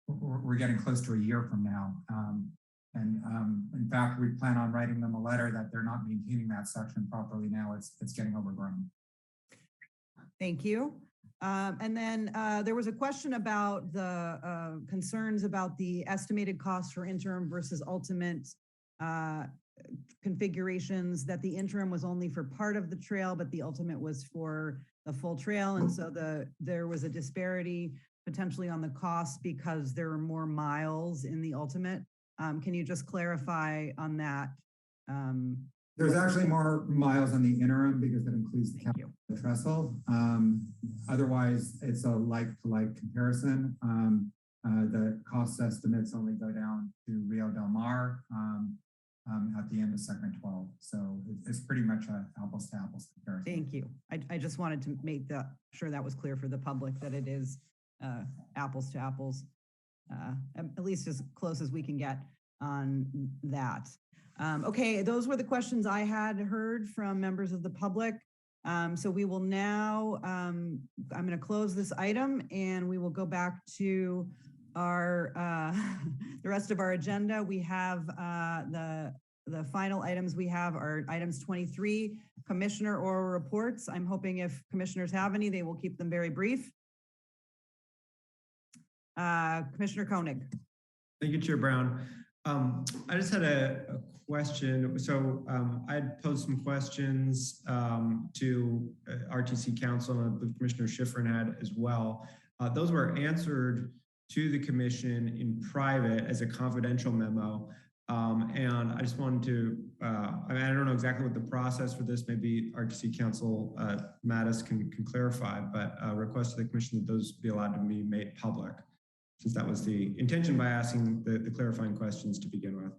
we're getting close to a year from now. In fact, we plan on writing them a letter that they're not maintaining that section properly now. It's getting overgrown. Thank you. And then there was a question about the concerns about the estimated costs for interim versus ultimate configurations, that the interim was only for part of the trail, but the ultimate was for the full trail. And so there was a disparity potentially on the cost because there were more miles in the ultimate. Can you just clarify on that? There's actually more miles on the interim because it includes the trestle. Otherwise, it's a like-to-like comparison. The cost estimates only go down to Rio Del Mar at the end of segment 12. So it's pretty much an apples-to-apples comparison. Thank you. I just wanted to make sure that was clear for the public, that it is apples to apples, at least as close as we can get on that. Okay, those were the questions I had heard from members of the public. So we will now, I'm going to close this item and we will go back to our the rest of our agenda. We have the final items we have are items 23, commissioner oral reports. I'm hoping if commissioners have any, they will keep them very brief. Commissioner Koenig. Thank you, Chair Brown. I just had a question. So I had posed some questions to RTC Council, and I believe Commissioner Schifrin had as well. Those were answered to the commission in private as a confidential memo. And I just wanted to, I don't know exactly what the process for this, maybe RTC Council Mattis can clarify, but request to the commission that those be allowed to be made public. since that was the intention by asking the clarifying questions to begin with.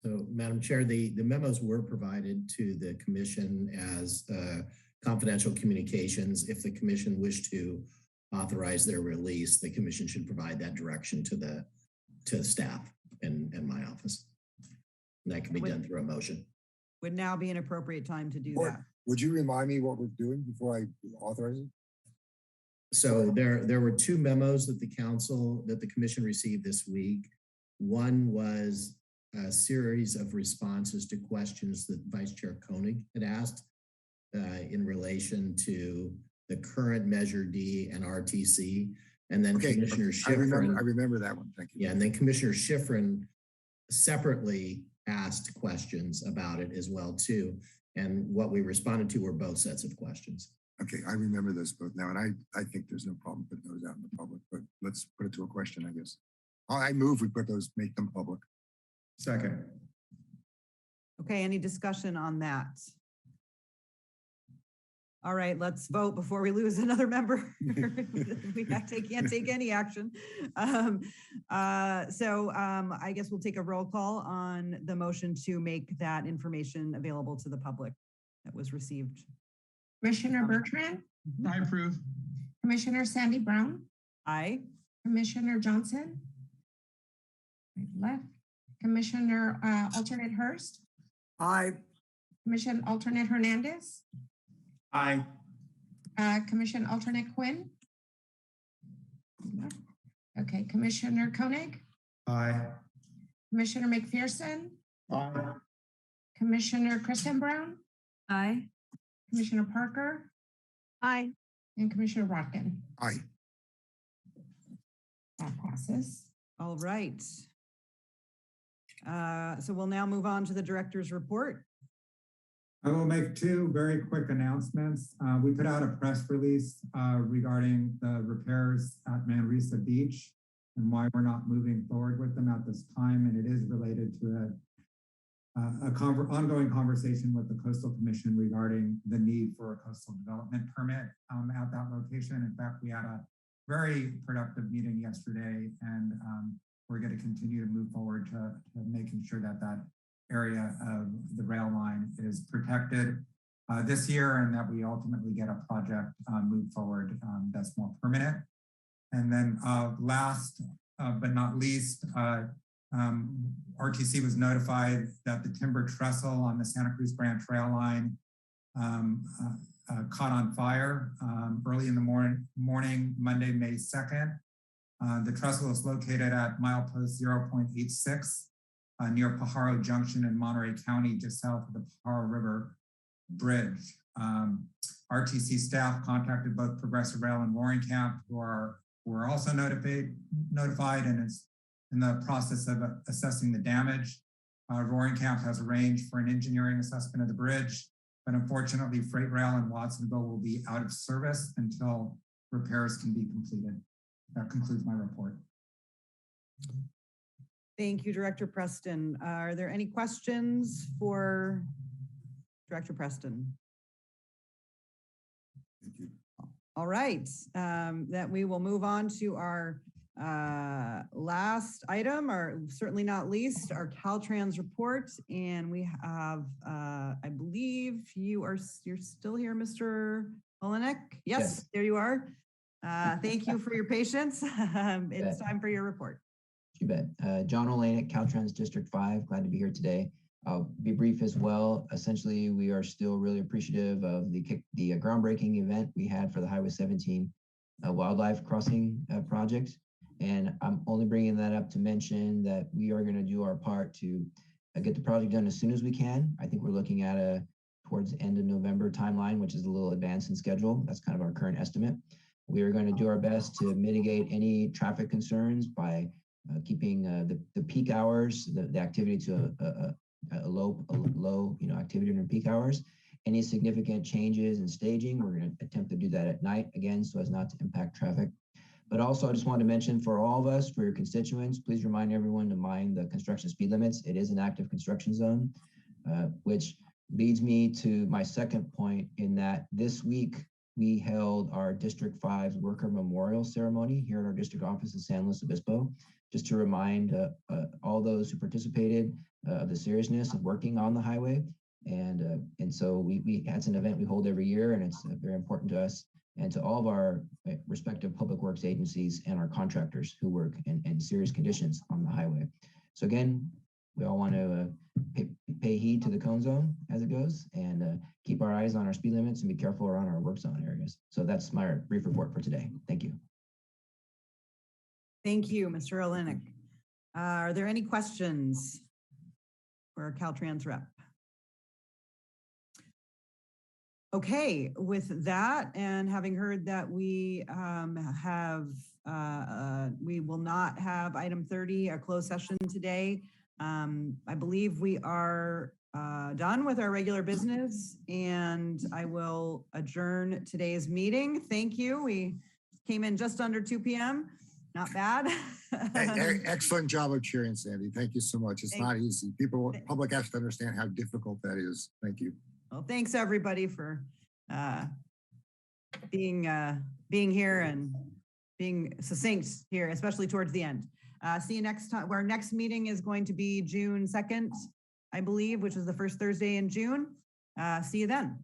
So, Madam Chair, the memos were provided to the commission as confidential communications. If the commission wished to authorize their release, the commission should provide that direction to staff and my office. And that can be done through a motion. Would now be an appropriate time to do that. Would you remind me what we're doing before I authorize it? So there were two memos that the commission received this week. One was a series of responses to questions that Vice Chair Koenig had asked in relation to the current Measure D and RTC. And then Commissioner Schifrin. I remember that one. Thank you. Yeah, and then Commissioner Schifrin separately asked questions about it as well too. And what we responded to were both sets of questions. Okay, I remember those both now, and I think there's no problem putting those out in the public, but let's put it to a question, I guess. I move we put those, make them public. Second. Okay, any discussion on that? All right, let's vote before we lose another member. We can't take any action. I guess we'll take a roll call on the motion to make that information available to the public that was received. Commissioner Bertrand? I approve. Commissioner Sandy Brown? Aye. Commissioner Johnson? Right, left. Commissioner Alternate Hurst? Aye. Commission Alternate Hernandez? Aye. Commission Alternate Quinn? Okay, Commissioner Koenig? Aye. Commissioner McPherson? Aye. Commissioner Kristen Brown? Aye. Commissioner Parker? Aye. And Commissioner Rotkin? Aye. That passes. All right. So we'll now move on to the director's report. I will make two very quick announcements. We put out a press release regarding the repairs at Manresa Beach and why we're not moving forward with them at this time. And it is related to ongoing conversation with the Coastal Commission regarding the need for a coastal development permit at that location. In fact, we had a very productive meeting yesterday, and we're going to continue to move forward to making sure that that area of the rail line is protected this year, and that we ultimately get a project moved forward that's more permanent. And then last but not least, RTC was notified that the timber trestle on the Santa Cruz Branch rail line caught on fire early in the morning, Monday, May 2nd. The trestle is located at milepost 0.86 near Pajaro Junction in Monterey County, just south of the Pajaro River Bridge. RTC staff contacted both Progressive Rail and Roaring Camp, who are also notified and is in the process of assessing the damage. Roaring Camp has arranged for an engineering assessment of the bridge, but unfortunately Freight Rail in Watsonville will be out of service until repairs can be completed. That concludes my report. Thank you, Director Preston. Are there any questions for Director Preston? Thank you. All right, that we will move on to our last item, or certainly not least, our Caltrans report. And we have, I believe you're still here, Mr. Olenek? Yes, there you are. Thank you for your patience. It's time for your report. You bet. John Olenek, Caltrans District 5. Glad to be here today. I'll be brief as well. Essentially, we are still really appreciative of the groundbreaking event we had for the Highway 17 wildlife crossing project. And I'm only bringing that up to mention that we are going to do our part to get the project done as soon as we can. I think we're looking at towards the end of November timeline, which is a little advanced in schedule. That's kind of our current estimate. We are going to do our best to mitigate any traffic concerns by keeping the peak hours, the activity to a low activity during peak hours. Any significant changes in staging, we're going to attempt to do that at night again, so as not to impact traffic. But also, I just wanted to mention for all of us, for your constituents, please remind everyone to mind the construction speed limits. It is an active construction zone, which leads me to my second point in that this week, we held our District 5's Worker Memorial Ceremony here at our district office in San Luis Obispo, just to remind all those who participated of the seriousness of working on the highway. And so that's an event we hold every year, and it's very important to us and to all of our respective public works agencies and our contractors who work in serious conditions on the highway. So again, we all want to pay heed to the cone zone as it goes, and keep our eyes on our speed limits and be careful around our work zone areas. So that's my brief report for today. Thank you. Thank you, Mr. Olenek. Are there any questions for our Caltrans rep? Okay, with that, and having heard that we we will not have item 30, a closed session today. I believe we are done with our regular business, and I will adjourn today's meeting. Thank you. We came in just under 2 p.m. Not bad. Excellent job of cheering, Sandy. Thank you so much. It's not easy. Public has to understand how difficult that is. Thank you. Well, thanks everybody for being here and being succinct here, especially towards the end. See you next time. Our next meeting is going to be June 2nd, I believe, which is the first Thursday in June. See you then.